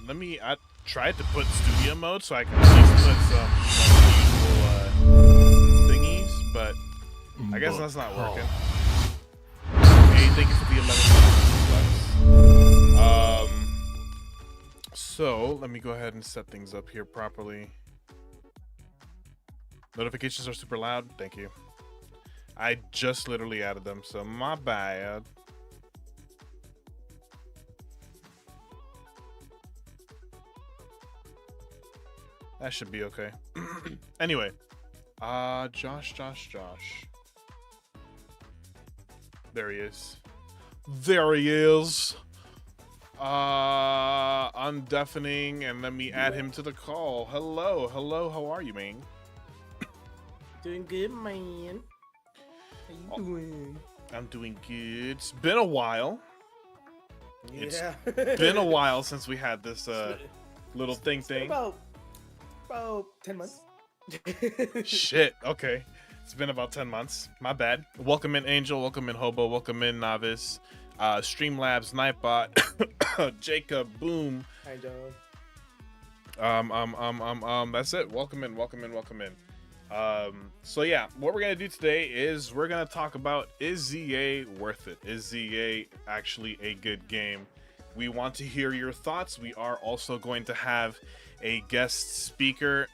I tried to put studio mode so I can at least put some usual thingies, but I guess that's not working. Hey, thank you for the 11 bucks. So let me go ahead and set things up here properly. Notifications are super loud. Thank you. I just literally added them, so my bad. That should be okay. Anyway, Josh. There he is. There he is. Undeafening, and let me add him to the call. Hello, how are you, man? Doing good, man. How you doing? I'm doing good. It's been a while. Yeah. It's been a while since we had this little thing. About 10 months. Shit. Okay. It's been about 10 months. My bad. Welcome in Angel. Welcome in Hobo. Welcome in Novice. Streamlabs, Nightbot, Jacob, Boom. Hi, John. That's it. Welcome in. So yeah, what we're gonna do today is we're gonna talk about, is ZA worth it? Is ZA actually a good game? We want to hear your thoughts. We are also going to have a guest speaker.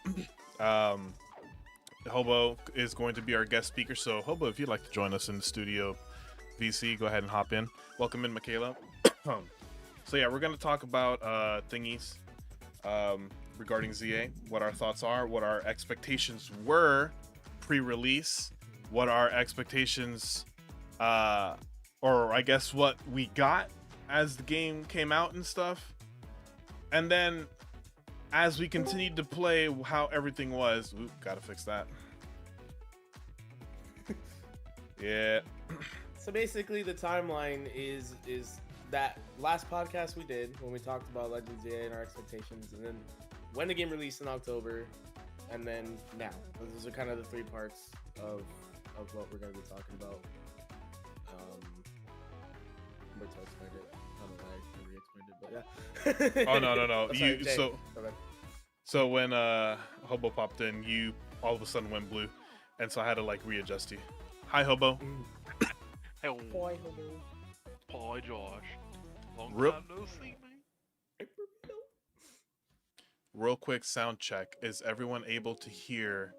Hobo is going to be our guest speaker. So Hobo, if you'd like to join us in the studio VC, go ahead and hop in. Welcome in, Michaela. So yeah, we're gonna talk about thingies regarding ZA, what our thoughts are, what our expectations were pre-release, what our expectations, or I guess what we got as the game came out and stuff, and then as we continued to play, how everything was. Oop, gotta fix that. Yeah. So basically, the timeline is that last podcast we did when we talked about Legends ZA and our expectations, and then when the game released in October, and then now. Those are kind of the three parts of what we're going to be talking about. Wait till I explain it. I don't know why I explained it, but yeah. Oh no. Oh, sorry, So when Hobo popped in, you all of a sudden went blue, and so I had to like readjust you. Hi, Hobo. Hey, Boy, Hobo. Hi, Josh. Long Rip. time no see, man. Real quick sound check. Is everyone able to hear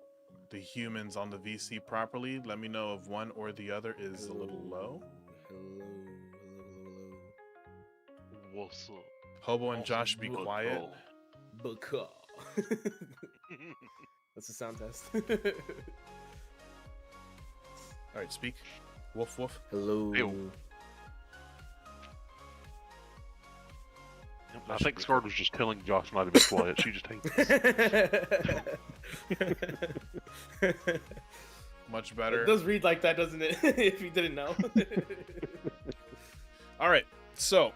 the humans on the VC properly? Let me know if one or the other is a little low. Hello. What's up? Hobo and Josh, be quiet. Baka. That's a sound test. All right, speak. Woof woof. Hello. Ew. I think Scarlet was just telling Josh not to be quiet. She just hates us. Much better. It does read like that, doesn't it? If you didn't know. All right, so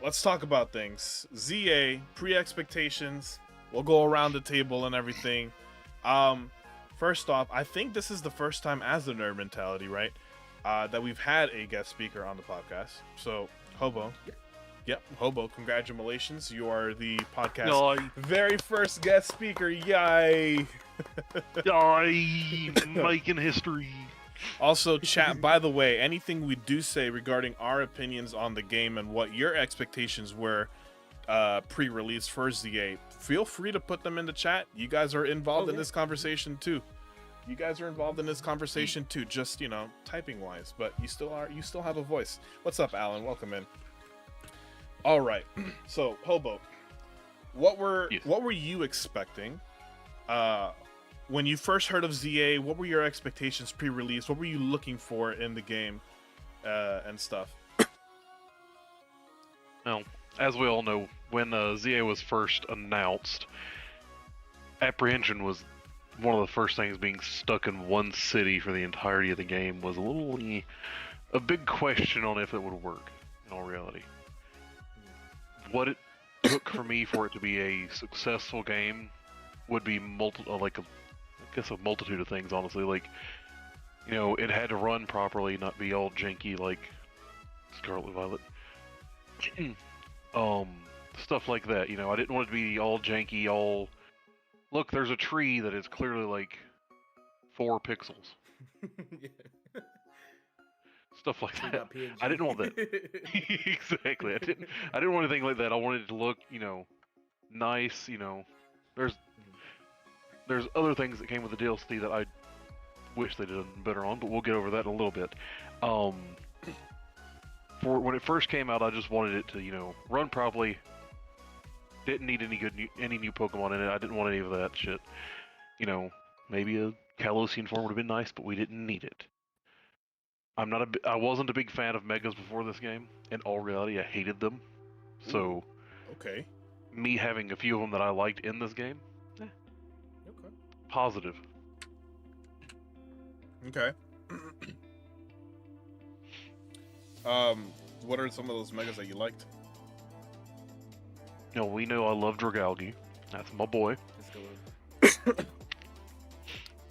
let's talk about things. ZA, pre-expectations. We'll go around the table and everything. First off, I think this is the first time as the Nerd Mentality, right? That we've had a guest speaker on the podcast. So, Hobo. Yep, Hobo, congratulations. You are the podcast very first guest speaker. Yay! Yay! Making history. Also, chat, by the way, anything we do say regarding our opinions on the game and what your expectations were pre-release for ZA, feel free to put them in the chat. You guys are involved in this conversation too. Just, you know, typing wise, but you still have a voice. What's up, Alan? Welcome in. All right. So, Hobo, what were you expecting when you first heard of ZA? What were your expectations pre-release? What were you looking for in the game and stuff? Well, as we all know, when ZA was first announced, apprehension was one of the first things. Being stuck in one city for the entirety of the game was a big question on if it would work in all reality. What it took for me for it to be a successful game would be a multitude of things, honestly. Like, you know, it had to run properly, not be all janky like Scarlet Violet. stuff like that. You know, I didn't want it to be all janky, all look. There's a tree that is clearly like 4 pixels. Yeah. Stuff like that. PNG. I didn't want that. Exactly. I didn't want anything like that. I wanted it to look, you know, nice. You know, there's other things that came with the DLC that I wish they did better on, but we'll get over that in a little bit. For when it first came out, I just wanted it to, you know, run properly. Didn't need any new Pokemon in it. I didn't want any of that shit. You know, maybe a Kalosian form would have been nice, but we didn't need it. I wasn't a big fan of Megas before this game. In all reality, I hated them. So, okay. Me having a few of them that I liked in this game, Okay. positive. Okay. What are some of those megas that you liked? You know, we know I love Dragalge. That's my boy. Let's go.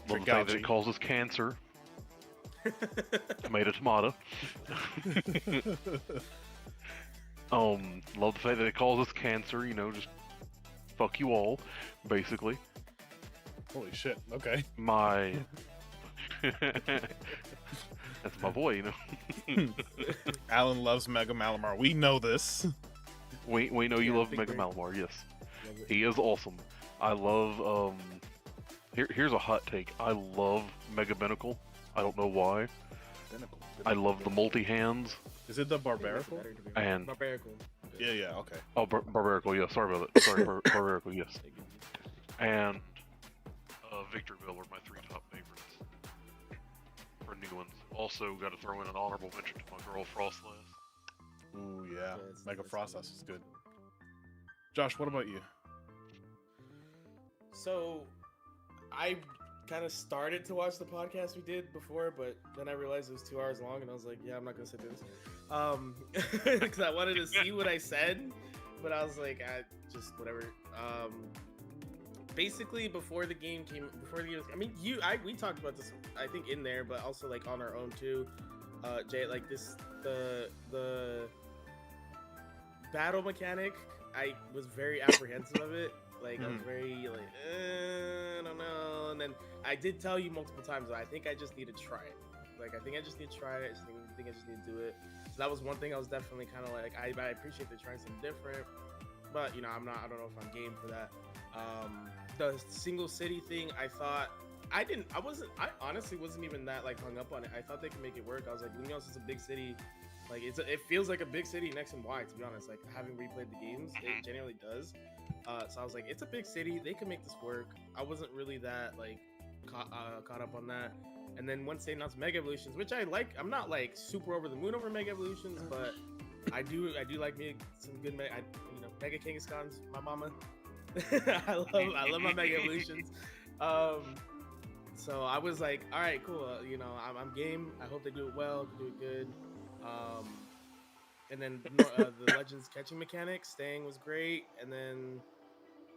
Love the fact that it causes cancer. Tomato. Love the fact that it causes cancer. You know, just fuck you all, basically. Holy shit. Okay. My. That's my boy, you know. Alan loves Mega Malamar. We know this. We know you love Mega Malamar, yes. He is awesome. I love, here's a hot take. I love Mega Binacle. I don't know why. I love the multi-hands. Is it the Barbarical? And... Barbarical. Yeah, okay. Oh, Barbarical, yeah, sorry about that. Sorry, Barbarical, yes. And, Victorville are my 3 top favorites. For new ones. Also, got to throw in an honorable mention to my girl Frostlass. Ooh, yeah. Mega Frostlass is good. Josh, what about you? So, I kind of started to watch the podcast we did before, but then I realized it was 2 hours long, and I was like, yeah, I'm not gonna sit through this. Because I wanted to see what I said, but I was like, just whatever. Basically, before the game, I mean, we talked about this, I think, in there, but also like on our own too. Jay, like the battle mechanic, I was very apprehensive of it. Like I was very like, I don't know. And then I did tell you multiple times, I think I just need to try it. Like I think I just need to try it. I think I just need to do it. So that was one thing I was definitely kind of like, I appreciate they're trying something different, but you know, I don't know if I'm game for that. The single city thing, I honestly wasn't even that like hung up on it. I thought they could make it work. I was like, Munoz is a big city. Like it feels like a big city next in Y, to be honest. Like having replayed the games, it genuinely does. So I was like, it's a big city. They can make this work. I wasn't really that like caught up on that. And then once they announced Mega Evolutions, which I like, I'm not like super over the moon over Mega Evolutions, but I do like me some good Mega Kangaskhan's my mama. I love my Mega Evolutions. So I was like, all right, cool. I'm game. I hope they do it well, do it good. And then the Legends catching mechanic staying was great. And then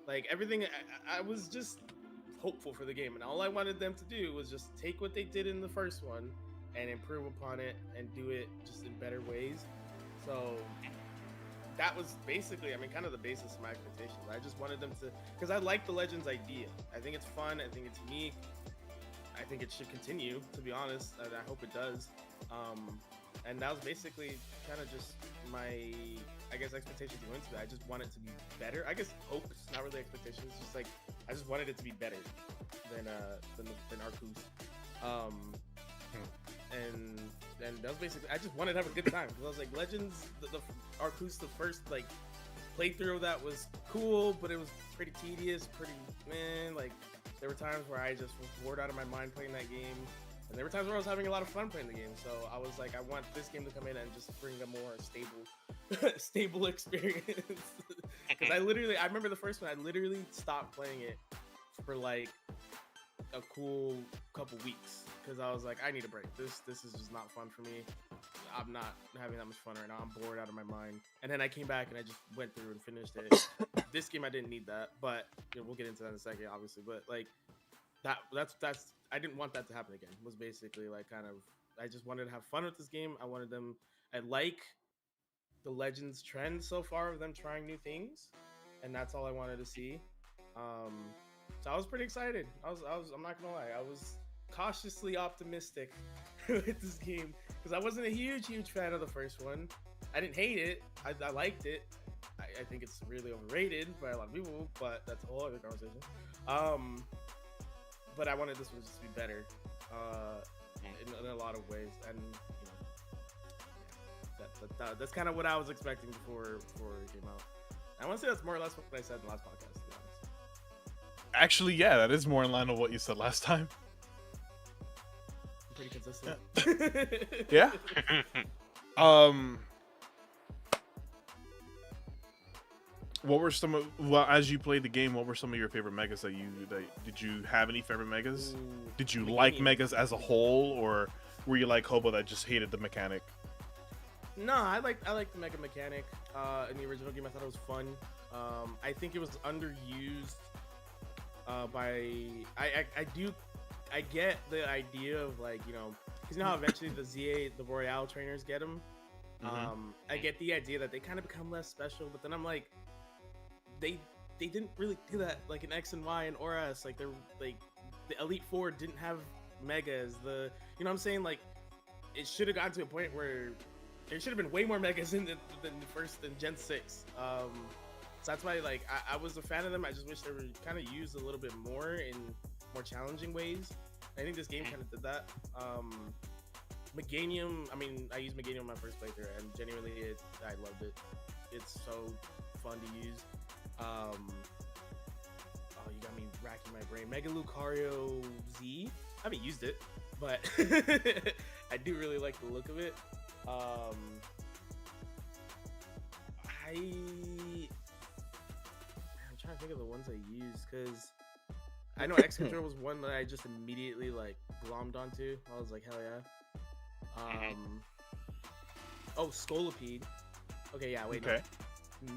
like everything, I was just hopeful for the game, and all I wanted them to do was just take what they did in the first one and improve upon it and do it just in better ways. So that was basically, kind of the basis of my expectations. I just wanted them to, because I like the Legends idea. I think it's fun. I think it's unique. I think it should continue, to be honest, and I hope it does. And that was basically kind of just my, expectations going into it. I just want it to be better. I guess hopes, not really expectations. Just like I just wanted it to be better than Arceus. And that was basically, I just wanted to have a good time, because I was like, Legends, the Arceus, the first like playthrough of that was cool, but it was pretty tedious, like there were times where I just was bored out of my mind playing that game, and there were times where I was having a lot of fun playing the game. So I was like, I want this game to come in and just bring a more stable experience. Because I remember the first one, I literally stopped playing it for like a cool couple weeks, because I was like, I need a break. This is just not fun for me. I'm not having that much fun right now. I'm bored out of my mind. And then I came back and I just went through and finished it. This game I didn't need that, but we'll get into that in a second, obviously. But like that's I didn't want that to happen again. Was basically like kind of, I just wanted to have fun with this game. I wanted them. I like the Legends trend so far of them trying new things, and that's all I wanted to see. So I was pretty excited. I'm not gonna lie, I was cautiously optimistic with this game because I wasn't a huge fan of the first one. I didn't hate it. I liked it. I think it's really overrated by a lot of people, but that's a whole other conversation. But I wanted this one just to be better, in a lot of ways, and that's kind of what I was expecting before it came out. I want to say that's more or less what I said in the last podcast, to be honest. Actually, yeah, that is more in line with what you said last time. I'm pretty consistent. Yeah. What were some of, well, as you played the game, what were some of your favorite megas did you have any favorite megas? Ooh, Did you like megas as a whole, or were you like Hobo that just hated the mechanic? No, I like the mega mechanic. In the original game, I thought it was fun. I think it was underused. I get the idea of, like, because you know how eventually the Royale trainers get them. I get the idea that they kind of become less special, but then I'm like, they didn't really do that, like in X and Y and Auras. Like, they're like, the Elite Four didn't have megas. You know what I'm saying? Like, it should have gotten to a point where there should have been way more megas than Gen 6. So that's why, like, I was a fan of them. I just wish they were kind of used a little bit more in more challenging ways. I think this game kind of did that. Meganium, I mean, I used Meganium in my first playthrough, and genuinely, I loved it. It's so fun to use. Oh, you got me racking my brain. Mega Lucario Z. I haven't used it, but I do really like the look of it. I'm trying to think of the ones I used, because I know X-Control was one that I just immediately, like, glommed onto. I was like, hell yeah. Oh, Scolipede. Okay, yeah, wait, Okay. no.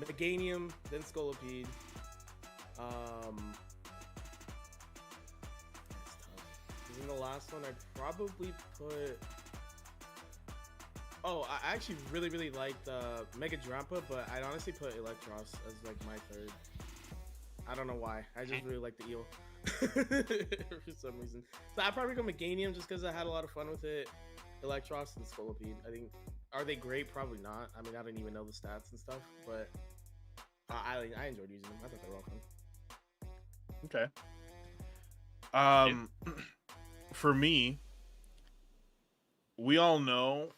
Meganium, then Scolipede. That's tough. Because in the last one, I'd probably put... Oh, I actually really liked Mega Drampa, but I'd honestly put Electros as, like, my third. I don't know why. I just really like the eel for some reason. So I'd probably go Meganium just because I had a lot of fun with it. Electros and Scolipede. I think, are they great? Probably not. I mean, I don't even know the stats and stuff, but I enjoyed using them. I thought they were all Okay. For me, we all know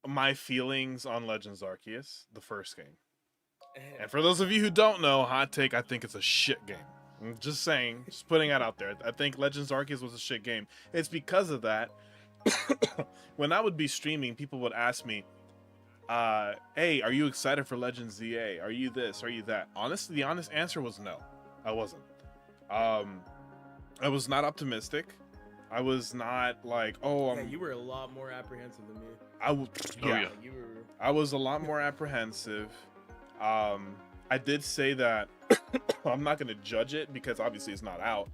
my feelings on Legends Arceus, the first game. And for those of you who don't know, hot take, I think it's a shit game. I'm just saying, just putting that out there. I think Legends Arceus was a shit game. It's because of that. When I would be streaming, people would ask me, hey, are you excited for Legends ZA? Are you this? Are you that? Honestly, the honest answer was no. I wasn't. I was not optimistic. I was not like, oh, yeah, you were a lot more apprehensive than me. Yeah. I was a lot more apprehensive. I did say that I'm not going to judge it because obviously it's not out.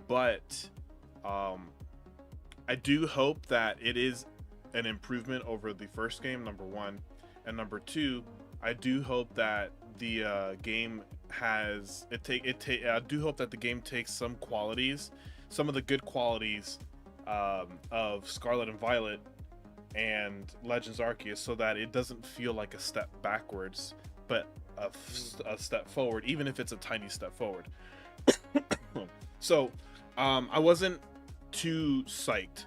But I do hope that it is an improvement over the first game, number one. And number two, I do hope that the game has I do hope that the game takes some qualities, some of the good qualities of Scarlet and Violet and Legends Arceus, so that it doesn't feel like a step backwards, but a step forward, even if it's a tiny step forward. So I wasn't too psyched,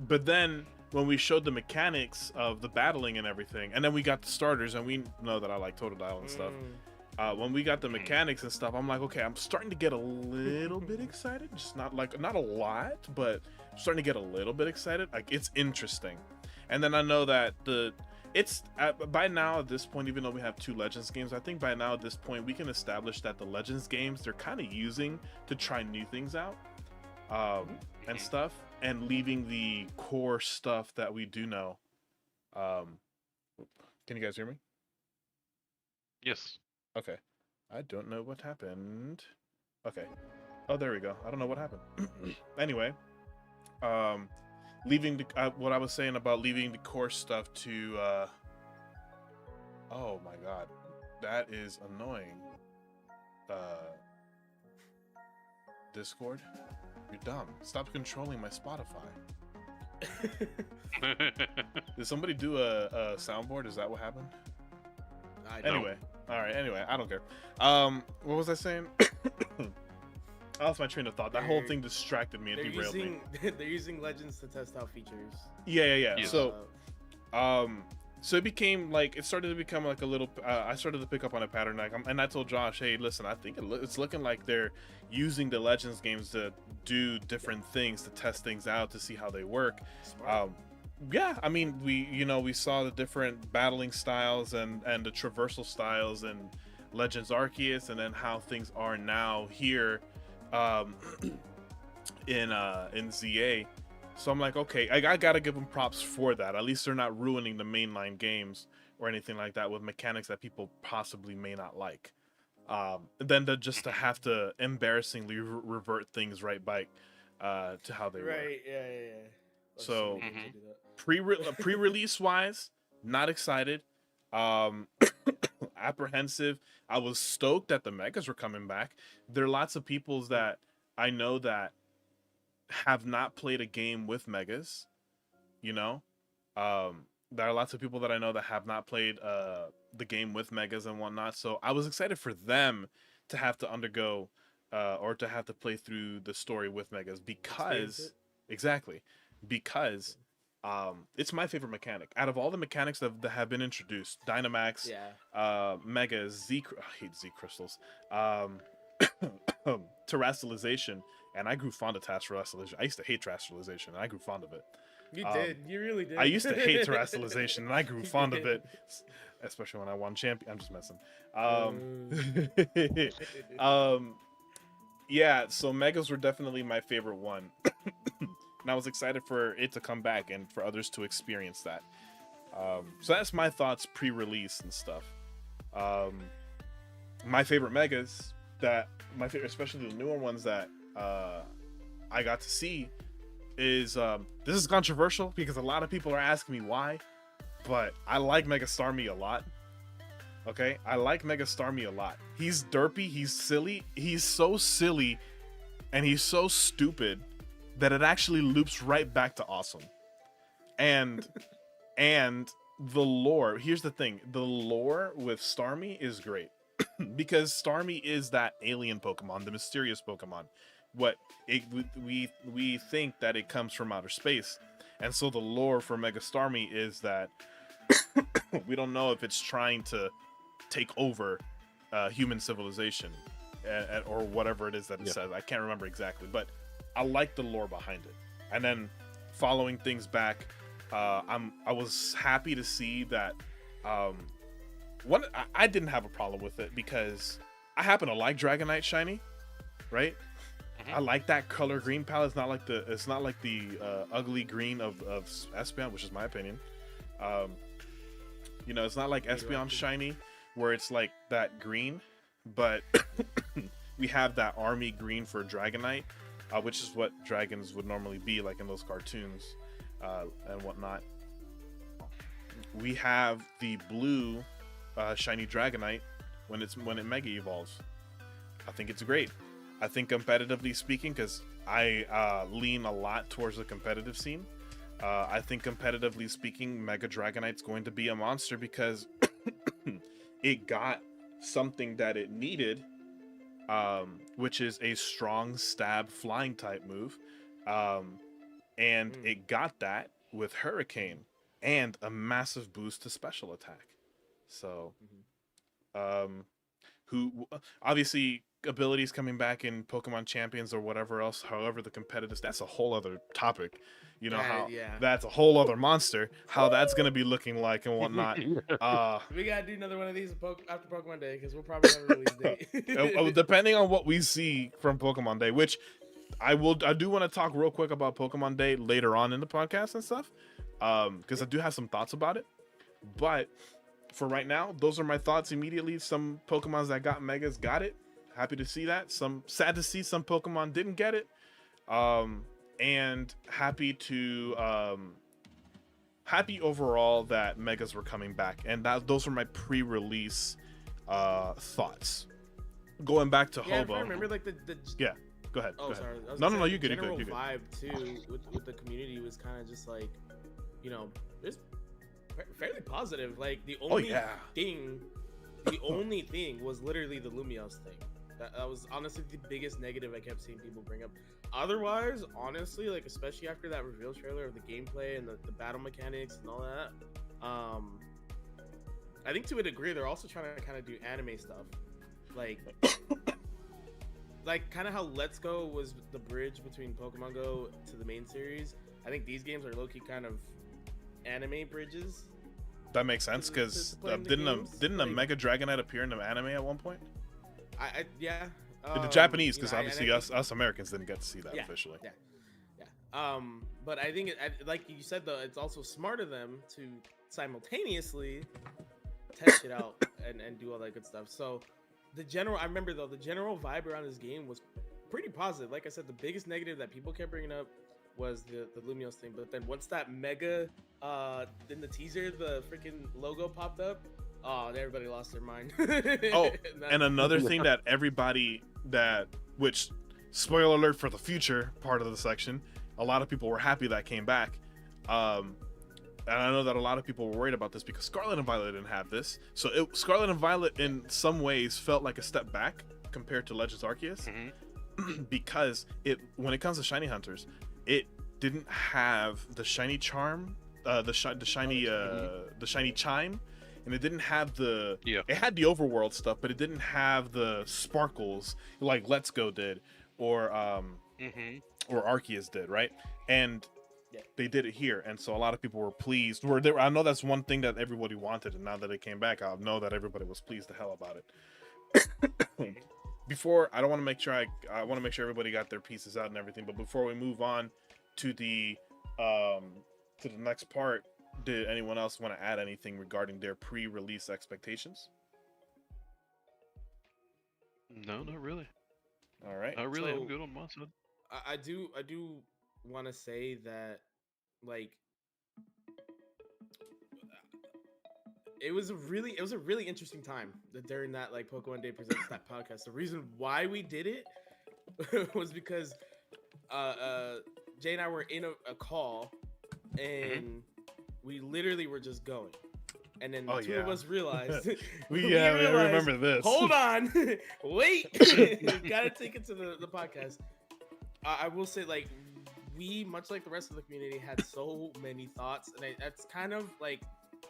but then when we showed the mechanics of the battling and everything, and then we got the starters, and we know that I like Totodile and stuff. When we got the mechanics and stuff, I'm like, okay, I'm starting to get a little bit excited. Just not a lot, but I'm starting to get a little bit excited. Like, it's interesting. And then I know that by now at this point, even though we have 2 Legends games, I think by now at this point we can establish that the Legends games, they're kind of using to try new things out and stuff, and leaving the core stuff that we do know. Can you guys hear me? Yes. Okay. I don't know what happened. Okay. Oh, there we go. I don't know what happened. Anyway, leaving the what I was saying about leaving the core stuff to oh my god, that is annoying. Discord, you're dumb. Stop controlling my Spotify. Did somebody do a soundboard? Is that what happened? Anyway, all right. Anyway, I don't care. What was I saying? I lost my train of thought. That whole thing distracted me and derailed me. They're using Legends to test out features. Yeah. Yeah. So, so it became like it started to become like a little. I started to pick up on a pattern, like, and I told Josh, "Hey, listen, I think it's looking like they're using the Legends games to do different things, to test things out, to see how they work." Yeah, I mean, we saw the different battling styles and the traversal styles and Legends Arceus, and then how things are now here in ZA. So I'm like, okay, I gotta give them props for that. At least they're not ruining the mainline games or anything like that with mechanics that people possibly may not like. Then just to have to embarrassingly revert things right back to how they were. Right, yeah. So pre-release wise, not excited. Apprehensive. I was stoked that the megas were coming back. There are lots of people that I know that have not played a game with megas, there are lots of people that I know that have not played the game with megas and whatnot, so I was excited for them to have to undergo or to have to play through the story with megas because it's my favorite mechanic out of all the mechanics that have been introduced. Dynamax, megas, I hate Z crystals, terrestrialization. And I grew fond of terrestrialization. I used to hate terrestrialization, and I grew fond of it. You did. You really did. I used to hate terrestrialization, and I grew fond of it, especially when I won champion. I'm just messing. Yeah. So megas were definitely my favorite one, and I was excited for it to come back and for others to experience that. So that's my thoughts pre-release and stuff. My favorite megas especially the newer ones that I got to see is this is controversial because a lot of people are asking me why, but I like Mega Starmie a lot. Okay, I like Mega Starmie a lot. He's derpy, he's silly, he's so silly, and he's so stupid that it actually loops right back to awesome. And the lore. Here's the thing: the lore with Starmie is great. Because Starmie is that alien Pokemon, the mysterious Pokemon. We think that it comes from outer space, and so the lore for Mega Starmie is that we don't know if it's trying to take over human civilization or whatever it is that it says. I can't remember exactly, but I like the lore behind it. And then following things back, I was happy to see that. I didn't have a problem with it because I happen to like Dragonite Shiny, right? Mm-hmm. I like that color green palette. It's not like the ugly green of Espeon, which is my opinion. It's not like Espeon Shiny where it's like that green, but we have that army green for Dragonite, which is what dragons would normally be like in those cartoons and whatnot. We have the blue shiny Dragonite when it mega evolves. I think it's great. I think competitively speaking, because I lean a lot towards the competitive scene, I think competitively speaking, Mega Dragonite's going to be a monster because it got something that it needed, which is a strong stab flying type move, and it got that with Hurricane and a massive boost to special attack. So, who obviously abilities coming back in Pokemon Champions or whatever else, however the competitive, that's a whole other topic. That's a whole other monster. How that's gonna be looking like and whatnot. We gotta do another one of these after Pokemon Day because we'll probably have a release date. Depending on what we see from Pokemon Day, which I do want to talk real quick about Pokemon Day later on in the podcast and stuff, because I do have some thoughts about it, but. For right now, those are my thoughts immediately. Some Pokemons that got Megas got it. Happy to see that. Some sad to see some Pokemon didn't get it. and happy overall that megas were coming back, and those were my pre-release thoughts. Going back to Yeah, Hobo. I remember like the yeah. Go ahead. Oh, go ahead. sorry. I was No, gonna no, say you the good. You general good. You good. vibe too with the community was kind of just like, you know, it's fairly positive. Like the only thing, the only thing was literally the Lumios thing. That was honestly the biggest negative I kept seeing people bring up. Otherwise, honestly, like especially after that reveal trailer of the gameplay and the battle mechanics and all that, I think to a degree they're also trying to kind of do anime stuff, like kind of how Let's Go was the bridge between Pokemon Go to the main series. I think these games are low-key kind of anime bridges. That makes sense, because didn't a Mega Dragonite appear in the anime at one point? Yeah. In the Japanese, because obviously us Americans didn't get to see that officially. Yeah. But I think, like you said, though, it's also smart of them to simultaneously test it out and do all that good stuff. So I remember though, the general vibe around this game was pretty positive. Like I said, the biggest negative that people kept bringing up was the Lumios thing. But then once that Mega, in the teaser, the freaking logo popped up, everybody lost their mind. And another thing that which, spoiler alert for the future part of the section, a lot of people were happy that came back. And I know that a lot of people were worried about this because Scarlet and Violet didn't have this. So Scarlet and Violet in some ways felt like a step back compared to Legends Arceus. Because when it comes to shiny hunters, it didn't have the shiny charm, the shiny chime, and it didn't have it had the overworld stuff, but it didn't have the sparkles like Let's Go did, or Arceus did, right? And they did it here, and so a lot of people were pleased. I know that's one thing that everybody wanted, and now that it came back, I know that everybody was pleased the hell about it. I want to make sure everybody got their pieces out and everything, but before we move on to the next part, did anyone else want to add anything regarding their pre-release expectations? No, not really. All right. I really am good on my side. I do want to say that, like, it was a really interesting time during that, like, Pokemon Day Presents that podcast. The reason why we did it was because Jay and I were in a call, and we literally were just going, and then the two of us realized we remember this. Hold on, wait, gotta take it to the podcast. I will say, like, we, much like the rest of the community, had so many thoughts, and that's kind of like,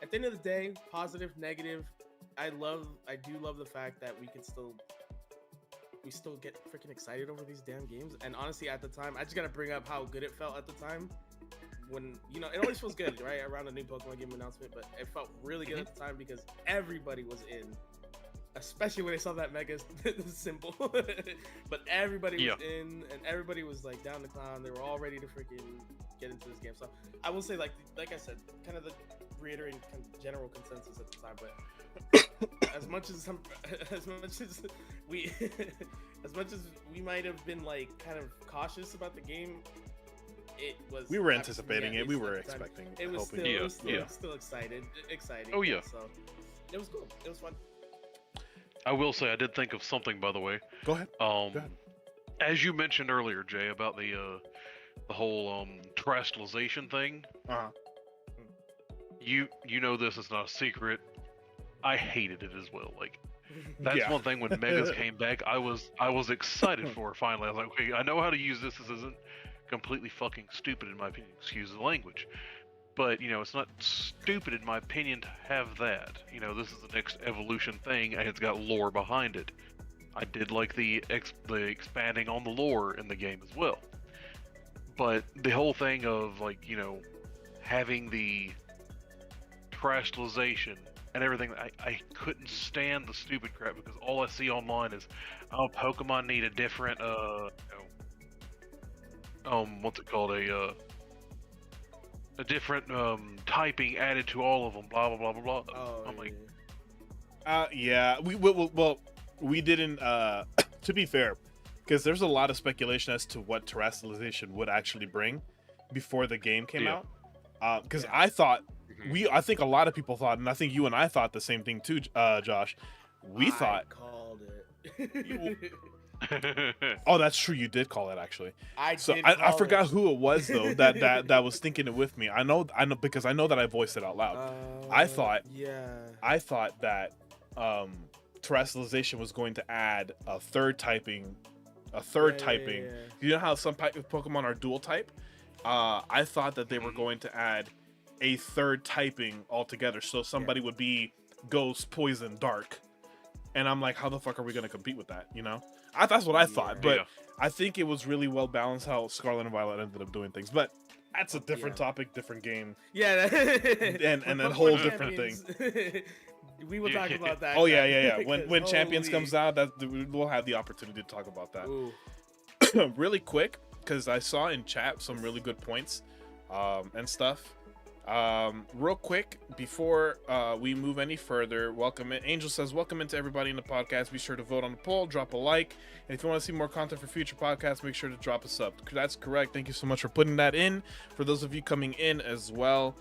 at the end of the day, positive, negative. I do love the fact that we still get freaking excited over these damn games. And honestly, at the time, I just gotta bring up how good it felt at the time. When, you know, it always feels good, right, around a new Pokemon game announcement, but it felt really good at the time because everybody was in. Especially when they saw that Mega symbol. But everybody was in, and everybody was like down the clown. They were all ready to freaking get into this game. So I will say, like I said, kind of the reiterating general consensus at the time. But as much as we might have been like kind of cautious about the game, we were anticipating it. We were expecting. It was still exciting. Oh yeah. So it was cool. It was fun. I will say I did think of something, by the way. Go ahead. Go ahead. As you mentioned earlier, Jay, about the whole terrestrialization thing. You know this is not a secret. I hated it as well. Like, that's one thing when Megas came back, I was excited for. Finally, I was like, okay, I know how to use this. This isn't completely fucking stupid in my opinion. Excuse the language. But, you know, it's not stupid, in my opinion, to have that. You know, this is the next evolution thing, and it's got lore behind it. I did like the expanding on the lore in the game as well. But the whole thing of, like, you know, having the terrestrialization and everything, I couldn't stand the stupid crap, because all I see online is, oh, Pokemon need a different, what's it called, a different typing added to all of them, blah blah blah blah blah. I'm like, we didn't. To be fair, because there's a lot of speculation as to what terrestrialization would actually bring before the game came Yeah. out. Because I thought Mhm. I think a lot of people thought, and I think you and I thought the same thing too, Josh. We thought, called it. oh, that's true, you did call it actually. I So did I call forgot it. who it was though that was thinking it with me. I know because I know that I voiced it out loud. I thought that terrestrialization was going to add a third typing. Yeah. You know how some Pokemon are dual type? I thought that they were Mhm. going to add a third typing altogether. So somebody would be ghost, poison, dark. And I'm like, how the fuck are we going to compete with that? You know? That's what I thought. But Yeah. I think it was really well balanced how Scarlet and Violet ended up doing things. But that's a different topic, different game. Yeah. And a whole different thing. We will talk about that. Oh, yeah. because When Champions holy- comes out, we'll have the opportunity to talk about that. Ooh. Really quick, because I saw in chat some really good points and stuff. Real quick before we move any further, welcome in. Angel says, welcome into everybody in the podcast. Be sure to vote on the poll, drop a like, and if you want to see more content for future podcasts, make sure to drop a sub. That's correct. Thank you so much for putting that in. For those of you coming in as well,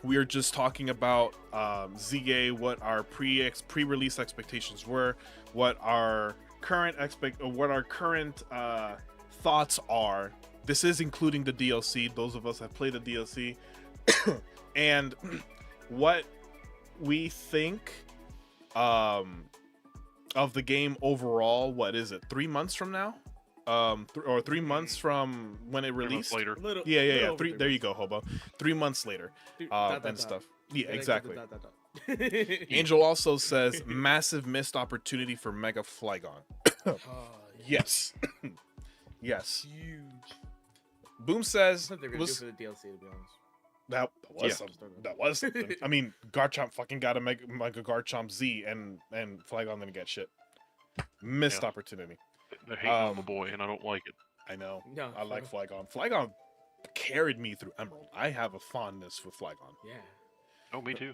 we are just talking about ZA, what our pre-release expectations were, what our current thoughts are. This is including the DLC. Those of us have played the DLC, and what we think of the game overall. What is it? 3 months from now, or 3 months from when it 3 months released. later. Yeah. Little There you go, Hobo. 3 months later, and stuff. Yeah, exactly. Angel also says massive missed opportunity for Mega Flygon. Yes. Yes. Huge. Boom says That's what they're gonna do for the DLC, to be honest. that was Yeah. something. That was something. I mean, Garchomp fucking got a Mega Garchomp Z, and Flygon didn't get shit. Missed Yeah. opportunity. They're hating on the boy, and I don't like it. I know. No, I like Flygon. Flygon carried me through Emerald. I have a fondness with Flygon. Yeah. Oh, me too.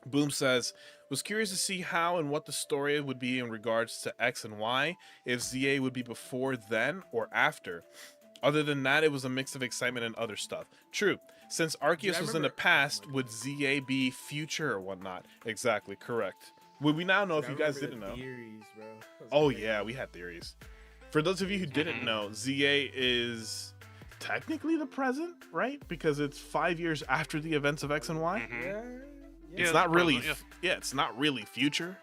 Boom says, was curious to see how and what the story would be in regards to X and Y, if ZA would be before then or after. Other than that, it was a mix of excitement and other stuff. True. Since Arceus was in the past, would ZA be future or whatnot? Exactly, correct. Would we now know if you guys didn't know? Theories, bro. Oh yeah, we had theories. For those of you who didn't know, ZA is technically the present, right? Because it's 5 years after the events of X and Y. Mhm. Yeah. It's Yeah, not it's really, present, it's not really future.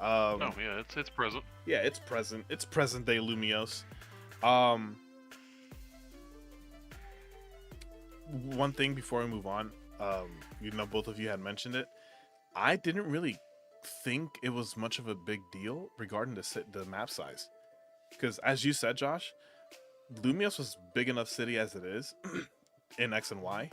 No, yeah, it's present. Yeah, it's present. It's present day Lumios. One thing before we move on, you know, both of you had mentioned it. I didn't really think it was much of a big deal regarding the map size, because as you said, Josh, Lumios was big enough city as it is in X and Y.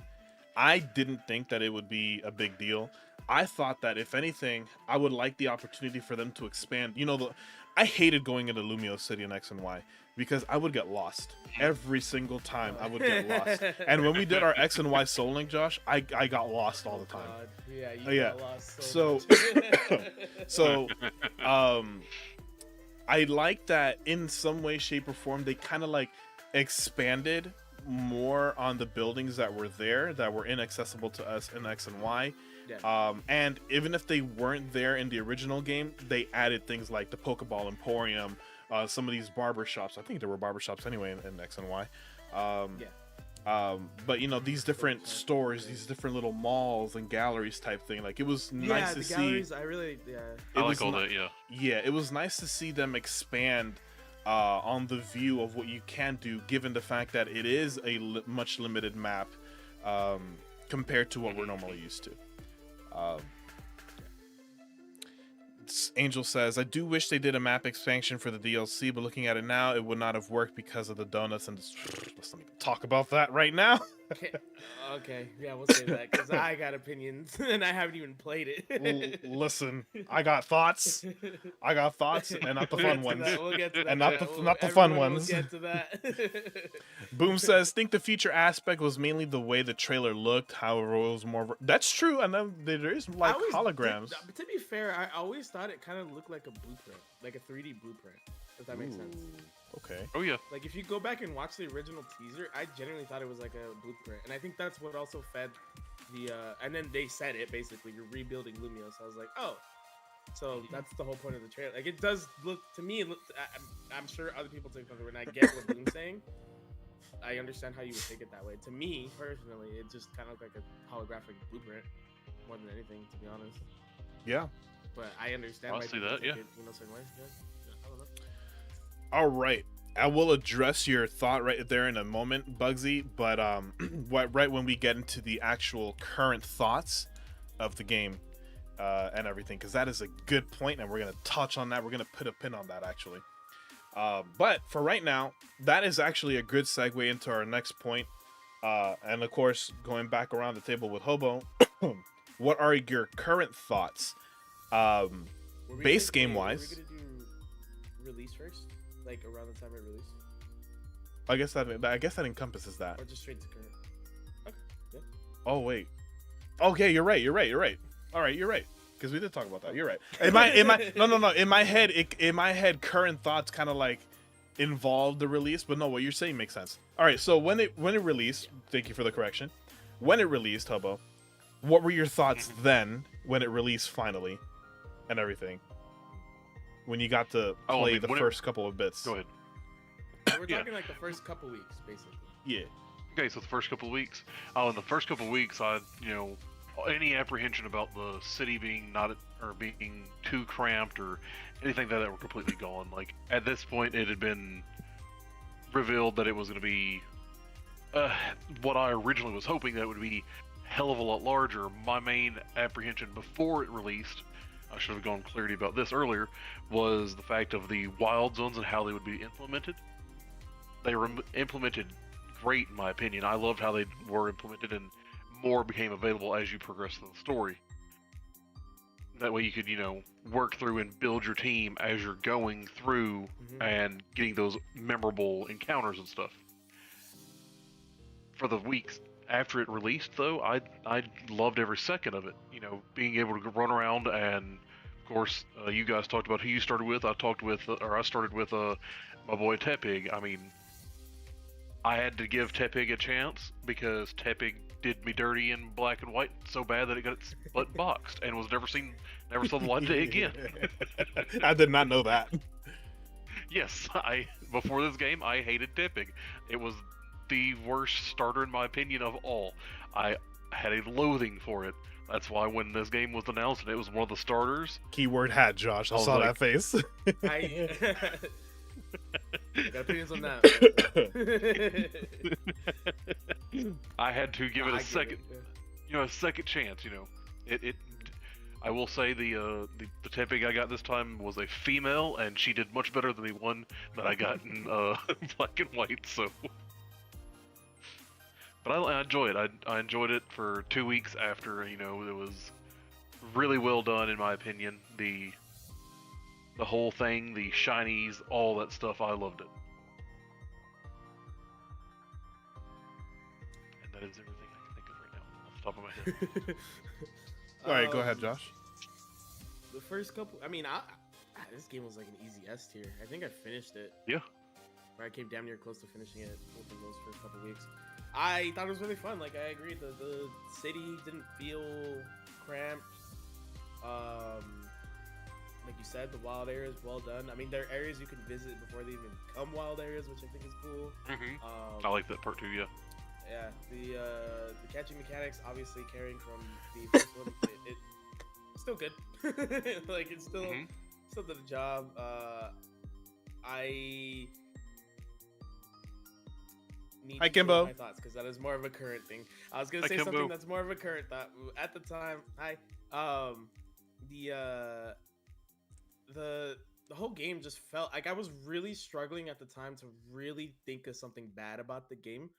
I didn't think that it would be a big deal. I thought that if anything, I would like the opportunity for them to expand. You know, I hated going into Lumios City in X and Y because I would get lost every single time. I would get lost. And when we did our X and Y Soul Link, Josh, I got lost all the time. God. Yeah, you Yeah. got lost So- much. So, I like that in some way, shape, or form, they kind of like expanded more on the buildings that were there that were inaccessible to us in X and Y. Yeah. And even if they weren't there in the original game, they added things like the Pokeball Emporium, some of these barber shops. I think there were barber shops anyway in X and Y. But you know, these different stores, these different little malls and galleries type thing. Like, it was nice to the see. galleries, I really, I It like was all ni- that, yeah. Yeah, it was nice to see them expand on the view of what you can do, given the fact that it is a much limited map compared to what we're normally used to. Angel says, I do wish they did a map expansion for the DLC, but looking at it now, it would not have worked because of the donuts and let's not even talk about that right now. Okay, yeah, we'll save that because I got opinions and I haven't even played it. Listen, I got thoughts. I got thoughts, and not the We'll fun get to ones, that. We'll get to that. and not Chat. not the fun Everyone will ones. get to that. Boom says, think the feature aspect was mainly the way the trailer looked. However, it was more. That's true, and then there is I like always holograms. Did, to be fair, I always thought it kind of looked like a blueprint, like a 3D blueprint. If that makes sense. Okay. Oh yeah. Like if you go back and watch the original teaser, I genuinely thought it was like a blueprint, and I think that's what also fed the. And then they said it basically, you're rebuilding Lumio. So I was like, oh, so that's the whole point of the trailer. Like it does look to me. I'm sure other people take something when I get what Boom's saying. I understand how you would take it that way. To me personally, it just kind of looked like a holographic blueprint more than anything, to be honest. Yeah. But I understand. I'll why see people that, take yeah. it, certain way. Yeah, I don't know. All right. I will address your thought right there in a moment, Bugsy. But right when we get into the actual current thoughts of the game and everything, because that is a good point, and we're gonna touch on that. We're gonna put a pin on that actually. But for right now, that is actually a good segue into our next point. And of course, going back around the table with Hobo, what are your current thoughts, base game wise? Were we gonna do release first, like around the time it released, I guess that encompasses that. or just straight to current? Okay. Yeah. Oh wait. Okay, you're right. All right, you're right. Because we did talk about that. You're right. No. In my head, current thoughts kind of like involve the release, but no, what you're saying makes sense. All right, so when it released, thank you for the correction. When it released, Hobo, what were your thoughts then when it released finally, and everything? When you got to play the first couple of bits. Go ahead. So we're talking like the first couple weeks, basically. Yeah. Okay, so the first couple of weeks. Oh, in the first couple of weeks, any apprehension about the city being being too cramped or anything like that were completely gone. Like at this point, it had been revealed that it was going to be what I originally was hoping that it would be hell of a lot larger. My main apprehension before it released, I should have gone clarity about this earlier, was the fact of the wild zones and how they would be implemented. They were implemented great, in my opinion. I loved how they were implemented, and more became available as you progress through the story. That way you could, work through and build your team as you're going through and getting those memorable encounters and stuff. For the weeks after it released, though, I loved every second of it. Being able to run around, and of course, you guys talked about who you started with. I started with my boy Tepig. I mean, I had to give Tepig a chance because Tepig did me dirty in black and white so bad that it got its butt boxed and was never saw the light of day again. I did not know that. Yes, before this game, I hated Tepig. It was the worst starter in my opinion of all. I had a loathing for it. That's why when this game was announced and it was one of the starters. Keyword hat, Josh. I saw that face. I got opinions on that. I had to give it a second, a second chance. I will say the Tepig I got this time was a female, and she did much better than the one that I got in black and white. So, but I enjoy it. I enjoyed it for 2 weeks after. It was really well done in my opinion. The whole thing, the shinies, all that stuff, I loved it. And that is everything I can think of right now, off the top of my head. All right, go ahead, Josh. The first couple, this game was like an easy S tier. I think I finished it. Yeah. Or I came damn near close to finishing it within those first couple weeks. I thought it was really fun. Like, I agree. The city didn't feel cramped. Like you said, the wild areas, well done. I mean, there are areas you can visit before they even become wild areas, which I think is cool. I like that part too, yeah. Yeah, the catching mechanics, obviously carrying from the first one, it's still good. Like, it's still did the job. I need Hi, to Kimbo. my thoughts because that is more of a current thing. I was gonna Hi, say Kimbo. something that's more of a current thought at the time. The whole game just felt like I was really struggling at the time to really think of something bad about the game,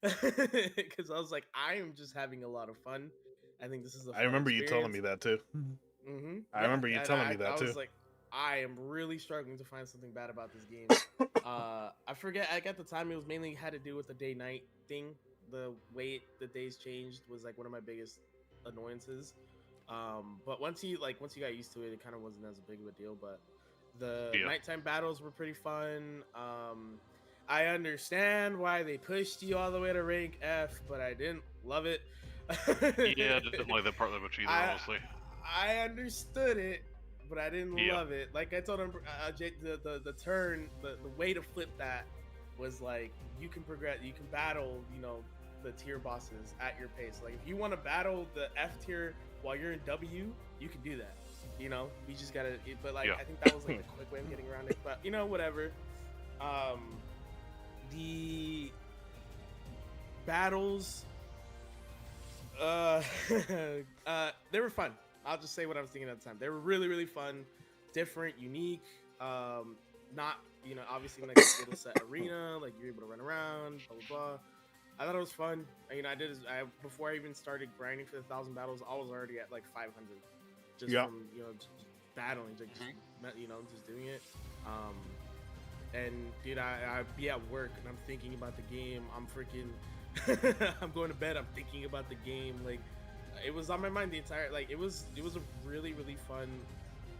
because I was like, I am just having a lot of fun. I think this is a I fun remember you telling experience. me that too. I Yeah, remember you and telling me that I too. was like, I am really struggling to find something bad about this game. I forget. Like at the time, it was mainly had to do with the day-night thing. The way the days changed was like one of my biggest annoyances. But once you got used to it, it kind of wasn't as big of a deal. But the Yeah. nighttime battles were pretty fun. I understand why they pushed you all the way to rank F, but I didn't love it. Yeah, I didn't like that part that much either, I honestly. I understood it, but I didn't Yeah. love it. Like I told him, the turn, the way to flip that was like you can progress, you can battle, the tier bosses at your pace. Like if you want to battle the F tier while you're in W, you can do that. You just gotta. But like Yeah. I think that was like a quick way of getting around it. But whatever. The battles, uh, they were fun. I'll just say what I was thinking at the time. They were really, really fun, different, unique. Not obviously like a little set arena, like you're able to run around, blah blah blah. I thought it was fun. Before I even started grinding for the 1,000 battles, I was already at like 500, just from just battling, like just doing it. And dude, I'd be at work and I'm thinking about the game. I'm freaking, I'm going to bed. I'm thinking about the game. Like, it was on my mind the entire. Like, it was a really really fun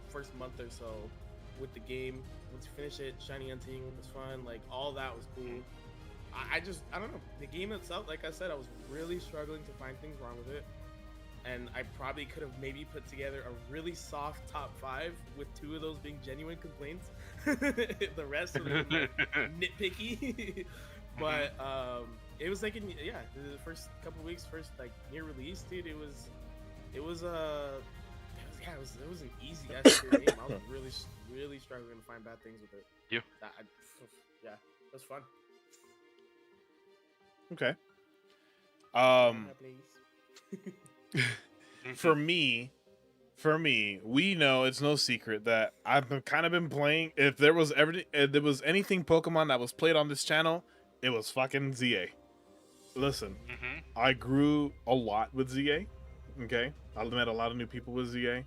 first month or so with the game. Once you finish it, shiny hunting was fun. Like, all that was cool. I don't know. The game itself, like I said, I was really struggling to find things wrong with it. And I probably could have maybe put together a really soft top 5 with 2 of those being genuine complaints. The rest of them like, nitpicky. But it was like the first couple weeks, first like near release, dude. It was an easy ass game. I was really struggling to find bad things with it. Yeah. Yeah, it was fun. Okay. Please. For me, we know it's no secret that I've kind of been playing. If there was anything Pokemon that was played on this channel, it was fucking ZA. Listen, I grew a lot with ZA. Okay, I met a lot of new people with ZA,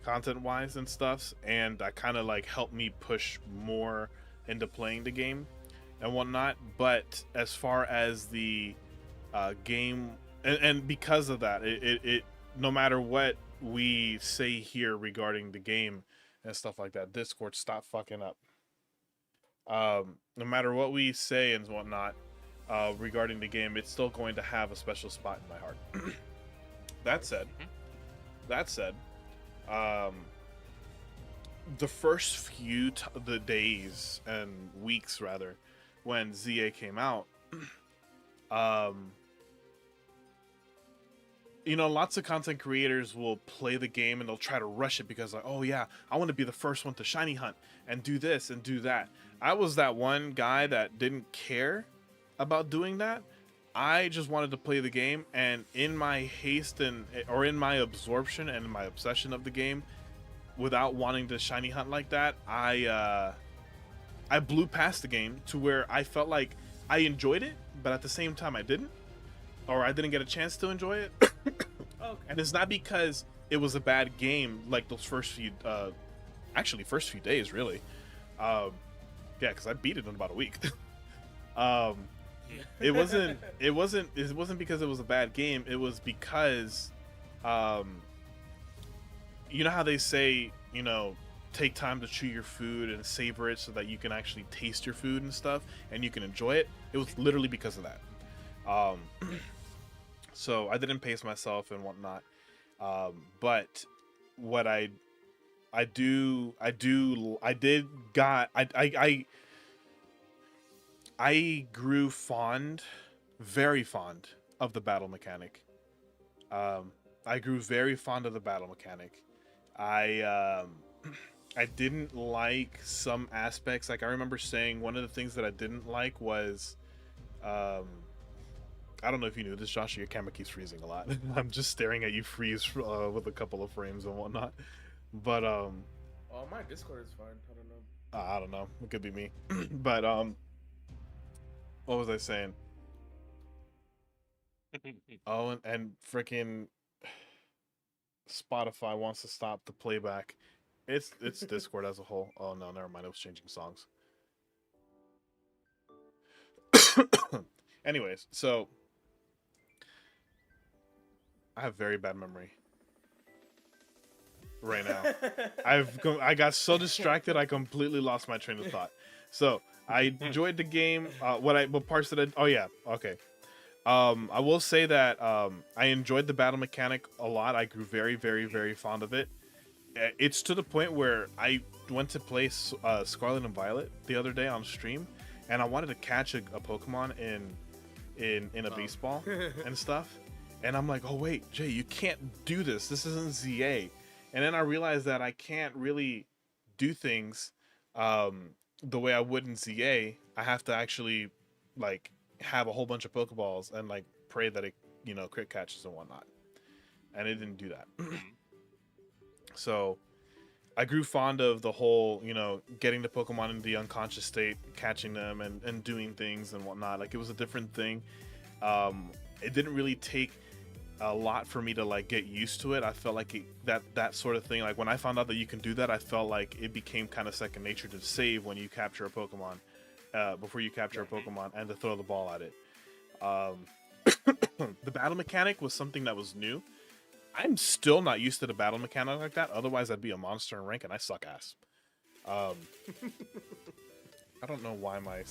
content-wise and stuff, and that kind of like helped me push more into playing the game and whatnot. But as far as the game, and because of that, it no matter what we say here regarding the game and stuff like that, Discord, stop fucking up. No matter what we say and whatnot regarding the game, it's still going to have a special spot in my heart. That said, the first few the days and weeks rather when ZA came out, lots of content creators will play the game and they'll try to rush it because like, oh yeah, I want to be the first one to shiny hunt and do this and do that. I was that one guy that didn't care about doing that. I just wanted to play the game, and in my haste or in my absorption and my obsession of the game, without wanting to shiny hunt like that, I blew past the game to where I felt like I enjoyed it, but at the same time I didn't, or I didn't get a chance to enjoy it. Okay. And it's not because it was a bad game, like those first few days, really. Yeah, because I beat it in about a week. It wasn't because it was a bad game. It was because, you know how they say, take time to chew your food and savor it so that you can actually taste your food and stuff and you can enjoy it. It was literally because of that. So I didn't pace myself and whatnot. But what I grew very fond of the battle mechanic. I grew very fond of the battle mechanic. I didn't like some aspects. Like I remember saying one of the things that I didn't like was, I don't know if you knew this, Josh. Your camera keeps freezing a lot. I'm just staring at you freeze with a couple of frames and whatnot. But Oh, my Discord is fine. I don't know. I don't know. It could be me. But what was I saying? Oh, and freaking Spotify wants to stop the playback. It's Discord as a whole. Oh no, never mind. It was changing songs. Anyways, so I have very bad memory right now. I got so distracted I completely lost my train of thought. So I enjoyed the game. What parts did I? Oh yeah, okay. I will say that I enjoyed the battle mechanic a lot. I grew very, very, very fond of it. It's to the point where I went to play Scarlet and Violet the other day on stream, and I wanted to catch a Pokemon in a baseball and stuff. And I'm like, oh wait, Jay, you can't do this. This isn't ZA. And then I realized that I can't really do things the way I would in ZA. I have to actually like have a whole bunch of Pokeballs and like pray that it crit catches and whatnot. And it didn't do that. So I grew fond of the whole, getting the Pokemon in the unconscious state, catching them and doing things and whatnot. Like it was a different thing. It didn't really take a lot for me to like get used to it. I felt like that sort of thing. Like when I found out that you can do that, I felt like it became kind of second nature to save when you capture a Pokemon, before you capture a Pokemon, and to throw the ball at it. The battle mechanic was something that was new. I'm still not used to the battle mechanic like that. Otherwise, I'd be a monster in rank, and I suck ass. I don't know why my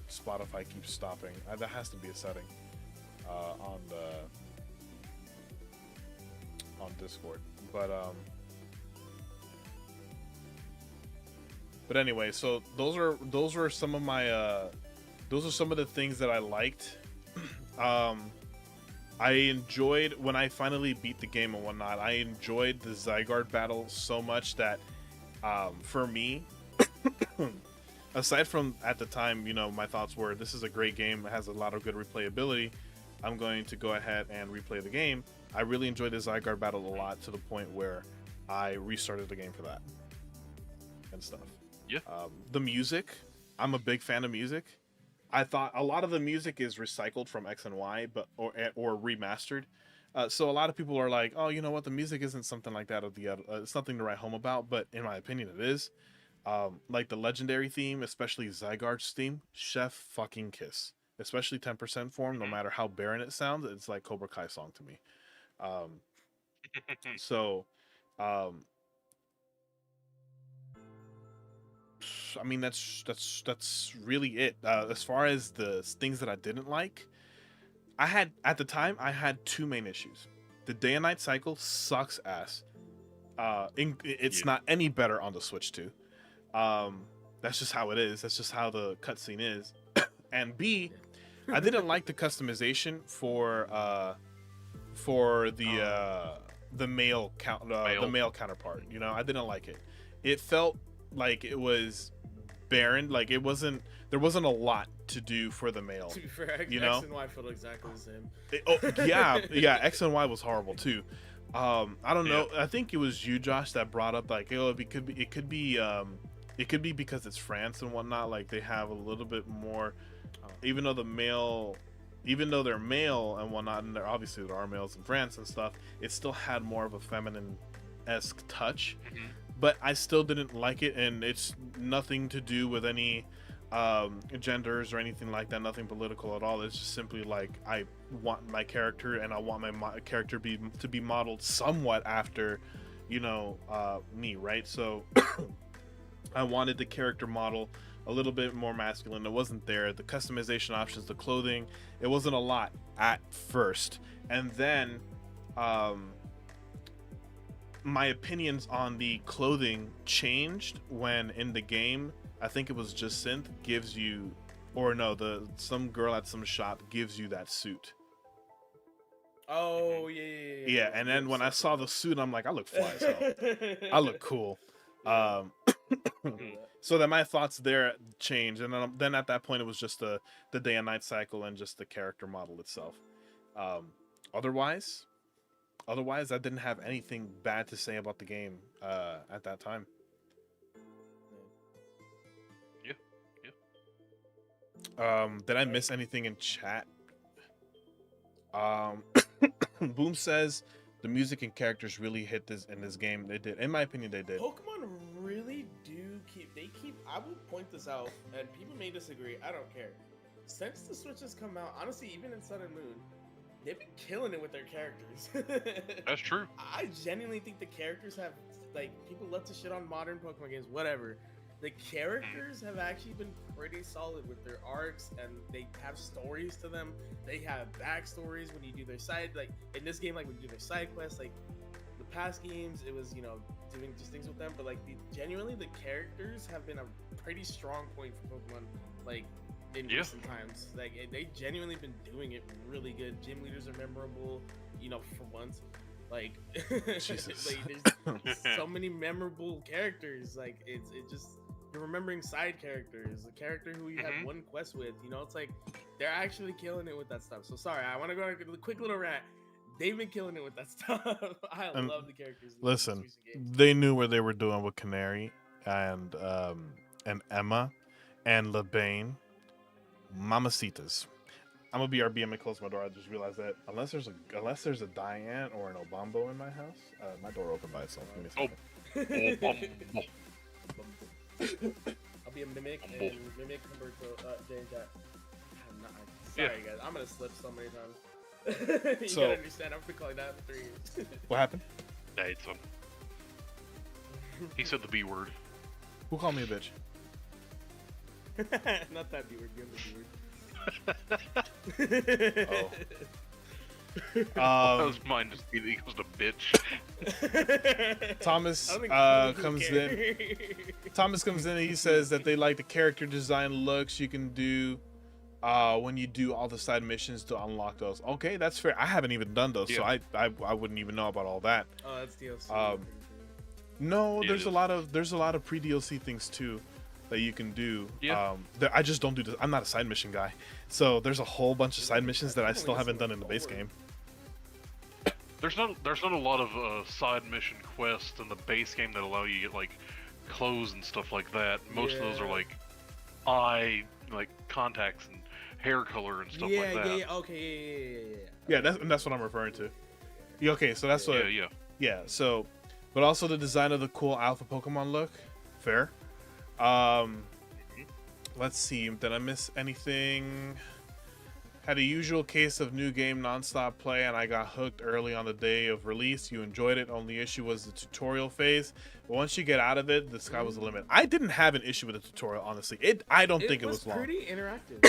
Spotify keeps stopping. That has to be a setting on Discord. But anyway, so those are some of my those are some of the things that I liked. I enjoyed when I finally beat the game and whatnot. I enjoyed the Zygarde battle so much that, for me, aside from at the time, my thoughts were this is a great game. It has a lot of good replayability. I'm going to go ahead and replay the game. I really enjoyed the Zygarde battle a lot to the point where I restarted the game for that and stuff. Yeah. The music, I'm a big fan of music. I thought a lot of the music is recycled from X and Y, or remastered. So a lot of people are like, "Oh, you know what? The music isn't something like that, or it's something to write home about." But in my opinion, it is. Like the legendary theme, especially Zygarde's theme, chef fucking kiss. Especially 10% form, no matter how barren it sounds, it's like Cobra Kai song to me. So, I mean, that's really it. As far as the things that I didn't like, at the time I had two main issues. The day and night cycle sucks ass. It's not any better on the Switch 2. That's just how it is. That's just how the cutscene is. And B, I didn't like the customization for the male the male counterpart. I didn't like it. It felt like it was barren. Like there wasn't a lot to do for the male. To be fair, X and Y felt exactly the same. Yeah. X and Y was horrible too. I don't know. I think it was you, Josh, that brought up like, it could be because it's France and whatnot. Like they have a little bit more, even though they're male and whatnot, and there are males in France and stuff. It still had more of a feminine-esque touch. Mm-hmm. But I still didn't like it, and it's nothing to do with any genders or anything like that. Nothing political at all. It's just simply like I want my character, and I want my character to be modeled somewhat after, me, right? So I wanted the character model a little bit more masculine. It wasn't there. The customization options, the clothing, it wasn't a lot at first, and then my opinions on the clothing changed when in the game, I think it was just Synth gives you, or no, some girl at some shop gives you that suit. Oh yeah. Yeah, and then when I saw the suit, I'm like, I look fly as hell. I look cool. So then my thoughts there changed, and then at that point it was just the day and night cycle and just the character model itself. Otherwise, I didn't have anything bad to say about the game at that time. Yeah. Did I miss anything in chat? Um, Boom says the music and characters really hit this in this game. They did, in my opinion, they did. Pokemon really do keep. I will point this out, and people may disagree. I don't care. Since the Switch has come out, honestly, even in Sun and Moon, they've been killing it with their characters. That's true. I genuinely think the characters have, like, people love to shit on modern Pokemon games, whatever. The characters have actually been pretty solid with their arcs, and they have stories to them. They have backstories when you do their side, like in this game, like when you do their side quests. Like the past games, it was, you know, doing just things with them, but like genuinely, the characters have been a pretty strong point for Pokemon, like in recent times. Like they genuinely been doing it really good. Gym leaders are memorable, you know, for once. Like, like there's so many memorable characters. Like it just, you're remembering side characters, a character who you had one quest with. You know, it's like they're actually killing it with that stuff. So sorry, I want to go on a quick little rant. They've been killing it with that stuff. I love the characters. Listen, they knew what they were doing with Canary and Emma and LeBain, Mamacitas. I'm gonna BRB. I'm gonna close my door. I just realized that unless there's a Diane or an Obambo in my house, my door opened by itself. Give me a second. I'll be a Mimic and Mimic Humberto. I'm not. Sorry guys, I'm gonna slip so many times. You gotta understand. I've been calling that for 3 years. What happened? He said the B word. Who called me a bitch? Not that B word. Give him the B word. Oh. That was mine. Just equals to bitch. Thomas comes in. Thomas comes in and he says that they like the character design looks you can do when you do all the side missions to unlock those. Okay, that's fair. I haven't even done those, so I wouldn't even know about all that. Oh, that's DLC. No, there's a lot of pre DLC things too that you can do. I just don't do this. I'm not a side mission guy, so there's a whole bunch of side missions that I still haven't done in the base game. There's not a lot of side mission quests in the base game that allow you to get like clothes and stuff like that. Most of those are like contacts and hair color and stuff like that. Yeah, That's what I'm referring to. Yeah, okay, so that's what. Yeah. So, but also the design of the cool alpha Pokemon look. Fair. Let's see. Did I miss anything? Had a usual case of new game nonstop play, and I got hooked early on the day of release. You enjoyed it. Only issue was the tutorial phase. But once you get out of it, the sky was the limit. I didn't have an issue with the tutorial, honestly. I don't think it was long. Pretty interactive.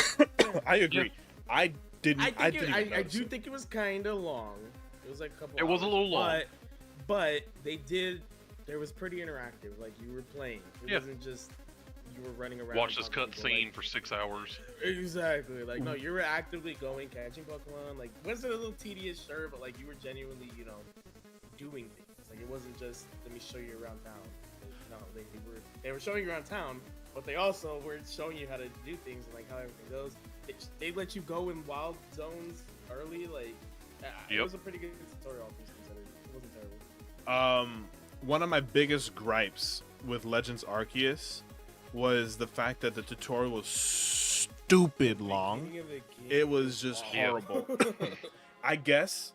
I agree. Yeah. I do think it was kind of long. It was like a couple. It was a little long. But they did. There was pretty interactive. Like you were playing. It wasn't just you were running around. Watch this cutscene for 6 hours. Exactly. Like no, you were actively going catching Pokemon. Like was it a little tedious? Sure, but like you were genuinely, you know, doing things. Like it wasn't just let me show you around town. No, they were showing you around town, but they also were showing you how to do things and like how everything goes. They let you go in wild zones early. Like it was a pretty good tutorial, all things considered. It wasn't terrible. One of my biggest gripes with Legends Arceus was the fact that the tutorial was stupid long. It was just horrible. I guess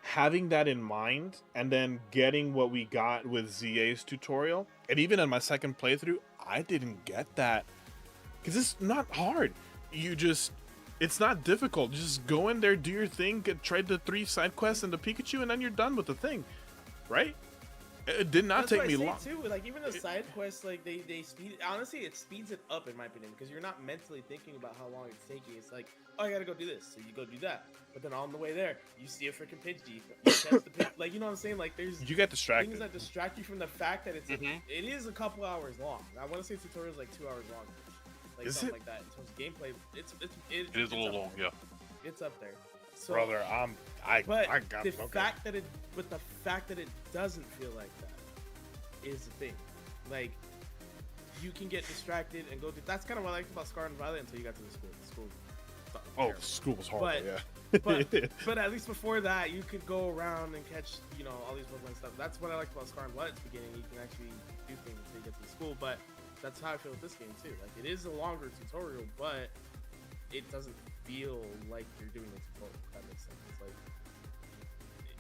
having that in mind and then getting what we got with ZA's tutorial, and even in my second playthrough, I didn't get that because it's not hard. It's not difficult. Just go in there, do your thing, trade the 3 side quests and the Pikachu, and then you're done with the thing. Right? It did not take me long. Too. Like even the side quests, like they speed. Honestly, it speeds it up in my opinion because you're not mentally thinking about how long it's taking. It's like, oh, I gotta go do this, so you go do that. But then on the way there, you see a freaking Pidgey. You catch the like you know what I'm saying? Like you get distracted. Things that distract you from the fact that it is a couple hours long. I want to say tutorial's like 2 hours long, like is something it? like that. In terms of gameplay, it is a little long. Yeah, it's up there. So, brother, the fact that it doesn't feel like that is the thing. Like you can get distracted and go do. That's kind of what I liked about Scarlet and Violet until you got to the school. Oh, school was horrible. But at least before that, you could go around and catch all these Pokemon stuff. That's what I liked about Scarlet and Violet at the beginning. You can actually do things until you get to the school. But that's how I feel with this game too. Like it is a longer tutorial, but it doesn't feel like you're doing a tutorial. If that makes sense. It's like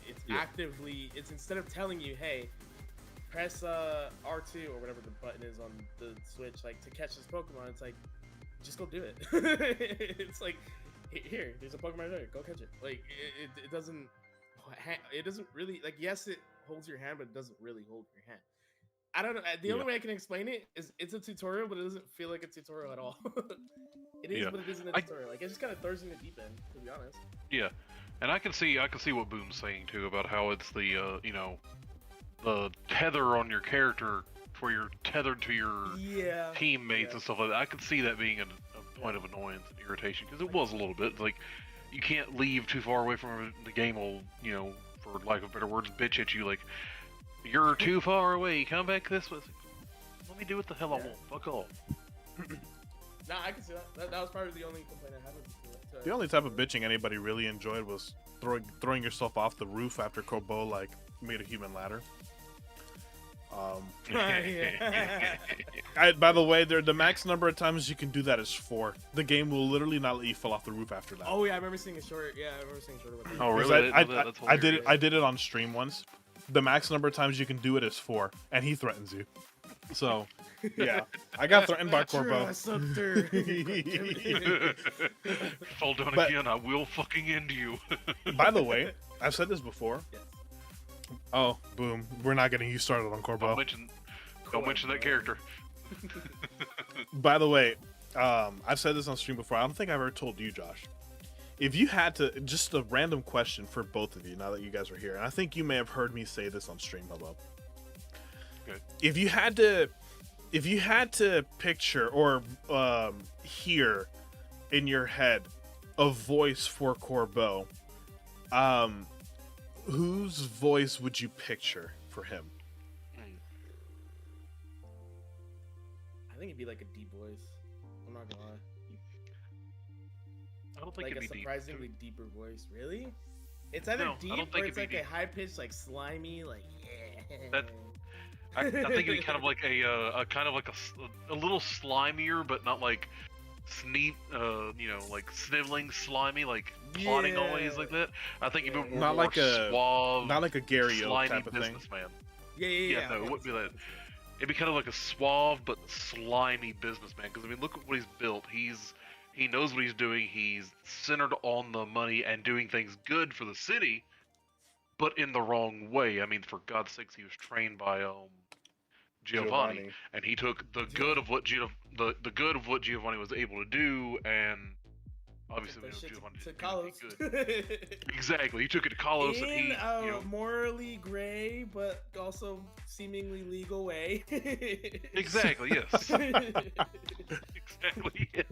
it's Yeah. actively. It's instead of telling you, hey, press R2 or whatever the button is on the Switch, like to catch this Pokemon. It's like just go do it. It's like here, there's a Pokemon right there. Go catch it. Like it doesn't. It doesn't really like. Yes, it holds your hand, but it doesn't really hold your hand. I don't know. The only way I can explain it is it's a tutorial, but it doesn't feel like a tutorial at all. It is, Yeah. but it isn't a tutorial. Like it just kind of throws you in the deep end, to be honest. Yeah, and I can see what Boom's saying too about how it's the the tether on your character where you're tethered to your teammates and stuff like that. I could see that being a point of annoyance and irritation because it was a little bit like you can't leave too far away from the game will for lack of better words bitch at you like you're too far away. Come back this way. Let me do what the hell I want. Fuck off. Nah, I can see that. That was probably the only complaint I had with it. The only type of bitching anybody really enjoyed was throwing yourself off the roof after Corbo like made a human ladder. By the way, the max number of times you can do that is 4. The game will literally not let you fall off the roof after that. Oh yeah, I remember seeing a short. Yeah, I remember seeing a short about that. Oh really? I did it on stream once. The max number of times you can do it is 4, and he threatens you. So, yeah, I got threatened by Corbo. Fall down again, I will fucking end you. By the way, I've said this before. Yes. Oh, boom! We're not getting you started on Corbo. Don't mention that character. By the way, I've said this on stream before. I don't think I've ever told you, Josh. If you had to, just a random question for both of you, now that you guys are here, and I think you may have heard me say this on stream, Bobo. Good. If you had to picture or hear in your head a voice for Corbo, whose voice would you picture for him? I think it'd be like a deep voice. I'm not gonna lie. I don't think Like it'd a be surprisingly deep. deeper voice. Really? It's either No, I deep don't think or it's it'd be like a deep. high pitched, like slimy, like yeah. I think it'd be kind of like a little slimier, but not like like sniveling slimy, like plotting noise like that. I think it'd be more Not like a suave, not like a Gary O slimy type of thing. businessman. Yeah. No, it wouldn't be that. It'd be kind of like a suave but slimy businessman. Because I mean, look at what he's built. He knows what he's doing. He's centered on the money and doing things good for the city, but in the wrong way. I mean, for God's sakes, he was trained by Giovanni, and he took the good of what the good of what Giovanni was able to do, and obviously we know Giovanni to didn't Carlos. do anything good. Exactly, he took it to Carlos, and he morally gray but also seemingly legal way. Exactly, yes. Exactly, yes.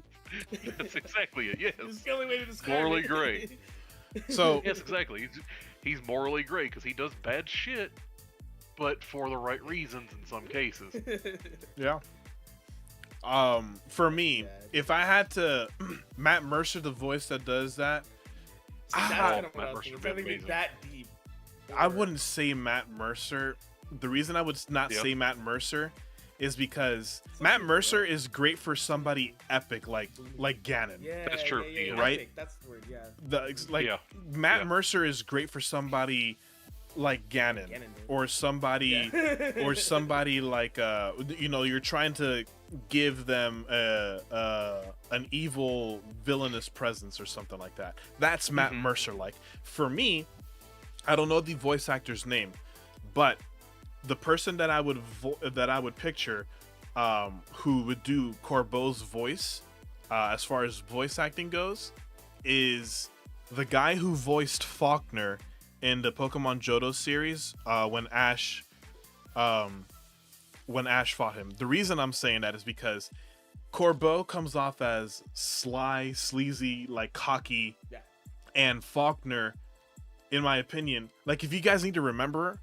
That's exactly it. Yes. It's the only way to describe Morally it. gray. So Yes, exactly. He's morally gray because he does bad shit, but for the right reasons in some cases. yeah. For me, if I had to, Matt Mercer, the voice that does that, That's Matt kind of what I was Mercer thinking. would be It's not that deep. I wouldn't say Matt Mercer. The reason I would not say Matt Mercer is because Matt Mercer is great for somebody epic like Ganon. Yeah, That's true. Yeah, Right? epic, that's the word. Yeah. Matt Mercer is great for somebody like Ganon, or somebody like you're trying to give them an evil villainous presence or something like that. That's Matt Mercer. Like for me, I don't know the voice actor's name, but the person that I would picture who would do Corbo's voice as far as voice acting goes is the guy who voiced Faulkner in the Pokemon Johto series when Ash fought him. The reason I'm saying that is because Corbo comes off as sly, sleazy, like cocky, and Faulkner, in my opinion, like if you guys need to remember,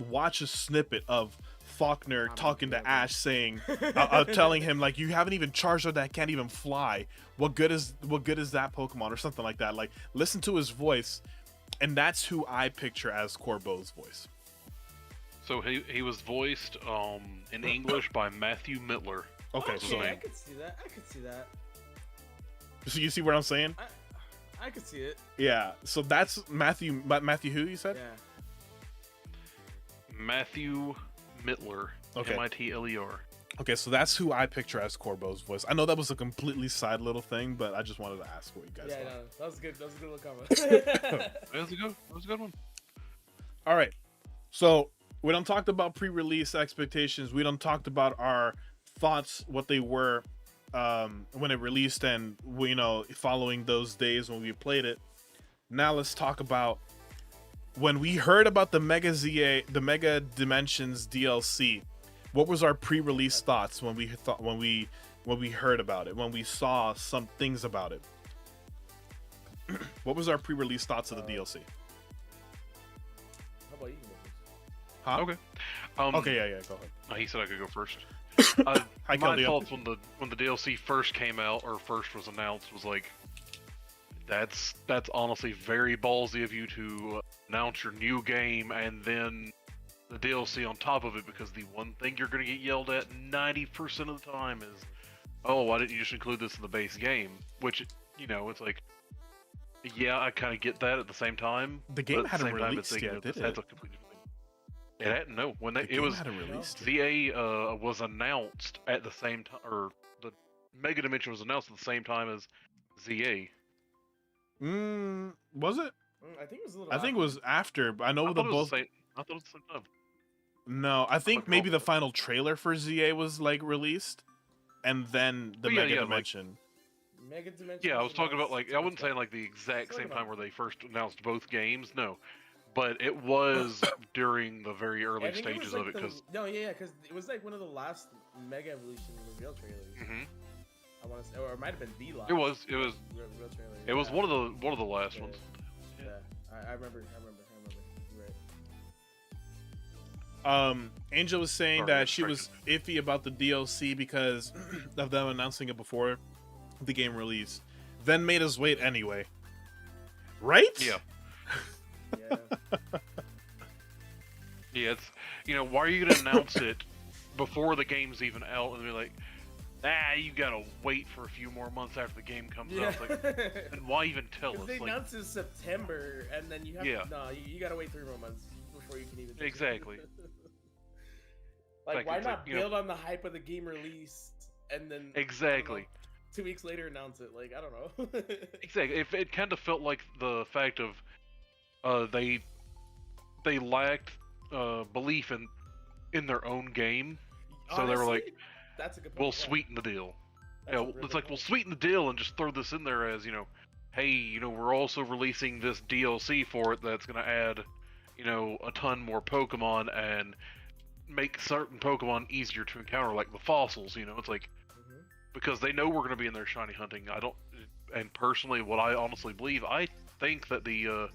watch a snippet of Faulkner talking to Ash, saying, telling him like, "You haven't even Charizard that can't even fly. What good is that Pokemon?" or something like that. Like, listen to his voice, and that's who I picture as Corbo's voice. So he was voiced in English by Matthew Mittler. Okay, I so could see that. So you see what I'm saying? I could see it. Yeah. So that's Matthew. Matthew, who you said? Yeah. Matthew Mittler. Okay. Mitler. Okay, so that's who I picture as Corbo's voice. I know that was a completely side little thing, but I just wanted to ask what you guys Yeah, thought. no, that was good. That was a good little comment. That was a good one. All right. So we done talked about pre-release expectations. We done talked about our thoughts, what they were when it released, and following those days when we played it. Now let's talk about when we heard about the Mega Dimensions DLC. What was our pre-release thoughts when we heard about it, when we saw some things about it? What was our pre-release thoughts of the DLC? How about you? Huh? Okay. Okay, yeah, go ahead. He said I could go first. Hi, My Kelly. thoughts when the DLC first came out or first was announced was like, that's honestly very ballsy of you to announce your new game and then the DLC on top of it, because the one thing you're going to get yelled at 90% of the time is, oh, why didn't you just include this in the base game? Which, it's like, yeah, I kind of get that at the same time. The game but at the hadn't same time, released it's, yet, did that's it? a completely different thing. It hadn't, no. When The it game was hadn't released. ZA was announced at the same time, or the Mega Dimension was announced at the same time as ZA. Was it? I think it was a little. I think it was after, but I know I the thought it was both. the same, I thought it was the same time. No, I think like, maybe oh. the final trailer for ZA was like released, and then the Oh, yeah, Mega yeah, Dimension. Mega Dimension. Yeah, I was talking about like I wouldn't say like the exact Talking same time about- where they first announced both games, no, but it was during the very I early think it was, stages like, of it because. because it was like one of the last Mega Evolution reveal trailers. I want to say, or it might have been the last. It was reveal trailer. it was yeah. one of the last Yeah. ones. Yeah, I remember. You're right. Angel was saying Sorry, that she was iffy about the DLC because of them announcing it before the game release, then made us wait anyway. Right? Yeah, Yeah. yeah. It's why are you gonna announce it before the game's even out and be like, you gotta wait for a few more months after the game comes out. It's like, and why even tell us? They Like, announced in September, and then you have Yeah. You gotta wait 3 more months before you can even. Exactly. Like, Like, why it's not like, build on the hype of the game release and then exactly. 2 weeks later announce it? Like, I don't know. Exactly. If it kind of felt like the fact of they lacked belief in their own game, so they were like, Honestly, that's a good point. we'll yeah. sweeten the deal. That's a really It's good like we'll point. sweeten the deal and just throw this in there as hey, we're also releasing this DLC for it that's gonna add a ton more Pokemon and make certain Pokemon easier to encounter, like the fossils. It's like, Mhm. because they know we're gonna be in there shiny hunting. And personally, what I honestly believe, I think that the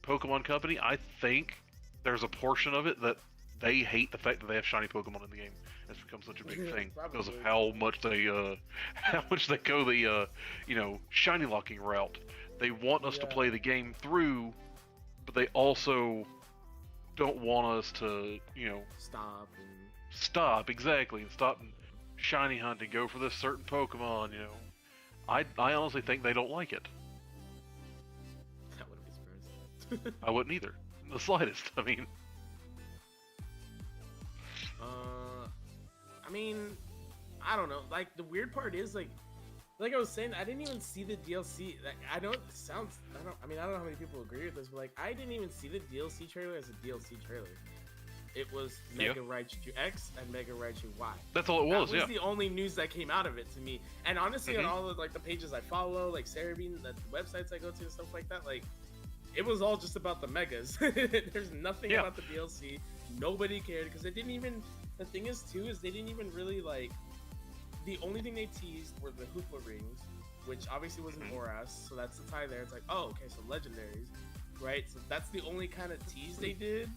Pokemon Company, I think there's a portion of it that they hate the fact that they have shiny Pokemon in the game. It's become such a big thing because of Probably. how much they go the shiny locking route. They want us to Yeah. play the game through, but they also don't want us to Stop and stop and stop and shiny hunt and go for this certain Pokemon. I honestly think they don't like it. that wouldn't be surprised. I wouldn't either, in the slightest. I mean, I mean, I don't know. Like, the weird part is like I was saying, I didn't even see the DLC. Like, I don't know how many people agree with this, but like, I didn't even see the DLC trailer as a DLC trailer. It was Mega Raichu X and Mega Raichu Y. that's all it was. That was Yeah. the only news that came out of it to me. And honestly, on Mhm. all of like the pages I follow, like Cerebine, the websites I go to and stuff like that, like it was all just about the megas. There's nothing Yeah. about the DLC. Nobody cared because they didn't even. The thing is too is they didn't even really like. The only thing they teased were the Hoopa rings, which obviously was an Mhm. Oras, so that's the tie there. It's like, oh, okay, so legendaries, right? So that's the only kind of tease they did.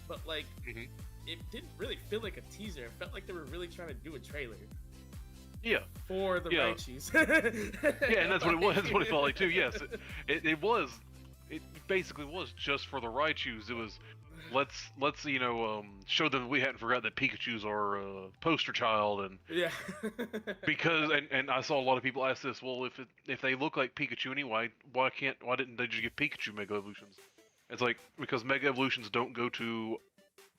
But like, Mhm. it didn't really feel like a teaser. It felt like they were really trying to do a trailer Yeah. for the Yeah. Raichus. Yeah, and that's what it was. That's what it felt like too. Yes, it was. It basically was just for the Raichus. It was let's show them we hadn't forgot that Pikachu's our poster child, and Yeah. because and I saw a lot of people ask this. Well, if they look like Pikachu anyway, why didn't they just give Pikachu Mega Evolutions? It's like because Mega Evolutions don't go to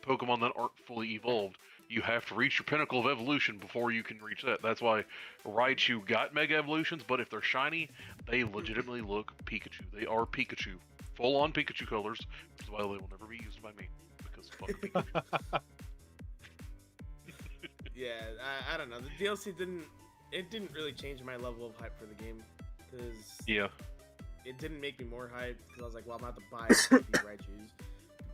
Pokemon that aren't fully evolved. You have to reach your pinnacle of evolution before you can reach that. That's why Raichu got Mega Evolutions, but if they're shiny, they legitimately look Pikachu. They are Pikachu. Full-on Pikachu colors, which is why they will never be used by me. Because fuck Pikachu. Yeah, I don't know. The DLC didn't really change my level of hype for the game. Because Yeah. it didn't make me more hyped because I was like, well, I'm about to buy these Raichus.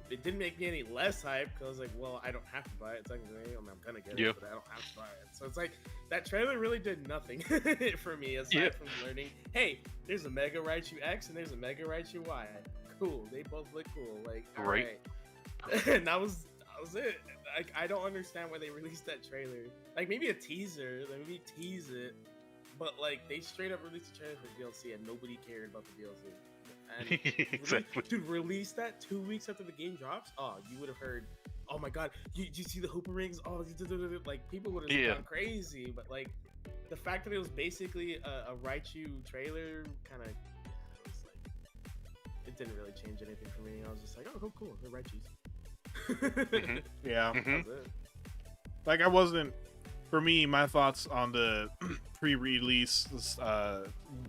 It didn't make me any less hyped because I was like, well, I don't have to buy it. Technically, I'm gonna get it, but I don't have to buy it. So it's like that trailer really did nothing for me aside from learning. Hey, there's a Mega Raichu X and there's a Mega Raichu Y. Cool, they both look cool. Like, Right. And that was it. Like, I don't understand why they released that trailer. Like maybe a teaser, like maybe tease it, but like they straight up released a trailer for DLC and nobody cared about the DLC. And Exactly. to release that 2 weeks after the game drops, oh, you would have heard, oh my god, you see the Hooper rings? Oh, like people would have gone crazy. But like the fact that it was basically a Raichu trailer, kind of, it didn't really change anything for me. I was just like, oh, cool, they're Raichus. Yeah. That was it. Like I wasn't. For me, my thoughts on the pre-release,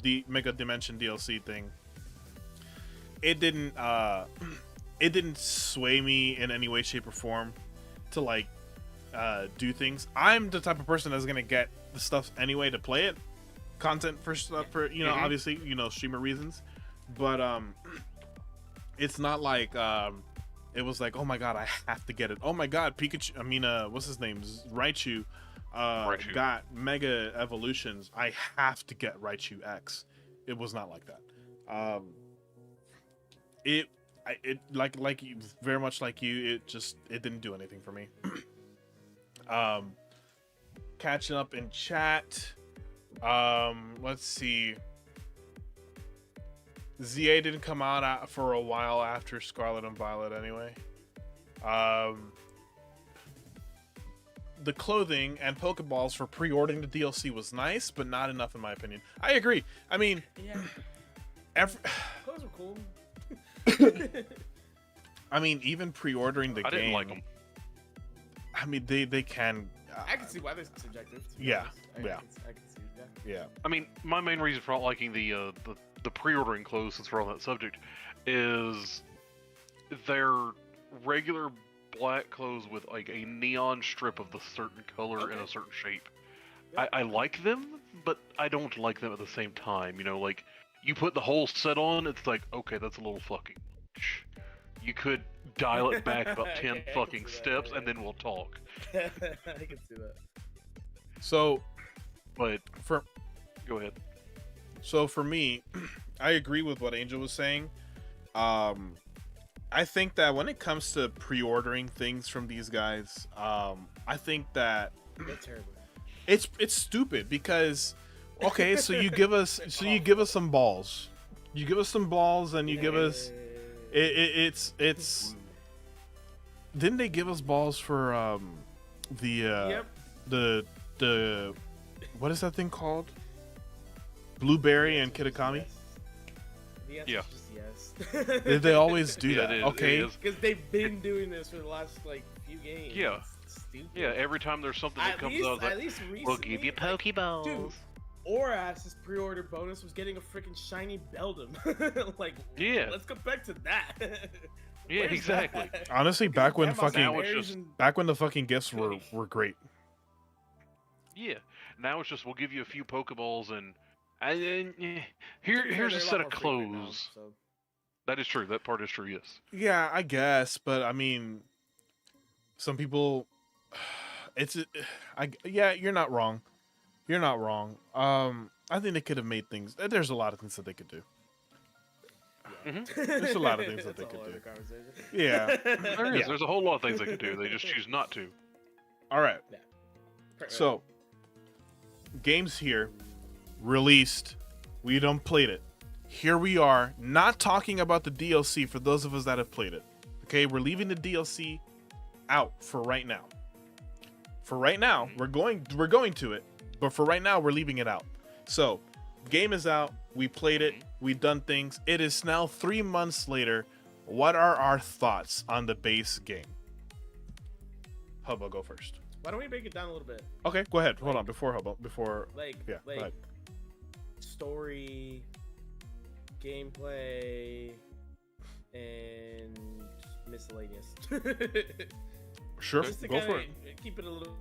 the Mega Dimension DLC thing. It didn't sway me in any way, shape, or form to like do things. I'm the type of person that's gonna get the stuff anyway to play it, content for stuff for obviously streamer reasons, but it's not like it was like, oh my god, I have to get it. Oh my god, Pikachu. I mean, what's his name? Raichu. Got Mega Evolutions. I have to get Raichu X. It was not like that. It like you, very much like you. It didn't do anything for me. Catching up in chat. Let's see. ZA didn't come out for a while after Scarlet and Violet anyway. The clothing and Pokeballs for pre-ordering the DLC was nice, but not enough in my opinion. I agree. I mean, Those were cool. I mean, even pre-ordering the game. I didn't like them. I mean, they can. I can see why they're subjective. Yeah, I can see. Yeah. I mean, my main reason for not liking the pre-ordering clothes, since we're on that subject, is their regular black clothes with like a neon strip of the certain color and a certain shape. Yeah. I like them, but I don't like them at the same time. Like you put the whole set on, it's like, okay, that's a little fucking much. You could dial it back about 10 fucking steps, and then we'll talk. I can see that. So, But go ahead. So for me, I agree with what Angel was saying. I think that when it comes to pre-ordering things from these guys, I think that They're terrible. it's stupid because okay, so you give us some balls. You give us some balls and you give us it's didn't they give us balls for the what is that thing called? Blueberry and Kitakami? The answer Yeah. is just yes. They always do that. It Okay. is. Because they've been doing this for the last few games. Yeah. It's stupid. Yeah, every time there's something that comes out, at least recently, we'll give you Pokeballs. Dude, Oras's pre-order bonus was getting a freaking shiny Beldum. Yeah. Let's go back to that. Yeah, Where's exactly. that? Honestly, back when Grandma's Now fucking it's just- back when the fucking gifts were great. Yeah. Now it's just we'll give you a few Pokeballs and here's a set of clothes. That is true. That part is true. Yes. Yeah, I guess, but I mean, some people, you're not wrong. You're not wrong. I think they could have made things. There's a lot of things that they could do. There's a lot of things that they could do. Yeah. There is. There's a whole lot of things they could do. They just choose not to. All right. So, game's here, released. We done played it. Here we are, not talking about the DLC for those of us that have played it, Okay, we're leaving the DLC out for right now. For right now, we're going to it, but for right now, we're leaving it out. So, game is out. We played it. We've done things. It is now 3 months later. What are our thoughts on the base game? Hubba, go first. Why don't we break it down a little bit? Okay, go ahead. Hold on. Before Hubba, yeah, go ahead. Story, gameplay, and miscellaneous. Sure, Just to go for it. Keep it a little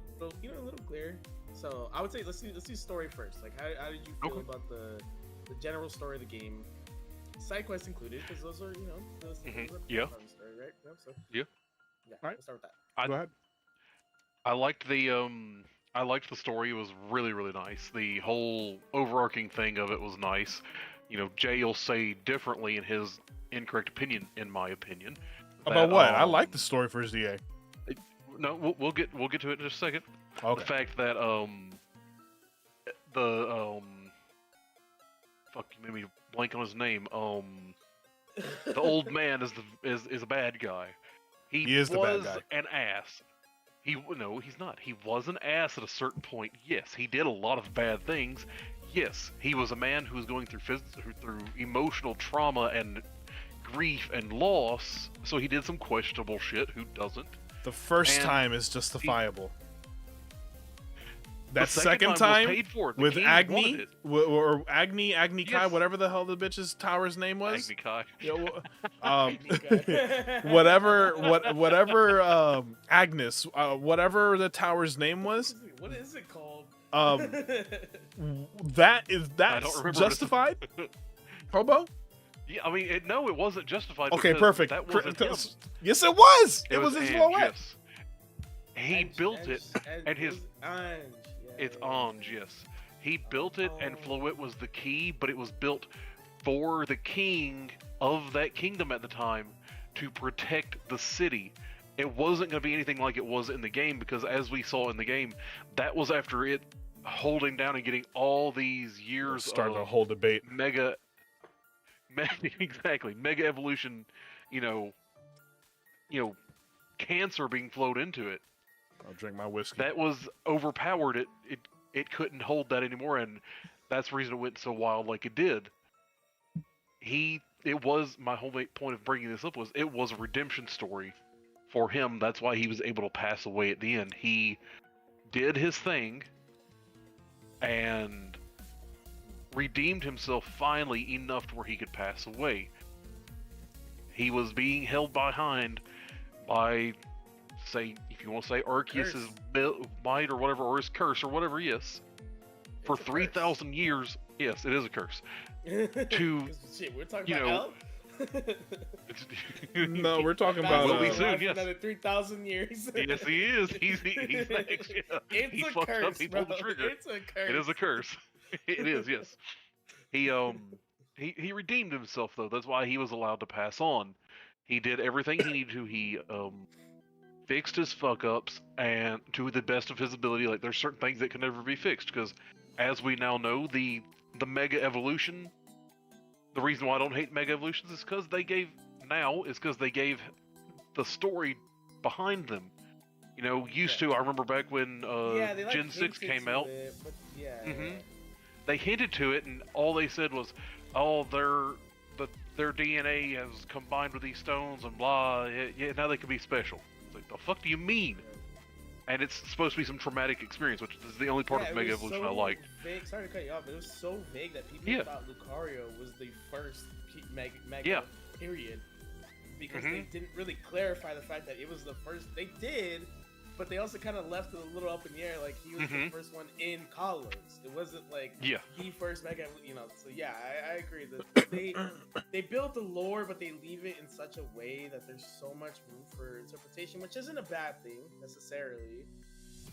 clear. So I would say let's do story first. Like, how did you feel about the general story of the game, side quests included, because those are those things are Yeah. part of the story, right? So, Yeah. Yeah. All right. Let's start with that. Go ahead. I liked the story. It was really, really nice. The whole overarching thing of it was nice. Jay will say differently in his incorrect opinion, in my opinion. About what? I like the story for ZA. No, we'll get to it in just a second. Okay. The fact that fuck, you made me blank on his name. The old man is a bad guy. He is the bad guy. An ass. No, he's not. He was an ass at a certain point. Yes, he did a lot of bad things. Yes, he was a man who was going through emotional trauma and grief and loss. So he did some questionable shit. Who doesn't? The first time is justifiable. That The second time was paid for. The with king Agni wanted it. or Agni Kai, Yes. whatever the hell the bitch's tower's name was. Agni Kai. Whatever Agnes, whatever the tower's name was. What is it called? That's I don't remember. justified. Hobo. Yeah, I mean, no, it wasn't justified. Okay, because perfect. That wasn't him. Yes, it was. It was his Ange, Floette. yes. He built it, and his Ange. it's Ange, yes. He built it, and Floette was the key, but it was built for the king of that kingdom at the time to protect the city. It wasn't going to be anything like it was in the game, because as we saw in the game, that was after it holding down and getting all these years Started of a whole debate. mega evolution, cancer being flowed into it. I'll drink my whiskey. That was overpowered. It couldn't hold that anymore, and that's the reason it went so wild like it did. It was my whole point of bringing this up was it was a redemption story for him. That's why he was able to pass away at the end. He did his thing and redeemed himself finally enough to where he could pass away. He was being held behind by, say, if you want to say Arceus's might or whatever, or his curse or whatever, yes. For 3,000 years, yes, it is a curse. Shit, we're talking about No, we're talking about. Will be soon, yes. Another 3,000 years. Yes, he is. He's next. Yeah. It's He a fucked curse, up. He pulled bro. the trigger. It's a curse. It is a curse. It is, yes. He redeemed himself though. That's why he was allowed to pass on. He did everything he needed to. He fixed his fuck ups and to the best of his ability. Like there's certain things that can never be fixed because, as we now know, the mega evolution. The reason why I don't hate mega evolutions is because they gave the story behind them. To. I remember back when Gen 6 came out. They hinted to it, and all they said was, "Oh, their DNA has combined with these stones, and blah. Yeah, now they can be special." It's like, the fuck do you mean? And it's supposed to be some traumatic experience, which is the only part of Mega Evolution I like. Vague. Sorry to cut you off, but it was so vague that people thought Lucario was the first Mega period. Because they didn't really clarify the fact that it was the first. They did, but they also kind of left it a little up in the air, like he was the first one in Kalos. It wasn't like the first Mega, So yeah, I agree that they build the lore, but they leave it in such a way that there's so much room for interpretation, which isn't a bad thing necessarily.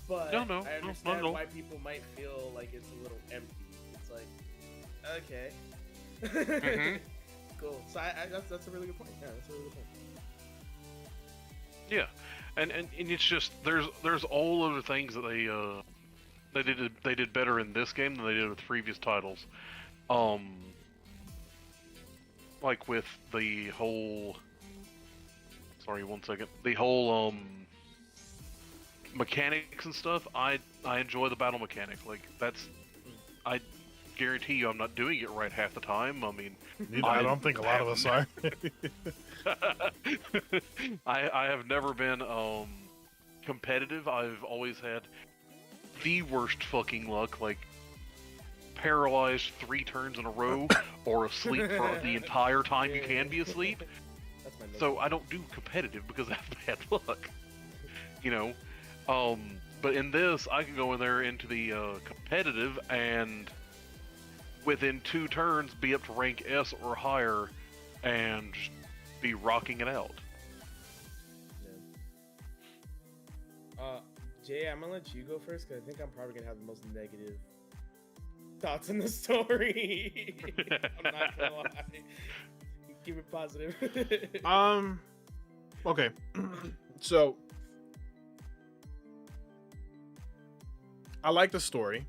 But I understand why people might feel like it's a little empty. It's like, okay, cool. So that's a really good point. Yeah, that's a really good point. Yeah. And it's just there's all other things that they did better in this game than they did with previous titles, like with the whole sorry, 1 second. The whole mechanics and stuff. I enjoy the battle mechanic. Like I guarantee you, I'm not doing it right half the time. I mean, I don't think a lot of us are. I have never been competitive. I've always had the worst fucking luck, like paralyzed 3 turns in a row or asleep for the entire time you can be asleep. That's my So I don't do competitive because I have bad luck. You know? But in this, I can go in there into the competitive and within 2 turns be up to rank S or higher and just be rocking it out. Jay, I'm gonna let you go first because I think I'm probably gonna have the most negative thoughts on the story. I'm not gonna lie. Keep it positive. Okay. So I like the story.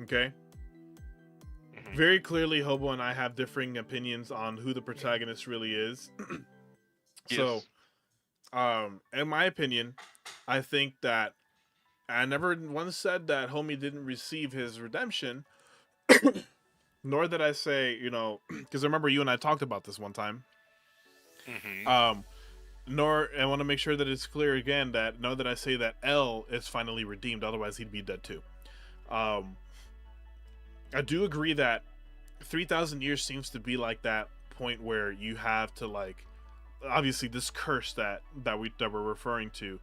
Okay. Very clearly, Hobo and I have differing opinions on who the protagonist really is. So, in my opinion, I think that I never once said that Homie didn't receive his redemption, nor did I say, you know, because I remember you and I talked about this one time. Nor I want to make sure that it's clear again that nor did I say that L is finally redeemed, otherwise he'd be dead too. I do agree that 3,000 years seems to be like that point where you have to, like, obviously this curse that we're referring to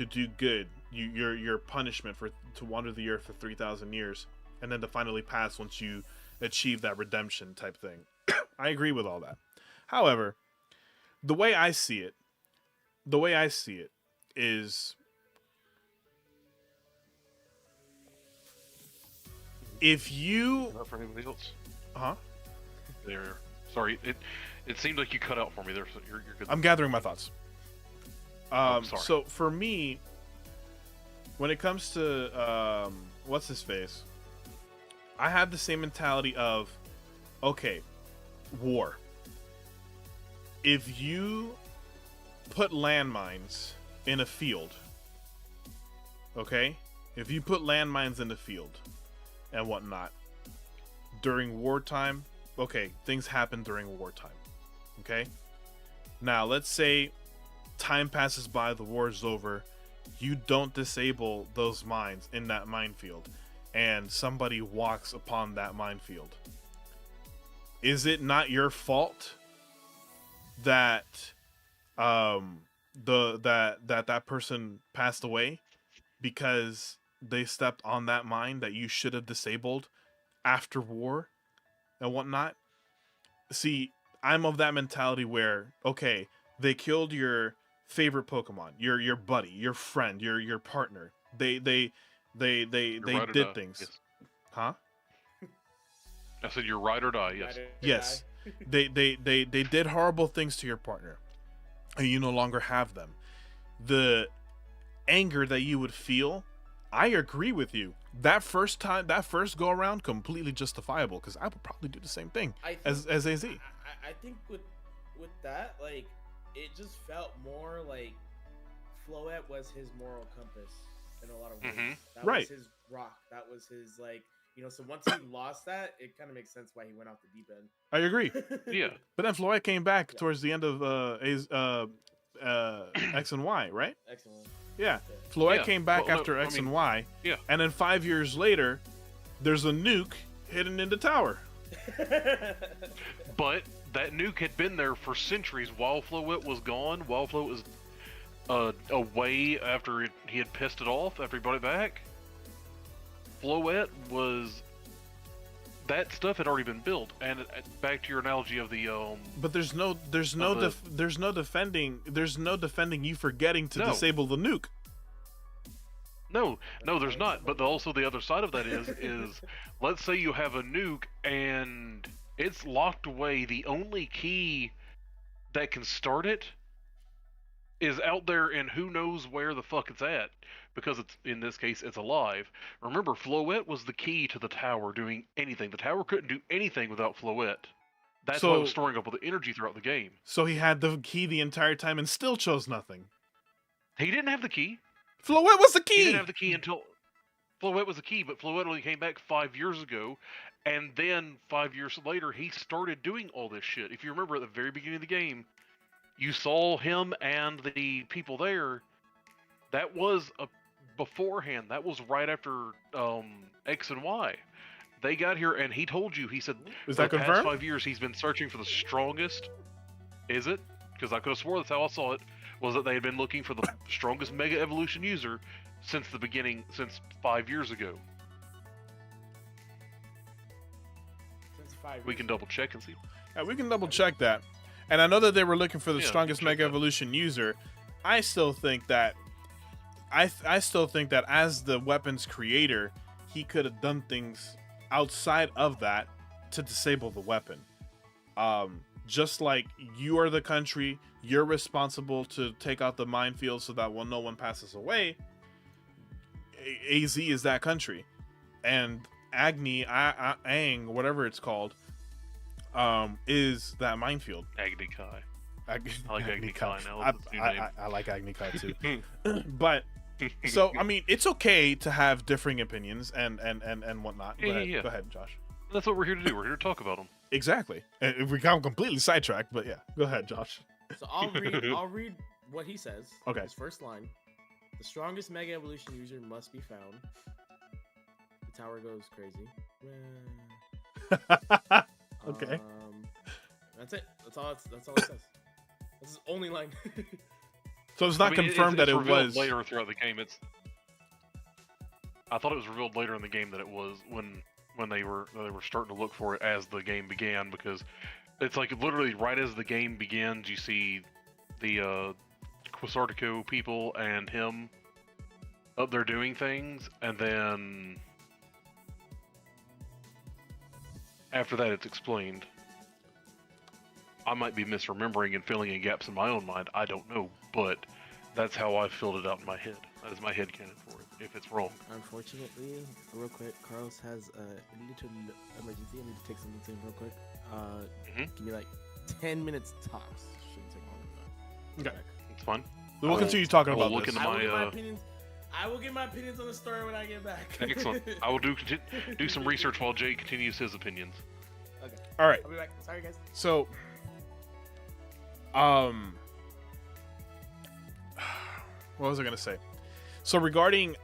do good. Your punishment to wander the earth for 3,000 years, and then to finally pass once you achieve that redemption type thing. I agree with all that. However, the way I see it is, if you Not for anybody else. huh? There. Sorry, it seemed like you cut out for me there. So you're good. I'm gathering my thoughts. Sorry. So for me, when it comes to what's his face, I have the same mentality of, okay, war. If you put landmines in a field, okay? If you put landmines in the field and whatnot during wartime, okay, things happen during wartime, okay? Now, let's say time passes by, the war is over, you don't disable those mines in that minefield, and somebody walks upon that minefield. Is it not your fault that that person passed away because they stepped on that mine that you should have disabled after war and whatnot? See, I'm of that mentality where, okay, they killed your favorite Pokemon, your buddy, your friend, your partner. They did things. Yes. Huh? I said you're ride or die. Yes. Yes. they did horrible things to your partner, and you no longer have them. The anger that you would feel, I agree with you. That first go around, completely justifiable, because I would probably do the same thing as AZ. I think with that, like, it just felt more like Floette was his moral compass in a lot of ways. That was his rock. That was his, like, you know, so once he lost that, it kind of makes sense why he went off the deep end. I agree. Yeah. But then Floette came back towards the end of X and Y, right? Excellent. Yeah. Floette Yeah. came back Well, after no, X I mean, and Y. yeah. And then 5 years later, there's a nuke hidden in the tower. But that nuke had been there for centuries while Floette was gone, while Floette was away after he had pissed it off, after he brought it back. Floette was... That stuff had already been built, and back to your analogy of the But there's no defending you forgetting to disable the nuke. No, there's not. But also the other side of that is let's say you have a nuke and it's locked away. The only key that can start it is out there, and who knows where the fuck it's at, because it's, in this case, it's alive. Remember, Floette was the key to the tower doing anything. The tower couldn't do anything without Floette. That's why it was storing up all the energy throughout the game. So he had the key the entire time and still chose nothing. He didn't have the key. Floette was the key! He didn't have the key until... Floette was the key, but Floette only came back 5 years ago, and then 5 years later, he started doing all this shit. If you remember at the very beginning of the game, you saw him and the people there. That was beforehand. That was right after X and Y. They got here, and he told you, he said, Is for that the past confirmed? 5 years, he's been searching for the strongest. Is it? Because I could have swore that's how I saw it, was that they had been looking for the strongest Mega Evolution user since the beginning, since 5 years ago. Since 5 years. We can double check and see. Yeah, we can double check that. And I know that they were looking for the Yeah, strongest check Mega that. Evolution user. I still think that I still think that as the weapons creator, he could have done things outside of that to disable the weapon. Just like you are the country, you're responsible to take out the minefield so that no one passes away. AZ is that country, and Agni, Aang, whatever it's called, is that minefield. Agni Kai. I like Agni Agni Kai now. I, That's his new I, name. I like Agni Kai too. But so I mean, it's okay to have differing opinions and whatnot. Go ahead, Yeah. Go ahead, Josh. That's what we're here to do. We're here to talk about them. Exactly. We got completely sidetracked, but yeah, go ahead, Josh. So I'll read what he says. Okay. His first line: "The strongest Mega Evolution user must be found." The tower goes crazy. Okay. That's it. That's all it says. That's his only line. So it's not confirmed that it revealed was later throughout the game. I thought it was revealed later in the game that it was when they were starting to look for it as the game began, because it's like literally right as the game begins, you see the Quasartico people and him up there doing things, and then after that it's explained. I might be misremembering and filling in gaps in my own mind. I don't know, but that's how I filled it out in my head. That is my headcanon for it. If it's wrong, Unfortunately, real quick, Carlos has a little emergency. I need to take something to him real quick. Give me like 10 minutes tops. Shouldn't take longer than that. Okay. it's fine. We'll continue talking I will about look this. into I will give my opinions on the story when I get back. Excellent. I will do some research while Jay continues his opinions. Okay. All right. I'll be back. Sorry, guys. So, what was I gonna say? So regarding,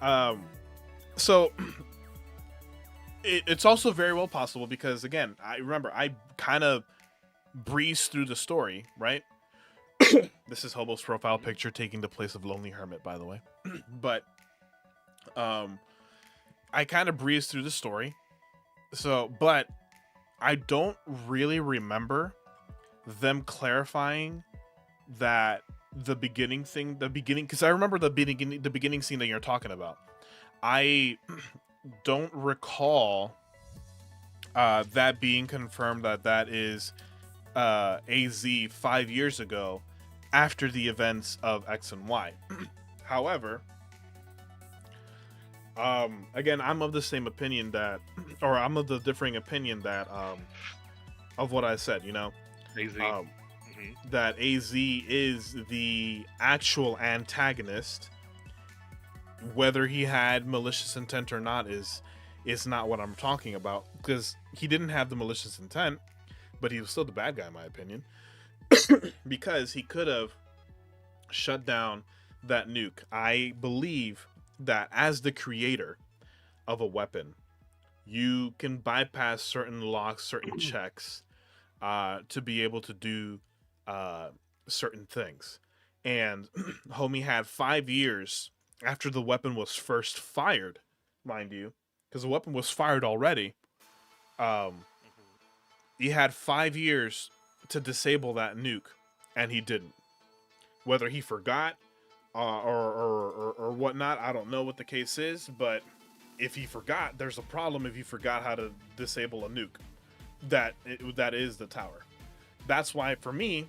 it's also very well possible because again, I kind of breezed through the story, right? This is Hobo's profile picture taking the place of Lonely Hermit, by the way. But, I kind of breezed through the story. So, but I don't really remember them clarifying that the beginning, because I remember the beginning scene that you're talking about. I don't recall that being confirmed that is AZ 5 years ago after the events of X and Y. However, again, I'm of the same opinion that, or I'm of the differing opinion that of what I said, you know. AZ. That AZ is the actual antagonist. Whether he had malicious intent or not is not what I'm talking about, because he didn't have the malicious intent, but he was still the bad guy in my opinion. Because he could have shut down that nuke. I believe that as the creator of a weapon, you can bypass certain locks, certain checks, to be able to do certain things. And homie had 5 years after the weapon was first fired, mind you, because the weapon was fired already. He had 5 years to disable that nuke, and he didn't. Whether he forgot or whatnot, I don't know what the case is, but if he forgot, there's a problem if you forgot how to disable a nuke. That is the tower. That's why for me,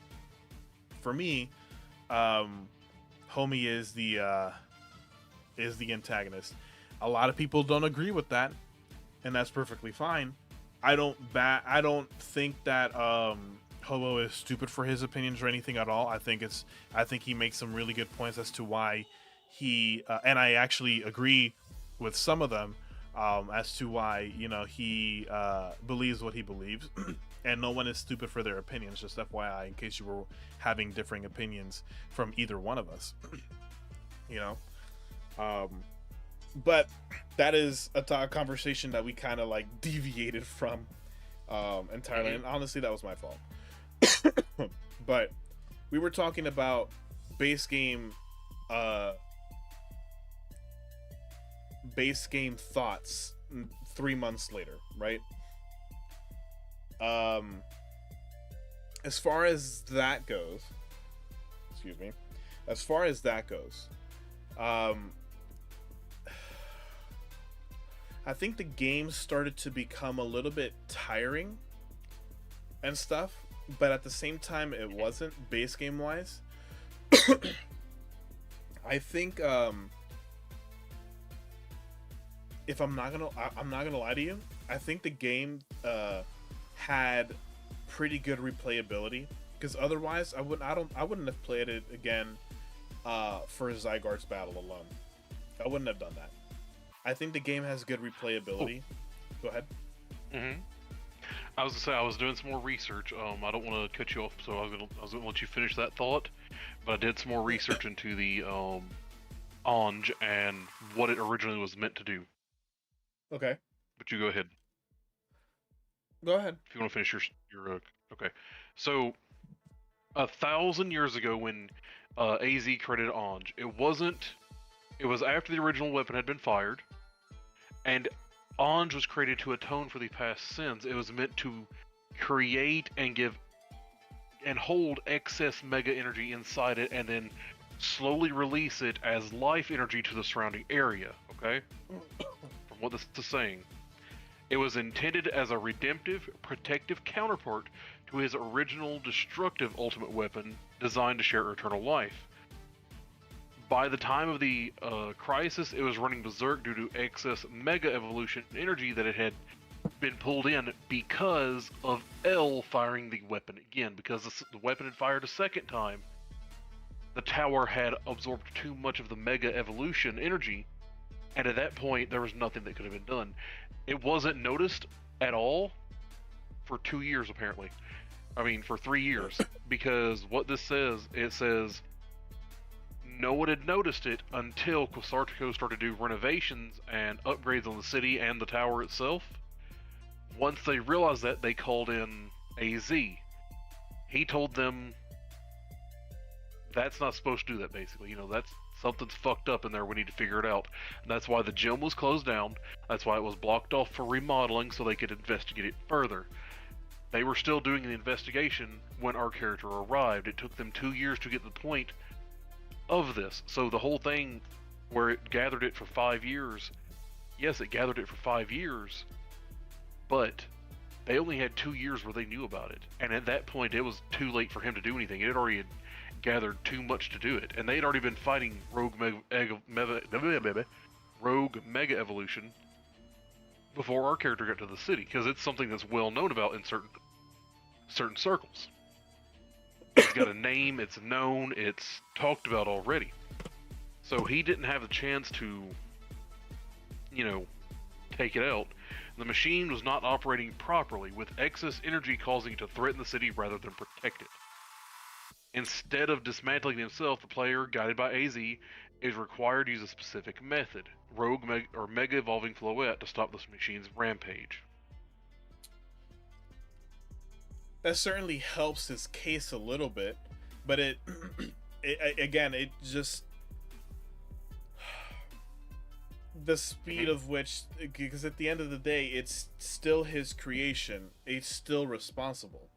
homie is the antagonist. A lot of people don't agree with that, and that's perfectly fine. I don't think that Hobo is stupid for his opinions or anything at all. I think he makes some really good points as to why he and I actually agree with some of them as to why he believes what he believes. And no one is stupid for their opinions. Just FYI, in case you were having differing opinions from either one of us, you know. But that is a conversation that we kind of like deviated from entirely, and honestly, that was my fault. But we were talking about base game thoughts 3 months later, right? As far as that goes, excuse me, as far as that goes, I think the game started to become a little bit tiring and stuff, but at the same time it wasn't base game wise. I think if I'm not gonna lie to you, I think the game had pretty good replayability, because otherwise I wouldn't have played it again for Zygarde's battle alone. I wouldn't have done that. I think the game has good replayability. Oh. Go ahead. Mm-hmm. I was gonna say I was doing some more research. I don't want to cut you off, so I was gonna let you finish that thought. But I did some more research into the Anj and what it originally was meant to do. Okay. But you go ahead. Go ahead. If you want to finish your okay. So 1,000 years ago, when AZ created Anj, it was after the original weapon had been fired, and Anj was created to atone for the past sins. It was meant to create and give and hold excess mega energy inside it, and then slowly release it as life energy to the surrounding area. Okay? From what this is saying. It was intended as a redemptive, protective counterpart to his original destructive ultimate weapon, designed to share eternal life. By the time of the crisis, it was running berserk due to excess mega evolution energy that it had been pulled in because of L firing the weapon again. Because the weapon had fired a second time, the tower had absorbed too much of the mega evolution energy, and at that point, there was nothing that could have been done. It wasn't noticed at all for 2 years, apparently. I mean, for 3 years. Because what this says, it says no one had noticed it until Quasartico started to do renovations and upgrades on the city and the tower itself. Once they realized that, they called in AZ. He told them that's not supposed to do that, basically. That's something's fucked up in there, we need to figure it out. And that's why the gym was closed down. That's why it was blocked off for remodeling, so they could investigate it further. They were still doing the investigation when our character arrived. It took them 2 years to get to the point of this. So the whole thing where it gathered it for 5 years, yes, it gathered it for 5 years, but they only had 2 years where they knew about it. And at that point, it was too late for him to do anything. It had already gathered too much to do it, and they had already been fighting Rogue Mega Evolution before our character got to the city, because it's something that's well known about in certain circles. It's got a name, it's known, it's talked about already. So he didn't have the chance to, take it out. The machine was not operating properly, with excess energy causing it to threaten the city rather than protect it. Instead of dismantling himself, the player, guided by AZ, is required to use a specific method, Rogue Mega Evolving Floette, to stop this machine's rampage. That certainly helps his case a little bit, but it just the speed of which, because at the end of the day, it's still his creation. He's still responsible.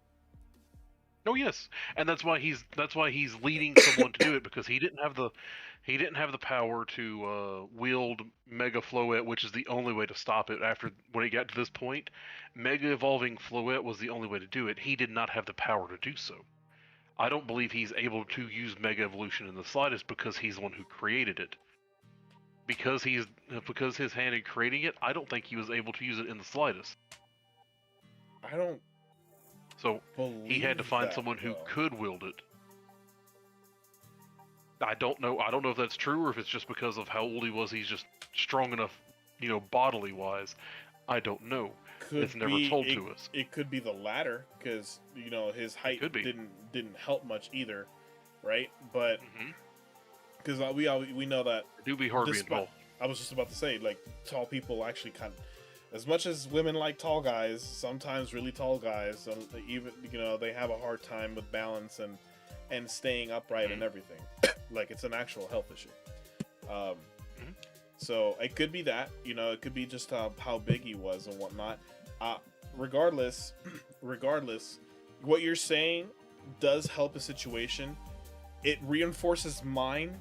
Oh yes, and that's why he's leading someone to do it, because he didn't have the power to wield Mega Floette, which is the only way to stop it. When he got to this point, Mega Evolving Floette was the only way to do it. He did not have the power to do so. I don't believe he's able to use Mega Evolution in the slightest, because he's the one who created it. Because his hand in creating it, I don't think he was able to use it in the slightest. I don't So he had to believe find that, someone who though. could wield it. I don't know. I don't know if that's true or if it's just because of how old he was. He's just strong enough, bodily wise. I don't know. It's never told to us. It could be the latter, because his height could be. didn't help much either, right? But Mm-hmm. because we know that It do be hard being tall. I was just about to say, like, tall people actually as much as women like tall guys, sometimes really tall guys, even they have a hard time with balance and staying upright and everything. Like, it's an actual health issue. So it could be that, it could be just how big he was and whatnot. Regardless, what you're saying does help a situation. It reinforces mine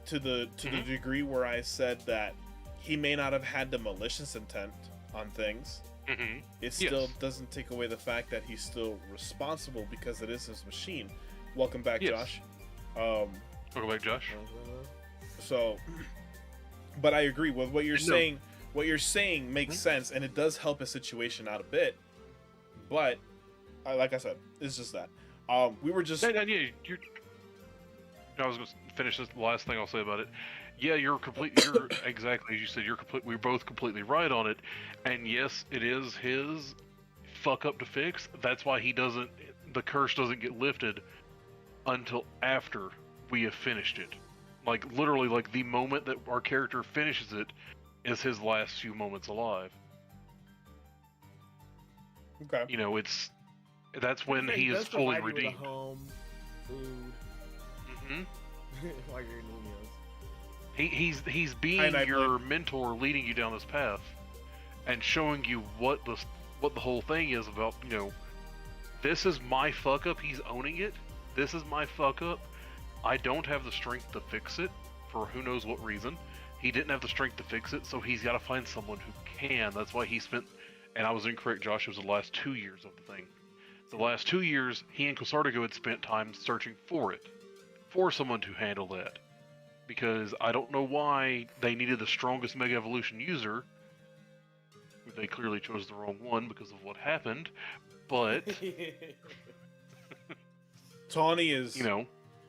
to the degree where I said that he may not have had the malicious intent on things. Mm-hmm. It still doesn't take away the fact that he's still responsible because it is his machine. Welcome back, Josh. Welcome back, Josh. So, but I agree with what you're saying. What you're saying makes sense, and it does help a situation out a bit. But, like I said, it's just that. We were just. I was going to finish this last thing I'll say about it. Yeah, you're exactly as you said. We're both completely right on it. And yes, it is his fuck up to fix. That's why the curse doesn't get lifted until after we have finished it. Like, literally, like, the moment that our character finishes it is his last few moments alive. Okay. That's when he is fully redeemed. With a home, food. Mm-hmm. While you're in Unios. He's being your mentor, leading you down this path, and showing you what the whole thing is about. This is my fuck up. He's owning it. This is my fuck up. I don't have the strength to fix it for who knows what reason. He didn't have the strength to fix it, so he's got to find someone who can. That's why he spent, and I was incorrect, Josh, it was the last 2 years of the thing. The last 2 years, he and Cosardigo had spent time searching for someone to handle that. Because I don't know why they needed the strongest Mega Evolution user. They clearly chose the wrong one because of what happened, but... Tawny is...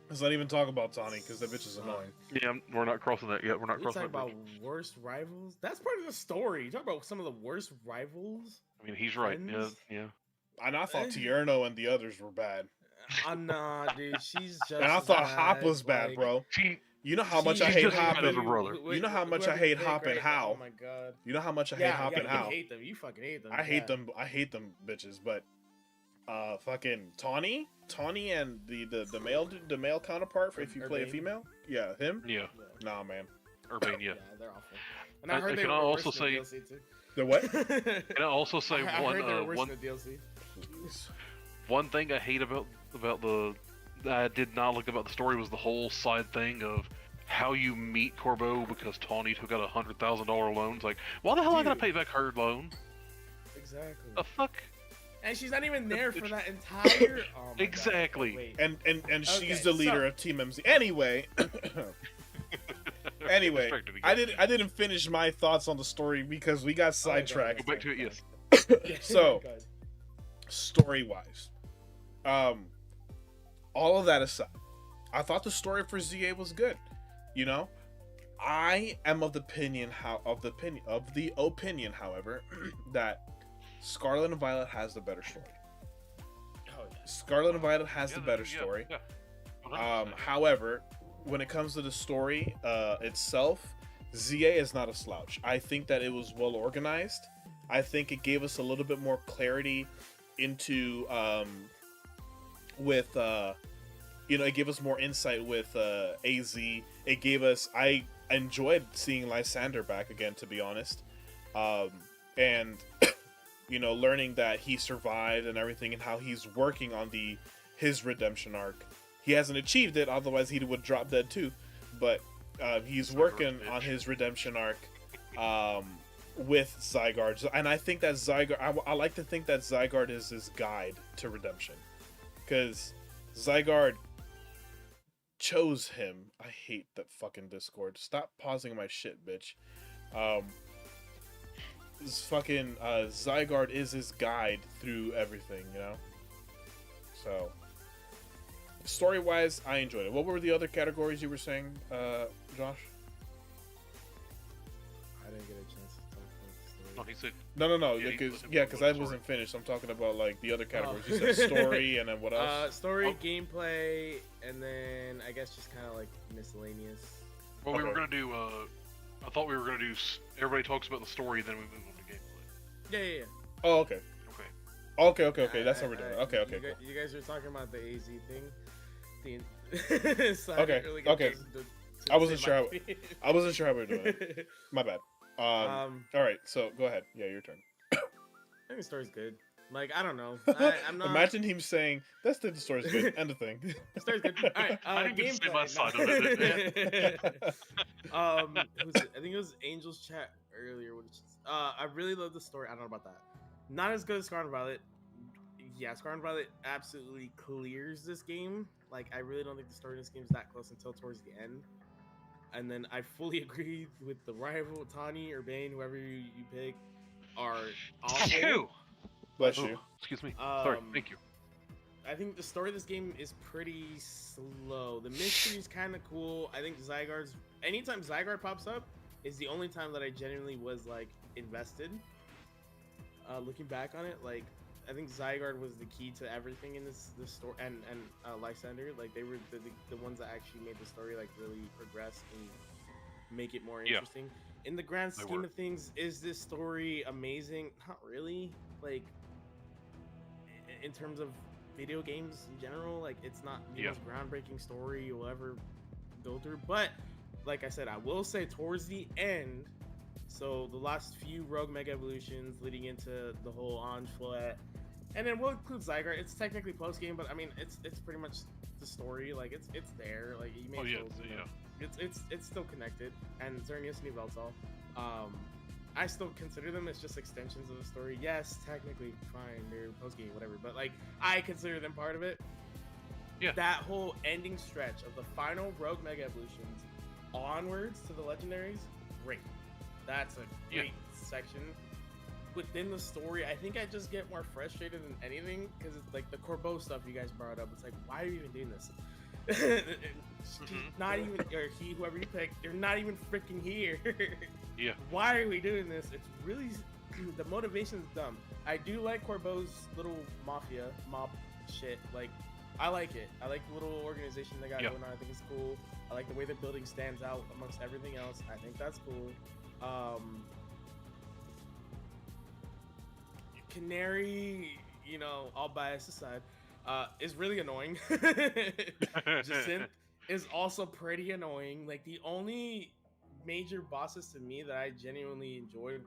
Let's not even talk about Tawny, because that bitch is annoying. Yeah, we're not crossing that yet. We're not crossing that. Talking about worst rivals? That's part of the story. You talk about some of the worst rivals? I mean, he's right. Yeah. And I thought Tierno and the others were bad. Nah, dude, she's just. And I thought Hop was bad, bro. You know how much I hate Hop and you know how much I hate Hop and How. Oh my god. You know how much I hate Hop and How. You hate them. You fucking hate them. I hate them. I hate them bitches. But fucking Tawny and the male counterpart for if you play a female. Yeah, him. Yeah. Nah, man. Urbane, yeah. Yeah, they're awful. And I heard they can were I worse also in say the DLC too. The what? Can I also say I heard they were worse in the DLC. One thing I hate about that I did not like about the story was the whole side thing of how you meet Corbeau because Tawny took out $100,000 loan. It's like, why the hell am I gonna pay back her loan? Exactly. The fuck? And she's not even there for that entire. Oh my exactly. God. Wait. And she's the leader of Team MZ. Anyway. Anyway, I didn't finish my thoughts on the story because we got sidetracked. Go back to it, yes. So, story-wise, all of that aside, I thought the story for ZA was good. I am of the opinion, however, that Scarlet and Violet has the better story. Oh, yeah. Scarlet and Violet has the better story. Yeah. However, when it comes to the story itself, ZA is not a slouch. I think that it was well organized. I think it gave us a little bit more clarity into it gave us more insight with AZ. It gave us. I enjoyed seeing Lysander back again, to be honest, and learning that he survived and everything, and how he's working on his redemption arc. He hasn't achieved it, otherwise he would drop dead too. But he's working on his redemption arc with Zygarde, and I think that Zygarde. I like to think that Zygarde is his guide to redemption, because Zygarde chose him. I hate that fucking Discord. Stop pausing my shit, bitch. fucking Zygarde is his guide through everything, you know. So, story-wise, I enjoyed it. What were the other categories you were saying, Josh? I didn't get a chance to talk about the Oh, story. he said No, Yeah, because I wasn't finished. I'm talking about like the other categories. You said story, and then what else? Story, Oh. gameplay, and then I guess just kind of like miscellaneous. Well, we were Okay. gonna do. I thought we were gonna do. Everybody talks about the story, then we move on to gameplay. Yeah. Oh, okay. Okay. Okay. That's what we're doing. Okay. You, Cool. you guys are talking about the AZ thing. So I Okay, didn't really get okay. to I wasn't say sure my how- opinion. I wasn't sure how we were doing it. My bad. All right. So go ahead. Yeah, your turn. I think the story's good. Like, I don't know. I'm not. Imagine him saying, "That's the story's good." End of thing. The story's good. All right. I didn't get to say my gameplay. side of it, Who's it? I think it was Angel's chat earlier. Which I really love the story. I don't know about that. Not as good as Scarlet Violet. Yeah, Scarlet Violet absolutely clears this game. Like, I really don't think the story in this game is that close until towards the end. And then I fully agree with the rival, Tawny or Bane, whoever you pick, are awful. Phew! Bless Oh, you. excuse me. Sorry. Um, Thank you. I think the story of this game is pretty slow. The mystery is kind of cool. I think Zygarde's... Anytime Zygarde pops up is the only time that I genuinely was, like, invested. Looking back on it, like, I think Zygarde was the key to everything in this story, and Lysander, like, they were the ones that actually made the story, like, really progress and make it more Yeah. interesting. In the grand They scheme were. of things, is this story amazing? Not really. Like, in terms of video games in general, like, it's not the Yeah. most groundbreaking story you'll ever go through. But like I said, I will say towards the end, so the last few Rogue Mega Evolutions leading into the whole Onslaught, and then we'll include Zygarde. It's technically post game, but I mean, it's pretty much the story. Like, it's there. Like, you may Oh yeah. still, you know, Yeah. it's still connected. And Xerneas and Yveltal, I still consider them as just extensions of the story. Yes, technically, fine, they're post game, whatever. But like, I consider them part of it. Yeah. That whole ending stretch of the final Rogue Mega Evolutions onwards to the legendaries, great. That's a Yeah. great section. Within the story, I think I just get more frustrated than anything because it's like the Corbeau stuff you guys brought up. It's like, why are you even doing this? Mhm. Not even, or he, whoever you pick, they're not even freaking here. Yeah. Why are we doing this? It's really, the motivation's dumb. I do like Corbeau's little mob shit. Like, I like it. I like the little organization they got Yeah. going on. I think it's cool. I like the way the building stands out amongst everything else. I think that's cool. Canary, you know, all bias aside, is really annoying. Jacinth is also pretty annoying. Like, the only major bosses to me that I genuinely enjoyed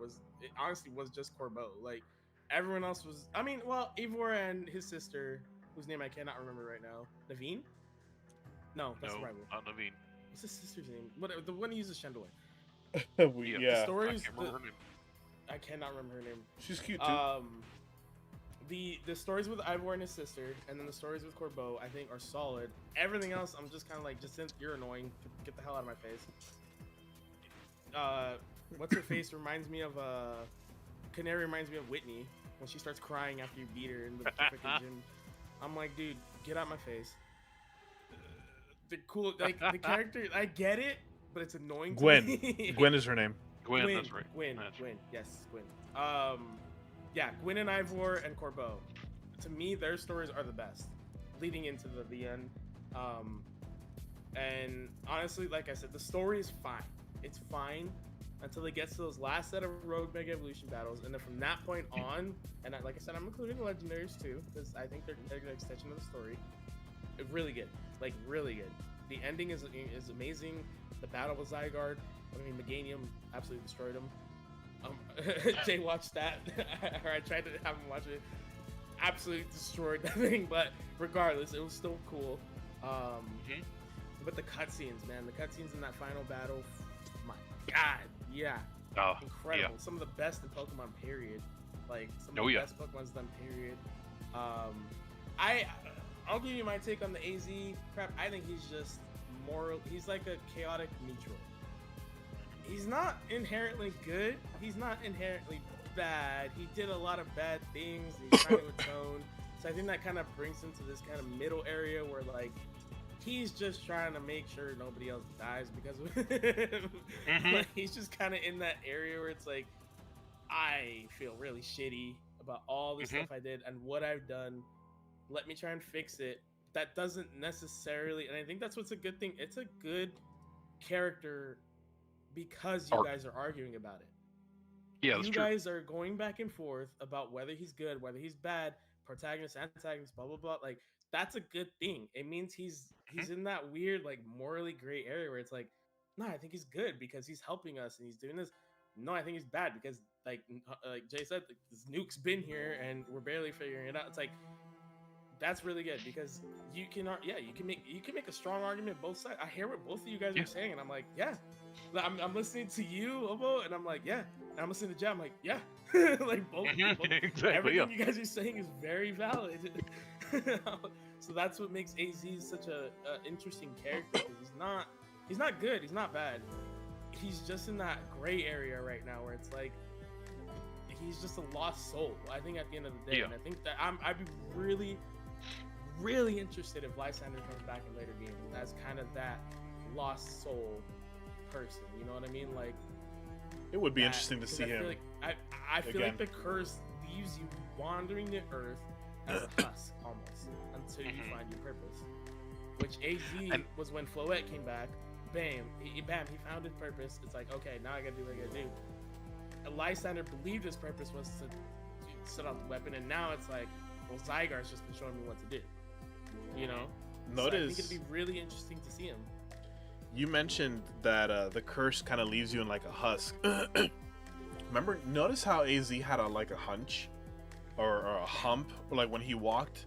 honestly was just Corbeau. Like, everyone else was, I mean, well, Ivor and his sister, whose name I cannot remember right now. Naveen? No, that's No, the rival. not Naveen. What's his sister's name? What, the one who uses Chandelier. Yeah. The Yeah. I stories, can't remember her name. I cannot remember her name. She's cute too. The stories with Ivor and his sister, and then the stories with Corbeau, I think, are solid. Everything else, I'm just kind of like, Jacinth, you're annoying. Get the hell out of my face. What's her face reminds me of Canary reminds me of Whitney when she starts crying after you beat her in the freaking gym. I'm like, dude, get out my face. The cool, like, the character, I get it, but it's annoying. Gwen. To me. Gwen is her name. Gwen, that's right. Gwen, That's- Gwen, yes, Gwen. Yeah, Gwen and Ivor and Corbeau. To me, their stories are the best, leading into the end. And honestly, like I said, the story is fine. It's fine until it gets to those last set of Rogue Mega Evolution battles, and then from that point on, and like I said, I'm including the Legendaries too, because I think they're an extension of the story. Really good, like really good. The ending is amazing. The battle with Zygarde, I mean, Meganium absolutely destroyed him. Jay watched that, or I tried to have him watch it. Absolutely destroyed that thing, but regardless, it was still cool. But the cutscenes, man, the cutscenes in that final battle, my god, yeah, Oh, incredible. yeah. Some of the best in Pokemon, period. Like, some of Oh, the yeah. best Pokemon's done, period. I'll give you my take on the AZ crap. I think he's just he's like a chaotic neutral. He's not inherently good. He's not inherently bad. He did a lot of bad things. He's trying to atone. So I think that kind of brings him to this kind of middle area where like he's just trying to make sure nobody else dies because of him. Like, he's just kind of in that area where it's like, I feel really shitty about all the stuff I did and what I've done. Let me try and fix it. That doesn't necessarily, and I think that's what's a good thing. It's a good character because you guys are arguing about it. Yeah, that's you true. guys are going back and forth about whether he's good, whether he's bad, protagonist, antagonist, blah blah blah. Like that's a good thing. It means he's in that weird like morally gray area where it's like, no, I think he's good because he's helping us and he's doing this. No, I think he's bad because like Jay said, like, this nuke's been here and we're barely figuring it out. It's like that's really good because you can make a strong argument both sides. I hear what both of you guys are saying and I'm like, yeah. I'm listening to you, Obo, and I'm like, yeah. And I'm listening to Jam, I'm like, yeah. Like both exactly, everything you guys are saying is very valid. So that's what makes AZ such a interesting character because he's not good, he's not bad. He's just in that gray area right now where it's like he's just a lost soul. I think at the end of the day, and I think that I'd be really, really interested if Lysander comes back in later games as kind of that lost soul person. You know what I mean? Like it would be interesting to see him. I feel like the curse leaves you wandering the earth as a husk almost until you find your purpose. Which AZ was when Floette came back. Bam, he found his purpose. It's like, okay, now I gotta do what I gotta do. And Lysander believed his purpose was to set off the weapon, and now it's like, well, Zygar's just been showing me what to do. You know? Notice. So I think it'd be really interesting to see him. You mentioned that the curse kind of leaves you in like a husk. Remember, notice how AZ had a hunch or a hump, like when he walked.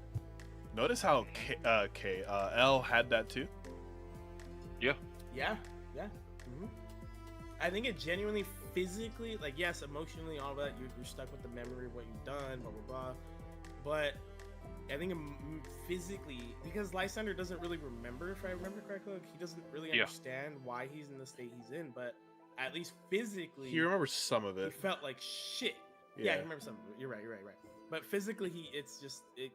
Notice how L had that too. Yeah. Yeah. I think it genuinely, physically, like yes, emotionally, all that you're stuck with the memory of what you've done, blah blah blah. But I think physically, because Lysander doesn't really remember, if I remember correctly, like, he doesn't really understand why he's in the state he's in, but at least physically, he remembers some of it. He felt like shit. Yeah, he remembers some of it. You're right. But physically,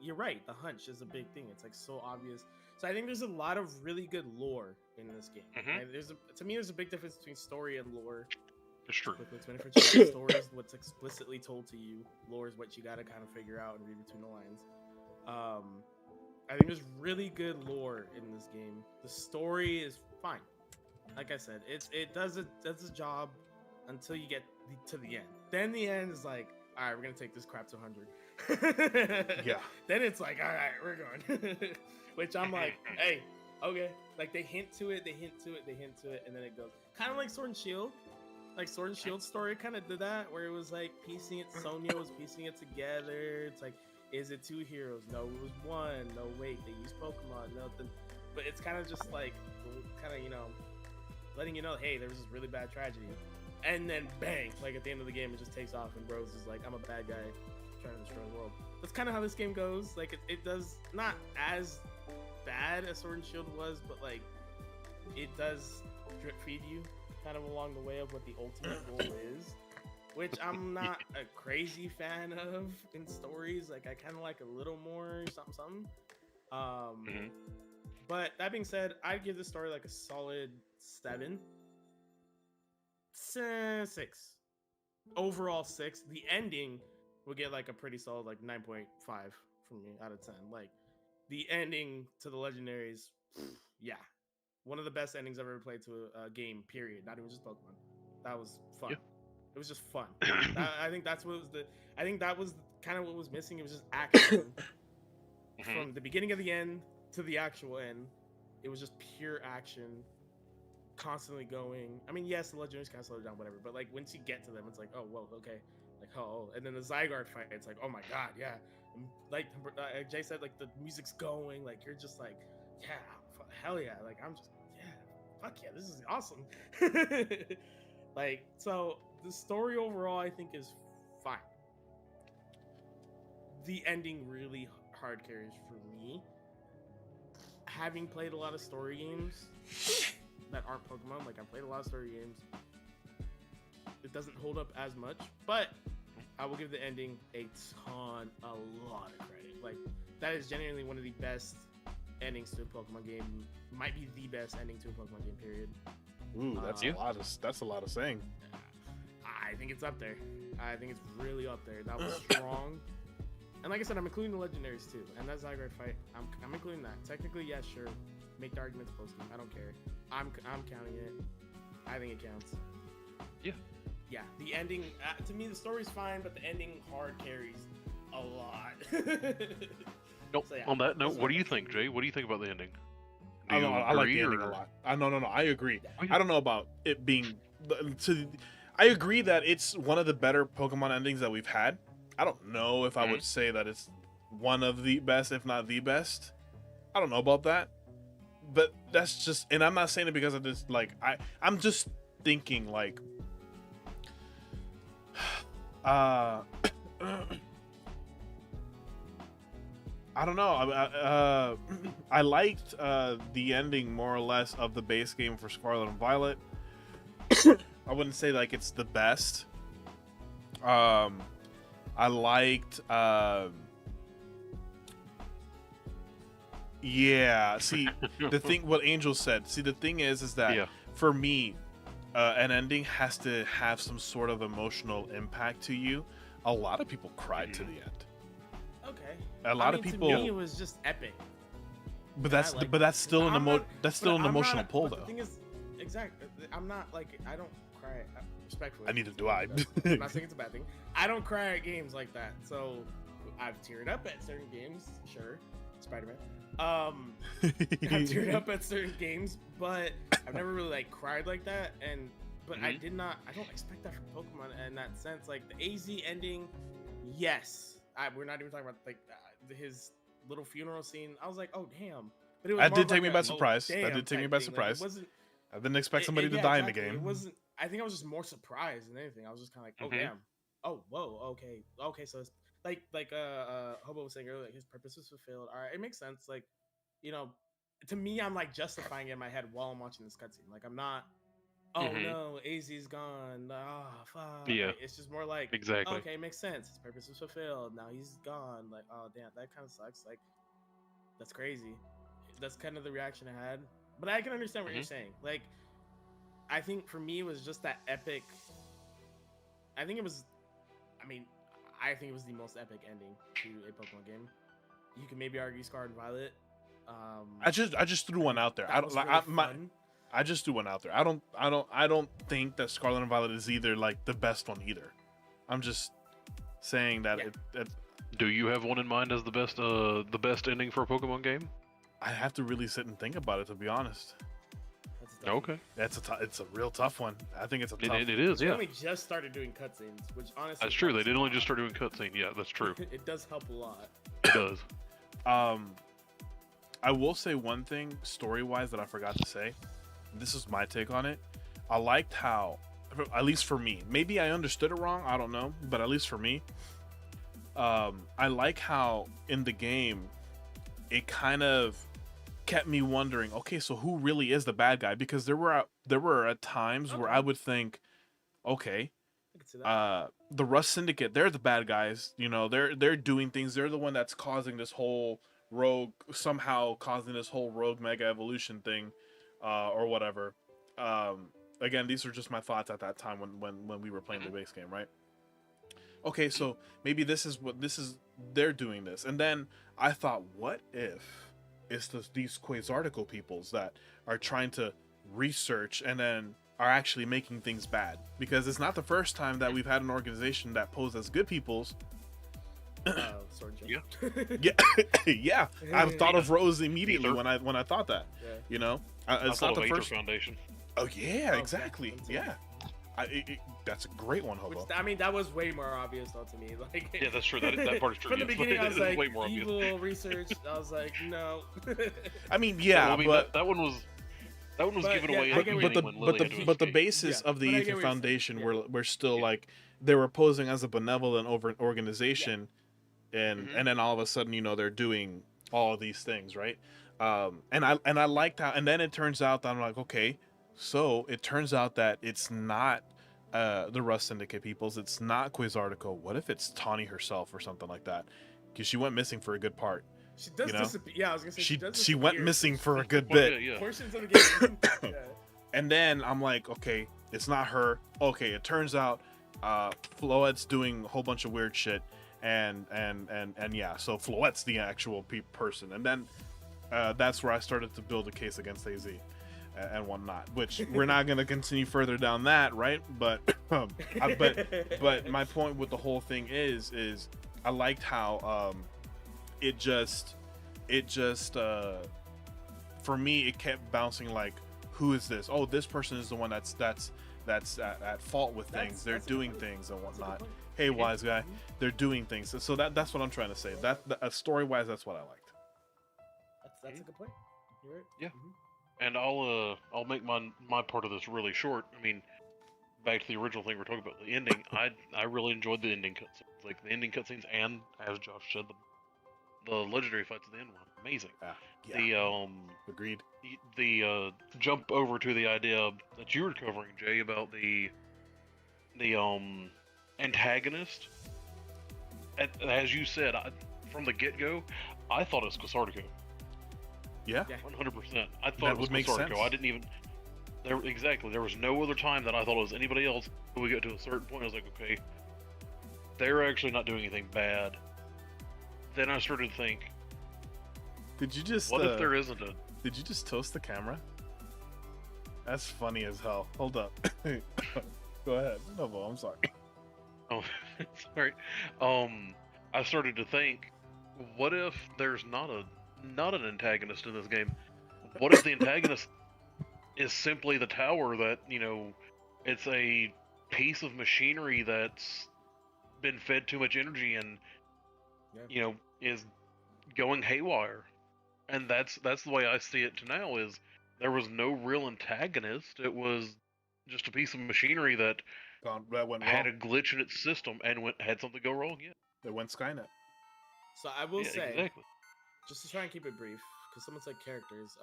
you're right. The hunch is a big thing. It's like so obvious. So I think there's a lot of really good lore in this game. Right? To me, there's a big difference between story and lore. It's true. Quickly explain it for chat. Story is what's explicitly told to you. Lore is what you got to kind of figure out and read between the lines. I think there's really good lore in this game. The story is fine. Like I said, it does a job until you get to the end. Then the end is like, all right, we're gonna take this crap to 100. Yeah. Then it's like, all right, we're going. Which I'm like, hey, okay. Like they hint to it, and then it goes. Kind of like Sword and Shield. Like Sword and Shield story kind of did that, where it was like piecing it. Sonya was piecing it together. It's like, is it 2 heroes? No, it was 1. No, wait, they used Pokemon. Nothing. But it's kind of just like, kind of, letting you know, hey, there was this really bad tragedy. And then bang, like at the end of the game, it just takes off, and Rose is like, I'm a bad guy trying to destroy the world. That's kind of how this game goes. Like, it does not as bad as Sword and Shield was, but like, it does drip feed you kind of along the way of what the ultimate goal is, which I'm not a crazy fan of in stories. Like, I kind of like a little more something. But that being said, I'd give this story like a solid 7. 6. Overall 6. The ending would get like a pretty solid like 9.5 from me out of 10. Like, the ending to the legendaries, yeah. One of the best endings I've ever played to a game, period. Not even just Pokemon. That was fun. Yeah. It was just fun. I think that was kind of what was missing. It was just action. From the beginning of the end to the actual end. It was just pure action. Constantly going. I mean, yes, the legendaries kind of slow down, whatever. But like, once you get to them, it's like, oh, well, okay. Like, oh. And then the Zygarde fight, it's like, oh my god, yeah. And like Jay said, like, the music's going. Like, you're just like, yeah. Hell yeah, like I'm just, yeah, fuck yeah, this is awesome. Like, so the story overall I think is fine. The ending really hard carries for me. Having played a lot of story games that aren't Pokemon, like I played a lot of story games, it doesn't hold up as much, but I will give the ending a lot of credit. Like, that is genuinely one of the best endings to a Pokemon game. Might be the best ending to a Pokemon game, period. Ooh, that's a lot of saying. I think it's up there. I think it's really up there. That was strong. And like I said, I'm including the legendaries too. And that Zygarde fight, I'm including that. Technically, yeah, sure. Make the arguments post game. I don't care. I'm counting it. I think it counts. Yeah. Yeah. The ending, to me, the story's fine, but the ending hard carries a lot. Nope. So, yeah, On that note, what do you think, Jay? What do you think about the ending? Do you I like the agree, ending a or- lot. No, I agree. Oh, yeah. I don't know about it being. I agree that it's one of the better Pokemon endings that we've had. I don't know if I would say that it's one of the best, if not the best. I don't know about that, but that's just. And I'm not saying it because of this. Like I'm just thinking like. I don't know. I liked the ending more or less of the base game for Scarlet and Violet. I wouldn't say like it's the best. I liked. Yeah. See, the thing. What Angel said. See, the thing is that Yeah. for me, an ending has to have some sort of emotional impact to you. A lot of people cried to the end. Okay. A lot of people. To me, it was just epic. But I that's like but that's still an I'm not- that's still an I'm emotional not, pull but though. The thing is, exactly. I'm not like I don't cry. Respectfully. Neither do I. I'm not saying it's a bad thing. I don't cry at games like that. So I've teared up at certain games. Sure, Spider-Man. I've teared up at certain games, but I've never really like cried like that. And but I did not. I don't expect that from Pokemon in that sense. Like the AZ ending, yes. We're not even talking about like his little funeral scene. I was like, oh damn. But it was That more did of take like me a, by oh, surprise. That damn did take me type by thing. Like, surprise. it wasn't. I didn't expect somebody to Yeah, die exactly. in the It game. wasn't. I think I was just more surprised than anything. I was just kind of like, oh damn. Oh whoa. Okay. So it's like Hobo was saying earlier, like, his purpose was fulfilled. All right, it makes sense. Like, you know, to me, I'm like justifying it in my head while I'm watching this cutscene. Like, I'm not. Oh no, AZ's gone. Ah, fuck. Yeah. Like, it's just more like, Exactly. okay, makes sense. His purpose was fulfilled. Now he's gone. Like, oh damn, that kind of sucks. Like, that's crazy. That's kind of the reaction I had. But I can understand what you're saying. Like, I think for me it was just that epic. I think it was the most epic ending to a Pokemon game. You can maybe argue Scarlet and Violet. I just threw one out there. I don't. I just threw one out there. I don't think that Scarlet and Violet is either like the best one either. I'm just saying that it Do you have one in mind as the best ending for a Pokemon game? I have to really sit and think about it, to be honest. That's a tough one. Okay. It's a real tough one. I think it's a tough. It is, They yeah. only just started doing cutscenes, which honestly That's true. They helps did a only lot. just start doing cutscene. Yeah, that's true. It does help a lot. It does. I will say one thing story-wise that I forgot to say. This is my take on it. I liked how, at least for me, maybe I understood it wrong. I don't know, but at least for me, I like how in the game it kind of kept me wondering. Okay, so who really is the bad guy? Because there were at times where I would think, okay, I can see that. the Rust Syndicate, they're the bad guys. You know, they're doing things. They're the one that's causing this whole rogue mega evolution thing, or whatever. Again, these are just my thoughts at that time when we were playing the base game, right? Okay, so maybe they're doing this, and then I thought, what if it's these Quasarticle peoples that are trying to research and then are actually making things bad? Because it's not the first time that we've had an organization that posed as good peoples. Sword and Shield. Yeah. I thought of Rose immediately Ether. when I thought that. Yeah. You know, I it's thought not the of Aether first. Foundation. Oh yeah, Oh, exactly. yeah. That's a great one, Which, Hobo. I mean, that was way more obvious though to me. Like, Yeah, that's true. That part is true. from the yes. beginning, I was It is like, way more obvious. evil research. I was like, no. I mean, yeah, Well, I mean, but that one was But, given yeah, away. I at get the what beginning you when Lily had to but the escape. basis Yeah, of the but I Ether get what you're saying. Foundation Yeah. were still Yeah. like they were posing as a benevolent organization, and Mhm. and then all of a sudden, you know, they're doing all of these things, right? And I liked how, and then it turns out that I'm like, okay, so it turns out that it's not the Rust Syndicate peoples, it's not Quasartico. What if it's Tawny herself or something like that? Because she went missing for a good part. She does you know? disappear. Yeah, I was gonna say she does she went disappear missing for a good Well, bit. yeah. portions of the game. Yeah. And then I'm like, okay, it's not her. Okay, it turns out Floette's doing a whole bunch of weird shit, and yeah, so Floette's the actual person. And then that's where I started to build a case against AZ and whatnot, which we're not going to continue further down that, right? But but my point with the whole thing is I liked how it just for me it kept bouncing like, who is this? Oh, this person is the one that's at fault with things. They're doing things and whatnot. Hey, wise guy, they're doing things. So that's what I'm trying to say. That story wise, that's what I liked. That's a good point. You're right. Yeah. And I'll make my part of this really short. I mean, back to the original thing we're talking about, the ending. I really enjoyed the ending cutscenes, like the ending cutscenes, and as Josh said, the legendary fights at the end were amazing. Yeah. Agreed. The jump over to the idea that you were covering, Jay, about the antagonist. As you said, from the get-go, I thought it was Quasartico. Yeah. 100%. I thought it was Quasartico. I didn't even. There was no other time that I thought it was anybody else. When we got to a certain point, I was like, okay, they're actually not doing anything bad. Then I started to think, did you just? What if there isn't a? Did you just toast the camera? That's funny as hell. Hold up. Go ahead. No, I'm sorry. Oh, sorry. I started to think, what if there's not an antagonist in this game? What if the antagonist is simply the tower that, it's a piece of machinery that's been fed too much energy and, is going haywire? And that's the way I see it to now, is there was no real antagonist. It was just a piece of machinery that went had wrong. a glitch in its system and had something go wrong. Yeah. It went Skynet. So I will say, exactly. just to try and keep it brief, because someone said characters.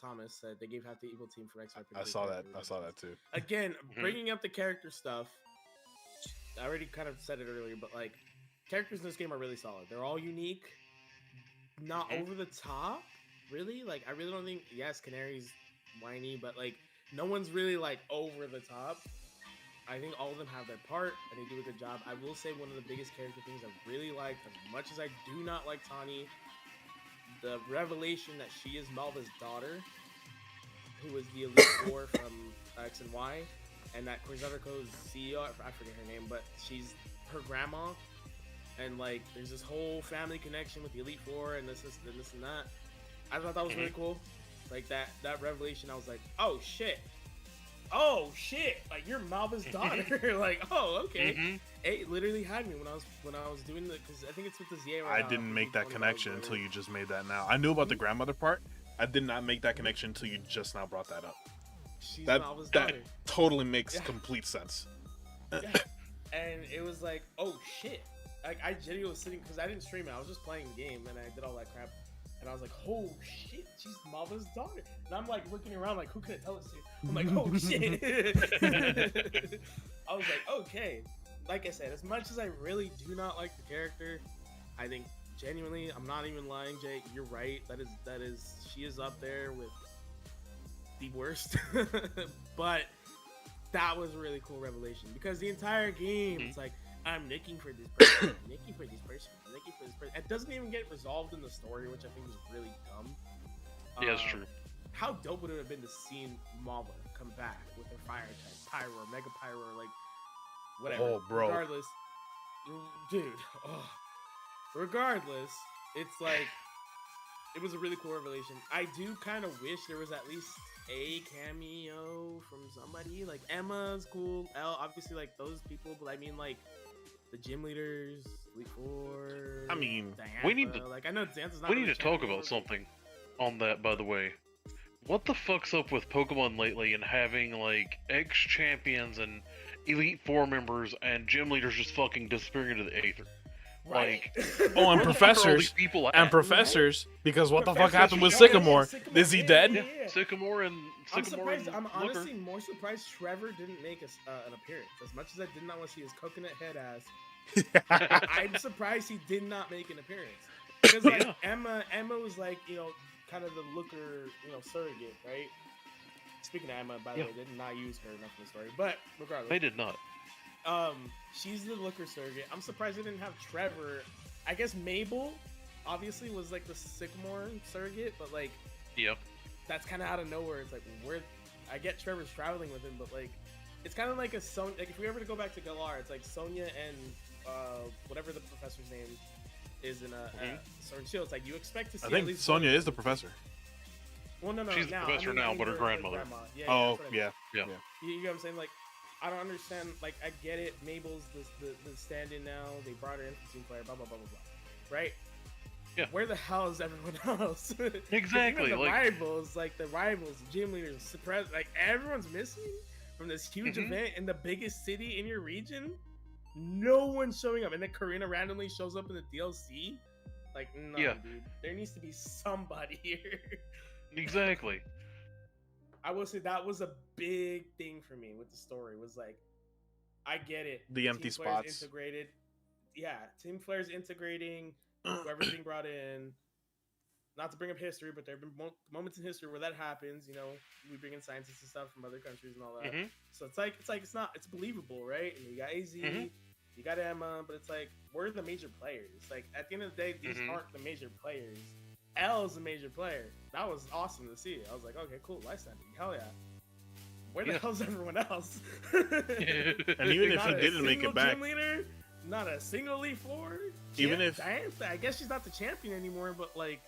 Thomas said they gave half the evil team for X. I saw that too. Again, bringing up the character stuff. I already kind of said it earlier, but like, characters in this game are really solid. They're all unique, not over the top, really. Like, I really don't think. Yes, Canary's whiny, but like, no one's really like over the top. I think all of them have their part, and they do a good job. I will say one of the biggest character things I really like, as much as I do not like Tawny, the revelation that she is Malva's daughter, who is the Elite Four from X and Y, and that Quasartico's CEO, I forget her name, but she's her grandma, and like there's this whole family connection with the Elite Four and this and that. I thought that was really cool. Like that revelation, I was like, oh shit, like you're Malva's daughter. Like, oh, okay. It literally had me when I was doing the, because I think it's with the ZA. I didn't make that connection until you just made that now. I knew about the grandmother part. I did not make that connection until you just now brought that up. She's that Malva's daughter. Totally makes complete sense. Yeah. And it was like, oh shit. Like, I genuinely was sitting, because I didn't stream it, I was just playing the game and I did all that crap. And I was like, oh shit, she's Malva's daughter. And I'm like looking around like, who could I tell this to? I'm like, oh shit. I was like, okay. Like I said, as much as I really do not like the character, I think genuinely, I'm not even lying, Jay, you're right. That is, she is up there with the worst. But that was a really cool revelation, because the entire game, it's like, I'm nicking for this person, I'm nicking for this person, I'm nicking for this person. It doesn't even get resolved in the story, which I think is really dumb. Yeah, it's true. How dope would it have been to see Malva come back with her fire type, Pyro, Mega Pyro, like, whatever. Oh, bro. Regardless, dude, regardless, it's like, it was a really cool revelation. I do kind of wish there was at least a cameo from somebody. Like, Emma's cool. Elle, obviously, like, those people, but I mean, like, the gym leaders, Elite Four. I mean, Diantha. we need to, like, I know Xantha's not we really need to talk champion, about something on that, by the way. What the fuck's up with Pokemon lately and having, like, ex-champions and Elite Four members and gym leaders just fucking disappearing into the aether? Right. Oh, and where the fuck are all professors these people at? and professors, because what the fuck Professors, happened with yeah, Sycamore? Sycamore, Is he dead? Yeah, Sycamore and I'm Sycamore surprised. and I'm Looker. honestly more surprised Trevor didn't make an appearance. As much as I did not want to see his coconut head ass, I'm surprised he did not make an appearance. Because like Yeah. Emma was like kind of the Looker surrogate, right? Speaking of Emma, by the Yeah. way, they did not use her enough in the story, but regardless, They did not. she's the Looker surrogate. I'm surprised they didn't have Trevor. I guess Mabel, obviously, was like the Sycamore surrogate, but like Yeah. that's kind of out of nowhere. It's like where I get Trevor's traveling with him, but like it's kind of like a Sonya. Like if we ever to go back to Galar, it's like Sonya and whatever the professor's name is in Sword and Shield. It's like you expect to see. I at think least Sonya one- is the professor. Well, no, She's the now, professor now, but her grandmother. Yeah, Oh, that's what I mean. yeah. You know what I'm saying? Like, I don't understand. Like, I get it. Mabel's the stand-in now. They brought her in for team player. Blah blah blah blah blah. Right? Yeah. Where the hell is everyone else? 'Cause Exactly, even the like- rivals, the gym leaders, suppressed. Like everyone's missing from this huge Mhm. event in the biggest city in your region. No one's showing up, and then Karina randomly shows up in the DLC. Like, no, Yeah. dude. There needs to be somebody here. Exactly. I will say that was a big thing for me with the story. Was like, I get it. The empty Team players spots. integrated. Yeah, team players integrating. Whoever's being brought in. Not to bring up history, but there have been moments in history where that happens. You know, we bring in scientists and stuff from other countries and all that. Mhm. So it's believable, right? And you got AZ, Mhm. you got Emma, but it's like we're the major players. Like at the end of the day, these Mhm. aren't the major players. L is the major player. That was awesome to see. I was like, okay, cool, licensing, hell yeah. Where the Yeah. hell's everyone else? And even if Not he a didn't make single it back, gym leader, not a single Elite Four. Even if- Diantha, I guess she's not the champion anymore, but like,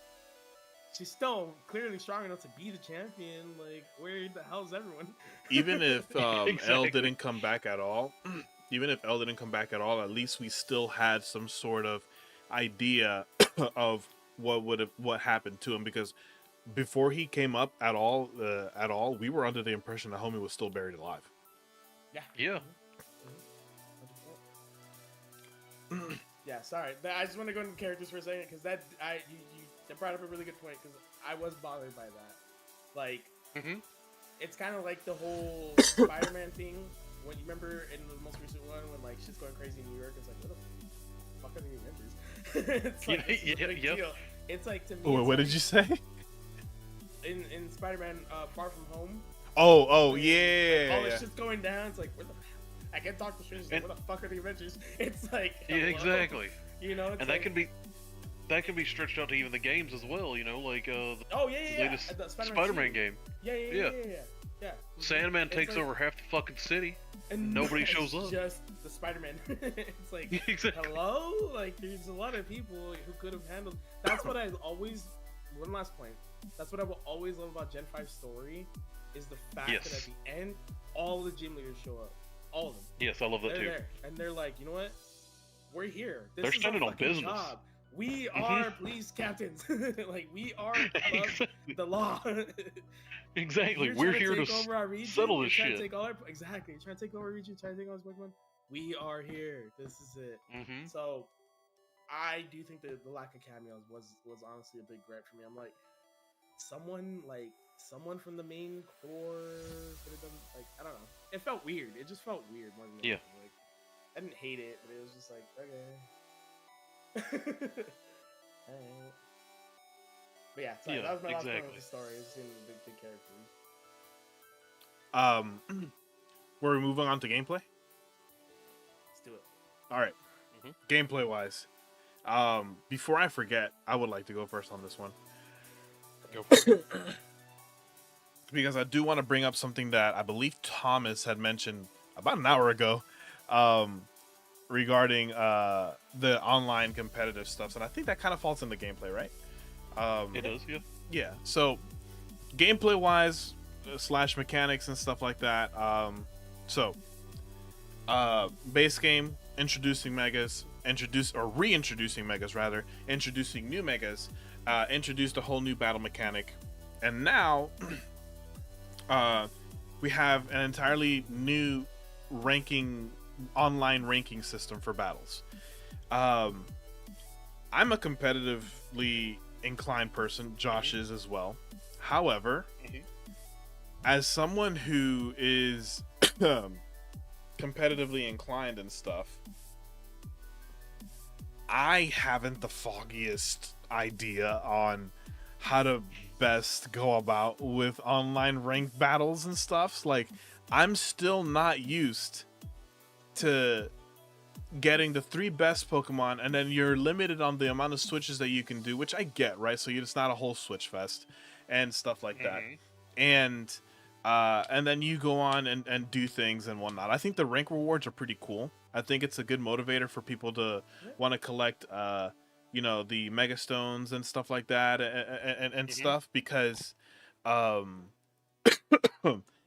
she's still clearly strong enough to be the champion. Like, where the hell's everyone? even if L Exactly. didn't come back at all, at least we still had some sort of idea of what happened to him, because before he came up at all, we were under the impression that homie was still buried alive. Yeah. Yeah. Yeah, sorry. I just want to go into characters for a second because you brought up a really good point because I was bothered by that. Like, Mhm. it's kind of like the whole Spider-Man thing. When you remember in the most recent one when like shit's going crazy in New York, it's like what the fuck are the Avengers? It's like this is a big Yep. deal. It's like to me. Oh, it's what like, did you say? in Spider-Man Far From Home? Oh, All yeah. this shit's going down. It's like where the I get Doctor Strange. Like, where the fuck are the Avengers? It's like Yeah, hello? exactly. You know, it's And like, that can be stretched out to even the games as well. You know, like the oh yeah. latest The Spider-Man two. game. Yeah. Sandman It's takes like- over half the fucking city. and nobody it's shows up. Just the Spider-Man. It's like, Exactly. hello? Like, there's a lot of people who could have handled. That's what I always. One last point. That's what I will always love about Gen 5 story, is the fact Yes. that at the end, all the gym leaders show up. All of them. Yes, I love that They're too. there, and they're like, you know what? We're here. This They're is our standing on fucking business. job. We are police captains. Like, we are above Exactly. the law. Exactly. You're We're trying here to take over our region. settle You're this trying to shit. take all our, exactly. You're trying to take over our region. Trying to take over Pokemon. We are here. This is it. Mhm. So, I do think that the lack of cameos was honestly a big regret for me. I'm like, someone from the main core could have done, like, I don't know. It felt weird. It just felt weird more than Yeah. anything. Like, I didn't hate it, but it was just like, okay. Alright. But yeah, sorry, Yeah, that was my last point exactly. with the story. It's seeing the big characters. We're moving on to gameplay. Let's do it. All right. Mhm. Gameplay wise, before I forget, I would like to go first on this one Go for it. because I do want to bring up something that I believe Thomas had mentioned about an hour ago, regarding the online competitive stuff, and I think that kind of falls in the gameplay, right? It does, yeah. Yeah. So, gameplay wise, slash mechanics and stuff like that. Base game, introducing megas, reintroducing megas rather, introducing new megas, introduced a whole new battle mechanic, and now we have an entirely new online ranking system for battles. I'm a competitively inclined person. Josh is as well. However, as someone who is competitively inclined and stuff, I haven't the foggiest idea on how to best go about with online ranked battles and stuff. Like, I'm still not used to getting the 3 best Pokemon, and then you're limited on the amount of switches that you can do, which I get, right? So it's not a whole switch fest and stuff like that. And then you go on and do things and whatnot. I think the rank rewards are pretty cool. I think it's a good motivator for people to want to collect, the Mega Stones and stuff like that, and stuff, because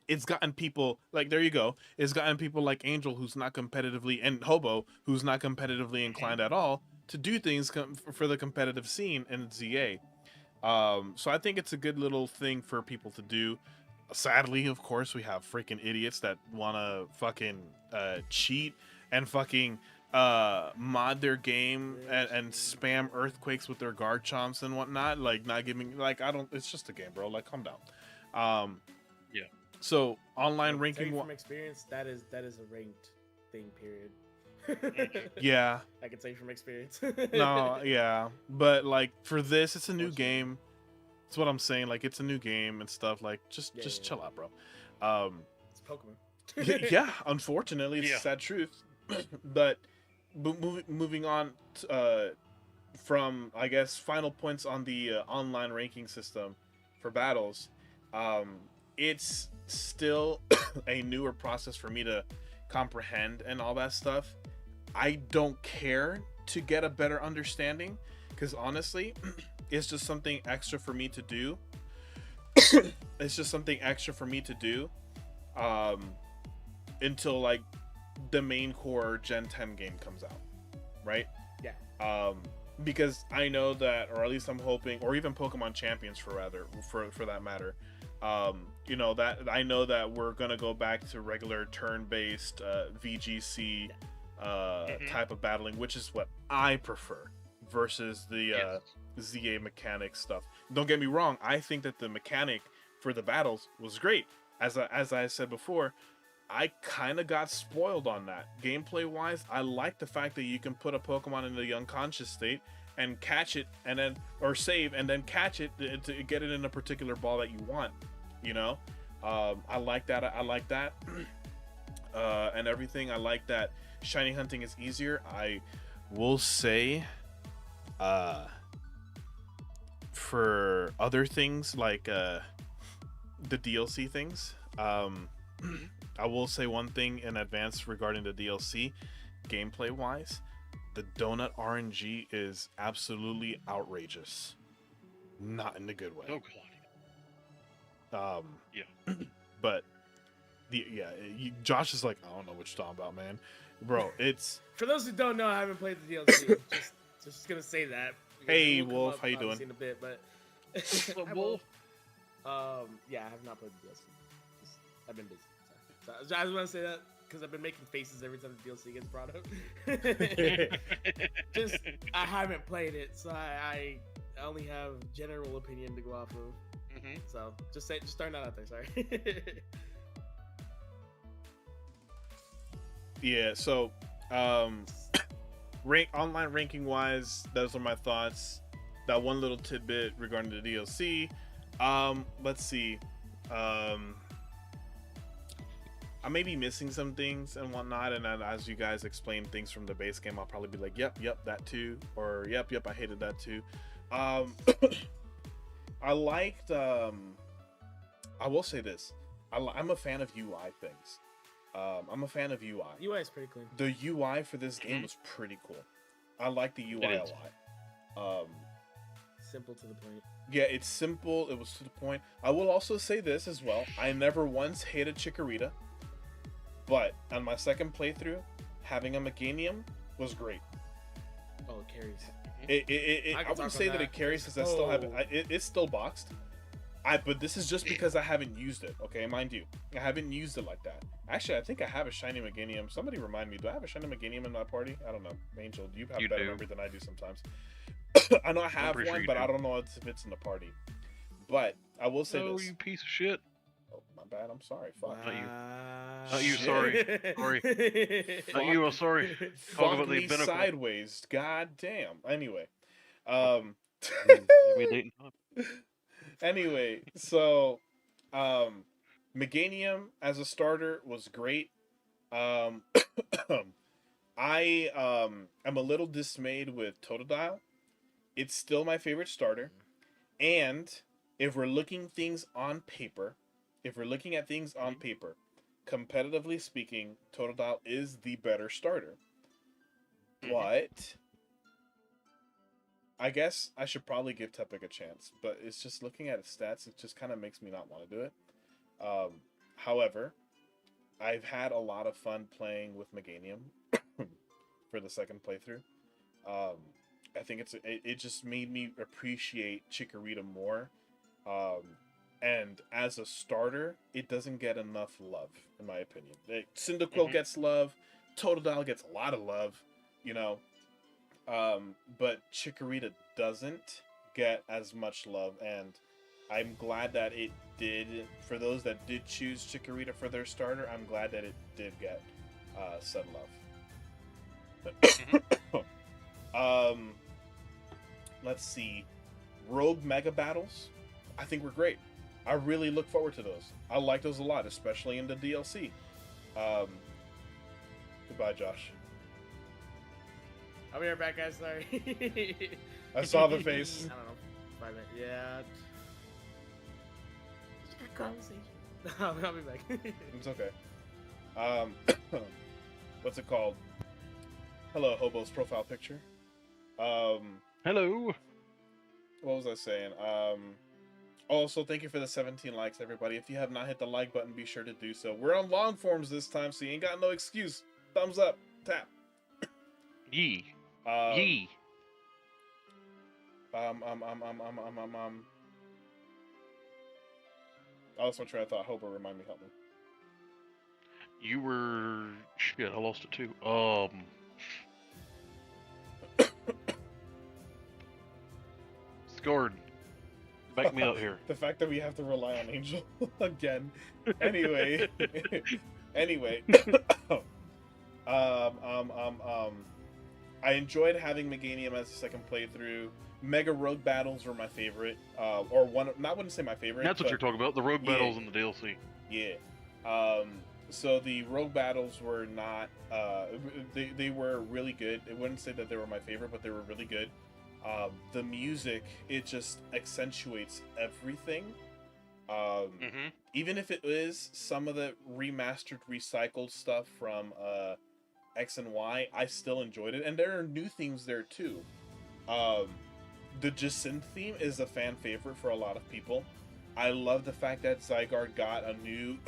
it's gotten people like, there you go. It's gotten people like Angel, who's not competitively, and Hobo, who's not competitively inclined at all, to do things for the competitive scene in ZA. So I think it's a good little thing for people to do. Sadly, of course, we have freaking idiots that want to fucking cheat and fucking mod their game and spam earthquakes with their guard chomps and whatnot. Like, not giving, like, I don't. It's just a game, bro. Like, calm down. Yeah. So online ranking from experience, that is a ranked thing. Period. Yeah. I can say from experience. No, yeah, but like for this, it's a new game. That's what I'm saying. Like, it's a new game and stuff. Like, just chill out, bro. It's Pokemon. Yeah, unfortunately, it's a sad truth. But moving on from, I guess, final points on the online ranking system for battles, it's still a newer process for me to comprehend and all that stuff. I don't care to get a better understanding, because honestly, it's just something extra for me to do. It's just something extra for me to do until like the main core Gen 10 game comes out, right? Yeah. Because I know that, or at least I'm hoping, or even Pokemon Champions for that matter, that I know that we're gonna go back to regular turn-based VGC type of battling, which is what I prefer, versus the ZA mechanic stuff. Don't get me wrong, I think that the mechanic for the battles was great. As I said before, I kind of got spoiled on that. Gameplay wise, I like the fact that you can put a Pokemon in the unconscious state and catch it, and then, or save and then catch it to get it in a particular ball that you want. I like that. And everything. I like that shiny hunting is easier. I will say, for other things like the DLC things, I will say one thing in advance regarding the DLC, gameplay wise, the donut RNG is absolutely outrageous. Not in a good way. Oh god. Yeah. But Josh is like, I don't know what you're talking about, man. Bro, it's for those who don't know, I haven't played the DLC. just gonna say that. Hey Wolf, how you doing? In a bit, but Wolf. Yeah, I have not played the DLC. I've been busy. So I just want to say that because I've been making faces every time the DLC gets brought up. Just I haven't played it, so I only have general opinion to go off of. So just throwing that out there. Sorry. Yeah. So, online ranking wise, those are my thoughts. That one little tidbit regarding the DLC. Let's see. I may be missing some things and whatnot, and then as you guys explain things from the base game, I'll probably be like, yep, that too, or yep, I hated that too. I liked, I will say this, I'm a fan of UI things. I'm a fan of UI. UI is pretty clean. The UI for this game was pretty cool. I like the UI a lot. Simple to the point. Yeah, it's simple. It was to the point. I will also say this as well. I never once hated Chikorita. But on my second playthrough, having a Meganium was great. Oh, it carries. I would say that it carries because I still have it. It's still boxed. But this is just because I haven't used it. Okay, mind you, I haven't used it like that. Actually, I think I have a shiny Meganium. Somebody remind me. Do I have a shiny Meganium in my party? I don't know. Angel, you have better memory than I do sometimes. I know I have one, sure but I don't know if it's in the party. But I will say Oh, this. you piece of shit. Oh, my bad. I'm sorry. Fuck. Not you. Wow. Not you, Shit. sorry. Not you, I'm sorry. Talk Fuck about the me binnacle. sideways. God damn. Anyway. Give me a date and time. Anyway, so Meganium as a starter was great. Um, I am a little dismayed with Totodile. It's still my favorite starter. And if we're looking things on paper, competitively speaking, Totodile is the better starter. But I guess I should probably give Tepig a chance. But it's just looking at his stats, it just kind of makes me not want to do it. However, I've had a lot of fun playing with Meganium for the second playthrough. I think it just made me appreciate Chikorita more. And as a starter, it doesn't get enough love, in my opinion. Cyndaquil gets love, Totodile gets a lot of love, you know. But Chikorita doesn't get as much love, and I'm glad that it did. For those that did choose Chikorita for their starter, I'm glad that it did get said love. Let's see. Rogue Mega Battles, I think were great. I really look forward to those. I like those a lot, especially in the DLC. Goodbye, Josh. I'll be right back, guys. Sorry. I saw the face. I don't know. 5 minutes. Yeah. Conversation. I'll be back. It's okay. What's it called? Hello, Hobo's profile picture. Hello. What was I saying? Also, thank you for the 17 likes, everybody. If you have not hit the like button, be sure to do so. We're on long forms this time, so you ain't got no excuse. Thumbs up, tap. Yee. Yee. Yee. I lost my train of thought. Hobo, remind me, help me. You were... Shit, I lost it too. Scarred. Back me up here. The fact that we have to rely on Angel again. Anyway. Anyway. I enjoyed having Meganium as a second playthrough. Mega Rogue Battles were my favorite. Or one, I wouldn't say my favorite. That's what you're talking about, the Rogue Battles in the DLC. Yeah. So the Rogue Battles were not, they were really good. I wouldn't say that they were my favorite, but they were really good. The music, it just accentuates everything. Even if it is some of the remastered, recycled stuff from X and Y, I still enjoyed it. And there are new themes there too. The Jacynth theme is a fan favorite for a lot of people. I love the fact that Zygarde got a new...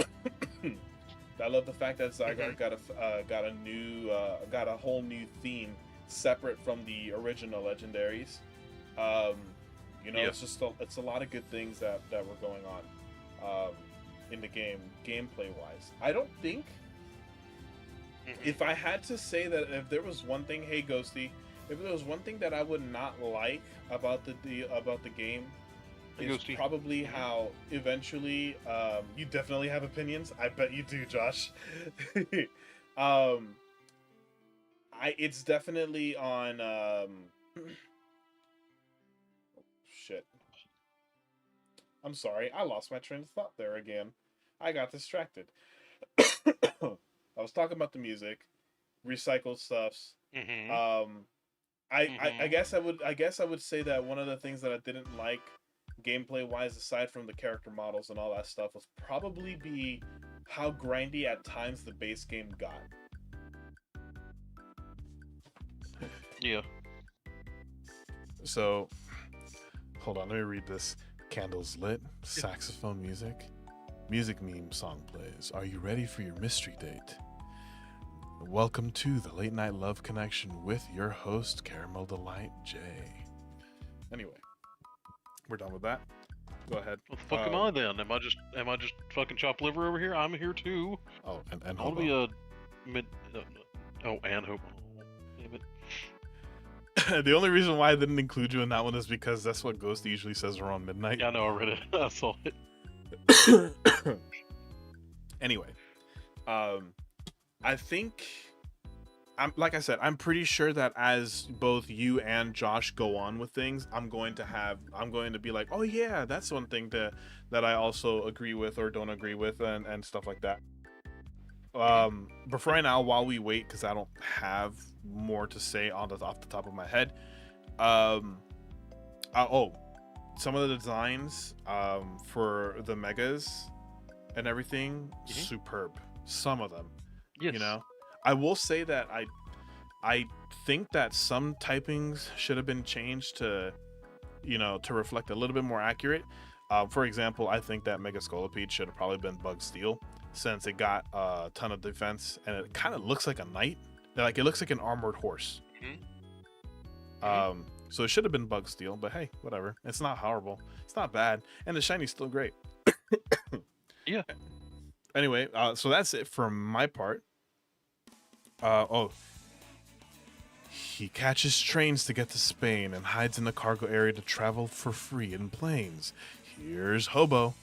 I love the fact that Zygarde got a whole new theme separate from the original legendaries. It's just it's a lot of good things that were going on in the game, gameplay wise. I don't think, if I had to say that if there was one thing, hey Ghosty, if there was one thing that I would not like about the game, it's probably how eventually you definitely have opinions. I bet you do, Josh. It's definitely on shit. I'm sorry, I lost my train of thought there again. I got distracted. I was talking about the music, recycled stuffs. I guess I would say that one of the things that I didn't like gameplay wise, aside from the character models and all that stuff, was probably be how grindy at times the base game got. Yeah. So, hold on, let me read this. Candles lit, saxophone music, music meme song plays. Are you ready for your mystery date? Welcome to the Late Night Love Connection with your host, Caramel Delight J. Anyway, we're done with that. Go ahead. What the fuck am I then? Am I just fucking chopped liver over here? I'm here too. Oh, and I want to be a mid. Oh, and hope. Damn it. The only reason why I didn't include you in that one is because that's what Ghost usually says around midnight. Yeah, I know. I read it. I saw it. Anyway, I think like I said, I'm pretty sure that as both you and Josh go on with things, I'm going to be like, oh yeah, that's one thing that I also agree with or don't agree with, and stuff like that. But for right now, while we wait, because I don't have more to say off the top of my head, some of the designs for the megas and everything, superb. Some of them, Yes. you know. I will say that I think that some typings should have been changed to, to reflect a little bit more accurate. For example, I think that Mega Scolipede should have probably been Bug Steel, since it got a ton of defense and it kind of looks like a knight. Like, it looks like an armored horse. So it should have been Bug Steel, but hey, whatever. It's not horrible. It's not bad, and the shiny's still great. Yeah. Anyway, so that's it for my part. He catches trains to get to Spain and hides in the cargo area to travel for free in planes. Here's Hobo.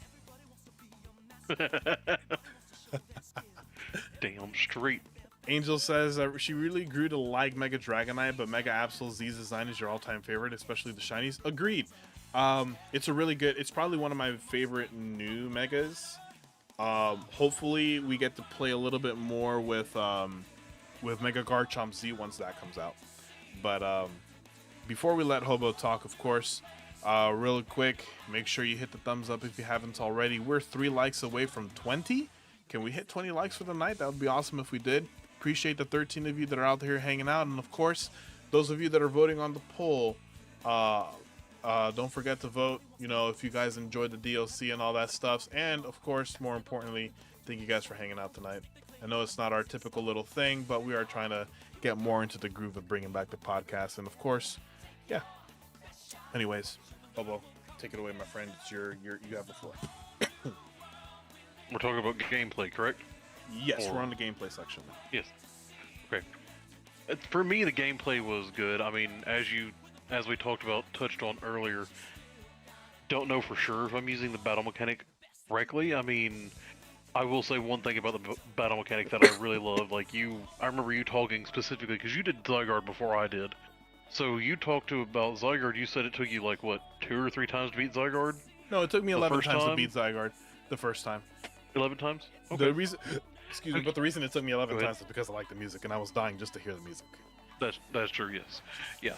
Damn straight. Angel says she really grew to like Mega Dragonite, but Mega Absol Z's design is your all-time favorite, especially the shinies. Agreed. It's probably one of my favorite new Megas. Hopefully we get to play a little bit more with Mega Garchomp Z once that comes out. But before we let Hobo talk, of course, real quick, make sure you hit the thumbs up if you haven't already. We're 3 likes away from 20. Can we hit 20 likes for the night? That would be awesome if we did. Appreciate the 13 of you that are out here hanging out, and of course, those of you that are voting on the poll, don't forget to vote. If you guys enjoyed the DLC and all that stuff, and of course, more importantly, thank you guys for hanging out tonight. I know it's not our typical little thing, but we are trying to get more into the groove of bringing back the podcast, and of course, yeah. Anyways, Hobo, take it away, my friend. You have the floor. We're talking about gameplay, correct? Yes, we're on the gameplay section. Yes. Okay. For me, the gameplay was good. I mean, as we touched on earlier, don't know for sure if I'm using the battle mechanic correctly. I mean, I will say one thing about the battle mechanic that I really love. Like, I remember you talking specifically, because you did Zygarde before I did. So you talked about Zygarde, you said it took you, like, what, 2 or 3 times to beat Zygarde? No, it took me 11 times to beat Zygarde the first time. 11 times? Okay. The reason it took me 11 times is because I like the music, and I was dying just to hear the music. That's true, yes. Yeah.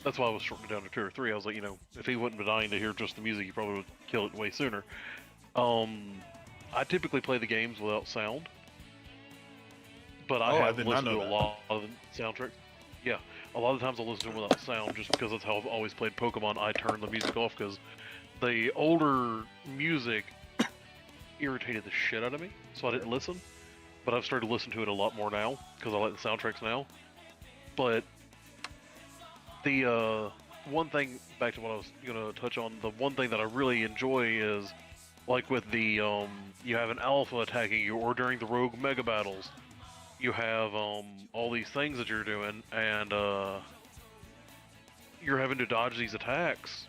That's why I was shortening it down to 2 or 3. I was like, if he wouldn't be dying to hear just the music, he probably would kill it way sooner. I typically play the games without sound, but I have listened to a lot of the soundtracks. Yeah, a lot of times I'll listen to them without sound, just because that's how I've always played Pokemon. I turn the music off because the older music irritated the shit out of me, so I didn't listen. But I've started to listen to it a lot more now because I like the soundtracks now. But the one thing, back to what I was gonna touch on, the one thing that I really enjoy is, like, with the you have an alpha attacking you, or during the rogue mega battles, you have all these things that you're doing, and you're having to dodge these attacks.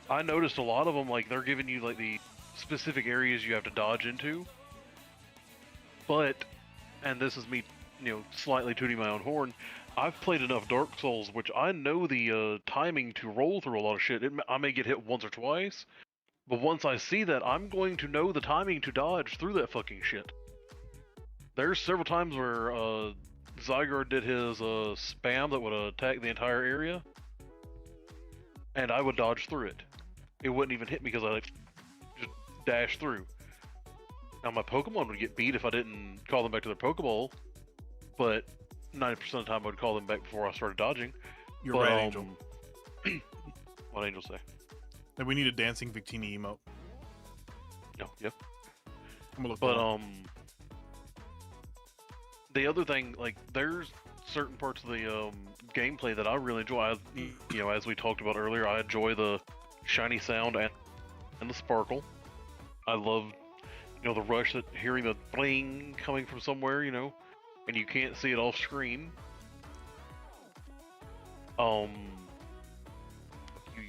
I noticed a lot of them, like, they're giving you, like, the specific areas you have to dodge into. But, and this is me, slightly tooting my own horn, I've played enough Dark Souls, which I know the timing to roll through a lot of shit. I may get hit once or twice, but once I see that, I'm going to know the timing to dodge through that fucking shit. There's several times where Zygarde did his spam that would attack the entire area, and I would dodge through it. It wouldn't even hit me because I just dashed through. Now, my Pokemon would get beat if I didn't call them back to their Pokeball, but 90% of the time I would call them back before I started dodging. You're right, Angel. What'd Angel say? That we need a dancing Victini emote. No, yep. I'm gonna look But, the other thing, like, there's certain parts of the gameplay that I really enjoy. As we talked about earlier, I enjoy the shiny sound and the sparkle. I love, the rush that hearing the bling coming from somewhere, and you can't see it off screen. You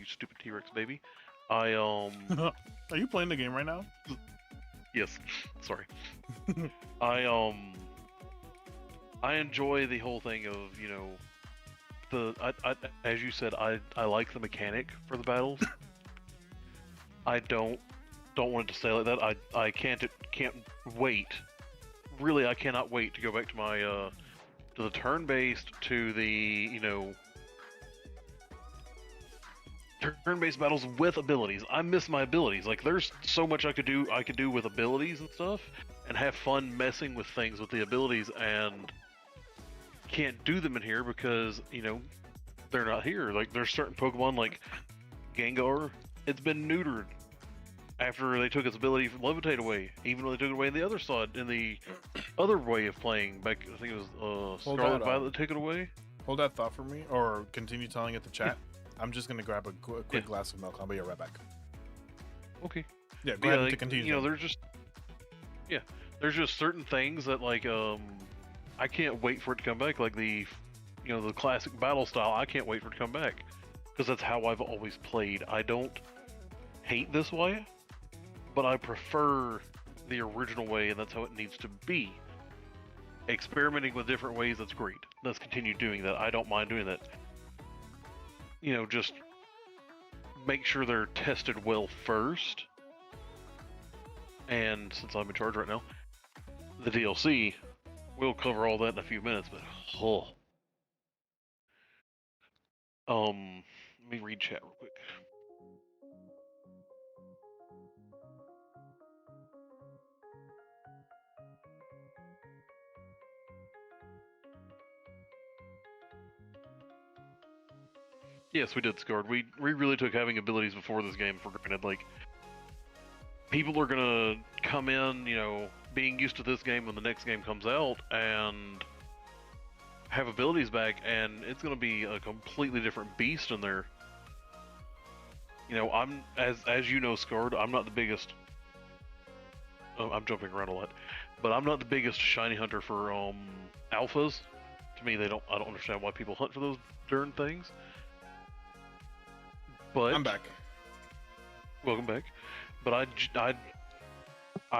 stupid T-Rex baby. Are you playing the game right now? Yes, sorry. I enjoy the whole thing of, as you said, I like the mechanic for the battles. I don't want it to stay like that. I can't wait. Really, I cannot wait to go back to my to the turn-based, to the turn-based battles with abilities. I miss my abilities. Like, there's so much I could do with abilities and stuff, and have fun messing with things with the abilities, and can't do them in here because they're not here. Like, there's certain Pokemon like Gengar. It's been neutered after they took its ability from Levitate away. Even when they took it away in the other side, in the other way of playing back, I think it was Scarlet Violet that took it away. Hold that thought for me, or continue telling it to chat. I'm just gonna grab a quick glass of milk. I'll be right back. Okay. Yeah, go ahead to continue. There's just certain things that I can't wait for it to come back. Like the classic battle style. I can't wait for it to come back because that's how I've always played. I don't hate this way, but I prefer the original way, and that's how it needs to be. Experimenting with different ways, that's great. Let's continue doing that. I don't mind doing that. Just make sure they're tested well first. And since I'm in charge right now, the DLC, we'll cover all that in a few minutes, but let me read chat real quick. Yes, we did, Scarred. We really took having abilities before this game for granted. Like, people are gonna come in, being used to this game when the next game comes out, and have abilities back, and it's gonna be a completely different beast in there. I'm as you know, Scarred. I'm not the biggest. Oh, I'm jumping around a lot, but I'm not the biggest shiny hunter for alphas. To me, I don't understand why people hunt for those darn things. But I'm back. Welcome back. But I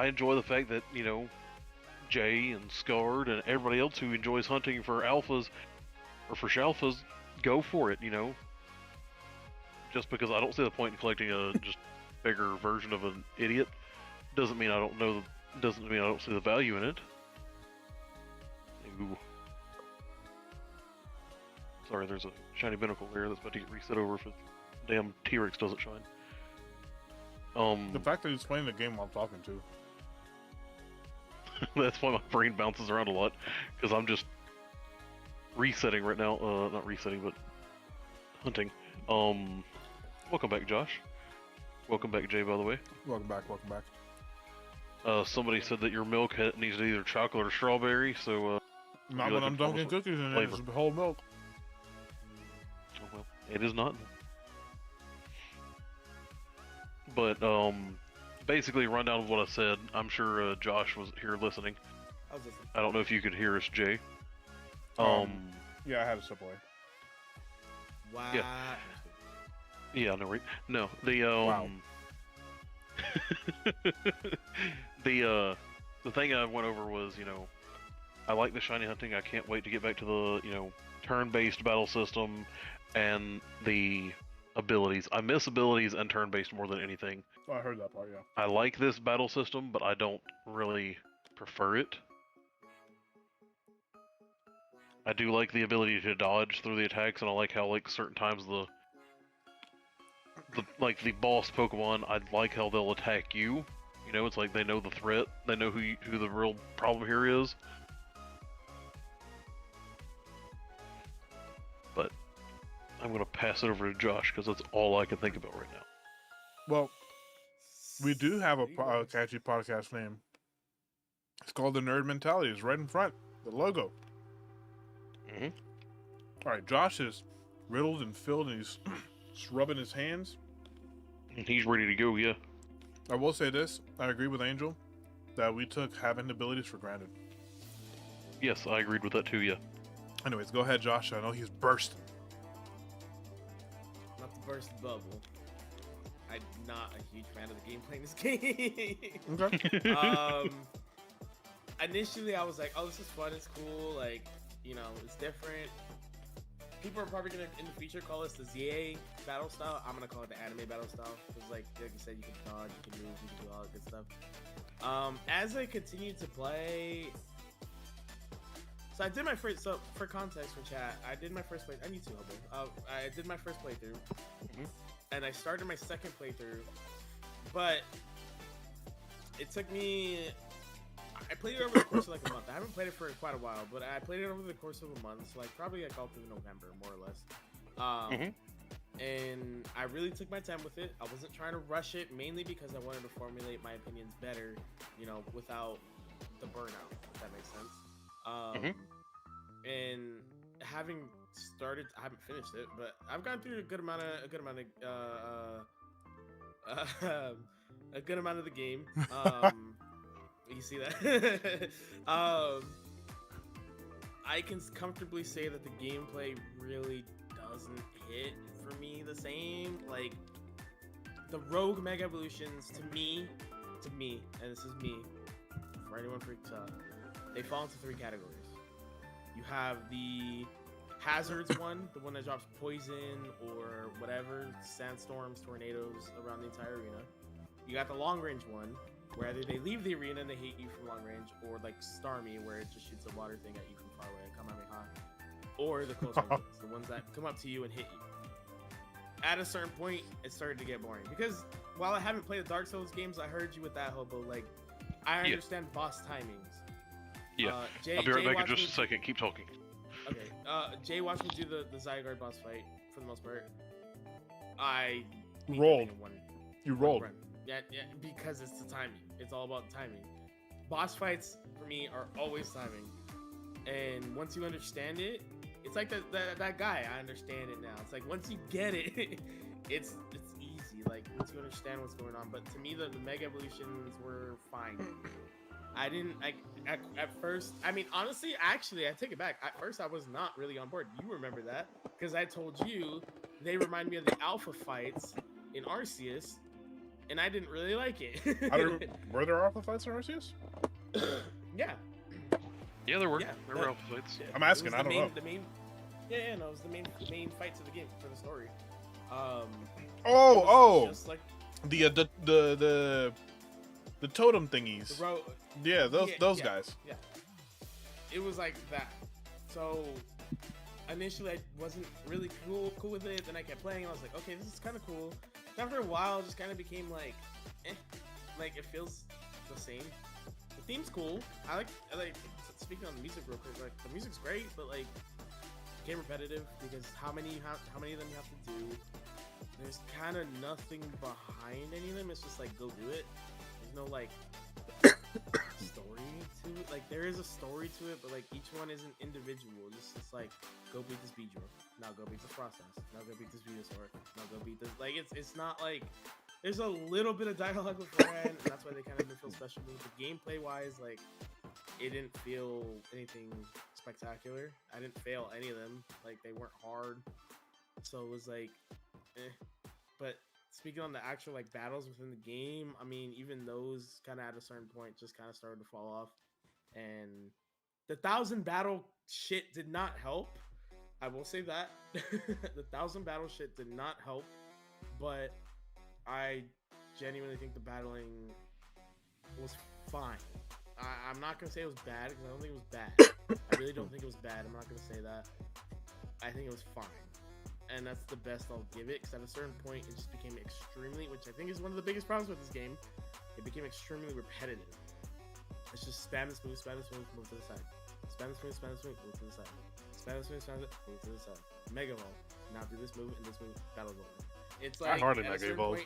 enjoy the fact that Jay and Scarred and everybody else who enjoys hunting for alphas or for shalphas, go for it. Just because I don't see the point in collecting a just bigger version of an idiot doesn't mean I don't see the value in it. Ooh. Sorry, there's a shiny binnacle there that's about to get reset over if the damn T-Rex doesn't shine. The fact that he's playing the game while talking too. That's why my brain bounces around a lot, because I'm just resetting right now. Not resetting, but hunting. Welcome back, Josh. Welcome back, Jay, by the way. Welcome back, welcome back. Somebody said that your milk needs either chocolate or strawberry, so not when I'm dunking cookies in it, it's whole milk. Oh, well, it is not. But basically, rundown of what I said. I'm sure Josh was here listening. I was listening. I don't know if you could hear us, Jay. Yeah, I had a step away. Wow. Yeah, no, right? No, the Wow. the thing I went over was, I like the shiny hunting. I can't wait to get back to the, turn-based battle system and the abilities. I miss abilities and turn-based more than anything. Oh, I heard that part, yeah. I like this battle system, but I don't really prefer it. I do like the ability to dodge through the attacks, and I like how, certain times the boss Pokemon, I like how they'll attack you. It's like they know the threat. They know who the real problem here is. But I'm gonna pass it over to Josh because that's all I can think about right now. Well, we do have a catchy podcast name. It's called The Nerd Mentality. It's right in front, the logo. Mm-hmm. All right, Josh is riddled and filled, and he's just rubbing his hands. And he's ready to go. Yeah. I will say this: I agree with Angel that we took having abilities for granted. Yes, I agreed with that too. Yeah. Anyways, go ahead, Josh. I know he's bursting. Not to burst the bubble. I'm not a huge fan of the gameplay in this game. Okay. Initially I was like, oh, this is fun, it's cool, like, you know, it's different. People are probably gonna in the future call this the ZA battle style. I'm gonna call it the anime battle style because, like you said, you can dodge, you can move, you can do all that good stuff. As I continued to play, so I did my first. So for context for chat, I did my first play. I need to Hobo. I did my first playthrough, and I started my second playthrough, but it took me. I played it over the course of like a month. I haven't played it for quite a while, but I played it over the course of a month, so like probably like all through November, more or less. And I really took my time with it. I wasn't trying to rush it, mainly because I wanted to formulate my opinions better, you know, without the burnout, if that makes sense. And having started, I haven't finished it, but I've gone through a good amount of the game. You see that? I can comfortably say that the gameplay really doesn't hit for me the same. Like the rogue mega evolutions, to me, and this is me, for anyone freaks out, they fall into three categories. You have the hazards one, the one that drops poison or whatever, sandstorms, tornadoes around the entire arena. You got the long range one, where either they leave the arena and they hate you from long range, or like Starmie, where it just shoots a water thing at you from far away, Kamehameha, or the close range ones, the ones that come up to you and hit you. At a certain point, it started to get boring, because while I haven't played the Dark Souls games, I heard you with that, Hobo. Like, I understand boss timings. Yeah, I'll be right back in just a second. Keep talking. Okay, Jay watched me do the Zygarde boss fight, for the most part. I rolled. You one rolled. run. Yeah, because it's the timing. It's all about timing. Boss fights for me are always timing, and once you understand it, it's like that guy. I understand it now. It's like once you get it, it's easy. Like once you understand what's going on. But to me, the mega evolutions were fine. I didn't like at first. I mean, honestly, actually, I take it back. At first, I was not really on board. You remember that because I told you they remind me of the alpha fights in Arceus. And I didn't really like it. Were there alpha fights in Arceus? Yeah. Yeah, there were. Yeah, there were alpha fights. Yeah. I'm asking. I don't know. The main. No, it was the main fights of the game for the story. Just like the totem thingies. Those guys. Yeah. It was like that. So initially, I wasn't really cool with it. Then I kept playing. I was like, okay, this is kind of cool. After a while, it just kind of became like, like it feels the same. The theme's cool. I like. Speaking on the music real quick, like the music's great, but like, it became repetitive because how many of them you have to do? There's kind of nothing behind any of them. It's just like go do it. There's no like story to it. Like there is a story to it, but like each one isn't individual. It's like go beat this Beedrill. Now go beat this process. Now go beat this Venusaur. Now go beat this. Like it's not like there's a little bit of dialogue beforehand, and that's why they kind of feel special. But gameplay wise, like it didn't feel anything spectacular. I didn't fail any of them. Like they weren't hard, so it was like, But speaking on the actual like battles within the game, I mean, even those kind of at a certain point just kind of started to fall off, and the 1,000 battle shit did not help. I will say that the 1,000 battle shit did not help, but I genuinely think the battling was fine. I'm not gonna say it was bad because I don't think it was bad. I really don't think it was bad. I'm not gonna say that. I think it was fine, and that's the best I'll give it. Because at a certain point, it just became extremely, which I think is one of the biggest problems with this game. It became extremely repetitive. It's just spam this move, move to the side. Spam this move, move to the side. Spam this move, move to the side. Mega Evolve. Now do this move and this move. Battle's over. It's like I hardly Mega Evolve.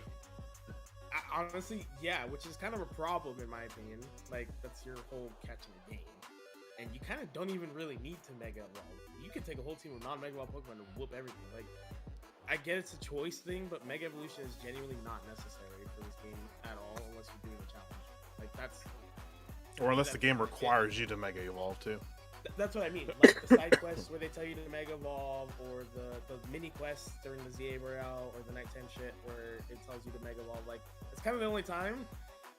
Honestly, yeah, which is kind of a problem in my opinion. Like that's your whole catch in the game, and you kind of don't even really need to Mega Evolve. You could take a whole team of non-Mega Evolve Pokemon and whoop everything. Like I get it's a choice thing, but Mega Evolution is genuinely not necessary for this game at all unless you're doing a challenge. Like that's Or unless the game requires you to Mega Evolve too. That's what I mean. Like the side quests where they tell you to Mega Evolve, or the mini quests during the ZA Royale, or the nighttime shit where it tells you to Mega Evolve. Like it's kind of the only time.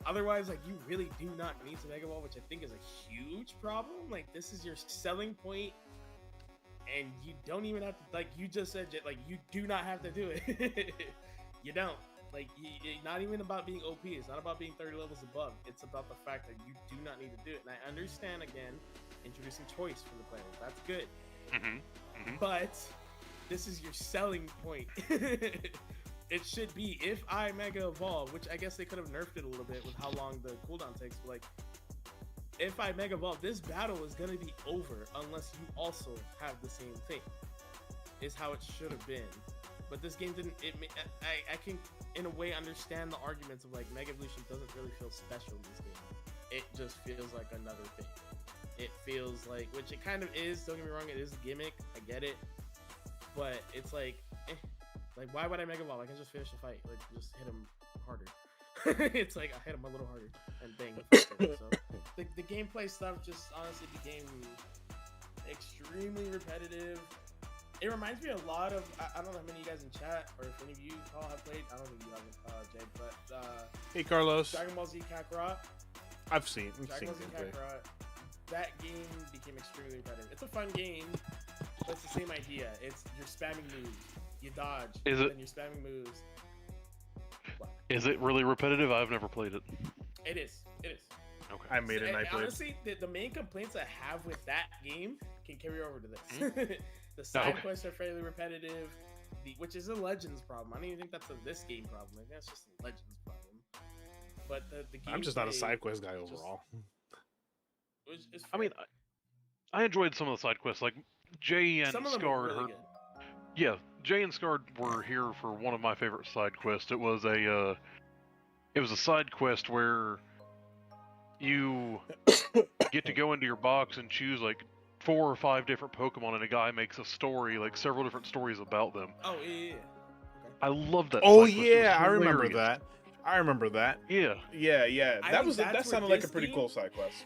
Otherwise, like you really do not need to Mega Evolve, which I think is a huge problem. Like this is your selling point, and you don't even have to. Like you just said, like you do not have to do it. You don't. Like, it's not even about being OP. It's not about being 30 levels above. It's about the fact that you do not need to do it. And I understand, again, introducing choice for the players. That's good. But this is your selling point. It should be, if I Mega Evolve, which I guess they could have nerfed it a little bit with how long the cooldown takes. But, like, if I Mega Evolve, this battle is going to be over unless you also have the same thing. Is how it should have been. But this game didn't. I can, in a way, understand the arguments of like Mega Evolution doesn't really feel special in this game. It just feels like another thing. It feels like, which it kind of is. Don't get me wrong, it is a gimmick. I get it, but it's like, like why would I Mega Evolve? I can just finish the fight. Like just hit him harder. It's like I hit him a little harder and bang. So the gameplay stuff just honestly became extremely repetitive. It reminds me a lot of, I don't know how many of you guys in chat, or if any of you all have played, I don't think you haven't, Jake, but hey Carlos, Dragon Ball Z Kakarot. I've seen Dragon Ball Z Kakarot. That game became extremely repetitive. It's a fun game, but it's the same idea. It's you're spamming moves, you dodge, and you're spamming moves. What? Is it really repetitive? I've never played it. It is. It is. Okay. I made it and I played. Honestly, the main complaints I have with that game can carry over to this. The side quests are fairly repetitive, which is a Legends problem. I don't even think that's this game problem. I think that's just a Legends problem. But the game. I'm just not a side quest guy overall. I mean, I enjoyed some of the side quests, like Jay and Scarred. Really yeah, Jay and Scarred were here for one of my favorite side quests. It was a side quest where you get to go into your box and choose like 4 or 5 different Pokemon, and a guy makes a story, like several different stories about them. Oh yeah. Okay. I love that. Oh yeah, I remember that. I remember that. Yeah. Yeah. That sounded like a pretty cool side quest.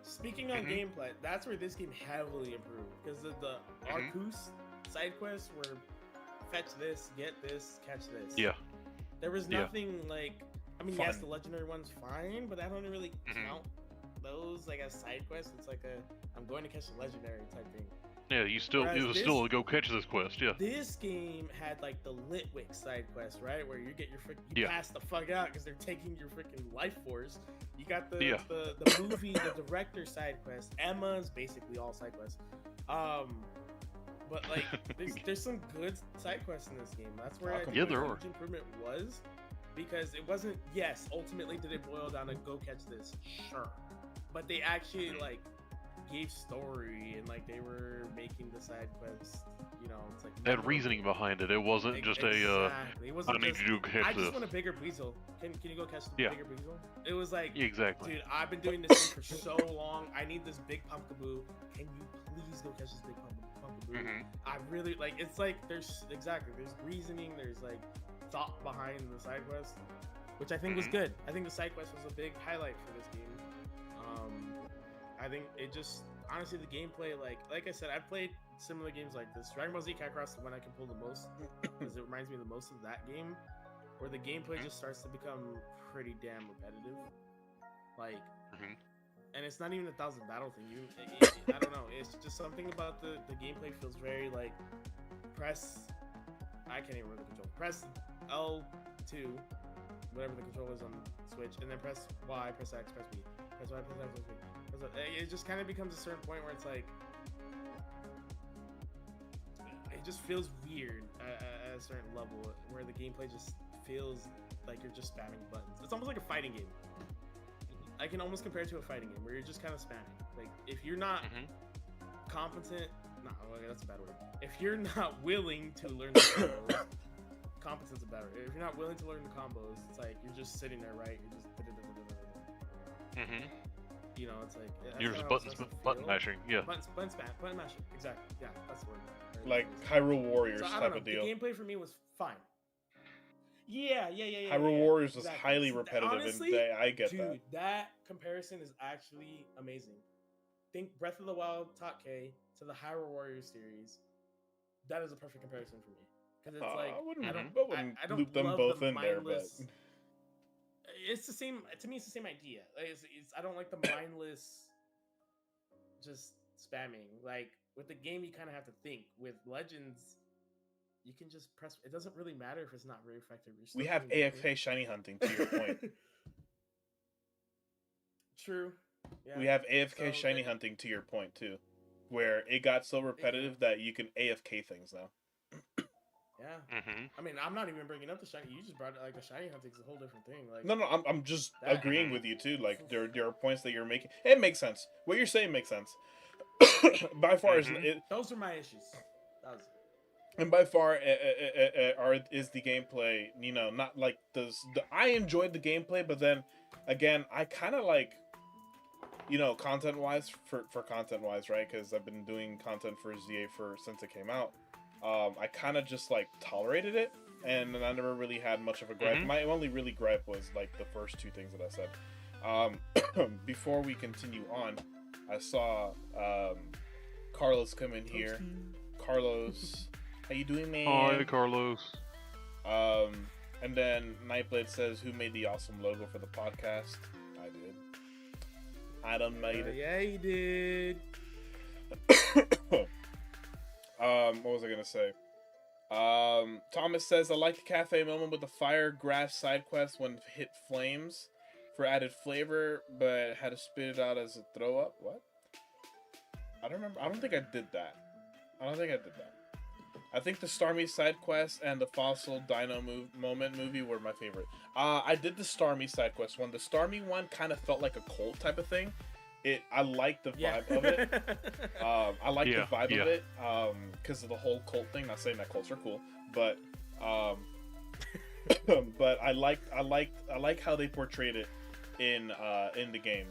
Speaking on gameplay, that's where this game heavily improved, because the Arceus side quests were fetch this, get this, catch this. Yeah. There was nothing like. I mean, yes, the legendary one's fine, but I don't really count those like as side quests. It's like I'm going to catch the legendary type thing. Yeah, it was still a go catch this quest. Yeah. This game had like the Litwick side quest, right, where you get your pass the fuck out because they're taking your freaking life force. You got the movie, the director side quest. Emma's basically all side quests. But like there's some good side quests in this game. That's where I think the huge improvement was. Because it wasn't, yes, ultimately did it boil down to go catch this? Sure. But they actually, like, gave story and, like, they were making the side quests, you know, it's like... They had reasoning behind it. It wasn't just It wasn't I need to catch I just this. want a bigger weasel. Can you go catch the bigger weasel? It was like, exactly. Dude, I've been doing this thing for so long. I need this big pumpkaboo. Can you please go catch this big pumpkaboo? I really, like, it's like, there's reasoning, there's, like... thought behind the side quest, which I think was good. I think the side quest was a big highlight for this game. I think it just honestly the gameplay, like I said, I've played similar games like this. Dragon Ball Z Kakarot's the one I can pull the most because it reminds me the most of that game, where the gameplay just starts to become pretty damn repetitive. Like, and it's not even a 1,000 battle thing. I don't know. It's just something about the gameplay feels very like I can't even remember the control. Press L2, whatever the control is on Switch, and then press Y, press X, press B. Press Y, press X, press B. It just kind of becomes a certain point where it's like, it just feels weird at a certain level, where the gameplay just feels like you're just spamming buttons. It's almost like a fighting game. I can almost compare it to a fighting game, where you're just kind of spamming. Like, if you're not competent, that's a bad word. If you're not willing to learn the combos, competence is a bad word. If you're not willing to learn the combos, it's like you're just sitting there, right? You're just you know, it's like that's You're kinda just how it's supposed to button feel. mashing. Yeah. Button mashing. Exactly. Yeah, that's the word. Like Hyrule Warriors So I type don't know. of deal. The gameplay for me was fine. Yeah. Hyrule Warriors was Exactly. highly See, repetitive, honestly, and I get dude, that comparison is actually amazing. Think Breath of the Wild Top K to the Hyrule Warriors series. That is a perfect comparison for me because it's like I wouldn't, I I don't loop them love both the in there, but mindless. It's the same to me. It's the same idea. Like, I don't like the mindless, just spamming. Like with the game, you kind of have to think. With Legends, you can just press. It doesn't really matter if it's not very effective. You're still we have getting AFK shiny hunting. To your point, True. Yeah. we have AFK So, shiny hunting. To your point too, where it got so repetitive that you can AFK things now. Yeah. Mm-hmm. I mean, I'm not even bringing up the shiny. You just brought it like the shiny hunting is a whole different thing. Like No, I'm just That- agreeing with you too. Like there are points that you're making. It makes sense. What you're saying makes sense. By far, those are my issues. That was and by far is the gameplay. You know, not like I enjoyed the gameplay, but then again, I kind of like, you know, content wise for content wise, right? Because I've been doing content for ZA since it came out. I kind of just like tolerated it, and I never really had much of a gripe. My only really gripe was like the first two things that I said. Before we continue on, I saw Carlos come in here. Carlos, how you doing, man? Hi, Carlos. And then Nightblade says, "Who made the awesome logo for the podcast?" I did. I done made it. Yeah, you did. What was I gonna say? Thomas says, "I like the cafe moment with the fire grass side quest when hit flames for added flavor, but had to spit it out as a throw up." What? I don't remember. I don't think I did that. I think the Starmie side quest and the Fossil Dino moment movie were my favorite. I did the Starmie side quest one. The Starmie one kind of felt like a cult type of thing. I like the vibe of it. I like the vibe of it because of the whole cult thing. Not saying that cults are cool, but but I like how they portrayed it in the game.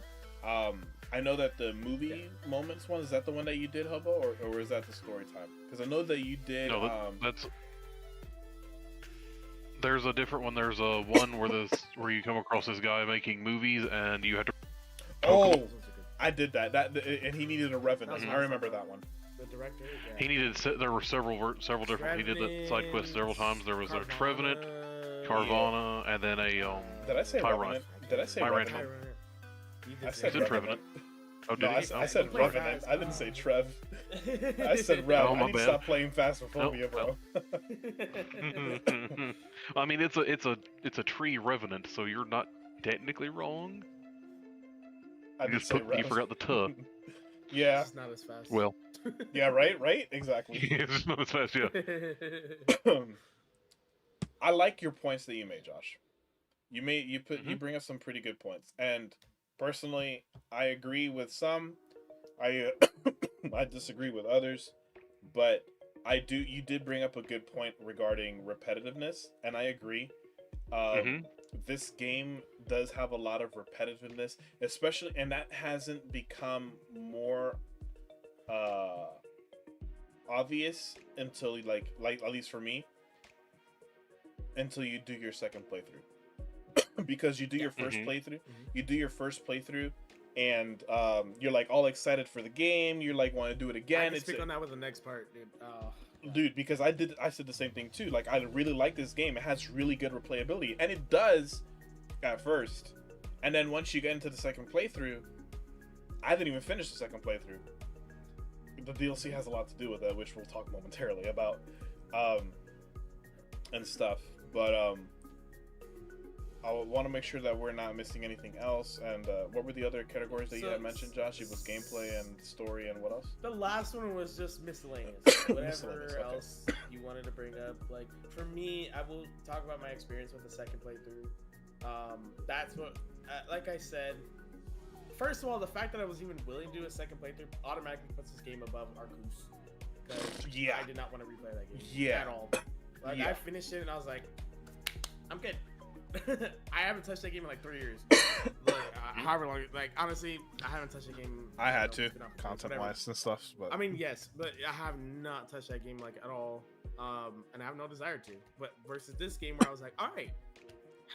I know that the movie moments one, is that the one that you did, Hobo, or is that the story time? Because I know that you did. No, that's. There's a different one. There's a one where you come across this guy making movies and you have to. Oh, I did that. And he needed a revenant. I remember that one. The director. Yeah. He needed. There were several different. He did the side quest several times. There was a Trevenant, Carvana, and then a Did I say Tyrant. revenant? Did I say Tyrant. revenant? I said Trevenant. Oh, did No, he? I said revenant. I didn't say Trev. I said Rev. Oh, my I need to bad. stop playing Phasmophobia, Oh, bro. I mean, it's a tree revenant, so you're not technically wrong. I You did just say you Rev. forgot the "t." Yeah. It's not as fast. Well, Yeah. Right. Exactly. it's not as fast. Yeah. I like your points that you made, Josh. You bring up some pretty good points, and personally, I agree with some. I disagree with others, but you did bring up a good point regarding repetitiveness, and I agree. This game does have a lot of repetitiveness, especially, and that hasn't become more obvious until like at least for me, until you do your second playthrough. Because you do your first playthrough, and you're like all excited for the game. You're like want to do it again. I can speak on that with the next part, dude. Dude, because I said the same thing too. Like, I really like this game. It has really good replayability, and it does at first. And then once you get into the second playthrough, I didn't even finish the second playthrough. The DLC has a lot to do with that, which we'll talk momentarily about, and stuff. But I want to make sure that we're not missing anything else. And what were the other categories that you had mentioned, Josh? It was gameplay and story, and what else? The last one was just miscellaneous. Whatever else you wanted to bring up. Like, for me, I will talk about my experience with the second playthrough. That's what, like I said, first of all, the fact that I was even willing to do a second playthrough automatically puts this game above Arcus. Because I did not want to replay that game at all. Like, I finished it and I was like, I'm good. I haven't touched that game in like 3 years. However long, like honestly, I haven't touched that game. I had to, content-wise and stuff. But I mean, yes, but I have not touched that game like at all, and I have no desire to. But versus this game where I was like, all right,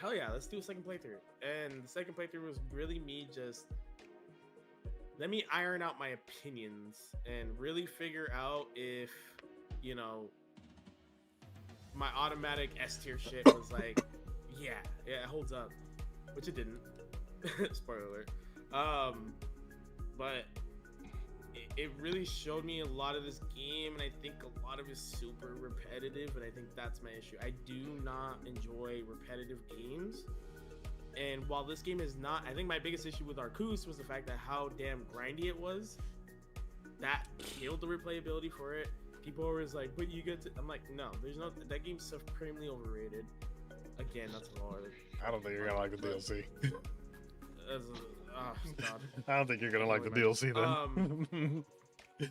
hell yeah, let's do a second playthrough. And the second playthrough was really me just let me iron out my opinions and really figure out if, you know, my automatic S tier shit was like, yeah, it holds up, which it didn't. Spoiler alert. But it really showed me a lot of this game, and I think a lot of it is super repetitive, and I think that's my issue. I do not enjoy repetitive games. And while this game is not, I think my biggest issue with Arcus was the fact that how damn grindy it was. That killed the replayability for it. People were always like, but you get to, I'm like, no, there's no, that game's supremely overrated. Again, that's hard. I don't think you're gonna like the DLC. Oh, God. I don't think you're gonna like the DLC then.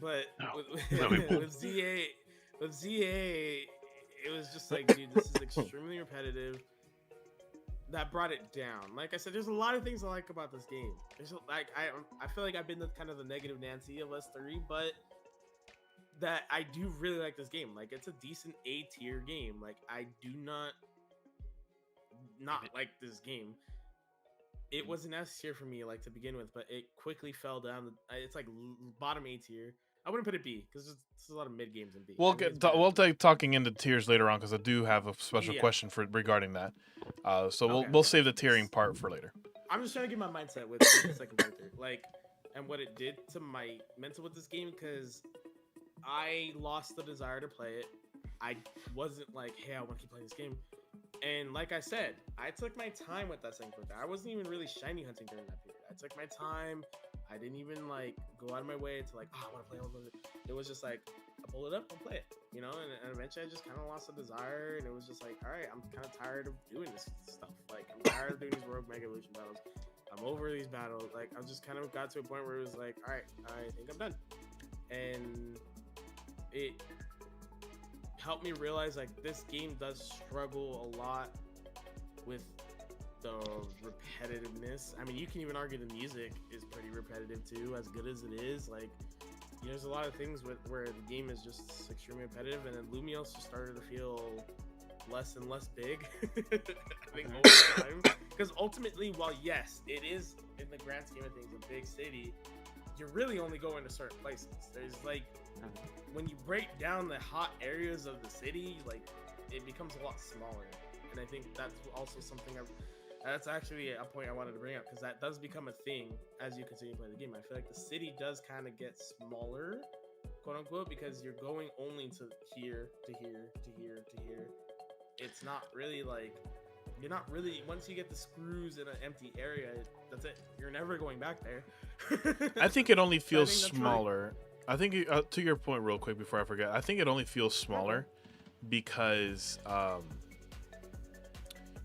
But No, we won't. with ZA, it was just like, dude, this is extremely repetitive. That brought it down. Like I said, there's a lot of things I like about this game. There's like I feel like I've been the kind of the negative Nancy of us three, but that I do really like this game. Like it's a decent A tier game. Like I do not like this game. It wasn't S tier for me like to begin with, but it quickly fell down. It's like bottom A tier. I wouldn't put it B because there's a lot of mid games in B. We'll take talking into tiers later on because I do have a special question regarding that. So we'll save the tiering part for later. I'm just trying to get my mindset with the second playthrough, like, and what it did to my mental with this game because I lost the desire to play it. I wasn't like, hey, I want to keep playing this game. And like I said, I took my time with that second playthrough. I wasn't even really shiny hunting during that period. I took my time. I didn't even like go out of my way to like, oh, I want to play all of it. It was just like, I pull it up and play it, you know? And eventually I just kind of lost the desire. And it was just like, all right, I'm kind of tired of doing this stuff. Like, I'm tired of doing these Rogue Mega Evolution battles. I'm over these battles. Like, I just kind of got to a point where it was like, all right, I think I'm done. And it helped me realize like this game does struggle a lot with the repetitiveness. I mean, you can even argue the music is pretty repetitive too, as good as it is. Like, you know, there's a lot of things where the game is just extremely repetitive, and then Lumios just started to feel less and less big. I think over time, because ultimately, while yes, it is in the grand scheme of things a big city, you're really only going to certain places. There's like, when you break down the hot areas of the city, like it becomes a lot smaller. And I think that's also something that's actually a point I wanted to bring up, because that does become a thing as you continue to play the game. I feel like the city does kind of get smaller, quote unquote, because you're going only to here, to here, to here, to here. It's not really like, you're not really, once you get the screws in an empty area, that's it. You're never going back there. I think it only feels smaller. I think to your point real quick before I forget, I think it only feels smaller because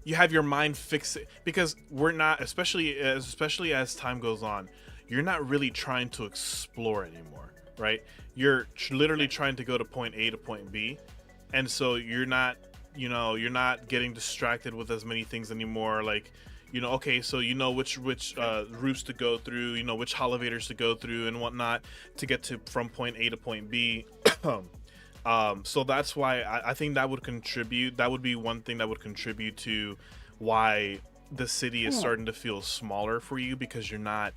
you have your mind fixed, because we're not, especially as time goes on, you're not really trying to explore anymore, right? You're literally trying to go to point A to point B, and so you're not getting distracted with as many things anymore. Like, you know, okay, so you know which routes to go through, you know which elevators to go through and whatnot to get to from point A to point B. So that's why I think that would contribute. That would be one thing that would contribute to why the city is starting to feel smaller for you, because you're not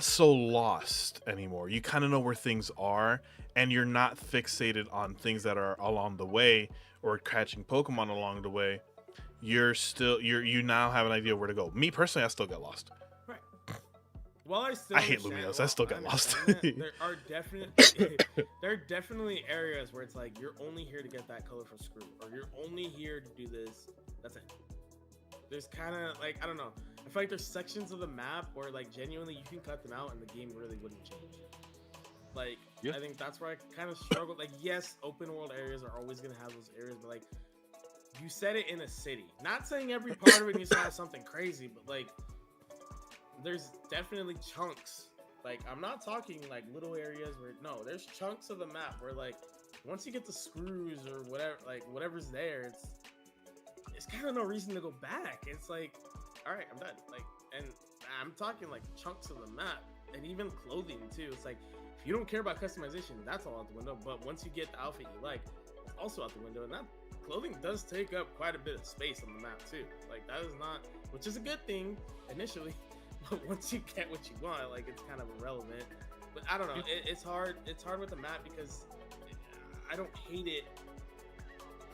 so lost anymore. You kind of know where things are, and you're not fixated on things that are along the way or catching Pokemon along the way. You now have an idea of where to go. Me personally, I still get lost. Right. Well, I hate Lumios. I still get lost. There are definitely areas where it's like you're only here to get that colorful screw, or you're only here to do this. That's it. There's kind of like, I don't know. I feel like there's sections of the map where like genuinely you can cut them out and the game really wouldn't change. Like, yeah. I think that's where I kind of struggle. Like, yes, open world areas are always gonna have those areas, but like, you said it in a city. Not saying every part of it needs to have something crazy, but like, there's definitely chunks. Like, I'm not talking like little areas where, no, there's chunks of the map where like once you get the screws or whatever, like whatever's there, it's kind of no reason to go back. It's like, all right, I'm done. Like, and I'm talking like chunks of the map and even clothing too. It's like, if you don't care about customization, that's all out the window. But once you get the outfit you like, it's also out the window. And that clothing does take up quite a bit of space on the map too. Like, that is not, which is a good thing initially, but once you get what you want, like, it's kind of irrelevant. But I don't know. It's hard. It's hard with the map because I don't hate it,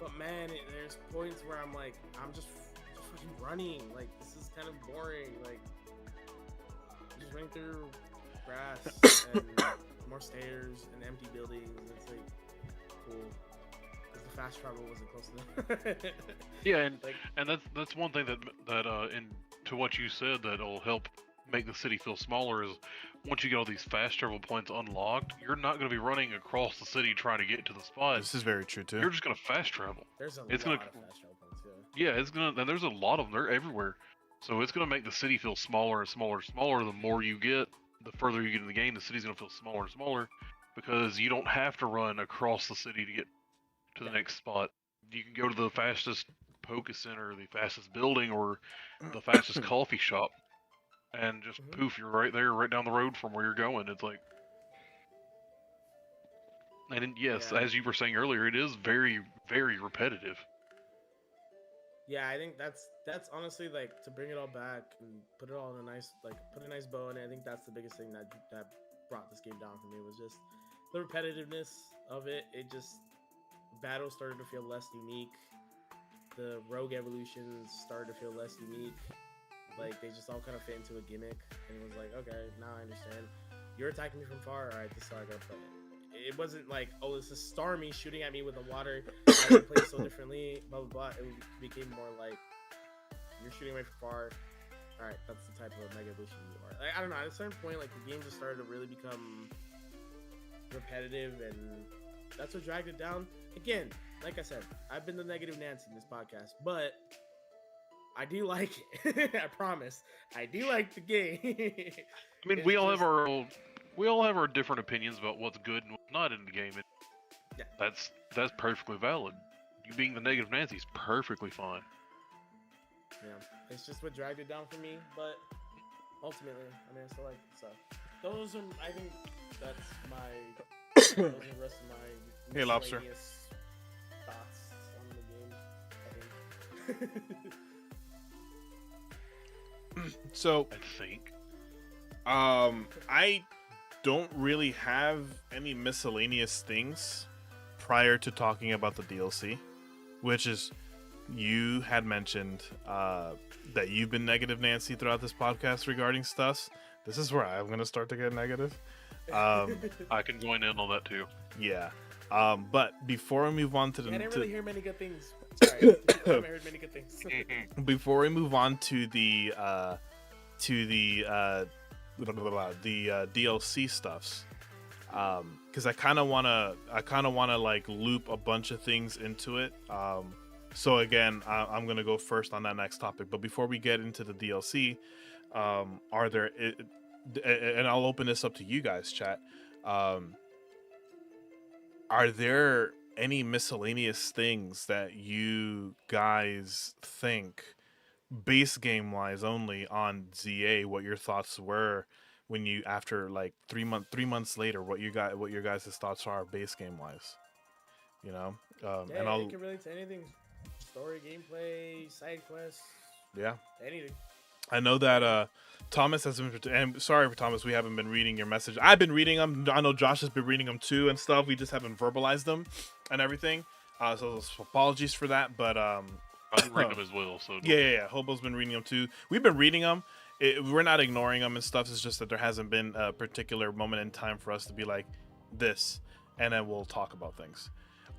but man, there's points where I'm like, I'm just fucking running. Like, this is kind of boring. Like, just running through grass and more stairs and empty buildings. It's like cool because the fast travel wasn't close enough. Yeah, and like, and that's one thing that in to what you said that'll help make the city feel smaller is once you get all these fast travel points unlocked, you're not going to be running across the city trying to get to the spot. This is very true too. You're just going to fast travel. there's a It's lot gonna- of fast travel points. Yeah. Yeah, it's gonna, and there's a lot of them. They're everywhere. So it's gonna make the city feel smaller and smaller and smaller. The more you get, the further you get in the game, the city's gonna feel smaller and smaller because you don't have to run across the city to get to the next spot. You can go to the fastest Poke Center, the fastest building, or the fastest coffee shop, and just poof, you're right there, right down the road from where you're going. It's like, and then, yes, Yeah. as you were saying earlier, it is very, very repetitive. Yeah, I think that's honestly like to bring it all back and put it all in a nice put a nice bow on it. I think that's the biggest thing that brought this game down for me was just the repetitiveness of it. It just battles started to feel less unique. The rogue evolutions started to feel less unique. Like they just all kind of fit into a gimmick, and it was like, okay, now I understand. You're attacking me from far. All right, this is how I gotta play it. It wasn't like, oh, this is Starmie shooting at me with the water. I can play so differently, blah, blah, blah. It became more like, you're shooting away from far. All right, that's the type of Mega Evolution you are. Like, I don't know, at a certain point, like, the game just started to really become repetitive, and that's what dragged it down. Again, like I said, I've been the negative Nancy in this podcast, but I do like it. I promise. I do like the game. I mean, It's we all just- have our different opinions about what's good and what's not in the game. And Yeah. that's perfectly valid. You being the negative Nancy is perfectly fine. Yeah, it's just what dragged it down for me, but ultimately, I mean, I still like it. So, those are, I think that's those are the rest of my Hey, Lobster. miscellaneous thoughts on the game, I think. So I think. I don't really have any miscellaneous things prior to talking about the DLC, which is you had mentioned that you've been negative Nancy throughout this podcast regarding stuff. This is where I'm gonna start to get negative. I can join in on that too. Yeah. But before we move on to the I didn't to- really hear many good things. Sorry, I haven't heard many good things. before we move on to the DLC stuffs, because I kind of wanna like loop a bunch of things into it. So again, I'm gonna go first on that next topic. But before we get into the DLC, are there? And I'll open this up to you guys, chat. Are there any miscellaneous things that you guys think, base game wise only, on ZA, what your thoughts were when you, after like 3 months later, what your guys' thoughts are base game wise, you know? Yeah, And I'll, it can relate to anything. Story, gameplay, side quests, yeah, anything. I know that Thomas has been, and sorry for Thomas, we haven't been reading your message. I've been reading them. I know Josh has been reading them too and stuff. We just haven't verbalized them and everything. So apologies for that. But I'm reading them as well. So yeah. Hobo's been reading them too. We've been reading them. We're not ignoring them and stuff. It's just that there hasn't been a particular moment in time for us to be like this, and then we'll talk about things.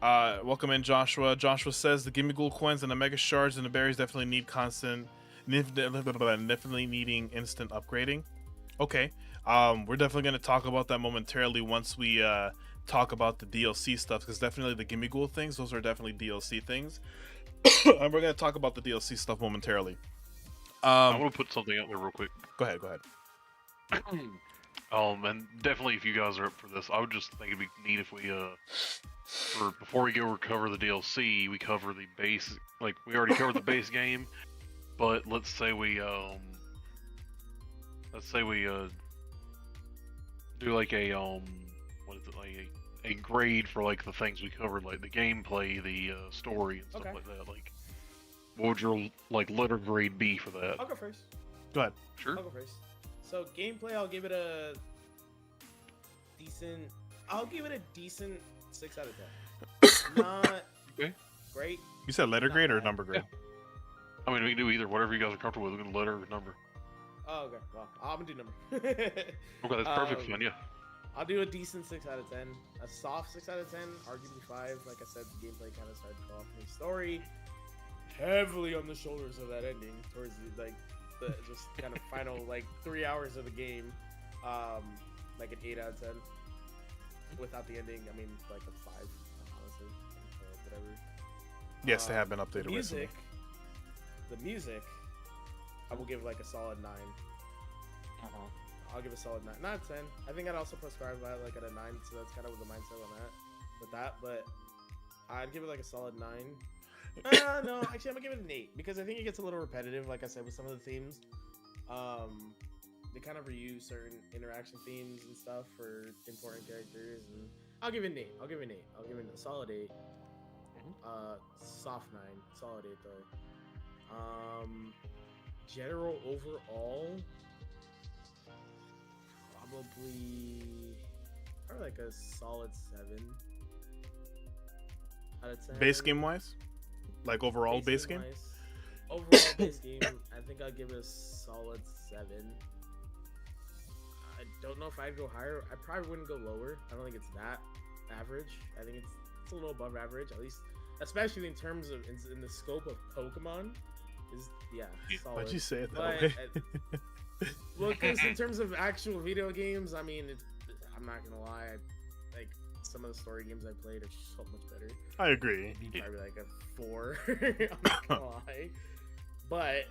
Welcome in, Joshua. Joshua says the Gimmighoul coins and the Mega Shards and the berries definitely need definitely needing instant upgrading. Okay. We're definitely going to talk about that momentarily once we talk about the DLC stuff, because definitely the Gimmighoul things, those are definitely DLC things. And we're going to talk about the DLC stuff momentarily. I'm gonna put something out there real quick. Go ahead. And definitely if you guys are up for this, I would just think it'd be neat if we before we go cover the DLC, we cover the base. Like we already covered the base game, but let's say we do like a what is it, like a grade for like the things we covered, like the gameplay, the story, and stuff Okay. like that. Like, what would your like letter grade be for that? I'll go first. Go ahead. Sure. I'll go first. So gameplay, I'll give it a decent. I'll give it a decent 6 out of 10. Not Okay. great. You said letter Not grade or bad. number grade? I mean, we can do either. Whatever you guys are comfortable with. We can letter or number. Oh, okay. Well, I'm gonna do number. Okay, that's perfect. Fun, yeah. I'll do a decent 6 out of 10. A soft 6 out of 10. Arguably 5. Like I said, the gameplay kind of started to go off the story. Heavily on the shoulders of that ending. Towards the just kind of final 3 hours of the game. Like an 8 out of 10. Without the ending, I mean like a 5. Honestly, whatever. Yes, they have been updated recently. The music, I will give like a solid 9. I'll give a solid 9. Not 10. I think I'd also prescribe that like at a 9, so that's kind of the mindset I'm at with that. But I'd give it like a solid 9. No, actually, I'm gonna give it an 8 because I think it gets a little repetitive. Like I said, with some of the themes, they kind of reuse certain interaction themes and stuff for important characters. And I'll give it an 8. I'll give it an 8. I'll give it a solid 8. Soft 9. Solid 8 though. General overall, probably like a solid 7 out of 10. Base game wise, like overall base game. Overall base game, I think I'll give it a solid 7. I don't know if I'd go higher. I probably wouldn't go lower. I don't think it's that average. I think it's a little above average, at least, especially in terms of in the scope of Pokemon. Solid. Why'd you say it that But, way? well, because in terms of actual video games, I mean, I'm not gonna lie. Like some of the story games I played are so much better. I agree. Probably like a 4. I'm not gonna lie. But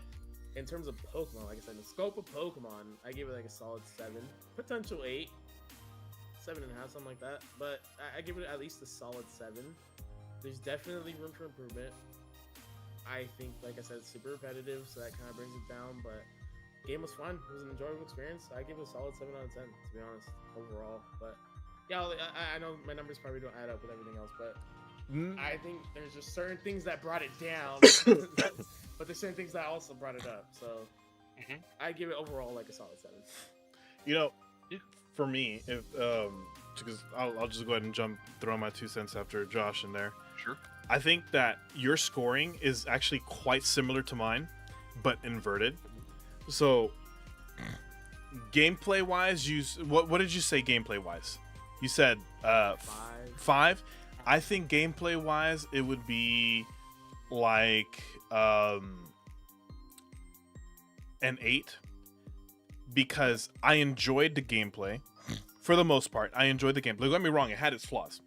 in terms of Pokemon, like I said, in the scope of Pokemon, I give it like a solid 7, potential 8, 7.5, something like that. But I give it at least a solid 7. There's definitely room for improvement. I think, like I said, it's super repetitive, so that kind of brings it down. But game was fun. It was an enjoyable experience. I give it a solid 7 out of 10, to be honest, overall. But yeah, I know my numbers probably don't add up with everything else, but I think there's just certain things that brought it down, but there's certain things that also brought it up. So I give it overall like a solid 7. You know, for me, if because I'll just go ahead and throw my 2 cents after Josh in there. Sure. I think that your scoring is actually quite similar to mine, but inverted. So, gameplay wise, what did you say gameplay wise? You said 5. I think gameplay wise, it would be like an 8, because I enjoyed the gameplay for the most part. I enjoyed the gameplay. Don't get me wrong; it had its flaws.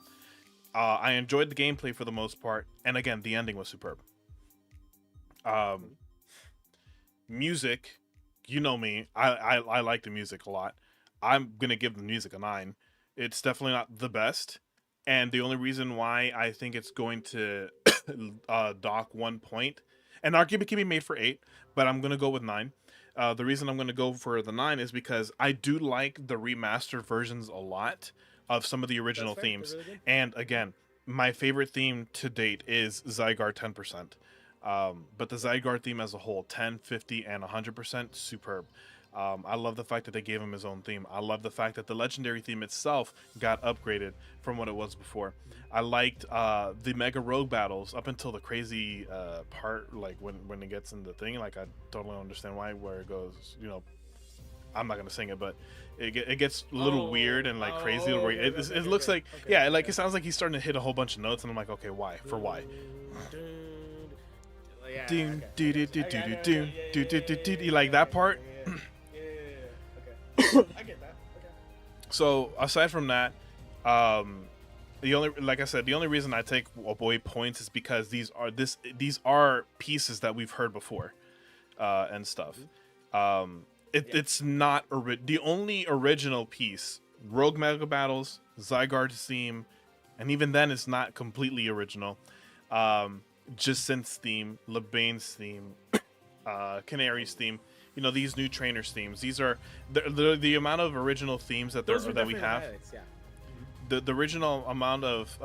I enjoyed the gameplay for the most part, and again, the ending was superb. Music, you know me, I like the music a lot. I'm gonna give the music a 9. It's definitely not the best, and the only reason why I think it's going to dock 1 point, and argument can be made for 8, but I'm gonna go with 9. The reason I'm gonna go for the 9 is because I do like the remastered versions a lot of some of the original themes. Really, and again, my favorite theme to date is Zygarde 10%. But the Zygarde theme as a whole, 10, 50, and 100%, superb. I love the fact that they gave him his own theme. I love the fact that the legendary theme itself got upgraded from what it was before. I liked the Mega Rogue battles up until the crazy part, like when it gets in the thing. Like, I totally understand where it goes, you know. I'm not gonna sing it, but it gets a little weird and like crazy. It looks like it sounds like he's starting to hit a whole bunch of notes, and I'm like, okay, why? For why? You like that part? Okay. I get that. Okay. So aside from that, like I said, the only reason I take away points is because these are pieces that we've heard before, and stuff. It's not the only original piece. Rogue Mega Battles, Zygarde theme, and even then, it's not completely original. Just Synth's theme, LeBane's theme, Canary's theme. You know, these new trainers themes. These are the amount of original themes that Those are that we definitely the have. highlights, yeah. The original amount of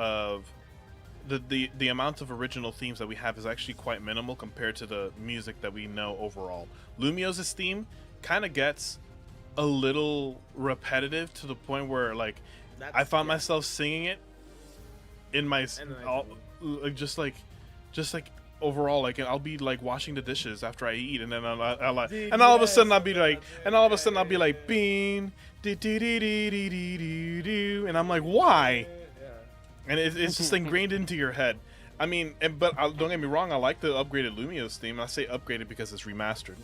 the amount of original themes that we have is actually quite minimal compared to the music that we know overall. Lumios's theme kind of gets a little repetitive to the point where like I found myself singing it in my just like overall, like I'll be like washing the dishes after I eat, and then and all of a sudden I'll be like, bean, and I'm like, why? And it's just ingrained into your head. I mean, but don't get me wrong, I like the upgraded Lumios theme. I say upgraded because it's remastered.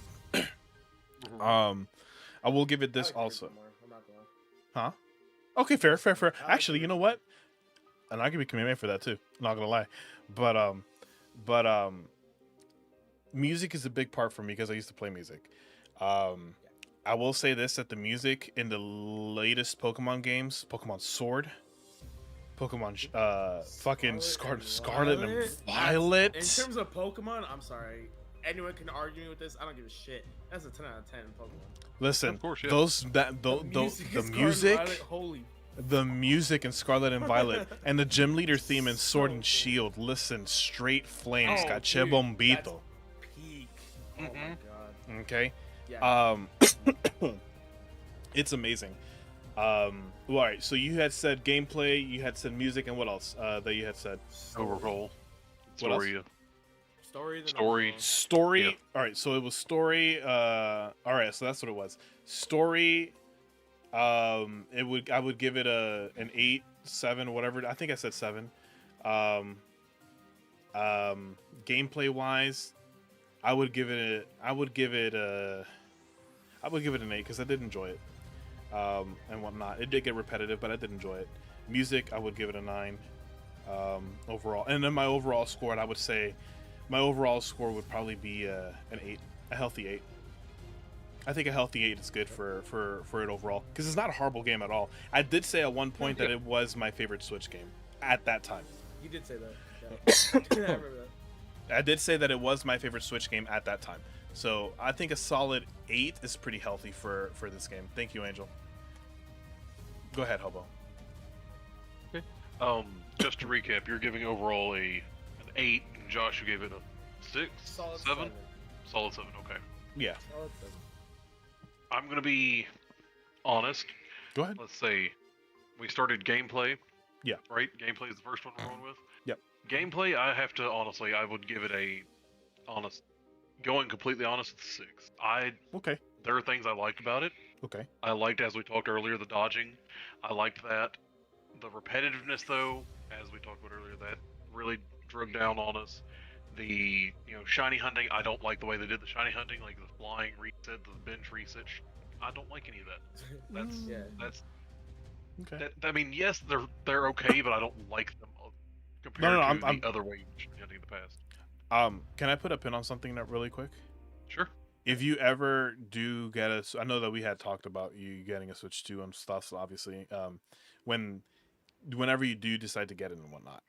I will give it this also. Huh? Okay, fair. Actually, you know what? And I'll give you Kamehameha for that too. Not gonna lie, but music is a big part for me because I used to play music. I will say this, that the music in the latest Pokemon games, Pokemon Sword, Pokemon fucking Scarlet and Violet. In terms of Pokemon, I'm sorry. Anyone can argue me with this. I don't give a shit. That's a 10 out of 10 in Pokemon. Listen, of course, yeah. The music in Scarlet and Violet and the gym leader theme in Sword and Shield. Listen, straight flames, Cache Bombito. Peak. Oh my god. Okay. Yeah. It's amazing. All right. So you had said gameplay, you had said music, and what else? That you had said overall story. Story. Yeah. All right. So it was story. All right. So that's what it was. Story. I would give it an 8, 7, whatever. I think I said 7. Gameplay wise, I would give it an 8 because I did enjoy it. And whatnot. It did get repetitive, but I did enjoy it. Music, I would give it a 9 overall. And then my overall score, I would say, my overall score would probably be an 8, a healthy 8. I think a healthy 8 is good for it overall because it's not a horrible game at all. I did say at one point that it was my favorite Switch game at that time. You did say that. Yeah. I remember that. I did say that it was my favorite Switch game at that time. So I think a solid 8 is pretty healthy for this game. Thank you, Angel. Go ahead, Hobo. Okay. Just to recap, you're giving overall an 8, and Josh, you gave it a 6, Solid 7? Solid 7. Okay. Yeah. Solid 7. I'm gonna be honest. Go ahead. Let's say we started gameplay. Yeah. Right? Gameplay is the first one we're going with. Yep. Gameplay, I have to honestly, I would give it going completely honest, it's a 6. Okay. There are things I liked about it. Okay. I liked, as we talked earlier, the dodging. I liked that. The repetitiveness, though, as we talked about earlier, that really drug down on us. The shiny hunting, I don't like the way they did the shiny hunting, like the flying reset, the bench reset. I don't like any of that. That's okay. I mean, yes, they're okay, but I don't like them compared to the other way shiny hunting in the past. Can I put a pin on something really quick? Sure. If you ever do get I know that we had talked about you getting a Switch 2 and stuff, so obviously, whenever you do decide to get it and whatnot,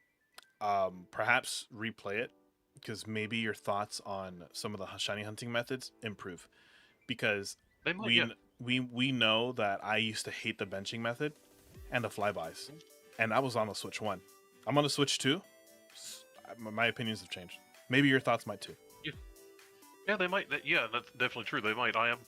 perhaps replay it, because maybe your thoughts on some of the shiny hunting methods improve, because we know that I used to hate the benching method and the flybys, and I was on the Switch 1. I'm on the Switch 2. My opinions have changed. Maybe your thoughts might too. Yeah, they might. Yeah, that's definitely true. They might. I am,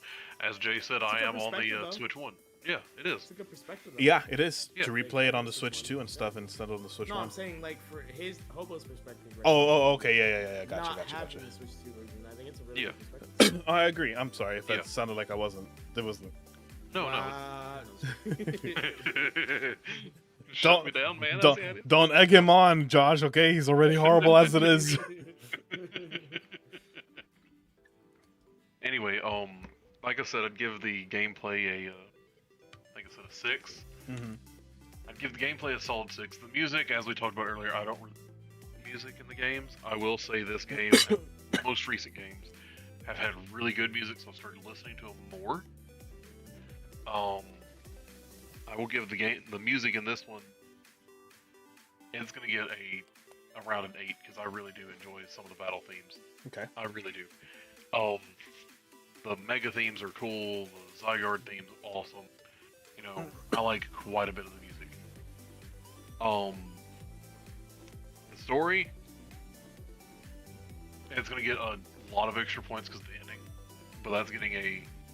as Jay said, I am on the Switch 1. Yeah, it is. It's a good perspective. Though. Yeah, it is. To replay it on the Switch 2 and stuff instead of the Switch 1. No, I'm saying like for his Hobo's perspective. Right Okay, yeah. Gotcha. The Switch 2 version. I think it's a really good perspective. I agree. I'm sorry if that sounded like I wasn't. There wasn't. No. Don't me down, man. Don't egg him on, Josh. Okay, he's already horrible as it is. Anyway, like I said, I'd give the gameplay a 6. Mm-hmm. I'd give the gameplay a solid 6. The music, as we talked about earlier, I don't really like music in the games. I will say this game, most recent games, have had really good music, so I started listening to them more. I will give the music in this one it's gonna get around an 8 because I really do enjoy some of the battle themes. Okay. I really do. The mega themes are cool. The Zygarde theme's awesome. You know, I like quite a bit of the music. The story, it's gonna get a lot of extra points because of the ending, but that's getting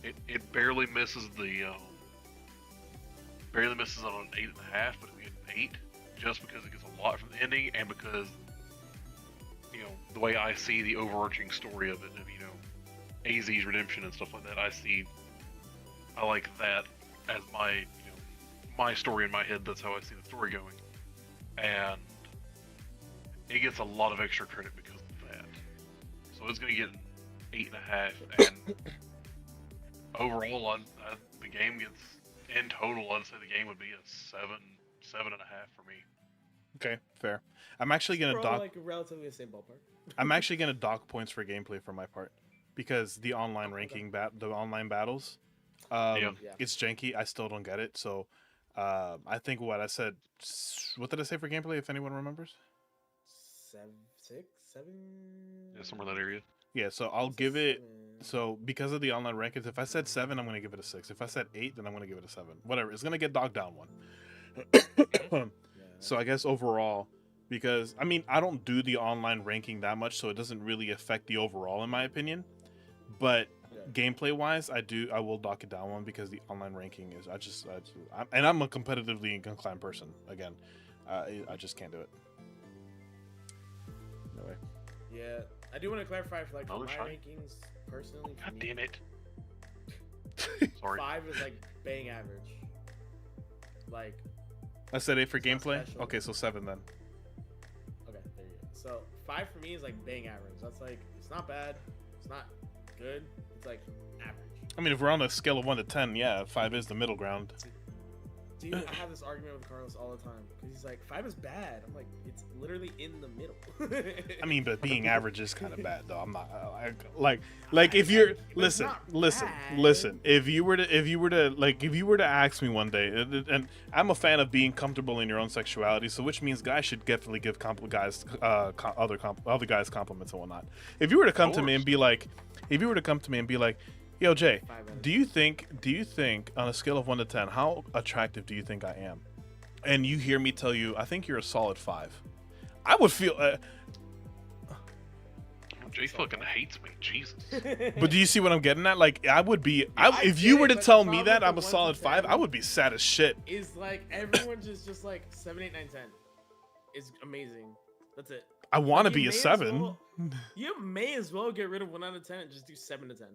it barely misses barely misses on an 8.5, but it's getting 8 just because it gets a lot from the ending and because, you know, the way I see the overarching story of it, of, you know, AZ's redemption and stuff like that, I like that as my, you know, my story in my head. That's how I see the story going, and it gets a lot of extra credit because of that. So it's gonna get an 8.5, and overall, the game gets, in total, I'd say the game would be a 7.5 for me. Okay, fair. I'm actually gonna We're all, dock. like relatively the same ballpark. I'm actually gonna dock points for gameplay for my part because the online ranking the online battles, Yeah. it's janky. I still don't get it. So, I think what I said. What did I say for gameplay? If anyone remembers. 7, 6, 7. Yeah, somewhere in that area. Yeah. So I'll give it. So because of the online rankings, if I said 7, I'm gonna give it a 6. If I said 8, then I'm gonna give it a 7. Whatever. It's gonna get docked down one. So I guess overall, because I mean I don't do the online ranking that much, so it doesn't really affect the overall in my opinion. But gameplay wise, I will dock it down one because the online ranking is and I'm a competitively inclined person. Again, I just can't do it. No way. Yeah, I do want to clarify for like Another my shot? rankings personally. For God me, damn it! Sorry. 5 is like bang average. Like, I said 8 for It's not gameplay. special. Okay, so 7 then. okay, there you go. So 5 for me is like bang average. That's like, it's not bad, it's not good, it's like average. I mean, if we're on a scale of 1 to 10, yeah, 5 is the middle ground. Dude, I have this argument with Carlos all the time because he's like, 5 is bad. I'm like, it's literally in the middle. I mean, but being average is kind of bad, though. I'm not like if you're It's listen, not listen. bad. If you were to ask me one day, and I'm a fan of being comfortable in your own sexuality, so which means guys should definitely give other guys compliments and whatnot. If you were to come to me and be like, yo, Jay, 5 out of do you think on a scale of 1 to 10, how attractive do you think I am? And you hear me tell you, I think you're a solid 5. I would feel. Jay fucking hates me. Jesus. But do you see what I'm getting at? Like, I would be. If get you it, were to but the tell me problem that with I'm the a 1 to solid 5, 10 I would be sad as shit. Is like everyone just like 7, 8, 9, 10 is amazing. That's it. I want to You be a may as 7. well- You may as well get rid of 1 out of 10 and just do 7 to 10.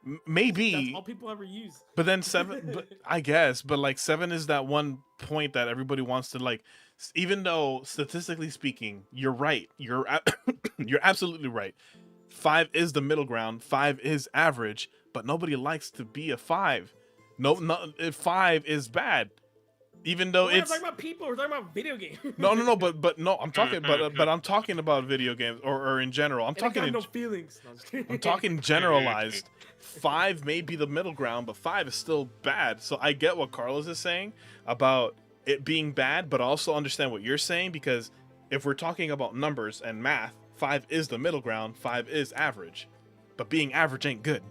That's Maybe, all people ever use. but then 7. But I guess, but like 7 is that one point that everybody wants to like. Even though statistically speaking, you're right. You're absolutely right. 5 is the middle ground. 5 is average, but nobody likes to be a 5. No, 5 is bad. Even though We're not it's talking about people. We're talking about video games. no, but no, I'm talking, but I'm talking about video games or in general. I'm And it talking, got no feelings. No, I'm just kidding. I'm talking generalized. 5 may be the middle ground, but 5 is still bad. So I get what Carlos is saying about it being bad, but also understand what you're saying because if we're talking about numbers and math, 5 is the middle ground. 5 is average, but being average ain't good.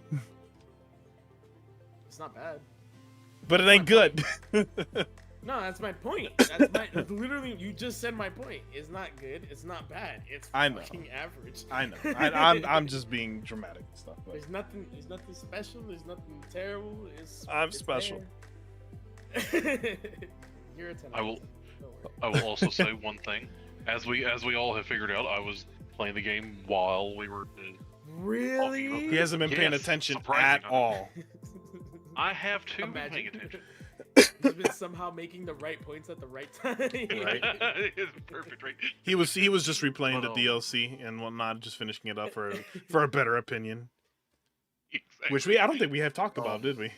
It's not bad. But it ain't good. No, that's my point. That's my literally. You just said my point. It's not good. It's not bad. It's I know. fucking average. I know. I'm just being dramatic and stuff. But There's nothing. There's nothing special. There's nothing terrible. I'm special. there. You're a 10. I will- Don't worry. I will also say one thing. As we all have figured out, I was playing the game while we were. Really? he hasn't been paying Yes, attention surprising, at all. I have too been Imagine. paying attention. He's been somehow making the right points at the right time. Right. It's perfect, right? He was just replaying But, the DLC and whatnot, just finishing it up for a better opinion. Exactly. Which I don't think we have talked about, did we?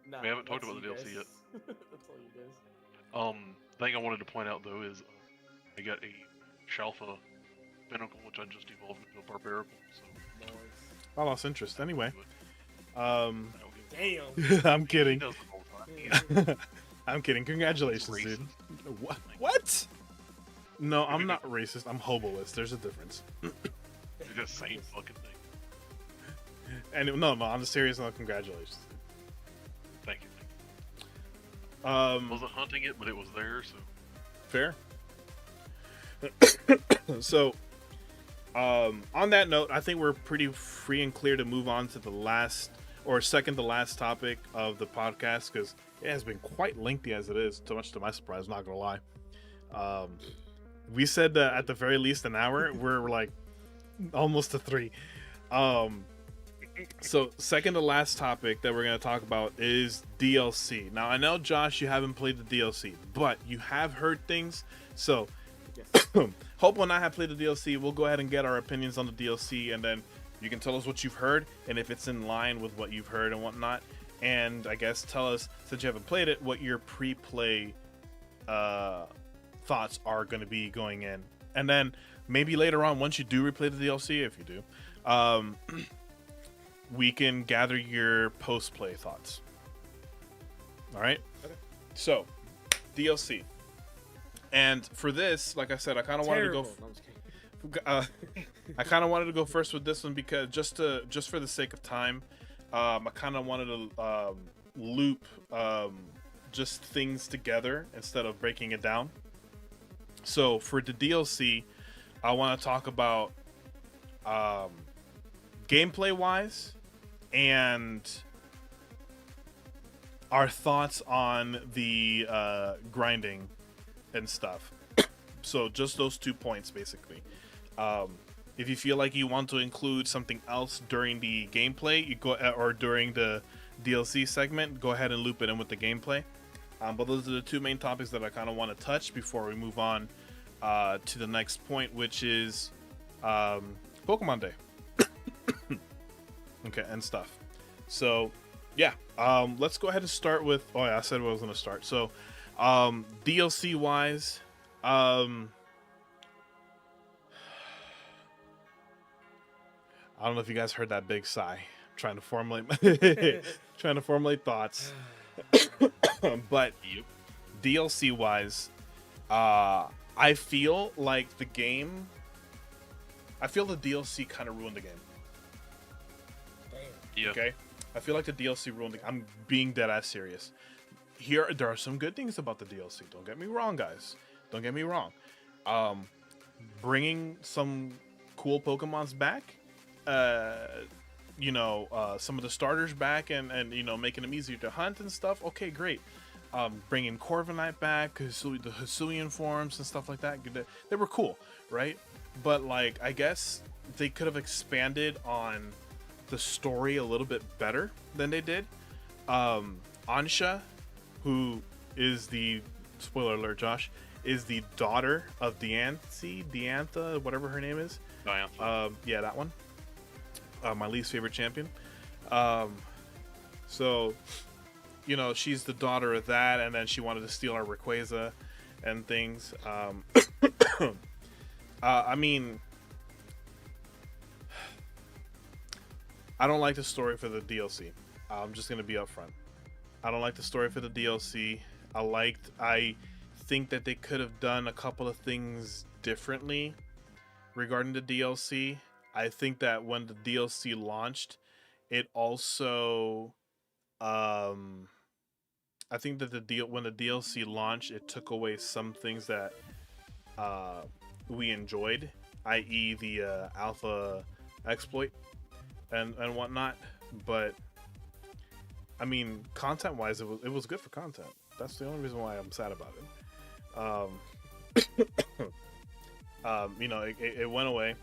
Nah, We haven't talked that's about the you DLC guys. yet. That's all you guys. Thing I wanted to point out though is I got a Shalfa Pinnacle, which I just evolved into a Barbarical. So Nice. I lost interest. Anyway, that'll get- Damn. I'm He kidding. does it all the time. I'm kidding. Congratulations, dude. Racist. What? No, I'm not racist. I'm hoboist. There's a difference. It's the same fucking thing. And no, on the serious note, congratulations. Thank you. Wasn't hunting it, but it was there, so. Fair. So, on that note, I think we're pretty free and clear to move on to the last or second to last topic of the podcast, because it has been quite lengthy as it is, so much to my surprise, not gonna lie. We said at the very least an hour. We're like almost to 3. So second to last topic that we're going to talk about is DLC. Now I know, Josh, you haven't played the DLC, but you have heard things. So Yes. Hope and I have played the DLC. We'll go ahead and get our opinions on the DLC, and then you can tell us what you've heard and if it's in line with what you've heard and whatnot. And I guess tell us, since you haven't played it, what your pre-play thoughts are going to be going in. And then maybe later on, once you do replay the DLC, if you do, we can gather your post-play thoughts. All right? Okay. So, DLC. And for this, like I said, I kind of wanted to go... No, I'm just kidding. I kind of wanted to go first with this one because just for the sake of time, I kind of wanted to loop just things together instead of breaking it down. So for the DLC, I want to talk about gameplay wise and our thoughts on the grinding and stuff. So just those 2 points basically. If you feel like you want to include something else during the gameplay, you go or during the DLC segment, go ahead and loop it in with the gameplay. But those are the 2 main topics that I kind of want to touch before we move on to the next point, which is Pokemon Day. Okay, and stuff. So, yeah, let's go ahead and start with... Oh, yeah, I said I was going to start. So, DLC-wise... I don't know if you guys heard that big sigh. I'm trying to formulate thoughts. But DLC wise, I feel like the game. I feel the DLC kind of ruined the game. Damn. Yeah. Okay, I feel like the DLC ruined. I'm being dead ass serious. There are some good things about the DLC. Don't get me wrong, guys. Don't get me wrong. Bringing some cool Pokemons back. Some of the starters back and making them easier to hunt and stuff. Okay, great. Bringing Corviknight back, the Hisuian forms and stuff like that. They were cool, right? But like, I guess they could have expanded on the story a little bit better than they did. Ansha, who is the spoiler alert, Josh, is the daughter of Diantha, whatever her name is. Diantha. Yeah, that one. My least favorite champion. So, she's the daughter of that, and then she wanted to steal our Rayquaza and things. I mean, I don't like the story for the DLC. I'm just gonna be upfront. I don't like the story for the DLC. I think that they could have done a couple of things differently regarding the DLC. I think that when the DLC launched, it also, I think that when the DLC launched, it took away some things that we enjoyed, i.e. the alpha exploit and whatnot. But I mean, content-wise, it was good for content. That's the only reason why I'm sad about it. It went away.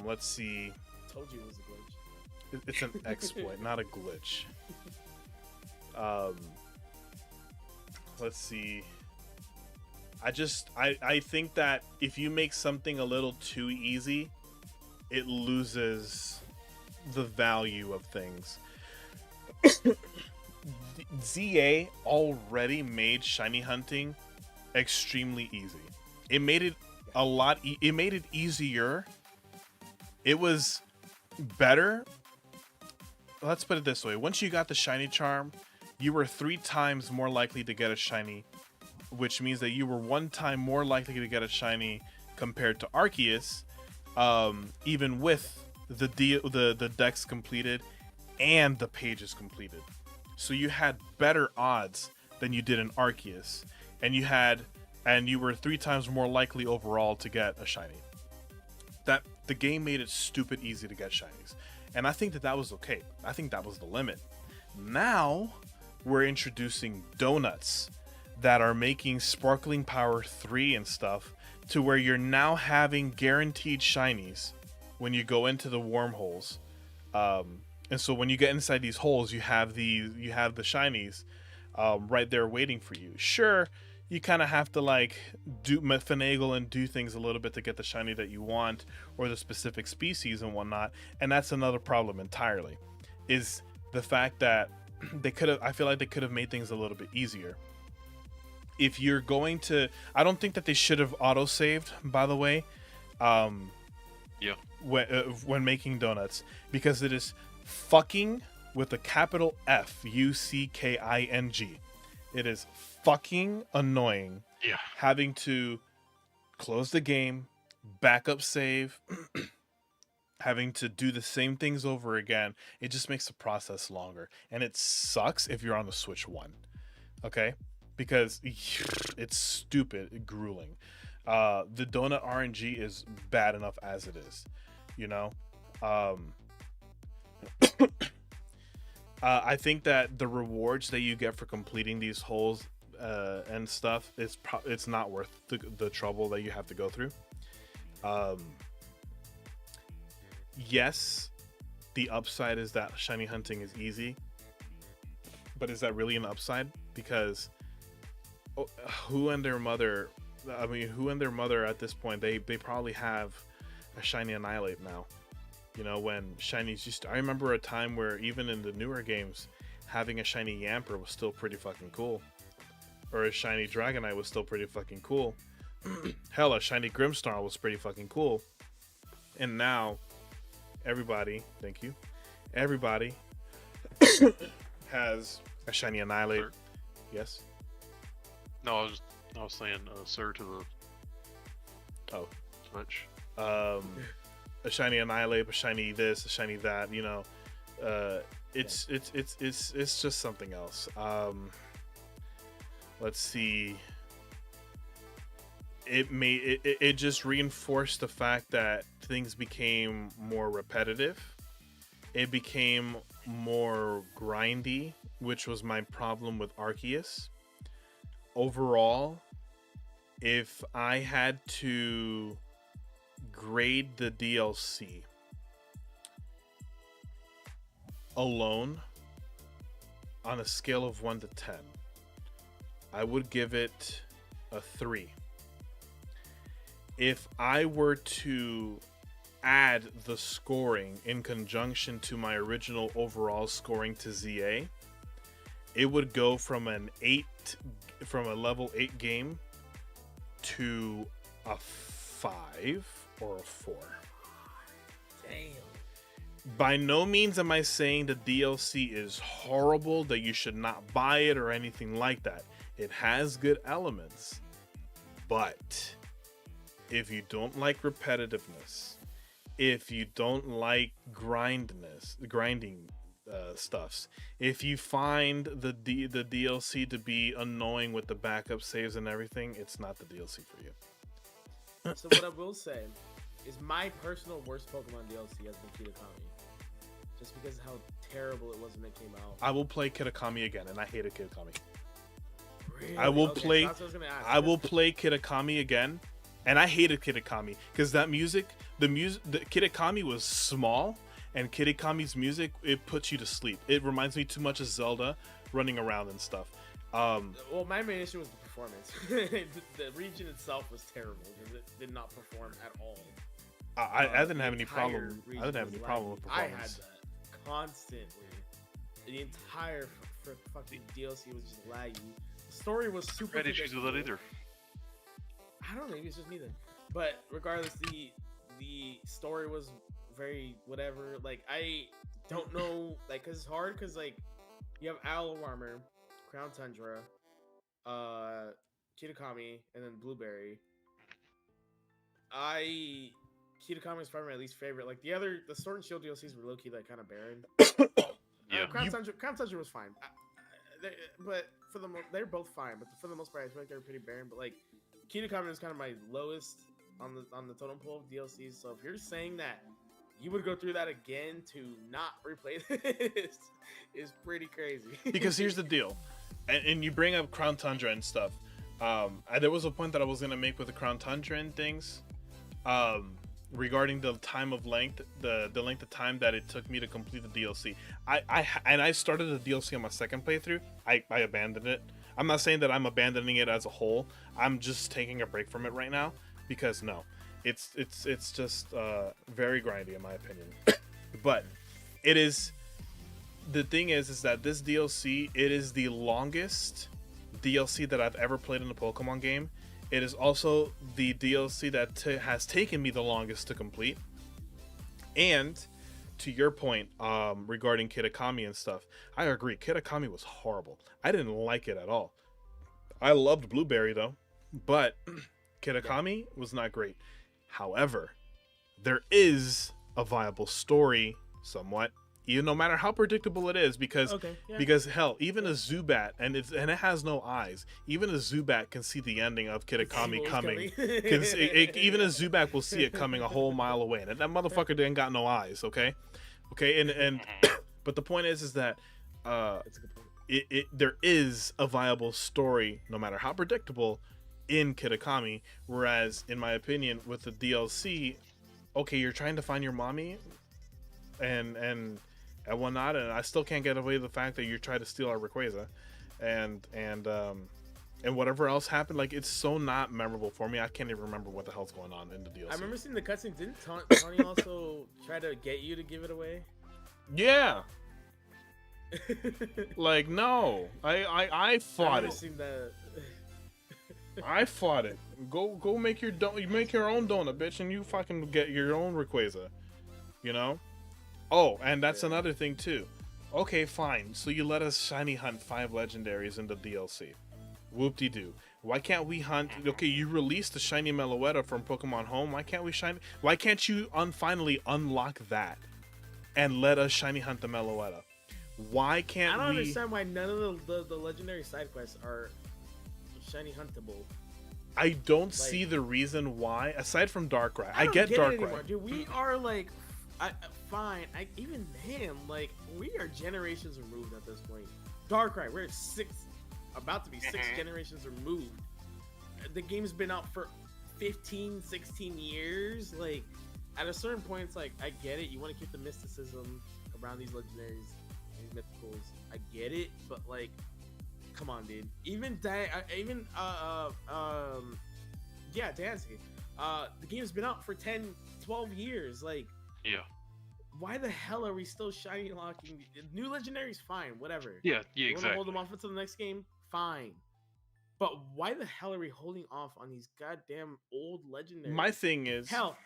Let's see. Told you it was a glitch. It's an exploit, not a glitch. Let's see. I think that if you make something a little too easy, it loses the value of things. ZA already made shiny hunting extremely easy. It made it it made it easier. It was better. Let's put it this way. Once you got the shiny charm, you were 3 times more likely to get a shiny which means that you were 1 time more likely to get a shiny compared to Arceus, even with the decks completed and the pages completed. So you had better odds than you did in Arceus, and you were 3 times more likely overall to get a shiny. That the game made it stupid easy to get shinies, and I think that was okay. I think that was the limit. Now we're introducing donuts that are making Sparkling Power 3 and stuff to where you're now having guaranteed shinies when you go into the wormholes. And so when you get inside these holes, you have the shinies right there waiting for you. Sure, you kind of have to like finagle and do things a little bit to get the shiny that you want or the specific species and whatnot. And that's another problem entirely, is the fact that I feel like they could have made things a little bit easier. If you're going to, I don't think that they should have auto-saved, by the way. Yeah. When making donuts, because it is fucking with a capital Fucking. It is fucking annoying. Yeah. Having to close the game, backup save, having to do the same things over again. It just makes the process longer, and it sucks if you're on the Switch 1. Okay, because it's stupid, grueling. The donut RNG is bad enough as it is, you know. I think that the rewards that you get for completing these holes and stuff it's not worth the trouble that you have to go through. Yes, the upside is that shiny hunting is easy, but is that really an upside? Because who and their mother at this point, they probably have a shiny Annihilate now. You know, when shinies I remember a time where even in the newer games, having a shiny Yamper was still pretty fucking cool. Or a shiny Dragonite was still pretty fucking cool. Hell, a shiny Grimmsnarl was pretty fucking cool. And now, everybody has a shiny Annihilate. Sir? Yes? No, I was saying, sir, to the. Oh. Much. A shiny Annihilate, a shiny this, a shiny that, you know. It's just something else. Let's see. It just reinforced the fact that things became more repetitive. It became more grindy, which was my problem with Arceus. Overall, if I had to grade the DLC alone on a scale of 1 to 10, I would give it a 3. If I were to add the scoring in conjunction to my original overall scoring to ZA, it would go from a level 8 game to a 5 or a 4. Damn. By no means am I saying the DLC is horrible, that you should not buy it or anything like that. It has good elements, but if you don't like repetitiveness, if you don't like grinding stuffs, if you find the DLC to be annoying with the backup saves and everything, it's not the DLC for you. So what I will say is my personal worst Pokemon DLC has been Kitakami. Just because of how terrible it was when it came out. I will play Kitakami again, and I hated Kitakami. Really? I will Okay, play. so that's what I was gonna ask. I will play Kitakami again, and I hated Kitakami because the Kitakami was small, and Kitakami's music, it puts you to sleep. It reminds me too much of Zelda running around and stuff. Well, my main issue was the performance. The region itself was terrible because it did not perform at all. I didn't have any problem. I didn't have any problem with I had performance. that constantly. The entire fucking DLC was just laggy. The story was super. I had issues with it either. I don't know, maybe it's just me then. But regardless, the story was very whatever. Like, I don't know, like, cause it's hard, cause like you have Aloe Armor, Crown Tundra, Kitakami, and then Blueberry. Kitakami is probably my least favorite. Like the Sword and Shield DLCs were low key like kind of barren. Yeah. Crown Tundra was fine, but they're both fine. But for the most part, I feel like they're pretty barren. But like Kitakami is kind of my lowest on the totem pole of DLCs. So if you're saying that you would go through that again to not replay this, is pretty crazy. Because here's the deal, and you bring up Crown Tundra and stuff. There was a point that I was gonna make with the Crown Tundra and things, regarding the time of length, the length of time that it took me to complete the DLC. I started the DLC on my second playthrough. I abandoned it. I'm not saying that I'm abandoning it as a whole. I'm just taking a break from it right now because no, it's just very grindy in my opinion. But it is. The thing is that this DLC, it is the longest DLC that I've ever played in a Pokemon game. It is also the DLC that has taken me the longest to complete. And to your point regarding Kitakami and stuff, I agree. Kitakami was horrible. I didn't like it at all. I loved Blueberry though, but Kitakami was not great. However, there is a viable story somewhat. No matter how predictable it is, because hell, even a Zubat and it has no eyes. Even a Zubat can see the ending of Kitakami coming. Even a Zubat will see it coming a whole mile away, and that motherfucker didn't got no eyes. Okay, and but the point is that That's a good point. there is a viable story, no matter how predictable, in Kitakami. Whereas, in my opinion, with the DLC, okay, you're trying to find your mommy, and whatnot, and I still can't get away with the fact that you're trying to steal our Rayquaza, and whatever else happened, like it's so not memorable for me. I can't even remember what the hell's going on in the DLC. I remember seeing the cutscene. Didn't Tawny also try to get you to give it away? Yeah. Like no, I fought it. Seen that. I fought it. Go make your own donut, bitch, and you fucking get your own Rayquaza. You know. Oh, and that's another thing too. Okay, fine. So you let us shiny hunt 5 legendaries in the DLC. Whoop-de-doo. Why can't we hunt? Okay, you released the shiny Meloetta from Pokemon Home. Why can't you finally unlock that and let us shiny hunt the Meloetta? Why can't we? I don't understand why none of the legendary side quests are shiny huntable. I don't see the reason why, aside from Darkrai. I get Darkrai. Dude, we are like, fine. Even him, like, we are generations removed at this point. Darkrai, we're about to be 6 generations removed. The game's been out for 15, 16 years. Like, at a certain point, it's like, I get it. You want to keep the mysticism around these legendaries, these mythicals. I get it, but like, come on, dude. Dansky. The game's been out for 10, 12 years. Like, Yeah. Why the hell are we still shiny locking new legendaries? Fine, whatever. Yeah, You want to exactly. hold them off until the next game? Fine. But why the hell are we holding off on these goddamn old legendaries? My thing is, Hell,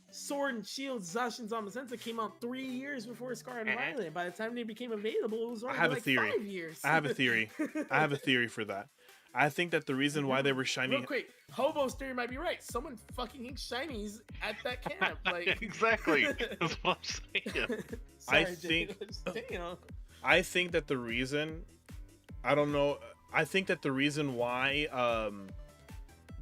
Sword and Shield, Zacian Zamazenta came out 3 years before Scarlet and Violet. By the time they became available, it was already like 5 years. I have a theory for that. I think that the reason why they were shiny. Real quick, Hobo's theory might be right. Someone fucking inked shinies at that camp. Like Exactly. That's what I'm saying. I think that the reason, I don't know. I think that the reason why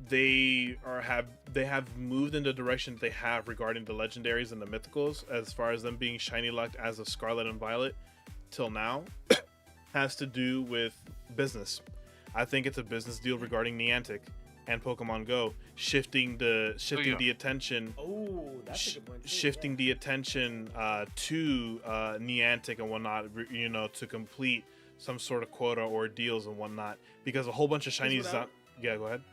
they have moved in the direction they have regarding the legendaries and the mythicals, as far as them being shiny lucked as of Scarlet and Violet till now, has to do with business. I think it's a business deal regarding Niantic and Pokemon Go, shifting the attention. Oh, that's a good point. Shifting the attention to Niantic and whatnot, to complete some sort of quota or deals and whatnot, because a whole bunch of shinies. Yeah, go ahead.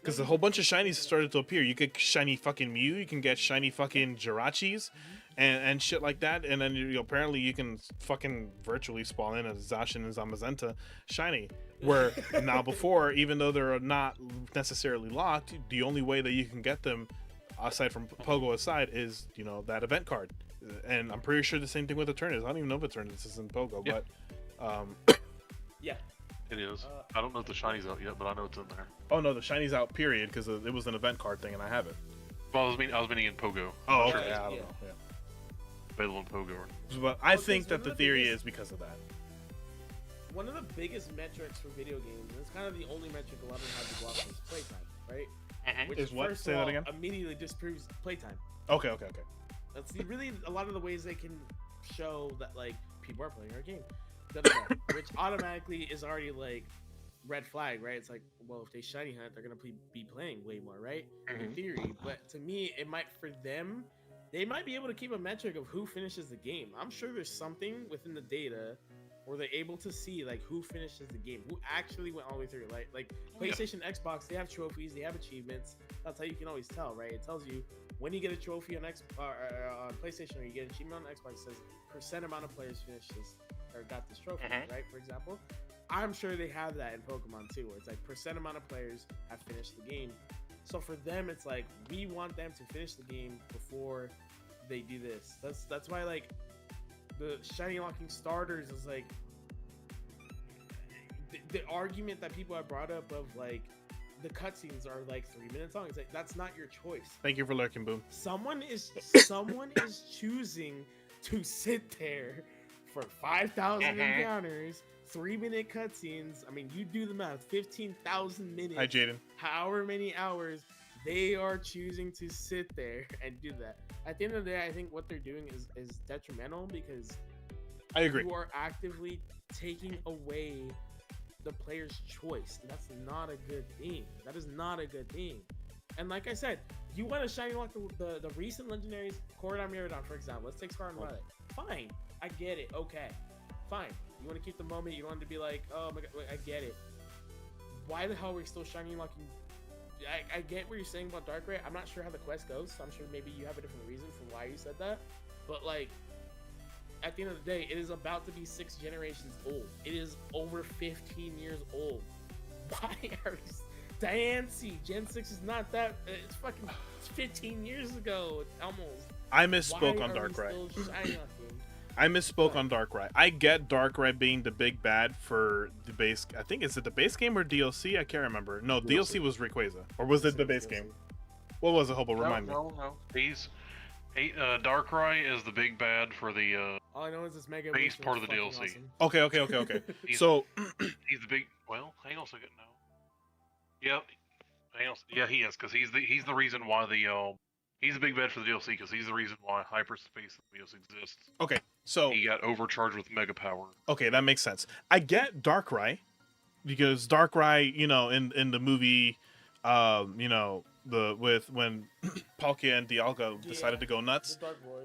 Because a whole bunch of shinies started to appear. You get shiny fucking Mew, you can get shiny fucking Jirachis, and shit like that. And then apparently you can fucking virtually spawn in a Zacian and Zamazenta shiny. Where now before, even though they're not necessarily locked, the only way that you can get them, aside from Pogo aside, is that event card. And I'm pretty sure the same thing with Eternus. I don't even know if Eternus is in Pogo, Yeah. but Yeah. It is. I don't know if the shiny's out yet, but I know it's in there. Oh no, the shiny's out. Period, because it was an event card thing, and I have it. Well, I was meaning in Pogo. Oh, Sure okay. it's I don't Yeah. know. Yeah. available in Pogo. But I Okay, think so that one the of the theory biggest- is because of that. One of the biggest metrics for video games, and it's kind of the only metric a lot of them have to go off, is playtime, right? Which Is what? first Say of that all, again? immediately disproves playtime. Okay. That's really a lot of the ways they can show that like people are playing our game, Da-da-da. Which automatically is already like red flag, right? It's like, well, if they shiny hunt, they're gonna be playing way more, right? In theory, but to me, it might for them, they might be able to keep a metric of who finishes the game. I'm sure there's something within the data where they're able to see like who finishes the game, who actually went all the way through. Like PlayStation, Xbox, they have trophies, they have achievements. That's how you can always tell, right? It tells you when you get a trophy on on PlayStation or you get an achievement on Xbox. It says percent amount of players finished this or got this trophy, right? For example, I'm sure they have that in Pokemon too, where it's like percent amount of players have finished the game. So for them, it's like we want them to finish the game before they do this. That's why like the shiny locking starters is like the argument that people have brought up of like the cutscenes are like 3 minutes long. It's like that's not your choice. Thank you for lurking, Boom. Someone is choosing to sit there for 5,000 encounters, 3-minute cutscenes. I mean, you do the math. 15,000 minutes. Hi, Jaden. However many hours they are choosing to sit there and do that. At the end of the day, I think what they're doing is detrimental because I agree. you are actively taking away the player's choice. And that's not a good thing. That is not a good thing. And like I said, you want to shiny lock the recent legendaries, Corridon Miradon, for example. Let's take Scarlet and Violet. Fine. I get it. Okay. Fine. You want to keep the moment. You want to be like, oh my god, I get it. Why the hell are we still shiny locking? I get what you're saying about Darkrai. I'm not sure how the quest goes, so I'm sure maybe you have a different reason for why you said that. But like, at the end of the day, it is about to be 6 generations old. It is over 15 years old. Why are we... Diancie, Gen 6 is not that... It's 15 years ago, almost. I misspoke Why on are we Darkrai. still shiny locking? I misspoke on Darkrai. I get Darkrai being the big bad for the base. I think, is it the base game or DLC? I can't remember. No, DLC was Rayquaza. Or was it the base game? What was it, Hobo? Remind me. No. Darkrai is the big bad for the All I know is this Mega base Booster part is of the fucking DLC. awesome. Okay. He's- So, he's the big. Well, hang on a second now. Yep. Hang on. Yeah, he is because he's the reason why he's the big bad for the DLC because he's the reason why hyperspace exists. okay. So, He got overcharged with mega power. okay, that makes sense. I get Darkrai because Darkrai, in the movie, when Palkia and Dialga decided to go nuts, The Dark Void.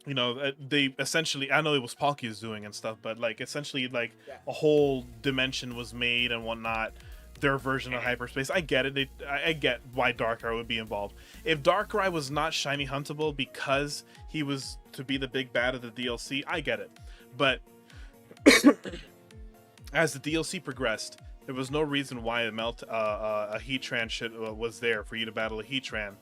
Yeah. they essentially, I know it was Palkia's doing and stuff, but like essentially like Yeah. a whole dimension was made and whatnot. Their version of hyperspace. I get it. I get why Darkrai would be involved. If Darkrai was not shiny huntable because he was to be the big bad of the DLC, I get it. But as the DLC progressed, there was no reason why a Heatran was there for you to battle a Heatran.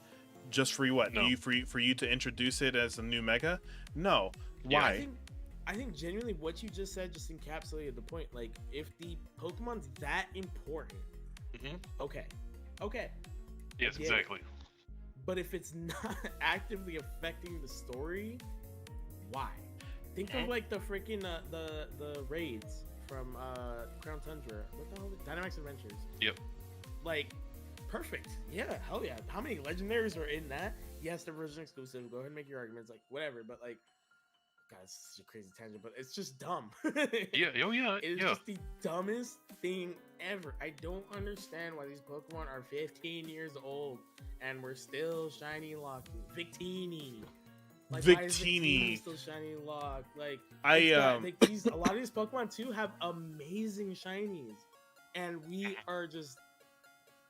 Just for you, what? No. For you to introduce it as a new mega? No. Yeah. Why? I think genuinely what you just said just encapsulated the point. Like, if the Pokemon's that important, okay. Yes, Yeah. exactly. But if it's not actively affecting the story, why? Think of like the freaking the raids from Crown Tundra. What the hell? Dynamax Adventures. Yep. Like, perfect. Yeah, hell yeah. How many legendaries are in that? Yes, they're version exclusive. Go ahead and make your arguments. Like, whatever. But like, God, it's such a crazy tangent, but it's just dumb. Yeah. Oh yeah. It's Yeah. just the dumbest thing ever. I don't understand why these Pokemon are 15 years old and we're still shiny locking. Victini. Like, why is Victini. still shiny locked? Like, I, it's got- like these, a lot of these Pokemon too have amazing shinies, and we are just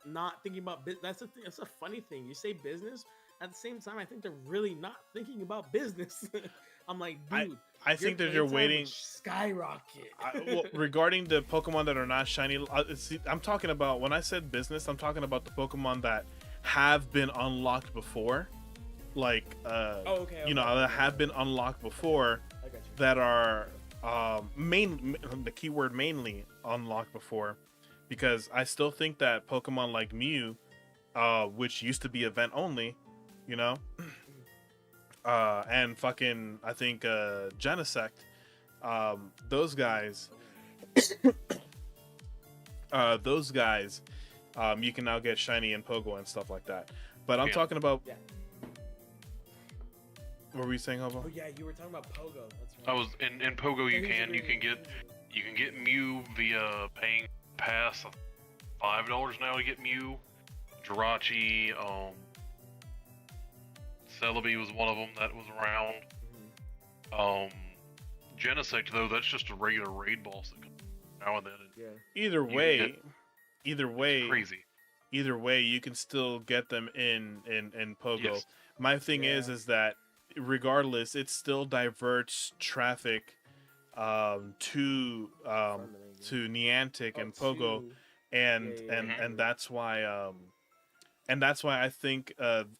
not thinking about that's the thing. That's a funny thing. You say business at the same time. I think they're really not thinking about business. I'm like, dude. I think that you're playtime waiting. would skyrocket. Regarding the Pokemon that are not shiny, I'm talking about, when I said business, I'm talking about the Pokemon that have been unlocked before, like okay. that have been unlocked before, I got you. that are the keyword mainly unlocked before, because I still think that Pokemon like Mew, which used to be event only, you know, and fucking I think Genesect, those guys, you can now get shiny and Pogo and stuff like that. But I'm Yeah. talking about. Yeah. What were you saying, Hobo? Oh yeah, you were talking about Pogo. That's right. I was in Pogo. You can get Mew via paying pass of $5 now to get Mew. Jirachi, Celebi was one of them that was around. Mhm. Genesect though, that's just a regular raid boss that comes now and then. Yeah. Either You way, get- It's crazy. either way, you can still get them in Pogo. Yes. My thing Yeah. is that regardless, it still diverts traffic to Niantic and Pogo, and Yeah. and that's why I think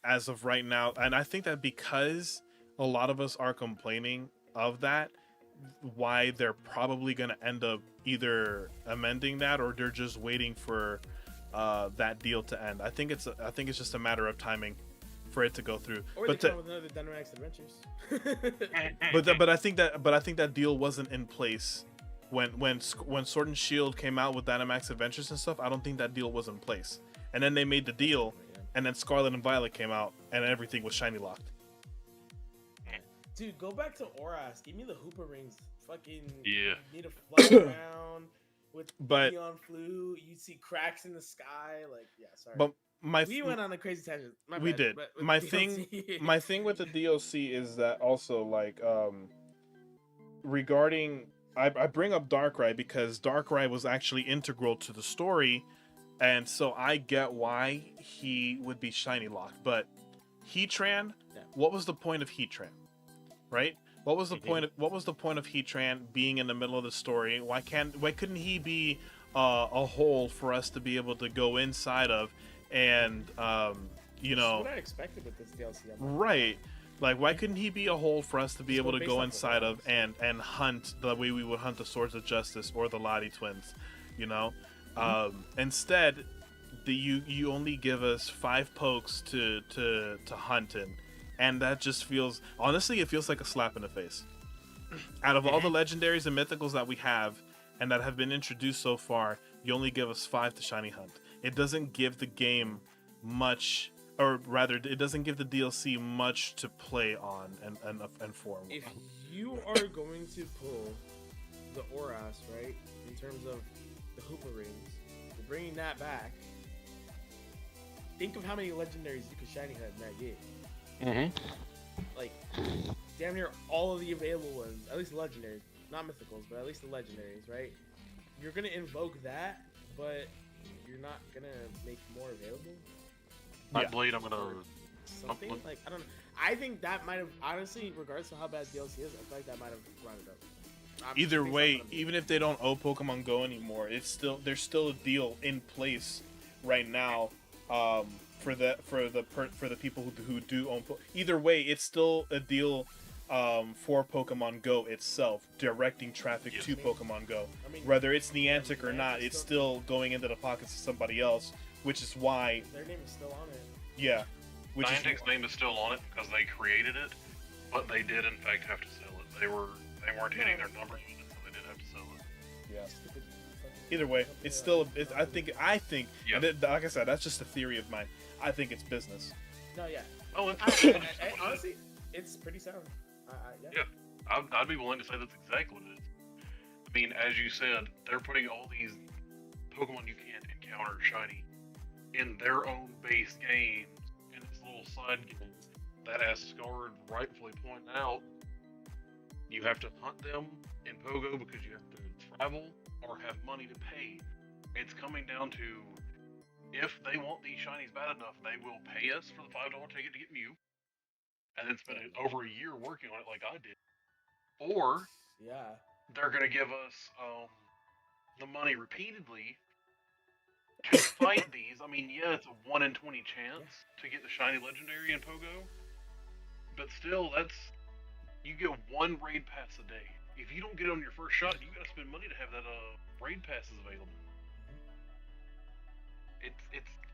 as of right now, and I think that because a lot of us are complaining of that, why they're probably going to end up either amending that or they're just waiting for that deal to end. I think it's just a matter of timing for it to go through. Or But they come with another Dynamax Adventures. but I think that deal wasn't in place when Sword and Shield came out with Dynamax Adventures and stuff. I don't think that deal was in place. And then they made the deal, and then Scarlet and Violet came out, and everything was shiny locked. Dude, go back to Oras. Give me the Hooper rings. Fucking Yeah. need to fly around with But- neon flu. You see cracks in the sky. Like, yeah, sorry. But we went on a crazy tangent. My we bad, did. but with My the thing DLC. my thing with the DLC is that also like regarding I bring up Darkrai because Darkrai was actually integral to the story, and so I get why he would be shiny locked. But Heatran, Yeah. what was the point of Heatran? Right? What was the Mhm. point of Heatran being in the middle of the story? Why couldn't he be a hole for us to be able to go inside of and you This is know, what I expected with this DLC. right? Like, why couldn't he be a hole for us to be Just able go to based go off of inside of rounds. and hunt the way we would hunt the Swords of Justice or the Lottie twins, you know? Instead, you only give us 5 pokes to hunt in, and that just feels, honestly, it feels like a slap in the face. Out of all the legendaries and mythicals that we have and that have been introduced so far, you only give us 5 to shiny hunt. It doesn't give the game much, or rather, it doesn't give the DLC much to play on and for. If you are going to pull the Oras, right, in terms of the Hooper rings, you're bringing that back. Think of how many legendaries you could shiny hunt in that game. Mm-hmm. Like, damn near all of the available ones, at least the legendaries, not mythicals, but at least the legendaries, right? You're gonna invoke that, but you're not gonna make more available. Yeah. Blade, I'm gonna. Something like, I don't know. I think that might have, honestly, regardless of how bad DLC is, I feel like that might have brought it up. Either based way, off what I'm- even if they don't owe Pokemon Go anymore, there's still a deal in place right now for the people who do own. Either way, it's still a deal for Pokemon Go itself, directing traffic Yes. to Pokemon Go. I mean, Whether it's Niantic or Niantic not, it's still- still going into the pockets of somebody else, which is why, their name is still on it. yeah, which is Niantic's name is still on it because they created it, but they did in fact have to sell it. They weren't hitting their numbers with it, so they did have to sell it. yeah. Stupid fucking- Either way, it's still. I think. Yeah. And like I said, that's just a theory of mine. I think it's business. No, yeah. Oh, it's Honestly, it's pretty sound. Yeah. Yeah. I'd be willing to say that's exactly what it is. I mean, as you said, they're putting all these Pokemon you can't encounter shiny in their own base games, in its little side games. That, as Scarred rightfully pointed out, you have to hunt them in Pogo because you have to travel or have money to pay. It's coming down to, if they want these shinies bad enough, they will pay us for the $5 ticket to get Mew, and then spend over a year working on it like I did. Or Yeah. they're gonna give us the money repeatedly to fight these. I mean, yeah, it's a 1 in 20 chance to get the shiny legendary in Pogo, but still, you get 1 raid pass a day. if you don't get it on your first shot, you gotta spend money to have that raid passes available.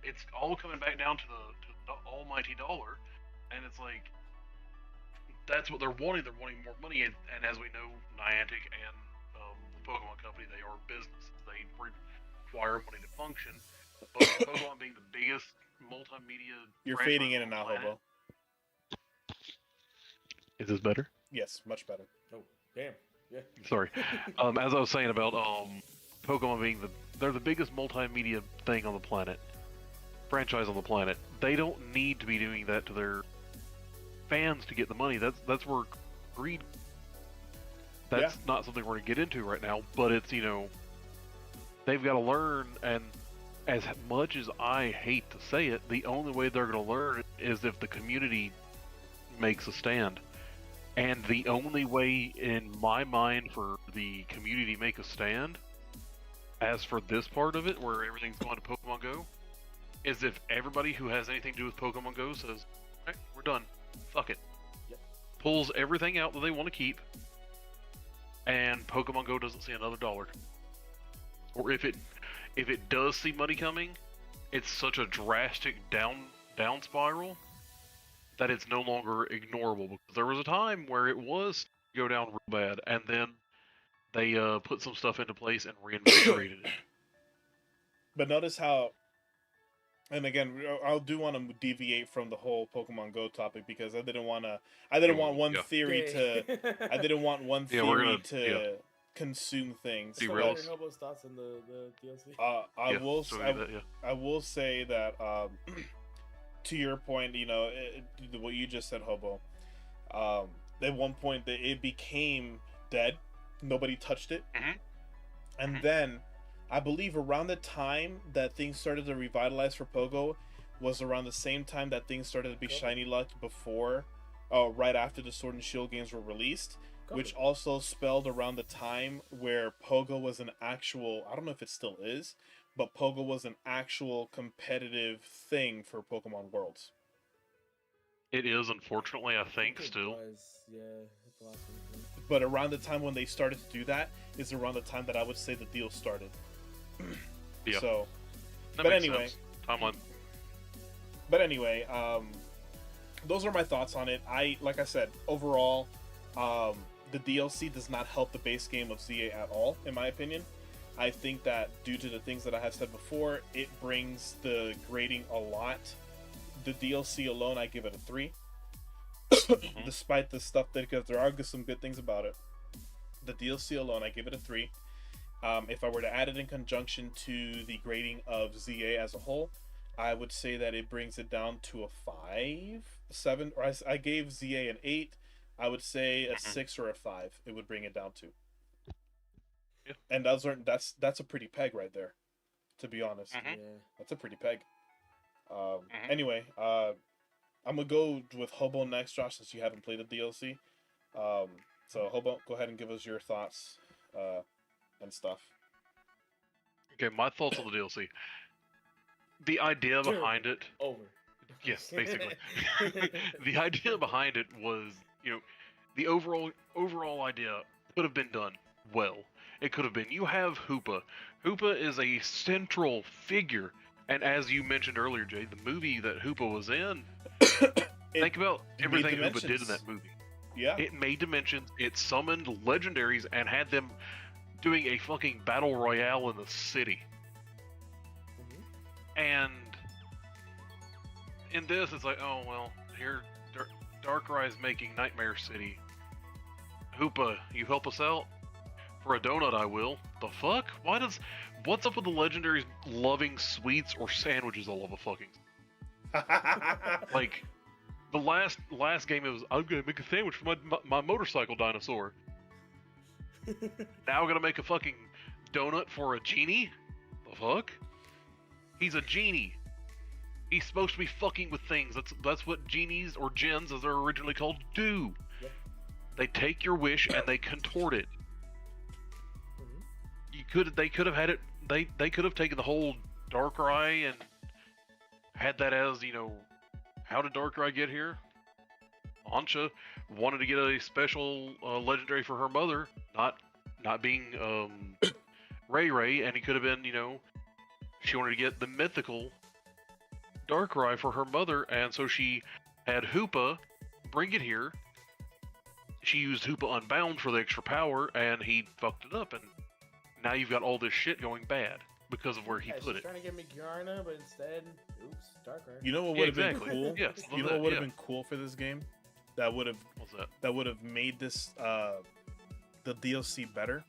It's all coming back down to the almighty dollar, and it's like that's what they're wanting. They're wanting more money, and as we know, Niantic and the Pokemon Company, they are businesses. They require money to function. But Pokemon being the biggest multimedia, You're franchise fading in on and the out, planet- Hobo. Is this better? Yes, much better. Oh, damn. Yeah. Sorry. As I was saying about Pokemon being they're the biggest multimedia thing on the planet, franchise on the planet. They don't need to be doing that to their fans to get the money. That's where greed. That's not something we're gonna get into right now. But it's they've got to learn, and as much as I hate to say it, the only way they're gonna learn is if the community makes a stand. And the only way, in my mind, for the community to make a stand, as for this part of it, where everything's going to Pokemon Go, is if everybody who has anything to do with Pokemon Go says, "Alright, we're done. Fuck it." Yep. Pulls everything out that they want to keep, and Pokemon Go doesn't see another dollar. Or if it does see money coming, it's such a drastic down spiral that it's no longer ignorable, because there was a time where it was go down real bad, and then they put some stuff into place and reinvigorated it. But notice how, and again, I do want to deviate from the whole Pokemon Go topic, because I didn't want one theory to, I didn't want one theory to consume things. So what are your Hobo's thoughts on the DLC? I will say that to your point, what you just said, Hobo. At one point, it became dead. Nobody touched it, and then I believe around the time that things started to revitalize for Pogo was around the same time that things started to be shiny luck before, right after the Sword and Shield games were released. Which also spelled around the time where Pogo was an actual, I don't know if it still is, but Pogo was an actual competitive thing for Pokemon Worlds. It is, unfortunately, I think still. But around the time when they started to do that is around the time that I would say the deal started. Yeah. So, that but makes anyway, sense. Timeline. But anyway, those are my thoughts on it. Like I said, overall, the DLC does not help the base game of ZA at all, in my opinion. I think that due to the things that I have said before, it brings the grading a lot. The DLC alone, I give it a 3. Despite the stuff because there are some good things about it. The DLC alone, I give it a 3. If I were to add it in conjunction to the grading of ZA as a whole, I would say that it brings it down to a 5, 7, or I gave ZA an 8. I would say a 6 or a 5. It would bring it down to. Yeah. And that's a pretty peg right there, to be honest. Yeah. That's a pretty peg. Anyway, I'm gonna go with Hobo next, Josh, since you haven't played the DLC. So Hobo, go ahead and give us your thoughts and stuff. Okay, my thoughts on the DLC. The idea behind it. Over. Yes, basically. The idea behind it was, the overall idea could have been done well. It could have been, you have Hoopa. Hoopa is a central figure, and as you mentioned earlier, Jay, the movie that Hoopa was in, think about everything Hoopa did in that movie. Yeah. It made dimensions, it summoned legendaries, and had them doing a fucking battle royale in the city. And in this, it's like, oh, well, here, Darkrai's making Nightmare City. Hoopa, you help us out? For a donut, I will. The fuck? What's up with the legendaries loving sweets or sandwiches all over fucking? Like, the last game, it was, I'm gonna make a sandwich for my motorcycle dinosaur. Now I'm gonna make a fucking donut for a genie? The fuck? He's a genie. He's supposed to be fucking with things. That's what genies, or djinns as they're originally called, do. Yep. They take your wish and they contort it. They could have had it. They could have taken the whole Darkrai and had that as, how did Darkrai get here? Ancha wanted to get a special legendary for her mother, not being Ray Ray, and it could have been, she wanted to get the mythical Darkrai for her mother, and so she had Hoopa bring it here. She used Hoopa Unbound for the extra power, and he fucked it up, and now you've got all this shit going bad because of where he put she's it. Trying to get me Giarna, but instead, oops, Darkrai. You know what would have been exactly. cool? Yes, You know what would have been cool for this game? That would have What's that? that would have made this the DLC better.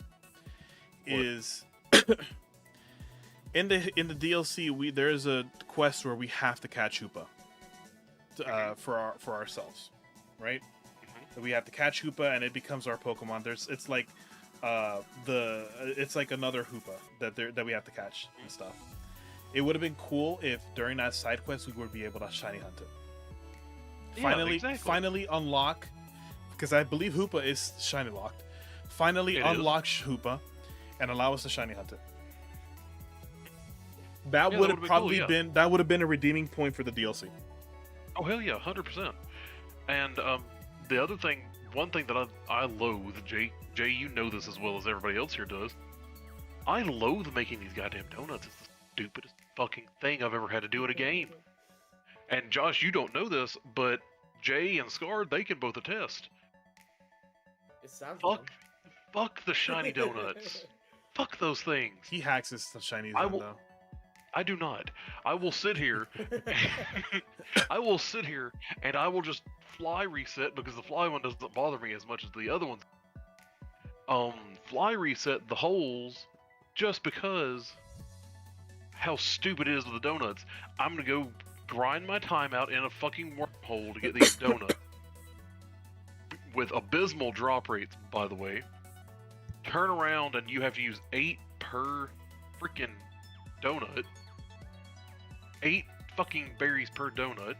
What? Is in the DLC there's a quest where we have to catch Hoopa for ourselves, right? Mhm. We have to catch Hoopa and it becomes our Pokemon. It's like it's like another Hoopa that we have to catch and stuff. It would have been cool if during that side quest we would be able to shiny hunt it. Yeah, Finally unlock, because I believe Hoopa is shiny locked. Finally unlock Hoopa and allow us to shiny hunt it. That would have probably been that would have been a redeeming point for the DLC. Oh hell yeah, 100%. And the other thing, one thing that I loathe, Jay, you know this as well as everybody else here does. I loathe making these goddamn donuts. It's the stupidest fucking thing I've ever had to do in a game. And Josh, you don't know this, but Jay and Scar, they can both attest. It sounds Fuck the shiny donuts. Fuck those things. He hacks his shinies though. I do not. I will sit here. I will sit here and I will just fly reset because the fly one doesn't bother me as much as the other ones. Fly reset the holes just because how stupid it is with the donuts. I'm gonna go grind my time out in a fucking wormhole to get these donuts with abysmal drop rates, by the way. Turn around and you have to use 8 per freaking donut. 8 fucking berries per donut.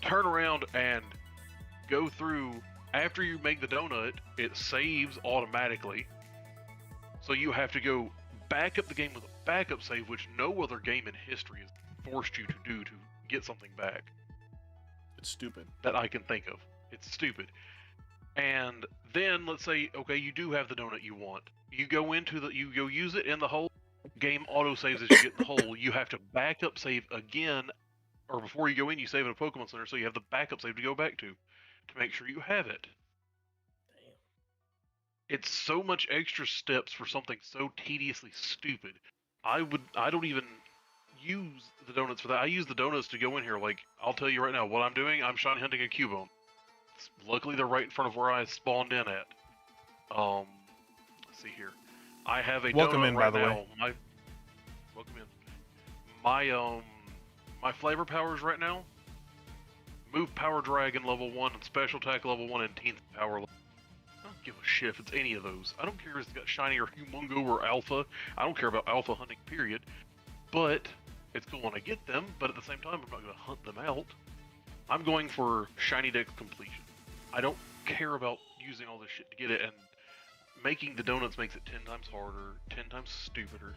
Turn around and go through. After you make the donut, it saves automatically. So you have to go back up the game with a backup save, which no other game in history has forced you to do to get something back. It's stupid. That I can think of. It's stupid. And then let's say, okay, you do have the donut you want. You go use it in the hole. Game auto saves as you get in the hole. You have to back up save again, or before you go in, you save at a Pokemon Center, so you have the backup save to go back to make sure you have it. Damn. It's so much extra steps for something so tediously stupid. I don't even use the donuts for that. I use the donuts to go in here. Like, I'll tell you right now, what I'm doing, I'm shiny hunting a Cubone. Luckily, they're right in front of where I spawned in at. Let's see here. I have a welcome donut in, right by the now. way. Welcome in. My flavor powers right now. Move Power Dragon level 1 and Special Attack level 1 and Teens Power level. I don't give a shit if it's any of those. I don't care if it's got Shiny or Humongo or Alpha. I don't care about Alpha hunting, period. But it's cool when I get them, but at the same time, I'm not going to hunt them out. I'm going for Shiny Deck completion. I don't care about using all this shit to get it, and making the donuts makes it 10 times harder, 10 times stupider.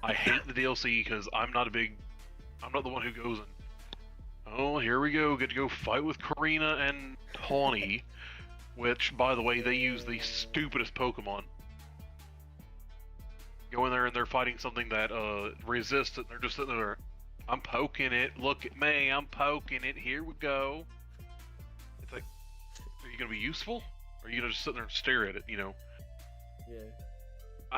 I hate the DLC because I'm not the one who goes and, oh, here we go, get to go fight with Karina and Tawny, which, by the way, they use the stupidest Pokemon. Go in there and they're fighting something that resists it, and they're just sitting there, I'm poking it, look at me, I'm poking it, here we go. It's like, are you going to be useful? Or are you going to just sit there and stare at it, Yeah.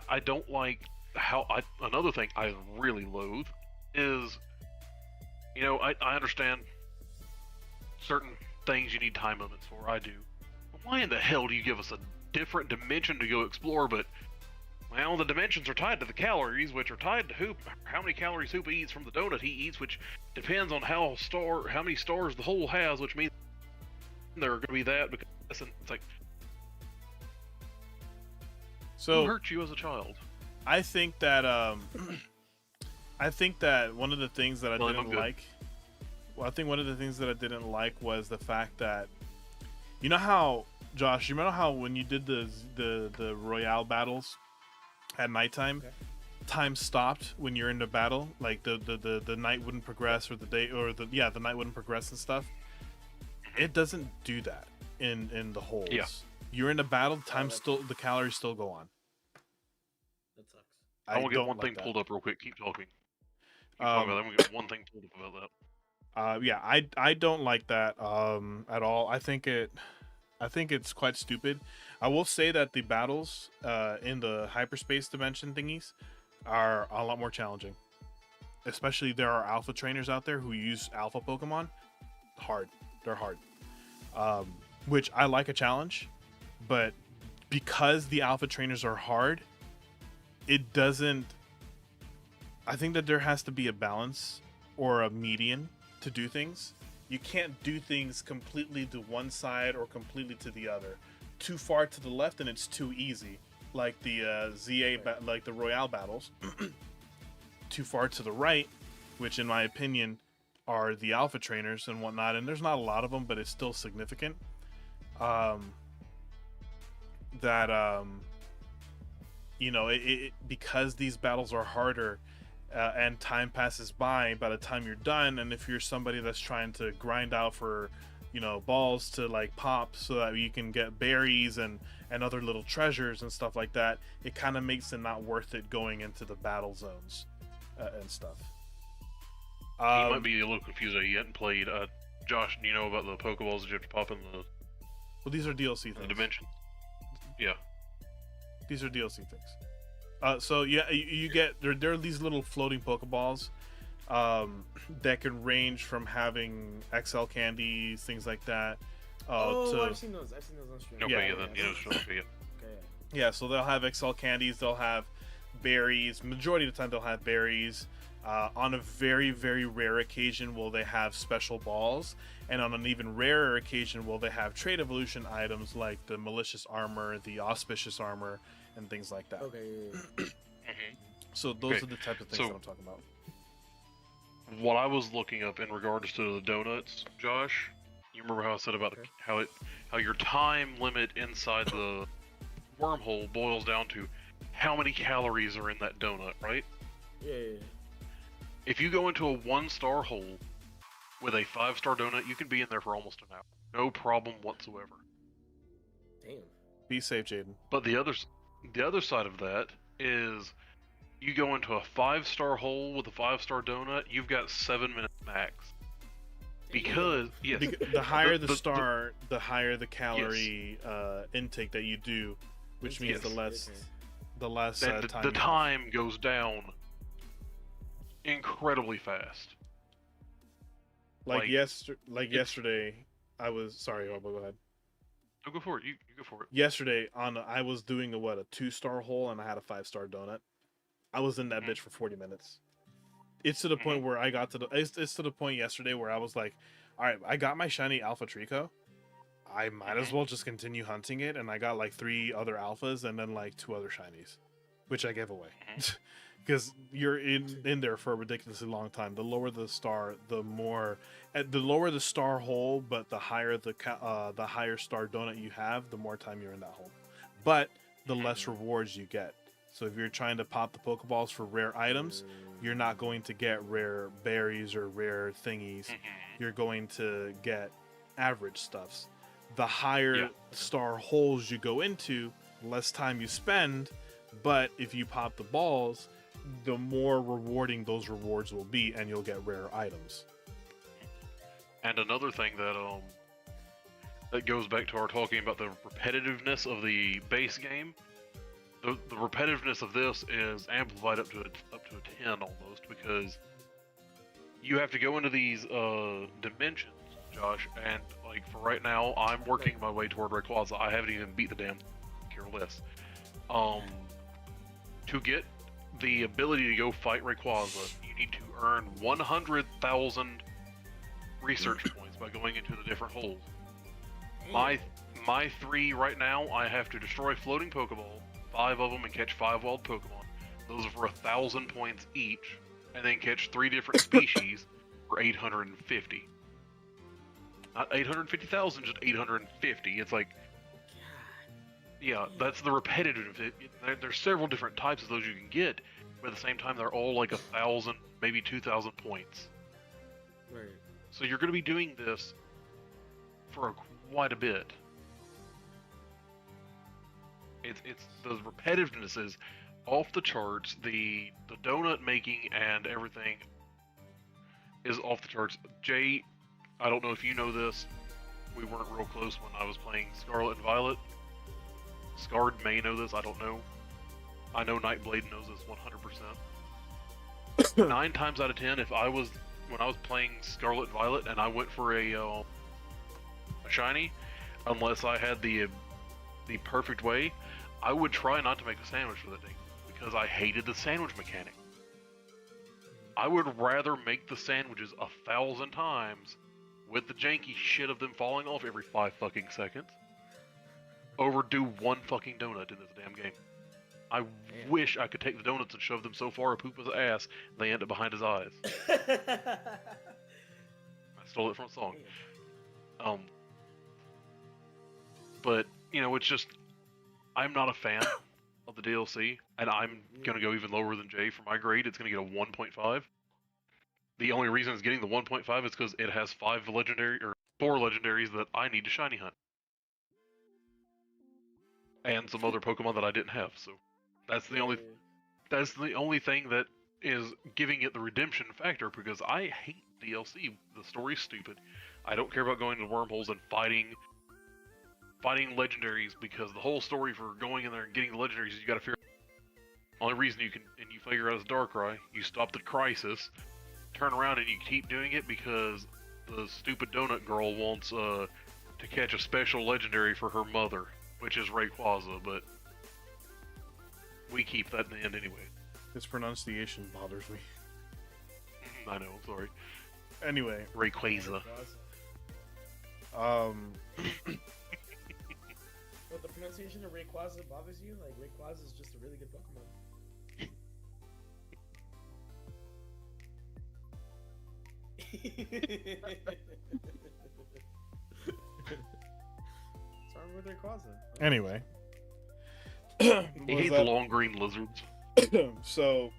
I don't like how, another thing I really loathe is, I understand certain things you need time limits for, I do. But why in the hell do you give us a different dimension to go explore, but, well, the dimensions are tied to the calories, which are tied to how many calories Hoopa eats from the donut he eats, which depends on how many stars the hole has, which means there are going to be that, because it's like, So who hurt you as a child? I think that one of the things that I didn't like. Well, I think one of the things that I didn't like was the fact that, you know how, Josh, you remember how when you did the Royale battles at nighttime, time stopped when you're in the battle, like the night wouldn't progress, or the night wouldn't progress and stuff. It doesn't do that in the holes. Yeah. You're in a battle, that's- the calories still go on. That sucks. I want to get don't one like thing that. pulled up real quick. Keep talking. Keep talking about that. I'm gonna get one thing pulled up about that. Yeah, I don't like that at all. I think it's quite stupid. I will say that the battles in the hyperspace dimension thingies are a lot more challenging. Especially there are alpha trainers out there who use alpha Pokemon. They're hard. Which I like a challenge, but because the alpha trainers are hard, it doesn't. I think that there has to be a balance or a median to do things. You can't do things completely to one side or completely to the other. Too far to the left and it's too easy, like the like the Royale battles. Too far to the right, which in my opinion are the alpha trainers and whatnot, and there's not a lot of them, but it's still significant. Because these battles are harder and time passes by the time you're done, and if you're somebody that's trying to grind out for balls to like pop so that you can get berries and other little treasures and stuff like that, it kind of makes it not worth it going into the battle zones and stuff. You might be a little confused that you hadn't played. Josh, do you know about the Pokeballs that you have to pop in the These are DLC things. dimension? Yeah. These are DLC things. So yeah, you get there are these little floating Pokeballs that can range from having XL candies, things like that. I've seen those. I've seen those on stream. Okay, Yeah. then yeah. Okay. Yeah, so they'll have XL candies, they'll have berries. Majority of the time they'll have berries. On a very, very rare occasion will they have special balls, and on an even rarer occasion will they have trade evolution items like the malicious armor, the auspicious armor, and things like that. Okay. So those Okay, are the type of things so- that I'm talking about. What I was looking up in regards to the donuts, Josh, you remember how I said about Okay. how your time limit inside the wormhole boils down to how many calories are in that donut, right? Yeah. If you go into a 1-star hole with a 5-star donut, you can be in there for almost an hour. No problem whatsoever. Damn. Be safe, Jaden. But the other side of that is you go into a 5-star hole with a 5-star donut, you've got 7 minutes max. Because yes, The higher the star, the higher the calorie intake that you do, which means Yes. the less and time. the you have. time goes down incredibly fast. Like it's- yesterday, I was sorry. Oh, go ahead. No, go for it. You go for it. Yesterday I was doing a 2-star hole and I had a 5-star donut. I was in that bitch for 40 minutes. It's to the point where I got to it's to the point yesterday where I was like, all right, I got my shiny Alpha Trico. I might as well just continue hunting it, and I got like 3 other alphas and then like 2 other shinies, which I gave away. Because you're in there for a ridiculously long time. The lower the star, the lower the star hole, but the higher the higher star donut you have, the more time you're in that hole. But the less rewards you get. So if you're trying to pop the Pokeballs for rare items, you're not going to get rare berries or rare thingies. You're going to get average stuffs. The higher star holes you go into, less time you spend. But if you pop the balls, the more rewarding those rewards will be, and you'll get rare items. And another thing that goes back to our talking about the repetitiveness of the base game. The repetitiveness of this is amplified up to a 10 almost, because you have to go into these dimensions, Josh, and like for right now, I'm working my way toward Rayquaza. I haven't even beat the damn care less. To get the ability to go fight Rayquaza, you need to earn 100,000 research points by going into the different holes. My 3 right now, I have to destroy floating Pokeball, 5 of them, and catch 5 wild Pokemon. Those are for 1,000 points each, and then catch 3 different species for 850. Not 850,000, just 850. It's like, yeah, that's the repetitive. There's several different types of those you can get, but at the same time, they're all like 1,000, maybe 2,000 points. Right. So you're going to be doing this for quite a bit. It's the repetitiveness is off the charts. The donut making and everything is off the charts. Jay, I don't know if you know this. We weren't real close when I was playing Scarlet and Violet. Scarred may know this, I don't know. I know Nightblade knows this 100%. 9 times out of 10, when I was playing Scarlet and Violet and I went for a shiny, unless I had the perfect way, I would try not to make a sandwich for the thing because I hated the sandwich mechanic. I would rather make the sandwiches 1,000 times with the janky shit of them falling off every 5 fucking seconds over do one fucking donut in this damn game. I wish I could take the donuts and shove them so far up Hoopa's ass they end up behind his eyes. I stole it from a song. But, you know, it's just, I'm not a fan of the DLC, and I'm gonna go even lower than Jay for my grade. It's gonna get a 1.5. The only reason it's getting the 1.5 is because it has 4 legendaries that I need to shiny hunt. And some other Pokemon that I didn't have, so that's the only thing that is giving it the redemption factor, because I hate DLC. The story's stupid. I don't care about going to wormholes and fighting legendaries, because the whole story for going in there and getting the legendaries is you gotta figure out. Only reason you figure out is Darkrai, you stop the crisis, turn around and you keep doing it because the stupid donut girl wants to catch a special legendary for her mother, which is Rayquaza, but we keep that in the end anyway. His pronunciation bothers me. I know, I'm sorry. Anyway. Rayquaza. But the pronunciation of Rayquaza bothers you? Like, Rayquaza is just a really good Pokemon. What's wrong with Rayquaza? Anyway. He hates long green lizards. So,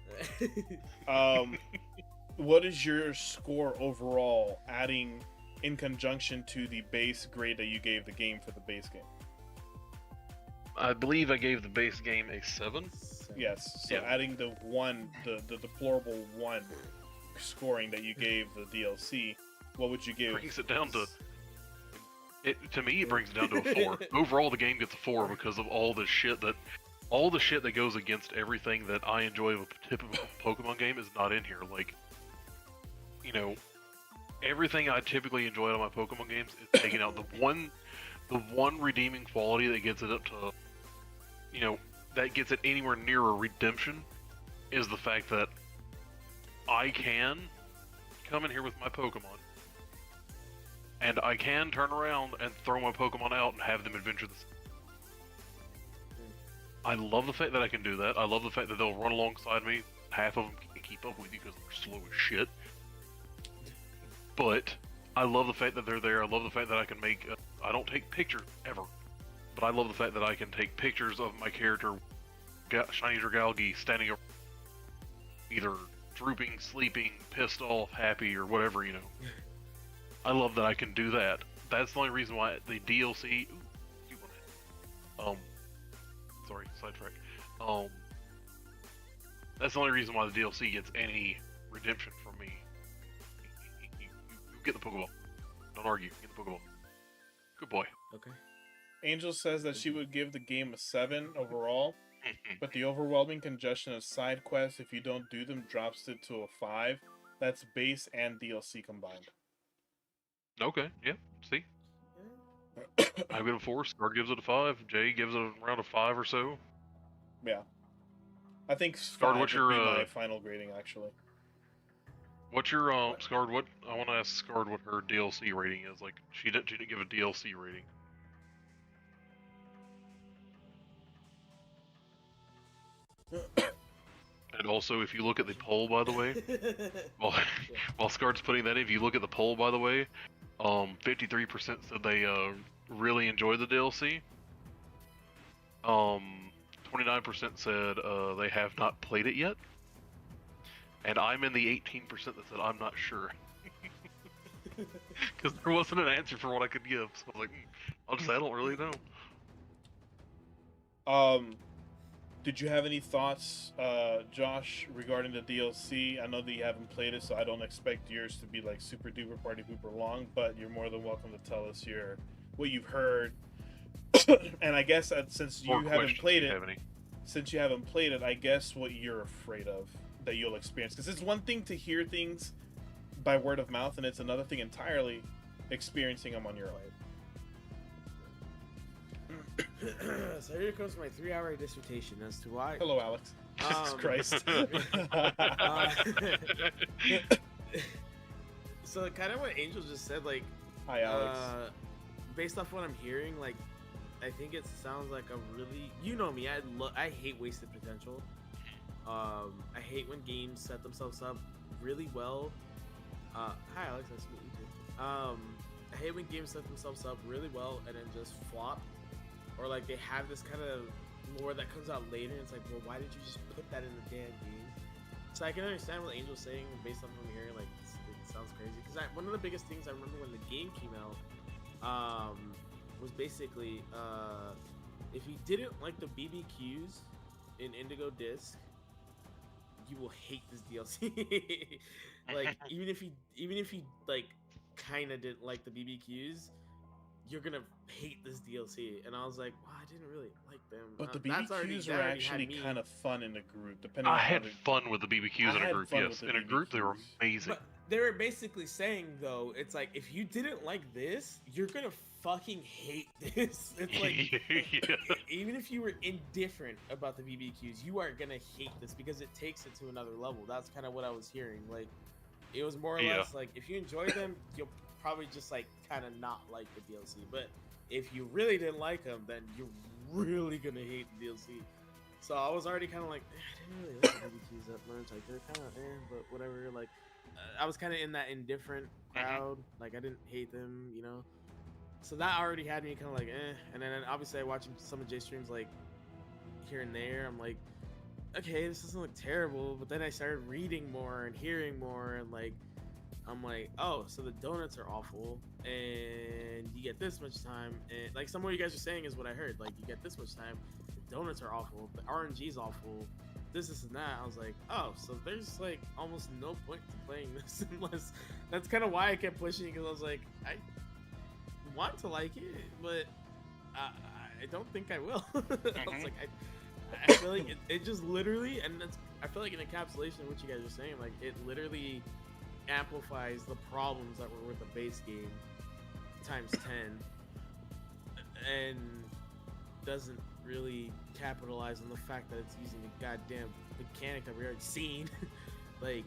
what is your score overall, adding in conjunction to the base grade that you gave the game for the base game? I believe I gave the base game a 7. Yes. So yeah. Adding the deplorable 1 scoring that you gave the DLC, what would you give? Brings it down to. To me, it brings it down to a 4. Overall, the game gets a 4 because of all the shit that goes against everything that I enjoy of a typical Pokemon game is not in here. Like, you know, everything I typically enjoy out of my Pokemon games is taking out the one redeeming quality that gets it up to, you know, that gets it anywhere near a redemption, is the fact that I can come in here with my Pokemon, and I can turn around and throw my Pokemon out and have them adventure this. I love the fact that I can do that. I love the fact that they'll run alongside me. Half of them can't keep up with you because they're slow as shit. But I love the fact that they're there. I love the fact that I can make... I don't take pictures, ever. But I love the fact that I can take pictures of my character, Shiny Dragalge, standing up, either drooping, sleeping, pissed off, happy, or whatever, you know. I love that I can do that. That's the only reason why the DLC... sorry, sidetrack. That's the only reason why the DLC gets any redemption from me. You get the Pokeball. Don't argue. Get the Pokeball. Good boy. Okay. Angel says that she would give the game a 7 overall, but the overwhelming congestion of side quests, if you don't do them, drops it to a 5. That's base and DLC combined. Okay, yeah, see? I give it a 4, Scar gives it a 5, Jay gives it around a 5 or so. Yeah. I think Scarred, what's your, would be my final grading, actually. What's your, Scarred, I want to ask Scarred what her DLC rating is. Like, she didn't give a DLC rating. And also, if you look at the poll, by the way, while Scarred's putting that in, if you look at the poll, by the way, 53% said they, really enjoyed the DLC. 29% said they have not played it yet. And I'm in the 18% that said I'm not sure. Because there wasn't an answer for what I could give. So I was like, I'll just say I don't really know. Did you have any thoughts, Josh, regarding the DLC? I know that you haven't played it, so I don't expect yours to be like super duper party pooper long, but you're more than welcome to tell us what you've heard. And I guess since you haven't played it, I guess what you're afraid of that you'll experience. Because it's one thing to hear things by word of mouth, and it's another thing entirely experiencing them on your own. So here comes my 3-hour dissertation as to why. Hello, Alex. Jesus Christ. So kind of what Angel just said, like, hi, Alex. Based off what I'm hearing, like, I think it sounds like a really, you know me, I hate wasted potential. I hate when games set themselves up really well. Hi, Alex. Nice to meet you too. I hate when games set themselves up really well and then just flop. Or like they have this kind of lore that comes out later, and it's like, well, why did you just put that in the damn game? So I can understand what Angel's saying based on what I'm hearing. Like, it sounds crazy. Because one of the biggest things I remember when the game came out was basically if you didn't like the BBQs in Indigo Disc, you will hate this DLC. Like, even if you like kind of didn't like the BBQs, you're gonna hate this DLC. And I was like, wow, I didn't really like them. But the BBQs are actually kind of fun in a group. Depending I had fun with the BBQs in a group, yes. In a group, they were amazing. But they were basically saying, though, it's like, if you didn't like this, you're gonna fucking hate this. It's like, even if you were indifferent about the BBQs, you are gonna hate this because it takes it to another level. That's kind of what I was hearing. Like, it was more or less like, if you enjoy them, you'll probably just like kind of not like the DLC, but if you really didn't like them, then you're really gonna hate the DLC. So I was already kind of like, I didn't really like the BBQs that much. Like, they're kind of but whatever. Like, I was kind of in that indifferent crowd. Like, I didn't hate them, you know. So that already had me kind of like, And then obviously I watched some of Jay's streams like here and there. I'm like, okay, this doesn't look terrible. But then I started reading more and hearing more, and like, I'm like, oh, so the donuts are awful, and you get this much time, and like some of what you guys are saying is what I heard. Like, you get this much time, the donuts are awful, the RNG is awful, this and that. I was like, oh, so there's like almost no point to playing this unless. That's kind of why I kept pushing, because I was like, I want to like it, but I don't think I will. I was like, I feel like it just literally, and that's, I feel like an encapsulation of what you guys are saying. Like, it literally amplifies the problems that were with the base game times 10 and doesn't really capitalize on the fact that it's using a goddamn mechanic that we already seen. Like,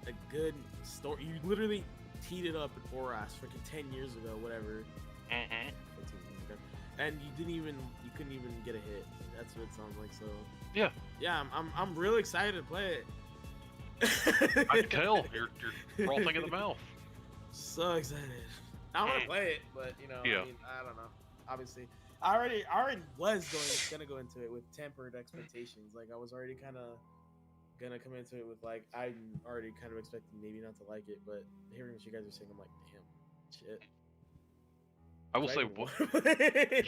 a good story. You literally teed it up in Oras freaking 10 years ago, whatever. 15 years ago. And you couldn't even get a hit. That's what it sounds like. So yeah, I'm really excited to play it. I can tell you're frothing at the mouth. So excited. I want to play it, but you know, yeah. I mean, I don't know. Obviously, I already was gonna go into it with tempered expectations. Like, I was already kind of gonna come into it with like, I'm already kind of expecting maybe not to like it, but hearing what you guys are saying, I'm like, damn, shit. I will say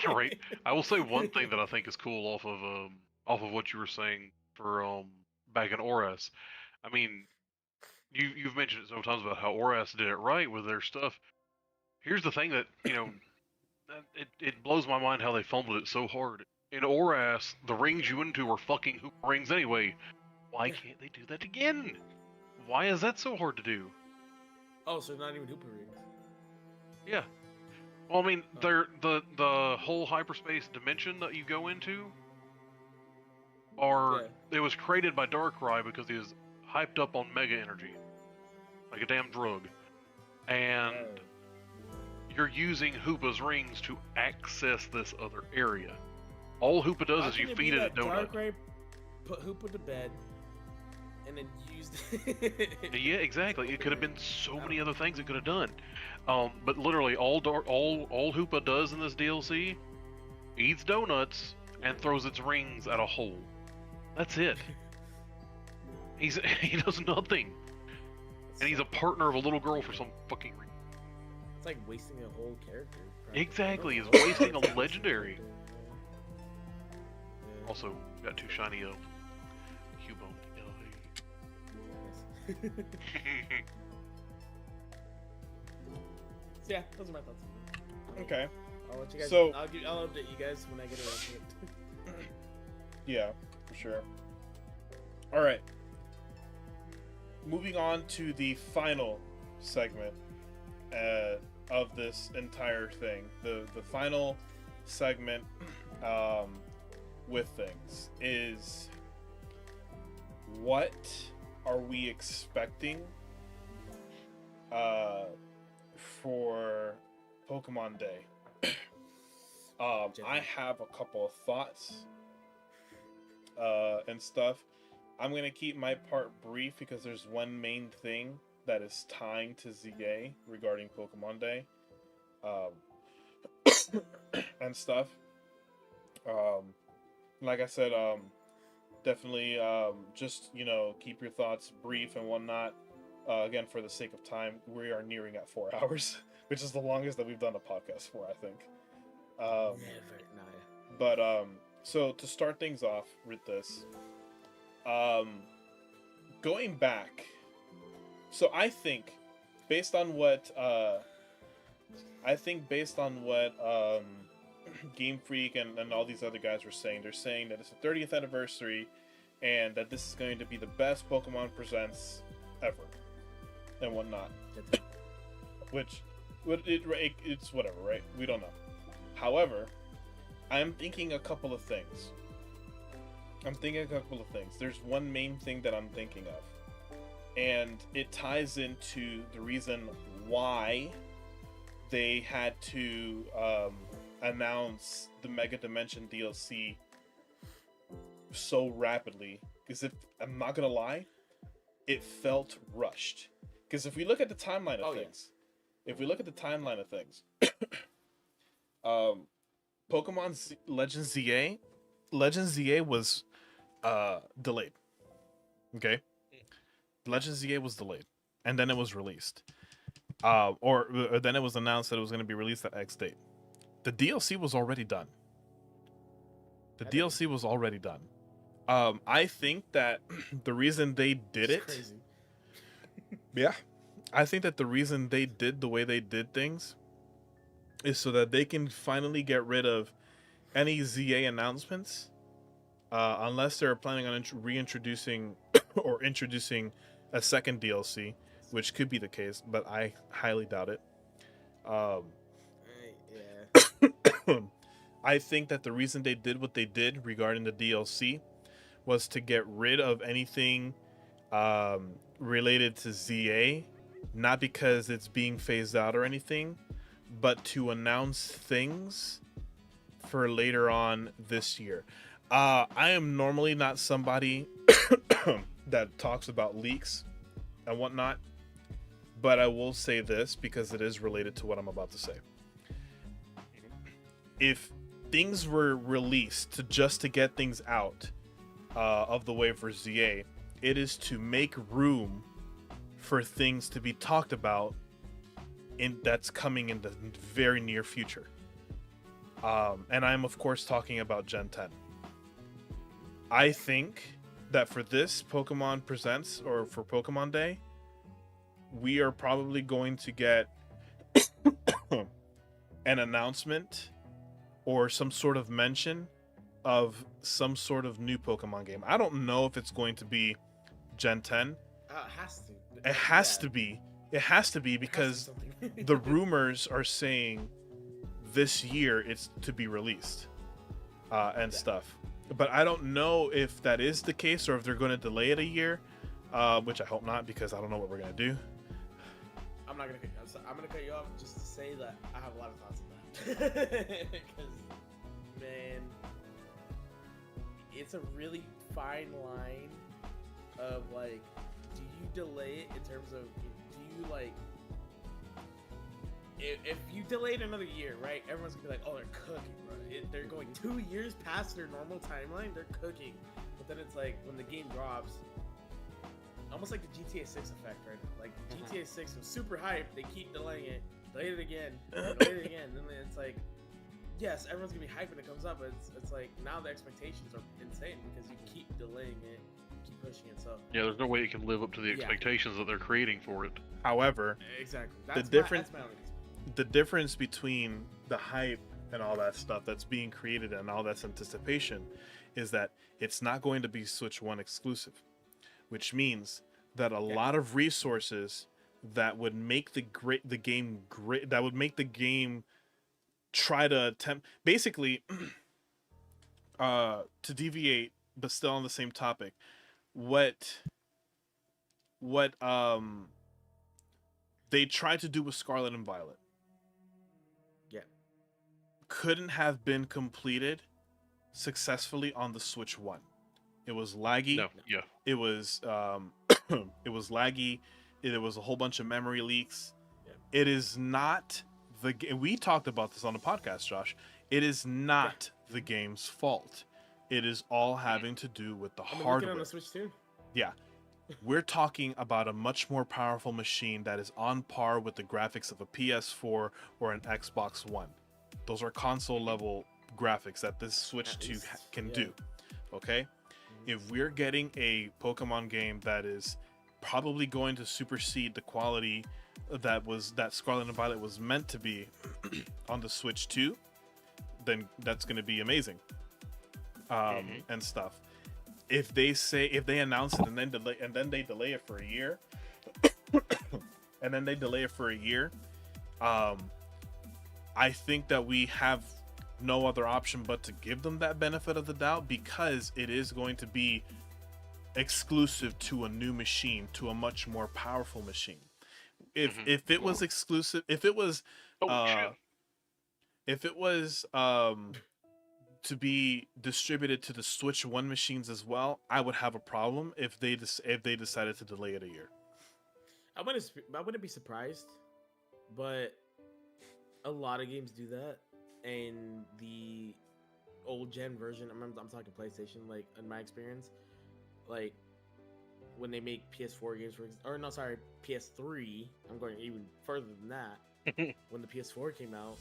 you're right. I will say one thing that I think is cool off of what you were saying for back in Oras. I mean, you've mentioned it several times about how Oras did it right with their stuff. Here's the thing that, you know, it blows my mind how they fumbled it so hard. In Oras, the rings you went into were fucking hoop rings anyway. Why can't they do that again? Why is that so hard to do? Oh, so not even Hooper rings. Yeah. Well, I mean, they're the whole hyperspace dimension that you go into it was created by Darkrai because he was hyped up on mega energy, like a damn drug, and you're using Hoopa's rings to access this other area. All Hoopa does is you feed it a donut. Darkrai put Hoopa to bed, and then used. Yeah, exactly. It could have been so many other things it could have done, but literally all Hoopa does in this DLC, eats donuts and throws its rings at a hole. That's it. He does nothing, and he's a partner of a little girl for some fucking reason. It's like wasting a whole character. Practically. Exactly, it's wasting a legendary. Yeah. Also, got 2 shiny Cubone. Yes. So yeah, those are my thoughts. Okay. I'll let you guys. So- I'll update you guys when I get around to it. Yeah, for sure. All right. Moving on to the final segment of this entire thing. The final segment with things is, what are we expecting for Pokemon Day? I have a couple of thoughts and stuff. I'm going to keep my part brief because there's one main thing that is tying to ZA regarding Pokemon Day and stuff. Like I said, definitely just, keep your thoughts brief and whatnot. Again, for the sake of time, we are nearing at 4 hours, which is the longest that we've done a podcast for, I think. Never, nah. But so to start things off with this, going back, so I think based on what Game Freak and all these other guys were saying, they're saying that it's the 30th anniversary and that this is going to be the best Pokemon Presents ever and whatnot. Which it's whatever, right? We don't know. However, I'm thinking a couple of things. There's one main thing that I'm thinking of, and it ties into the reason why they had to announce the Mega Dimension DLC so rapidly. Because if I'm not gonna lie, it felt rushed. Because if we look at the timeline of things, Pokemon Legends ZA was delayed. Okay, Legends ZA was delayed, and then it was released. Or then it was announced that it was going to be released at X date. The DLC was already done. I think that the reason they did it, Crazy. yeah, I think that the reason they did the way they did things is so that they can finally get rid of any ZA announcements, unless they're planning on reintroducing or introducing a second DLC, which could be the case, but I highly doubt it. Yeah. I think that the reason they did what they did regarding the DLC was to get rid of anything related to ZA, not because it's being phased out or anything, but to announce things for later on this year. I am normally not somebody that talks about leaks and whatnot, but I will say this because it is related to what I'm about to say. If things were released just to get things out of the way for ZA, it is to make room for things to be talked about that's coming in the very near future. And I'm of course talking about Gen 10. I think that for this Pokemon Presents, or for Pokemon Day, we are probably going to get an announcement or some sort of mention of some sort of new Pokemon game. I don't know if it's going to be Gen 10. It has to. It has to be. It has to be because the rumors are saying this year it's to be released and stuff. But I don't know if that is the case or if they're going to delay it a year, which I hope not, because I don't know what we're going to do. I'm not gonna. I'm gonna cut you off just to say that I have a lot of thoughts on that. Because, man, it's a really fine line of like, do you delay it in terms of, do you like, if you delay it another year, right? Everyone's gonna be like, oh, they're cooking, bro. They're going 2 years past their normal timeline. They're cooking. But then it's like when the game drops, almost like the GTA 6 effect, right? Like GTA 6 was super hyped. They keep delaying it. delayed it again, delayed it again. And then it's like, yes, everyone's gonna be hyped when it comes up, but it's like now the expectations are insane because you keep delaying it, keep pushing it. So Yeah, there's no way it can live up to the expectations that they're creating for it. However, exactly. the difference between the hype and all that stuff that's being created and all that's anticipation is that it's not going to be Switch 1 exclusive, which means that a lot of resources that would make the game great, that would make the game try to attempt, basically, to deviate but still on the same topic, what they tried to do with Scarlet and Violet couldn't have been completed successfully on the Switch 1. It was laggy. No, yeah. It was it was laggy. There was a whole bunch of memory leaks. Yeah. It is not the game. We talked about this on the podcast, Josh. It is not the game's fault. It is all having to do with the hardware. On the Switch too. Yeah. We're talking about a much more powerful machine that is on par with the graphics of a PS4 or an Xbox One. Those are console level graphics that this Switch 2 can do. Okay? If we're getting a Pokemon game that is probably going to supersede the quality that Scarlet and Violet was meant to be on the Switch 2, then that's going to be amazing. And stuff. If they announce it and then they delay it for a year, I think that we have no other option but to give them that benefit of the doubt, because it is going to be exclusive to a new machine, to a much more powerful machine. If it was exclusive, if it was to be distributed to the Switch 1 machines as well, I would have a problem if they decided to delay it a year. I wouldn't be surprised, but a lot of games do that, and the old gen version, I'm talking PlayStation, like in my experience, like when they make PS4 games, PS3, I'm going even further than that. When the PS4 came out,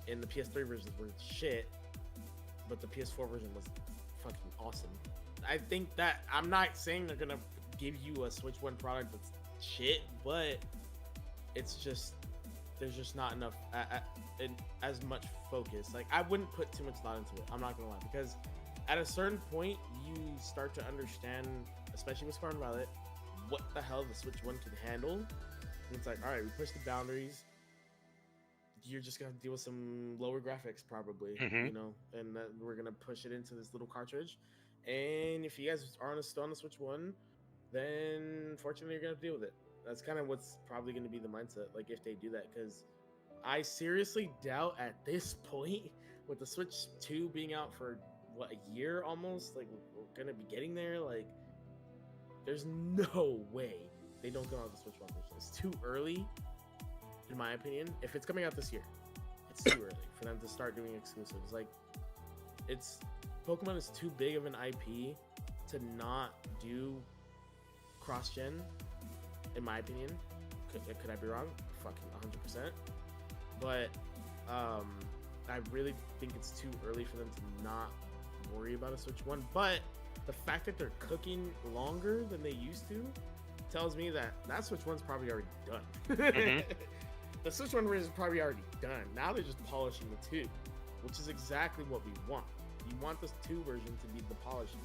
and the PS3 versions were shit, but the PS4 version was fucking awesome. I think that, I'm not saying they're gonna give you a Switch 1 product that's shit, but it's just, there's just not enough as much focus. Like, I wouldn't put too much thought into it, I'm not gonna lie, because at a certain point you start to understand, especially with Scarlet and Violet, what the hell the Switch 1 can handle. And it's like, all right, we push the boundaries, you're just gonna deal with some lower graphics probably, you know, and we're gonna push it into this little cartridge. And if you guys are still on the Switch 1, then unfortunately you're gonna have to deal with it. That's kind of what's probably gonna be the mindset, like, if they do that, because I seriously doubt at this point, with the Switch 2 being out for what, a year almost, like we're gonna be getting there, like there's no way they don't come out with the Switch 1 version. It's too early, in my opinion. If it's coming out this year, it's too early for them to start doing exclusives. Like, Pokemon is too big of an IP to not do cross-gen, in my opinion. Could I be wrong? Fucking 100%. But I really think it's too early for them to not worry about a Switch 1. But the fact that they're cooking longer than they used to tells me that Switch 1's probably already done. The Switch 1 version is probably already done. Now they're just polishing the 2, which is exactly what we want. You want this 2 version to be the polishing.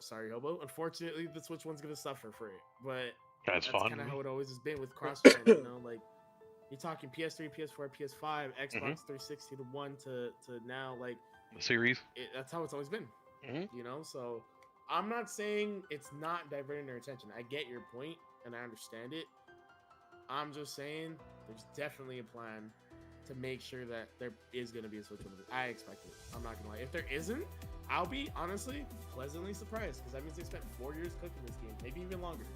Sorry, Hobo. Unfortunately, the Switch 1's gonna suffer for it, but that's kind of how it always has been with cross-gen. You know, like, you're talking PS3, PS4, PS5, Xbox 360 to 1 to now, like the series. That's how it's always been. You know, so I'm not saying it's not diverting their attention. I get your point and I understand it. I'm just saying there's definitely a plan to make sure that there is going to be a Switch 1. I expect it. I'm not going to lie. If there isn't, I'll be honestly pleasantly surprised, because that means they spent 4 years cooking this game, maybe even longer.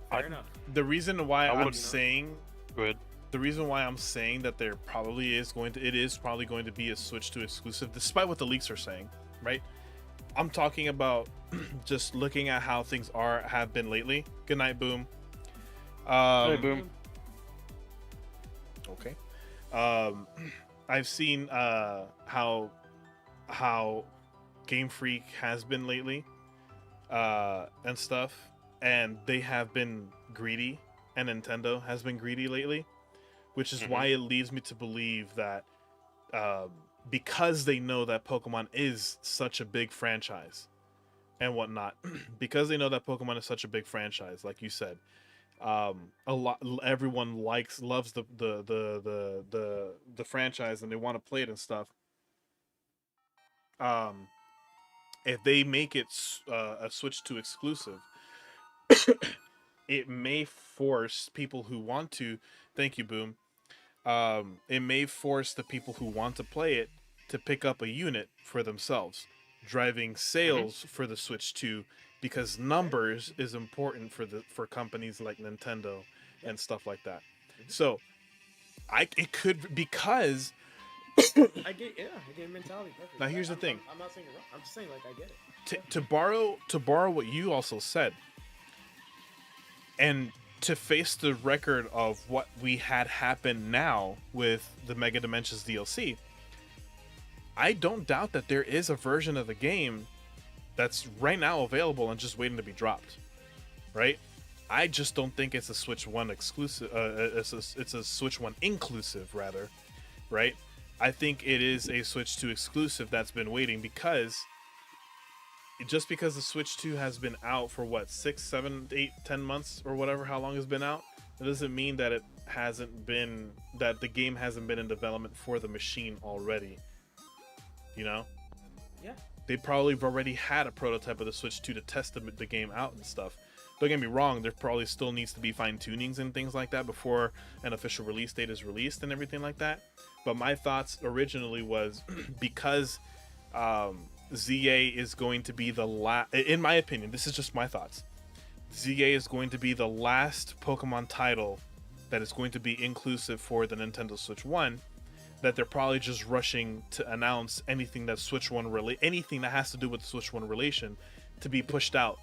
Fair enough. The reason why I'm saying, go ahead. The reason why I'm saying that there probably is going to be a Switch 2 exclusive, despite what the leaks are saying, right? I'm talking about just looking at how things have been lately. Good night, Boom. Hey, Boom. Okay. I've seen how Game Freak has been lately, and stuff, and they have been greedy, and Nintendo has been greedy lately, which is why it leads me to believe that because they know that Pokemon is such a big franchise and whatnot, because they know that Pokemon is such a big franchise, like you said, a lot, everyone loves the franchise, and they want to play it and stuff. Um, if they make it a Switch 2 exclusive, it may force people who want to. Thank you, Boom. It may force the people who want to play it to pick up a unit for themselves, driving sales for the Switch 2, because numbers is important for companies like Nintendo and stuff like that. So, it could, because I get mentality perfect. now here's the thing. I'm not saying it wrong. I'm just saying, like, I get it. To borrow what you also said, and to face the record of what we had happen now with the Mega Dimensions DLC, I don't doubt that there is a version of the game that's right now available and just waiting to be dropped, right? I just don't think it's a Switch 1 exclusive. It's a Switch 1 inclusive, rather, right? I think it is a Switch 2 exclusive that's been waiting, because just because the Switch 2 has been out for what, 6, 7, 8, 10 months or whatever, how long it's been out, it doesn't mean that that the game hasn't been in development for the machine already. You know? Yeah. They probably have already had a prototype of the Switch 2 to test the game out and stuff. Don't get me wrong, there probably still needs to be fine-tunings and things like that before an official release date is released and everything like that. But my thoughts originally was, because ZA is going to be the last, in my opinion, this is just my thoughts, ZA is going to be the last Pokemon title that is going to be inclusive for the Nintendo Switch 1, that they're probably just rushing to announce anything that Switch 1 anything that has to do with the Switch 1 relation to be pushed out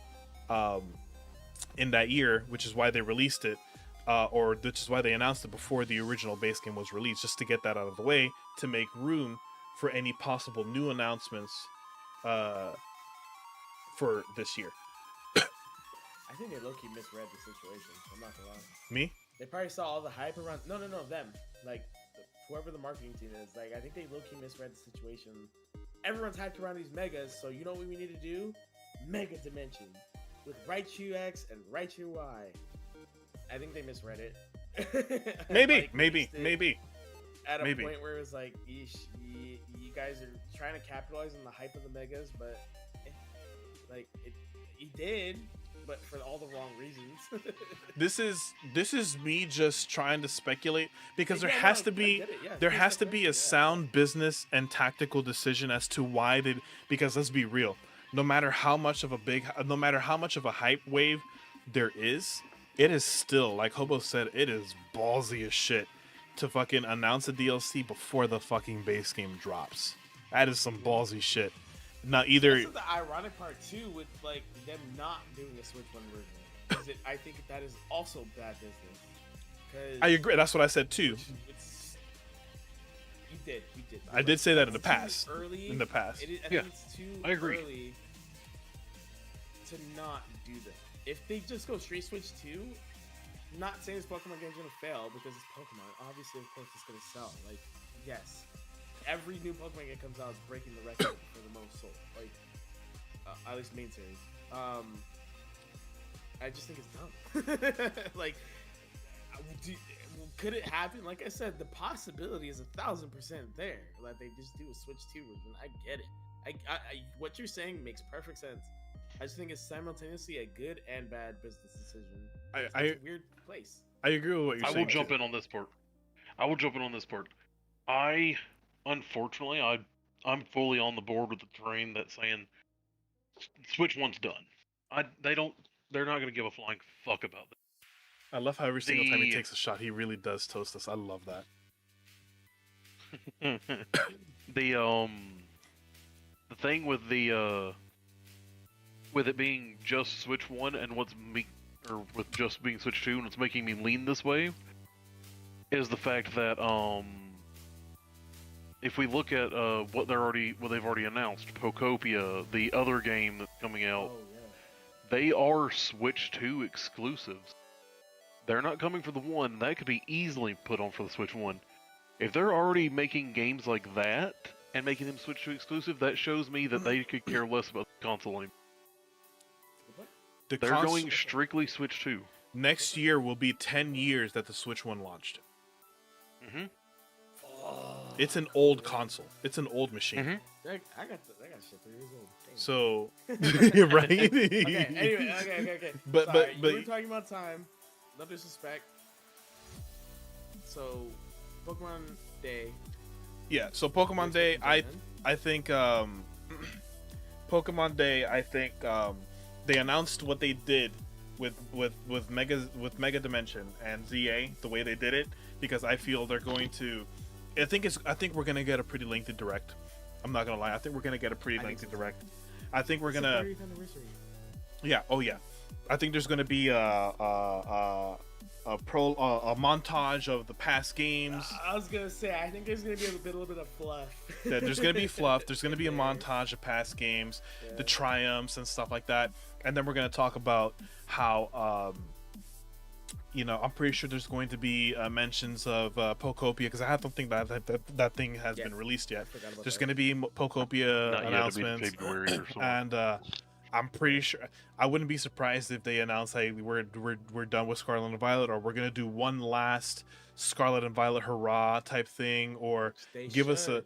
in that year, which is why they released it, or which is why they announced it before the original base game was released, just to get that out of the way, to make room for any possible new announcements for this year. I think they low-key misread the situation. I'm not gonna lie. Me? They probably saw all the hype around. No, them. Like, whoever the marketing team is. Like, I think they low-key misread the situation. Everyone's hyped around these megas, so you know what we need to do? Mega Dimension with Raichu X and Raichu Y. I think they misread it. Maybe, like, maybe. At a point where it was like, you guys are trying to capitalize on the hype of the megas, but you did, but for all the wrong reasons. This is me just trying to speculate, because there has to be a sound business and tactical decision as to why they, because let's be real, no matter how much of a hype wave there is, it is still, like Hobo said, it is ballsy as shit to fucking announce a DLC before the fucking base game drops. That is some ballsy shit. Now, either this is the ironic part too, with like them not doing a Switch 1 version. I think that is also bad business. I agree. That's what I said too. You did. I did say that in the past. Early. In the past. I think it's too early to not do that. If they just go straight Switch 2, I'm not saying this Pokemon game's gonna fail, because it's Pokemon. Obviously, of course, it's gonna sell. Like, yes, every new Pokemon game comes out is breaking the record for the most sold. Like, at least main series. I just think it's dumb. Like, could it happen? Like I said, the possibility is 1,000% there. Like, they just do a Switch 2 version. I get it. What you're saying makes perfect sense. I just think it's simultaneously a good and bad business decision. It's a weird place. I agree with what you're saying. I will jump in on this part. Unfortunately, I'm fully on the board with the train that's saying Switch 1's done. They're not going to give a flying fuck about that. I love how every single time he takes a shot, he really does toast us. I love that. The thing with with it being just Switch 1 and with just being Switch 2 and it's making me lean this way is the fact that if we look at what they've already announced, Pokopia, the other game that's coming out, Oh yeah. they are Switch 2 exclusives. They're not coming for the One. That could be easily put on for the Switch 1. If they're already making games like that and making them Switch 2 exclusive, that shows me that they could care less about the console anymore. What? They're going strictly Switch 2. Next year will be 10 years that the Switch 1 launched. Mm-hmm. It's an old console. It's an old machine. Mm-hmm. I got shit 3 years old. Dang. So, right? Okay. Anyway. Okay. But Sorry, but you were talking about time. No disrespect. So, Pokemon Day. yeah. So Pokemon Day, I think Pokemon Day, I think they announced what they did with Mega Dimension and ZA, the way they did it, because I feel they're going to. I think we're gonna get a pretty lengthy direct. I'm not gonna lie. I think we're gonna get a pretty lengthy direct. I think we're gonna. 30th anniversary. Yeah. Oh yeah. I think there's gonna be a montage of the past games. I was gonna say, I think there's gonna be a little bit of fluff. Yeah, there's gonna be fluff. There's gonna be a montage of past games, the triumphs and stuff like that, and then we're gonna talk about how I'm pretty sure there's going to be mentions of Pokopia, because I don't think that thing has been released yet. There's going to be Pokopia announcements, and I'm pretty sure I wouldn't be surprised if they announce, hey, we're done with Scarlet and Violet, or we're going to do one last Scarlet and Violet hurrah type thing, or give us a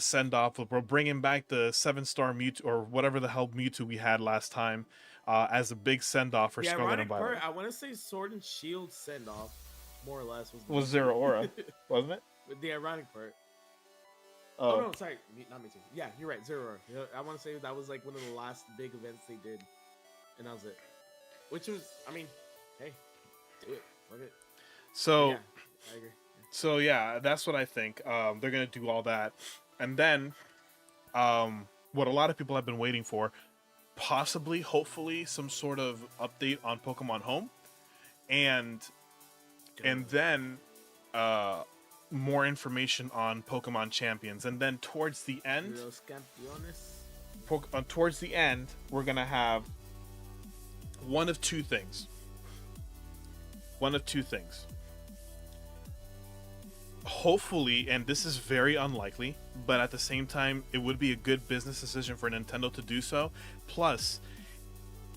send off. We're bringing back the 7-star Mewtwo, or whatever the hell Mewtwo we had last time. As a big send off for Scarlet and Violet. I want to say Sword and Shield send off, more or less, was Zero Aura, wasn't it? With the ironic part. Oh no, sorry, not me too. Yeah, you're right, Zero Aura. You know, I want to say that was like one of the last big events they did, and that was it. Which was, I mean, hey, do it, fuck it. So, yeah, I agree. So yeah, that's what I think. They're gonna do all that, and then, what a lot of people have been waiting for. Possibly, hopefully, some sort of update on Pokemon Home, and then more information on Pokemon Champions, and then towards the end, we're gonna have one of two things. Hopefully, and this is very unlikely, but at the same time, it would be a good business decision for Nintendo to do so. Plus,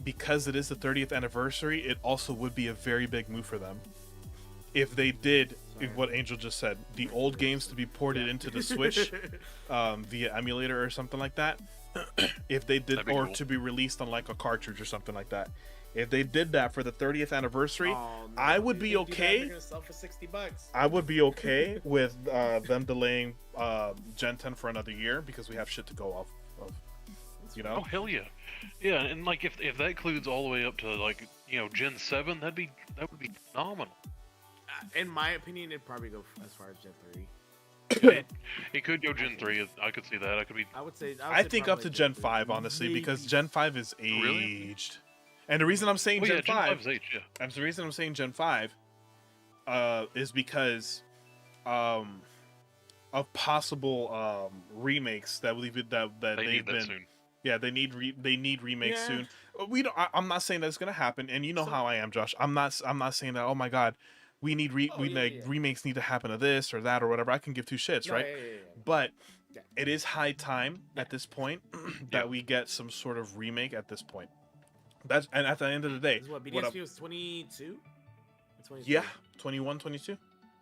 because it is the 30th anniversary, it also would be a very big move for them. If they did what Angel just said, the old games to be ported into the Switch via emulator or something like that. If they did, or cool. To be released on like a cartridge or something like that. If they did that for the 30th anniversary, I would be okay. They're gonna sell for $60. I would be okay with them delaying Gen 10 for another year, because we have shit to go off of. You know? Oh hell yeah, yeah, and like if that includes all the way up to like Gen 7, that would be phenomenal. In my opinion, it'd probably go as far as Gen 3. It could go Gen 3. I could see that. I think up to Gen 5, honestly, because Gen 5 is aged. Really? And the reason I'm saying Gen 5, and the reason I'm saying Gen 5, is because of possible remakes that they've been. Soon. Yeah, they need remakes soon. I'm not saying that's gonna happen, and you know how I am, Josh. I'm not saying that. Oh my God, remakes need to happen to this or that or whatever. I can give two shits, right? Yeah. But it is high time at this point that we get some sort of remake at this point. And at the end of the day, what BDSP was 22? Yeah, 21, 22.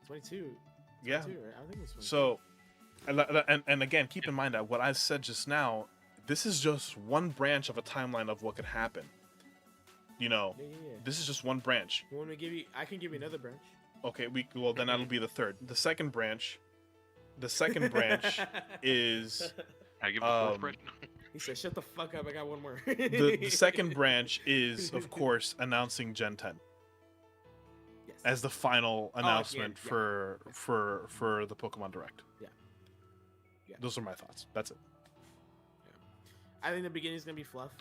22. Yeah. 22, right? I think it was 22. So, and again, keep in mind that what I said just now, this is just one branch of a timeline of what could happen. This is just one branch. You want me to give you? I can give you another branch. Okay, then that'll be the third. The second branch is. I give the fourth branch. He said, "Shut the fuck up! I got one more." the second branch is, of course, announcing Gen 10 as the final announcement for the Pokemon Direct. Yeah. Those are my thoughts. That's it. I think the beginning is gonna be fluff.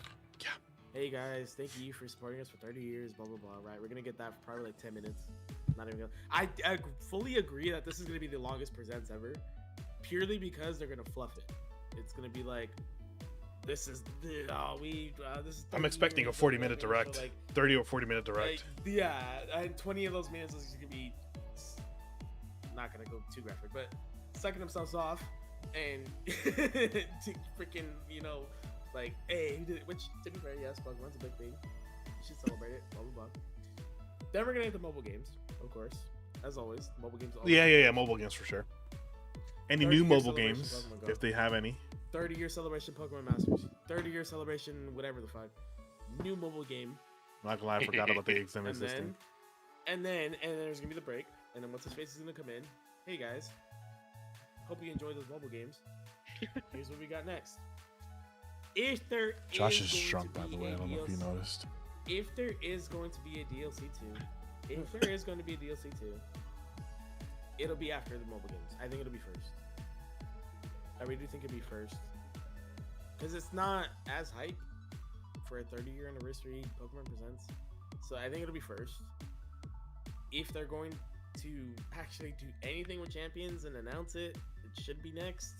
Yeah. Hey guys, thank you for supporting us for 30 years. Blah blah blah. Right, we're gonna get that for probably like 10 minutes. not even gonna. I fully agree that this is gonna be the longest presents ever, purely because they're gonna fluff it. It's gonna be like, this is the this is. I'm expecting a 40-minute direct, 30 or 40-minute direct. Yeah, and 20 of those minutes is gonna be not gonna go too graphic, but sucking themselves off and freaking, like, hey, who did it? Which, to be fair, yes, Pokemon's a big thing. You should celebrate it. Blah blah blah. Then we're gonna get the mobile games, of course, as always. Mobile games. Yeah, mobile games for sure. Any new mobile games, if they have any. 30-year celebration Pokemon Masters. 30-year celebration, whatever the fuck. New mobile game. I'm not gonna lie, I forgot about the exam system. And then there's gonna be the break. And then what's his face is gonna come in. Hey guys, hope you enjoyed those mobile games. Here's what we got next. If there Josh is is shrunk, by the way. I don't know if you noticed. If there is going to be a DLC 2, it'll be after the mobile games. I think it'll be first. I really do think it'll be first. Because it's not as hype for a 30-year anniversary Pokemon Presents. So I think it'll be first. If they're going to actually do anything with Champions and announce it, it should be next.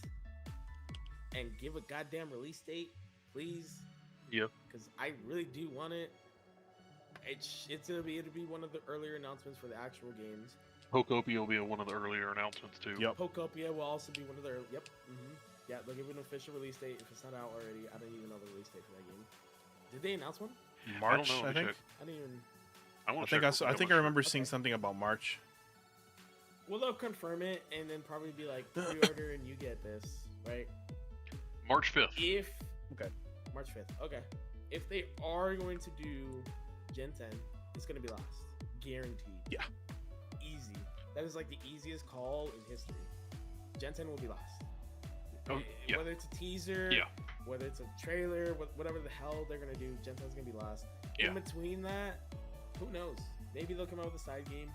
And give a goddamn release date, please. Yep. Because I really do want it. It'll be one of the earlier announcements for the actual games. Pokopia will be one of the earlier announcements too. Yep. Pokopia will also be one of their. Yep. Mm-hmm. Yeah, they'll give an official release date if it's not out already. I don't even know the release date for that game. Did they announce one? March, I, I think. check. I didn't even. I think I remember seeing something about March. Well, they'll confirm it and then probably be like, pre-order and you get this, right? March 5th. March 5th. Okay. If they are going to do Gen 10, it's going to be last. Guaranteed. Yeah. Easy. That is like the easiest call in history. Gen 10 will be last. Oh, yeah. Whether it's a teaser, whether it's a trailer, whatever the hell they're going to do, Gen 10 is going to be last. Yeah. In between that, who knows? Maybe they'll come out with a side game,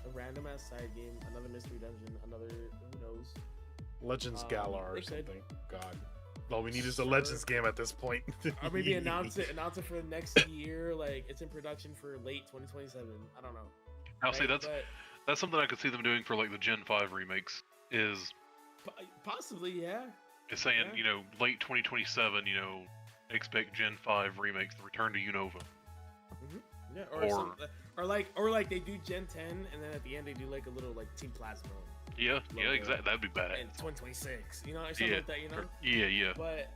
a random ass side game, another mystery dungeon, who knows? Legends Galar or something. God. All we need is a Legends game at this point. Or maybe announce it for the next year, like it's in production for late 2027. I don't know. I'll say that's something I could see them doing for like the Gen 5 remakes is possibly, yeah. Is saying, late 2027, expect Gen 5 remakes, the return to Unova. Mm-hmm. Yeah, or like they do Gen 10 and then at the end they do like a little like Team Plasma. Yeah, exactly. That'd be bad. And 2026, or something like that, Yeah. But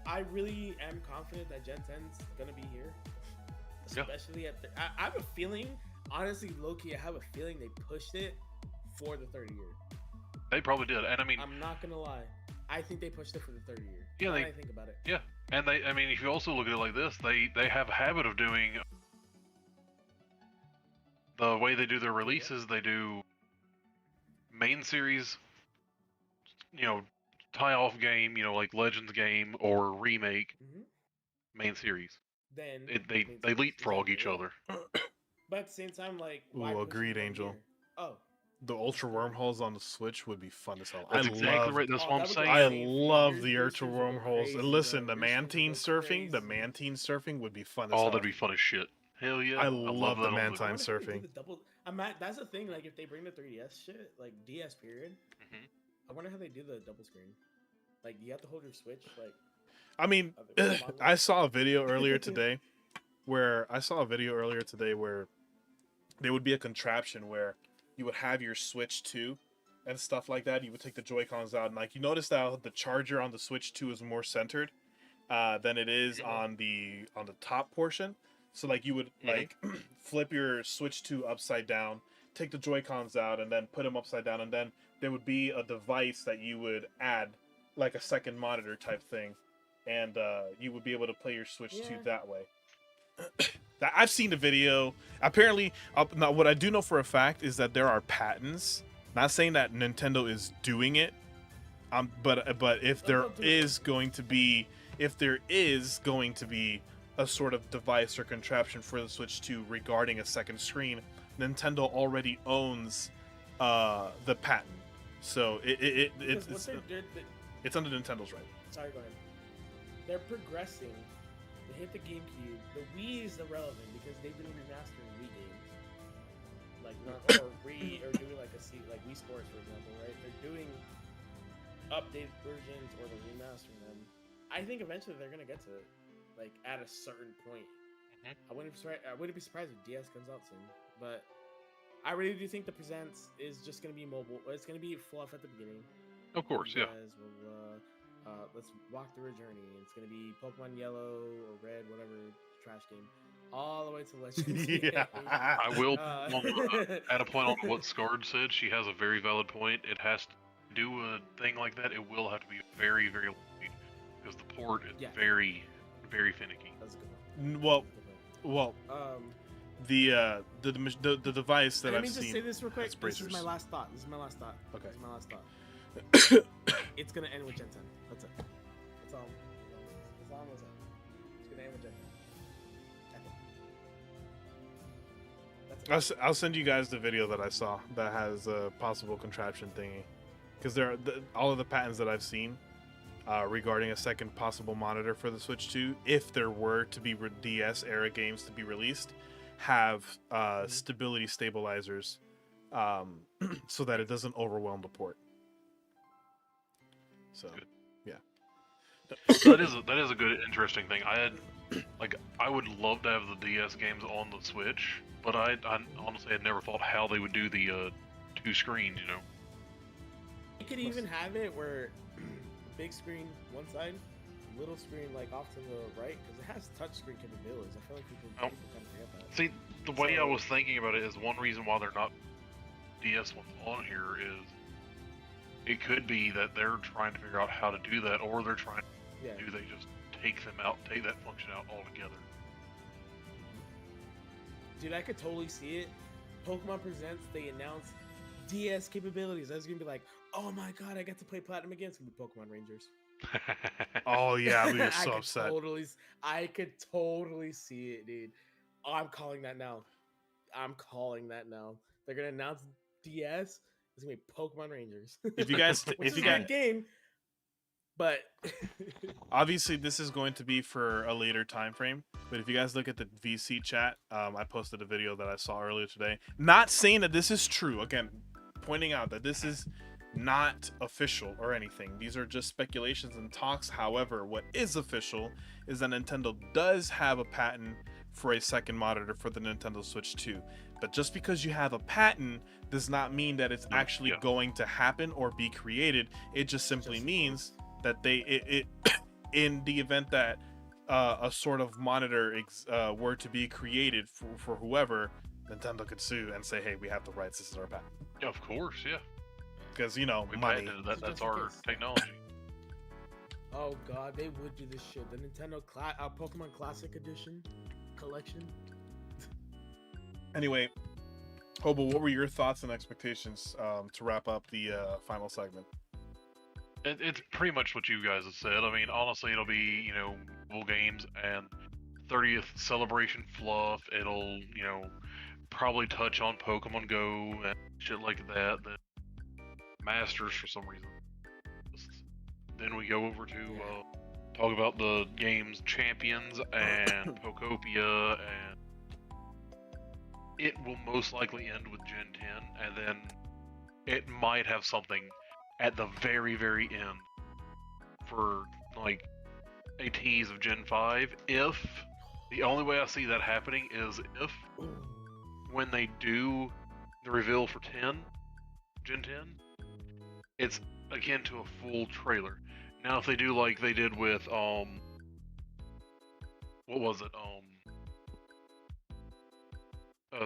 I really am confident that Gen 10's gonna be here, especially at the. I have a feeling, honestly, low-key, I have a feeling they pushed it for the 30 year. They probably did, and I mean, I'm not gonna lie, I think they pushed it for the 30 year. Yeah, I think about it. Yeah, and if you also look at it like this, they have a habit of doing the way they do their releases. They do main series, tie-off game, like Legends game or remake, main series. Then they leapfrog each other. But at the same time, like, ooh, agreed, Angel. Oh, the Ultra Wormholes on the Switch would be fun as hell. That's exactly right. That's what I'm saying. I love the Ultra Wormholes. And listen, the Mantine surfing would be fun as hell. Oh, that'd be fun as shit. Hell yeah. I love the Mantine surfing. That's the thing, like, if they bring the 3DS shit, like, DS period, I wonder how they do the double screen. Like, you have to hold your Switch, like... I mean, I saw a video earlier today where there would be a contraption where you would have your Switch 2 and stuff like that. You would take the Joy-Cons out, and, like, you notice that the charger on the Switch 2 is more centered than it is on the top portion. So, like, you would, like, flip your Switch 2 upside down, take the Joy-Cons out, and then put them upside down, and then there would be a device that you would add, like a second monitor type thing, and you would be able to play your Switch 2 that way. I've seen the video. Apparently, now what I do know for a fact is that there are patents. Not saying that Nintendo is doing it, but if there is going to be a sort of device or contraption for the Switch 2 regarding a second screen, Nintendo already owns the patent. So it's under Nintendo's right. Sorry, go ahead. They're progressing. They hit the GameCube. The Wii is irrelevant because they've been remastering Wii games. like not, or doing like like Wii Sports, for example, right? They're doing updated versions or they're remastering them. I think eventually they're gonna get to it, like at a certain point. I wouldn't be surprised if DS comes out soon, but I really do think the Presents is just gonna be mobile. It's gonna be fluff at the beginning. Of course, yeah. Let's walk through a journey. It's gonna be Pokemon Yellow or Red, whatever trash game, all the way to Legends. Yeah. I will add a point on what Scarred said. She has a very valid point. It has to do a thing like that. It will have to be very, very late because the port is very, very finicky. That's a good one. Well, the device that let I've me seen. just say this real quick. bracers. This is my last thought. Okay. This is my last thought. It's gonna end with Gen 10. That's it. That's all. That's all I'm gonna say. It's gonna end with Gen 10. That's it. I'll send you guys the video that I saw that has a possible contraption thingy, because all of the patents that I've seen regarding a second possible monitor for the Switch 2, if there were to be DS era games to be released, have stability stabilizers so that it doesn't overwhelm the port. So, yeah. That is a good, interesting thing. I would love to have the DS games on the Switch, but I honestly had never thought how they would do the two screens. You know. You could even have it where big screen one side, little screen like off to the right, because it has touchscreen capabilities. I feel like people kind of forget that. See, the way I was thinking about it is one reason why they're not DS ones on here is it could be that they're trying to figure out how to do that, or they're trying to do they just take that function out altogether. Dude, I could totally see it. Pokemon Presents, they announced DS capabilities. I was gonna be like, oh my god, I got to play Platinum again. It's gonna be Pokemon Rangers. Oh yeah, I'd be so upset. I could totally see it, dude. Oh, I'm calling that now. They're gonna announce DS. It's gonna be Pokemon Rangers. If you guys, game, but obviously this is going to be for a later time frame. But if you guys look at the VC chat, I posted a video that I saw earlier today. Not saying that this is true. Again, pointing out that this is not official or anything. These are just speculations and talks. However, what is official is that Nintendo does have a patent for a second monitor for the Nintendo Switch 2. But just because you have a patent does not mean that it's actually going to happen or be created. It just simply means that in the event that a sort of monitor were to be created for whoever, Nintendo could sue and say, hey, we have the rights, this is our patent. Yeah, of course, yeah. Because, you know, we money. That's our technology. Oh god, they would do this shit. The Nintendo Pokemon Classic Edition collection. Anyway, Hobo, what were your thoughts and expectations to wrap up the final segment? It's pretty much what you guys have said. I mean, honestly, it'll be, you know, full games and 30th celebration fluff. It'll, you know, probably touch on Pokemon Go and shit like that. The Masters for some reason. Then we go over to talk about the game's champions and Pokopia, and it will most likely end with Gen 10, and then it might have something at the very, very end for, like, a tease of Gen 5. If the only way I see that happening is if when they do the reveal for Gen 10, it's akin to a full trailer. Now, if they do like they did with what was it?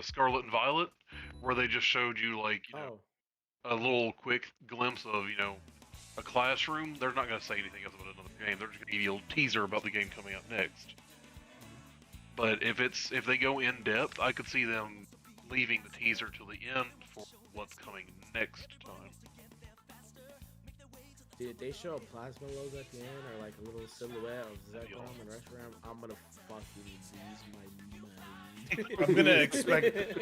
Scarlet and Violet, where they just showed you, like, you know, a little quick glimpse of, you know, a classroom. They're not going to say anything else about another game. They're just going to give you a little teaser about the game coming out next. But if they go in depth, I could see them leaving the teaser till the end for what's coming next time. Dude, they show a plasma logo at the end, or like a little silhouette of Zekrom and Reshiram, I'm gonna fucking lose my mind.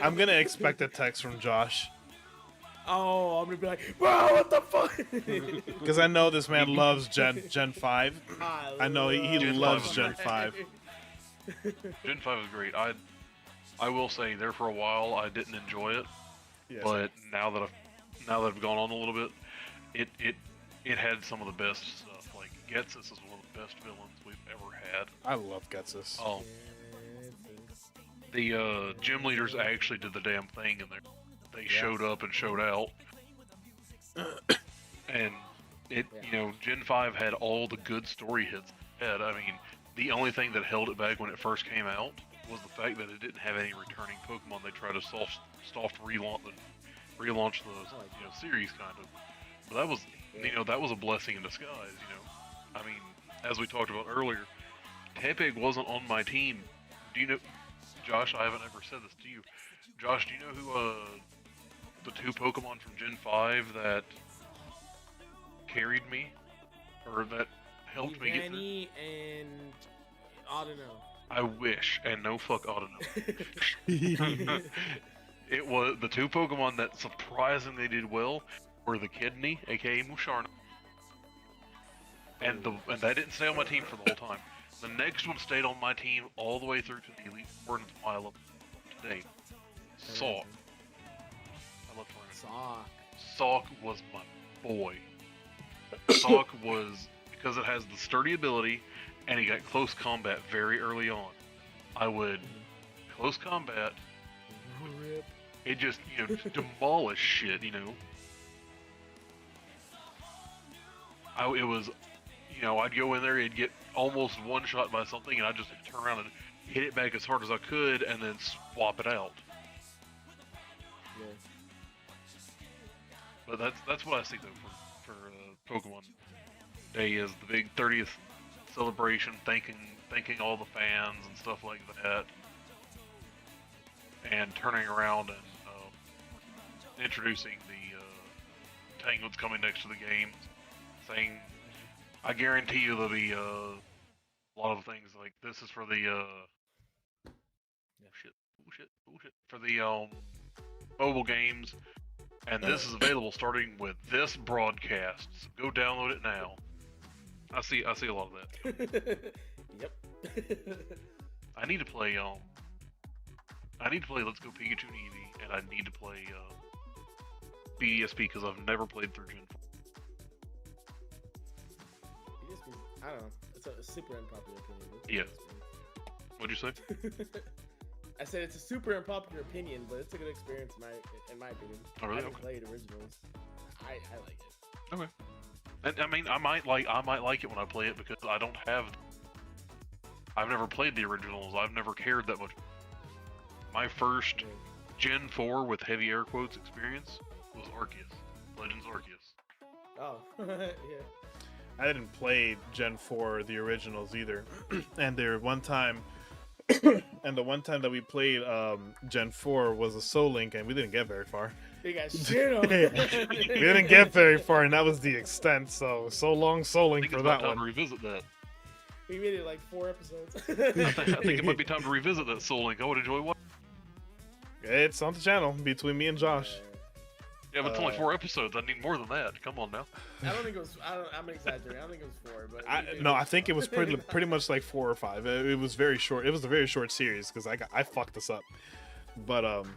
I'm gonna expect a text from Josh. Oh, I'm gonna be like, bro, what the fuck? Because I know this man loves Gen 5. I know he loves Gen 5. Gen 5 is great. I will say there for a while I didn't enjoy it Yes. But now that I've gone on a little bit, it had some of the best stuff. Like Getsus is one of the best villains we've ever had. I love Getsus. Oh, the gym leaders actually did the damn thing in there. They showed up and showed out, and Gen 5 had all the good story hits. I mean, the only thing that held it back when it first came out was the fact that it didn't have any returning Pokemon. They tried to soft relaunch the series kind of. But that was that was a blessing in disguise. I mean, as we talked about earlier, Tepig wasn't on my team. Do you know, Josh? I haven't ever said this to you. Josh, do you know who the two Pokemon from Gen 5 that carried me, or that helped me get through? Danny and Audino. I wish, and no fuck Audino. It was the two Pokemon that surprisingly did well were the Kidney, aka Musharna, and that didn't stay on my team for the whole time. The next one stayed on my team all the way through to the Elite Four and my level today. Sock. I love Tornado. Sock was my boy. Sock was, because it has the sturdy ability, and he got close combat very early on. I would close combat. It just, demolish shit, It was, I'd go in there, it'd get almost one shot by something, and I'd just turn around and hit it back as hard as I could, and then swap it out. Yeah. But that's what I see though for Pokemon Day is the big 30th celebration, thanking all the fans and stuff like that, and turning around and introducing the telling what's coming next to the game, saying, I guarantee you there'll be a lot of things like this is for the for the mobile games, and this is available starting with this broadcast. So go download it now. I see a lot of that. Yep. I need to play Let's Go Pikachu and Eevee, and I need to play BDSP because I've never played through Gen 4. I don't know. It's a super unpopular opinion. Yeah. What'd you say? I said it's a super unpopular opinion, but it's a good experience in my opinion. Oh, really? I haven't Okay. played originals. I like it. Okay. And I mean, I might like it when I play it because I've never played the originals. I've never cared that much. My first Gen 4 with heavy air quotes experience was Arceus. Legends Arceus. Oh, yeah. I didn't play Gen 4, the originals either. And there one time, and the one time that we played Gen 4 was a Soul Link, and we didn't get very far. You guys shit on. We didn't get very far, and that was the extent. So long Soul Link for that Time one. to revisit that. We made it like 4 episodes. I think it might be time to revisit that Soul Link. I would enjoy watching. It's on the channel between me and Josh. Yeah, but it's only 4 episodes. I need more than that. Come on now. I don't think it was. I'm exaggerating. I don't think it was 4, but I think it was pretty much like 4 or 5. It was very short. It was a very short series because I fucked this up. But 1,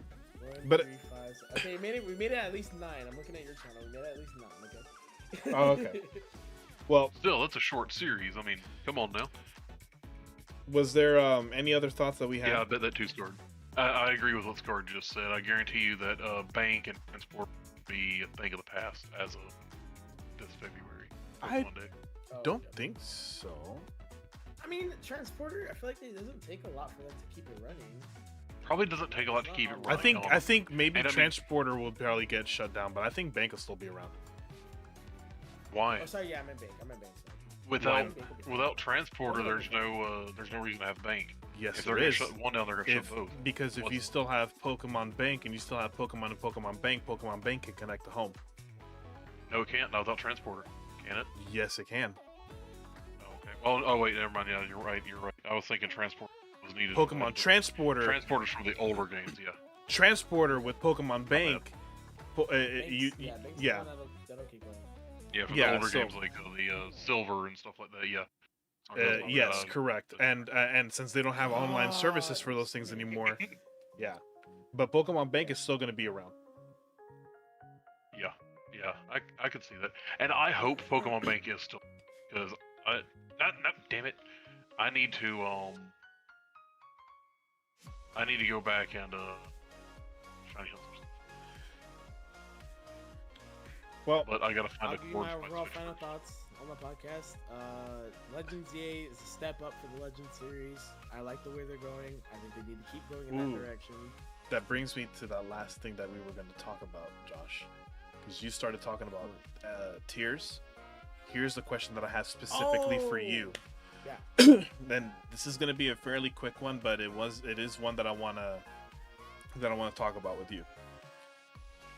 but 3, 5. Okay, we made it at least 9. I'm looking at your channel. We made it at least 9. Okay. Oh, okay. Well, Still, that's a short series. I mean, come on now. was there any other thoughts that we had? Yeah, I bet that too scored. I agree with what Scar just said. I guarantee you that Bank and Transport will be a thing of the past as of this February. I Monday. don't think so. I mean, Transporter. I feel like it doesn't take a lot for them to keep it running. Probably doesn't take a lot to keep it running. I think maybe And I mean- Transporter will probably get shut down, but I think Bank will still be around. Why? Oh, sorry. Yeah, I'm in Bank. Sorry. Without Transporter, there's no reason to have Bank. Yes, If they're there gonna is. shut one down, they're gonna shut both. Because if you What's- still have Pokemon Bank and you still have Pokemon and Pokemon Bank can connect to home. No, it can't. Not without Transporter. Can it? Yes, it can. Oh, okay. Oh, wait. Never mind. Yeah, you're right. I was thinking Transporter was needed. Pokemon Transporter. Transporter's from the older games. Yeah. Transporter with Pokemon Bank. Bank's Yeah. the one that'll keep going. Yeah, from Yeah, the older so- games like the Silver and stuff like that. Yeah. Yes, correct. And since they don't have online services for those things anymore, yeah. But Pokemon Bank is still going to be around. Yeah, I could see that, and I hope Pokemon Bank is still, because damn it, I need to go back and try to heal some stuff. Well, But I gotta find I'll a give you cord my for my overall Switch final first. thoughts on the podcast. Legends EA is a step up for the Legends series. I like the way they're going. I think they need to keep going in Ooh. that direction. that brings me to that last thing that we were going to talk about, Josh, because you started talking about tiers. Here's the question that I have specifically for you. Yeah. Then this is going to be a fairly quick one, but it is one that I want to talk about with you.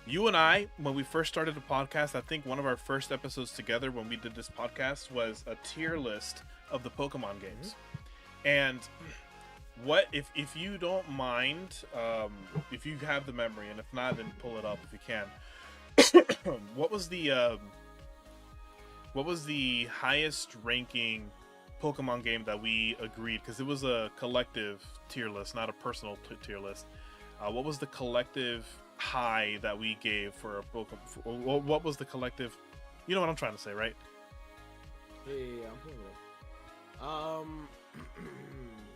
You and I, when we first started the podcast, I think one of our first episodes together when we did this podcast was a tier list of the Pokemon games. And what if you don't mind, if you have the memory, and if not, then pull it up if you can. What was the highest ranking Pokemon game that we agreed? Because it was a collective tier list, not a personal tier list. What was the collective high that we gave for a Pokemon? What was the collective? You know what I'm trying to say, right? Yeah, I'm pulling it up.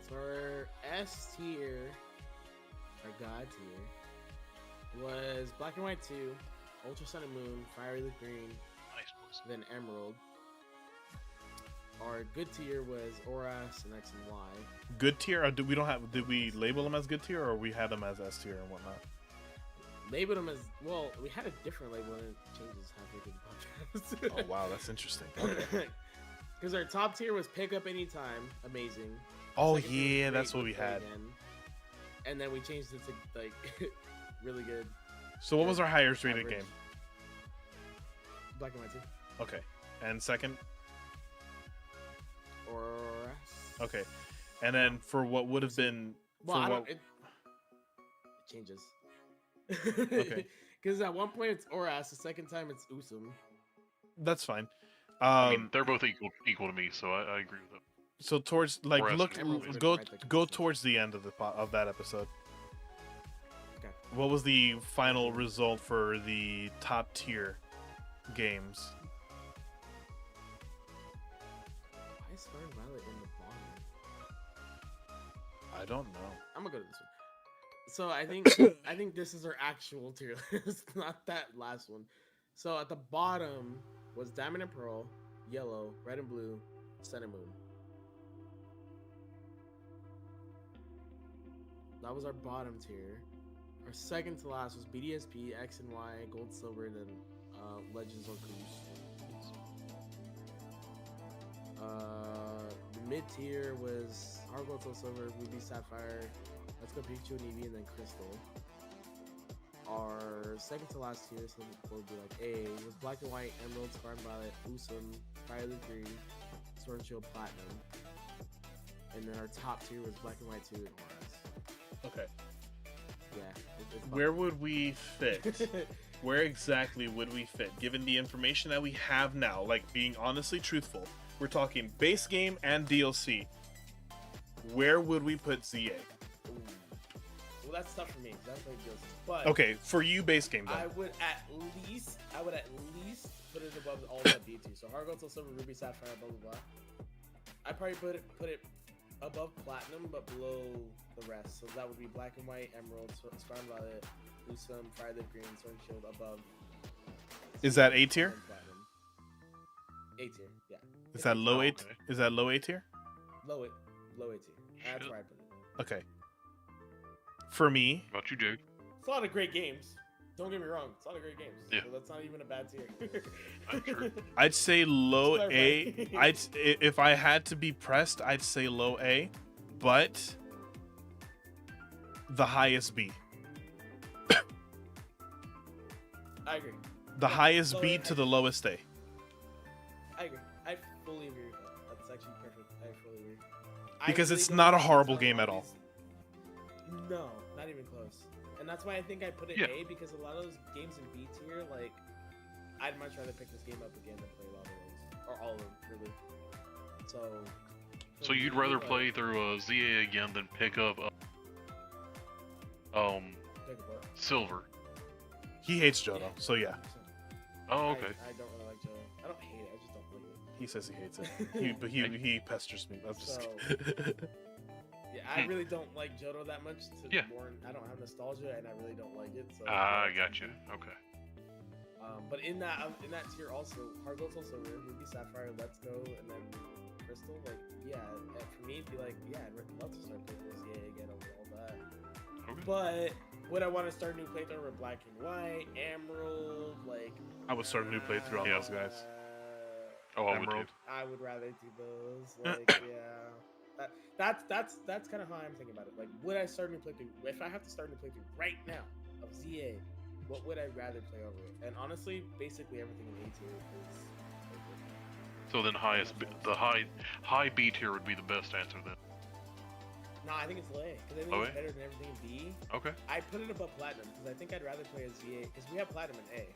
For S tier, or God tier, was Black and White 2, Ultra Sun and Moon, Fire Leaf Green, Nice boys. then Emerald. Our good tier was Oras and X and Y. Good tier? Or did we label them as good tier, or we had them as S tier and whatnot? Labeled them as, well, we had a different label and it changes halfway through the podcast. Oh wow, that's interesting. Because our top tier was Pick Up Anytime, amazing. Oh Second tier was yeah, Great, that's what Good we Play had. Again. And then we changed it to like really good. So what was our highest rated Average. game? Black and White 2. Okay, and second. Oras. Okay, and then for what would have been Well, for I what? don't, it changes. Okay. Because at one point it's Oras, the second time it's Usum. That's fine. I mean, they're both equal to me, so I agree with them. So towards like Or look Emerald was go right there. go towards the end of of that episode. Okay. What was the final result for the top tier games? Why is Scarlet Violet in the bottom? I don't know. I'm gonna go to this one. So I think this is our actual tier list, not that last one. So at the bottom was Diamond and Pearl, Yellow, Red and Blue, Sun and Moon. That was our bottom tier. Our second to last was BDSP, X and Y, Gold, Silver, and then Legends Arceus. The mid tier was Heart Gold, Soul Silver, Ruby, Sapphire, Let's Go Pikachu and Eevee, and then Crystal. Our second to last tier, so would be like A, was Black and White, Emerald, Scarlet Violet, Usum, Fire Leaf Green, Sword and Shield, Platinum. And then our top tier was Black and White 2 and Oras. Okay. Yeah. It's Where would we fit? Where exactly would we fit? Given the information that we have now, like being honestly truthful, we're talking base game and DLC. Where would we put ZA? Ooh. Well, that's tough for me. That's like DLC. But Okay, for you, base game. Then. I would at least put it above all that B2. So Heart Gold, Soul Silver, Ruby, Sapphire, blah blah blah. I'd probably put it above Platinum, but below the rest. So that would be Black and White, Emerald, Scarlet Violet, Usum, Fire Leaf Green, Sword and Shield above. Is that A tier? Platinum. A tier, yeah. Is that low A? okay. Is that low A tier? Low A tier. That's where I put it. Okay. For me, What about you, Jake? It's a lot of great games. Don't get me wrong. It's a lot of great games. Yeah. So that's not even a bad tier. I'm sure. I'd say low Just A. clarify. If I had to be pressed, I'd say low A, but the highest B. I agree. The Yeah, highest low B A, to the lowest A. I agree. I fully agree with that. That's actually perfect. I fully agree. I Because really it's don't not a think horrible it's game one at of all. these- No, not even close. And that's why I think I put it Yeah. A, because a lot of those games in B tier, like, I'd much rather pick this game up again than play a lot of those. Or all of them, really. So... So you'd me, rather like, play through ZA again than pick up pick up what? Silver. He hates Johto, so yeah. Oh, okay. I don't really like Johto. I don't hate it. I just don't like it. He says he hates it. But he pesters me. I'm just So, yeah, I really don't like Johto that much. I don't have nostalgia, and I really don't like it. So I got you. Okay. But in that tier also, Heart Gold, Soul Silver, Ruby, Sapphire, Let's Go, and then Crystal. Like, yeah, for me, it'd be like, yeah, I'd love to start playing this again over all that. Okay. But would I want to start a new playthrough with Black and White, Emerald, like? I would start a new playthrough on those guys. Oh, I would Emerald. too. I would rather do those. Like, yeah. That's kind of how I'm thinking about it. Like, would I start a new playthrough? If I have to start a new playthrough right now of ZA, what would I rather play over it? And honestly, basically everything in A tier is. So then the high B tier would be the best answer then. No, I think it's low A because I think it's better than everything in B. Okay. I put it above Platinum because I think I'd rather play as ZA because we have Platinum in A.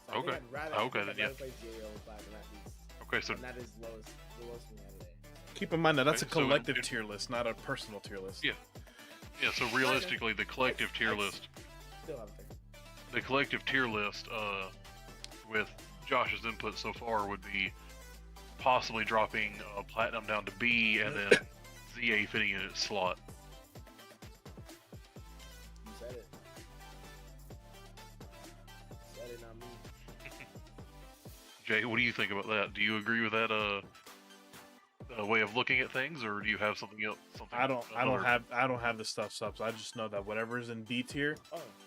So Okay. I'd rather play ZA over Platinum at least. Okay, so And that is the lowest we have today. Keep in mind that that's a Okay, so collective tier list, not a personal tier list. Yeah. So realistically, the collective tier list, Still have there. the collective tier list, with Josh's input so far would be possibly dropping Platinum down to B and then ZA fitting in its slot. You said it. You said it, not me. Jay, what do you think about that? Do you agree with that way of looking at things, or do you have something else? I don't have the stuff subs. I just know that whatever's in B tier,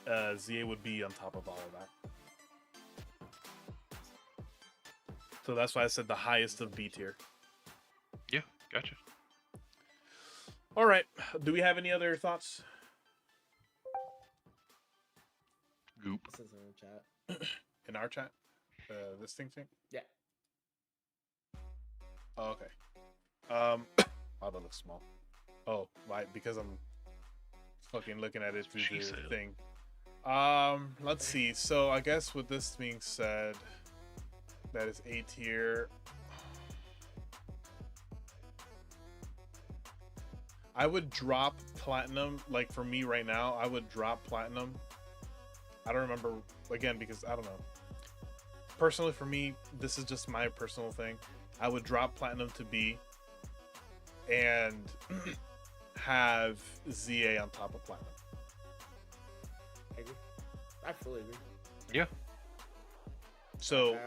ZA would be on top of all of that. So that's why I said the highest of B tier. Yeah, gotcha. All right. Do we have any other thoughts? Goop. This is in the chat. In our chat? This thing? Yeah. Oh, okay. Oh, that looks small. Oh, why? Because I'm fucking looking at it through the thing. Let's see. So I guess with this being said, that is A tier. I would drop Platinum. Like for me right now, I would drop Platinum. I don't remember again because I don't know. Personally, for me, this is just my personal thing. I would drop Platinum to B and have ZA on top of Platinum. I agree. I fully agree. Yeah. So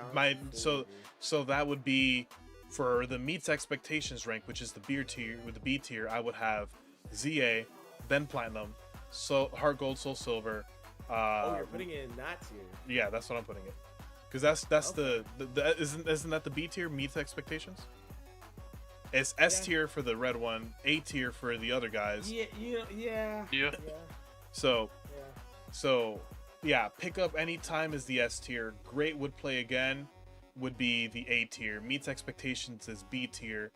so that would be for the meets expectations rank, which is the B tier. With the B tier, I would have ZA, then Platinum, so Heart Gold, Soul Silver. You're putting it in that tier. Yeah, that's what I'm putting it. Because that's okay. the isn't that the B tier meets expectations? It's S tier for the red one, A tier for the other guys. Yeah. So pick up any time is the S tier. Great would play again would be the A tier. Meets expectations is B tier.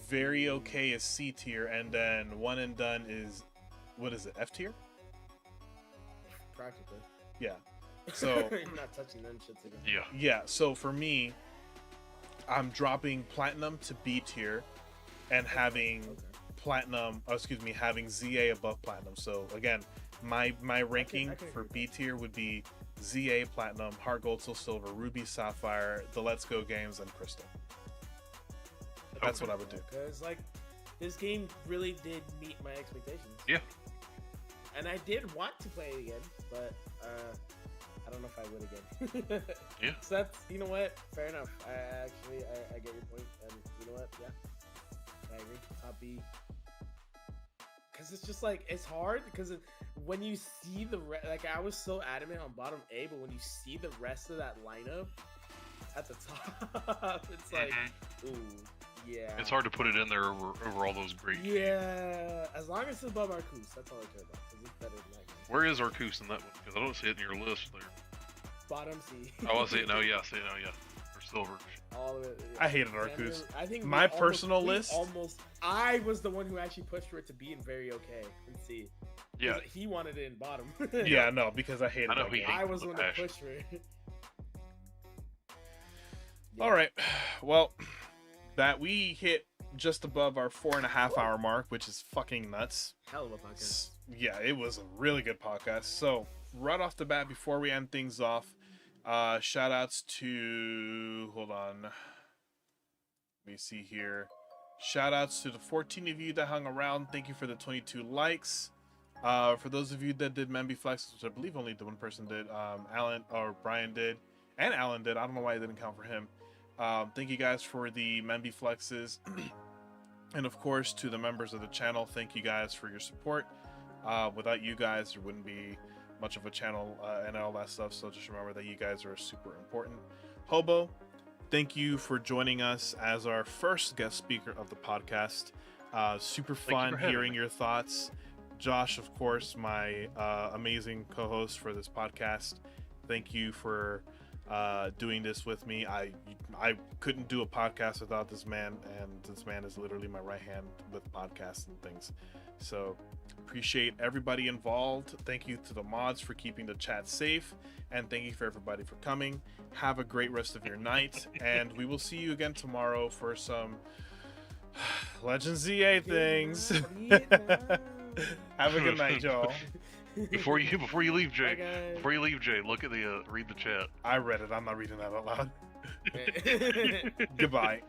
Very okay is C tier, and then one and done is what is it? F tier? Practically. Yeah. So you're not touching them shits again. Yeah. Yeah. So for me, I'm dropping Platinum to B tier, and having Platinum. Having ZA above Platinum. So again, my ranking for B tier would be ZA, Platinum, Heart Gold, Soul Silver, Ruby, Sapphire, the Let's Go games, and Crystal. That's what I would do. Because like, this game really did meet my expectations. Yeah. And I did want to play it again, but I don't know if I would again. Yeah. So that's, you know what? Fair enough. I get your point, and you know what? Yeah. I agree. Top B. Because it's just like, it's hard because when you see the like, I was so adamant on bottom A, but when you see the rest of that lineup at the top, it's like, ooh, yeah. It's hard to put it in there over all those great games. Yeah, as long as it's above Arceus, that's all I care about, because it's better than that game. Where is Arceus in that one? Because I don't see it in your list there. Bottom C. Oh, I see it now. Yeah, I see it now. Yeah. For silver. All of it. Yeah. I hated Arceus. I think my personal list. I was the one who actually pushed for it to be in very okay and C. Yeah. He wanted it in bottom. Yeah, no, because I hated it. I was the one to push for it. Yeah. All right. Well, that we hit just above our 4.5 hour mark, which is fucking nuts. Hell of a podcast. Yeah, it was a really good podcast. So right off the bat, before we end things off, Shout outs to, hold on. Let me see here. Shout outs to the 14 of you that hung around. Thank you for the 22 likes. For those of you that did Memby Flex, which I believe only the one person did, Alan or Brian did, and Alan did. I don't know why it didn't count for him. Thank you guys for the Memby Flexes. And of course, to the members of the channel, thank you guys for your support. Without you guys, there wouldn't be much of a channel and all that stuff. So just remember that you guys are super important. Hobo, thank you for joining us as our first guest speaker of the podcast. Super fun hearing your thoughts. Josh, of course, my amazing co-host for this podcast. Thank you for doing this with me. I couldn't do a podcast without this man, and this man is literally my right hand with podcasts and things. So appreciate everybody involved. Thank you to the mods for keeping the chat safe, and thank you for everybody for coming. Have a great rest of your night, and we will see you again tomorrow for some Legends ZA things. Have a good night, y'all. Before you leave, Jay. Look at the read the chat. I read it. I'm not reading that out loud. Goodbye.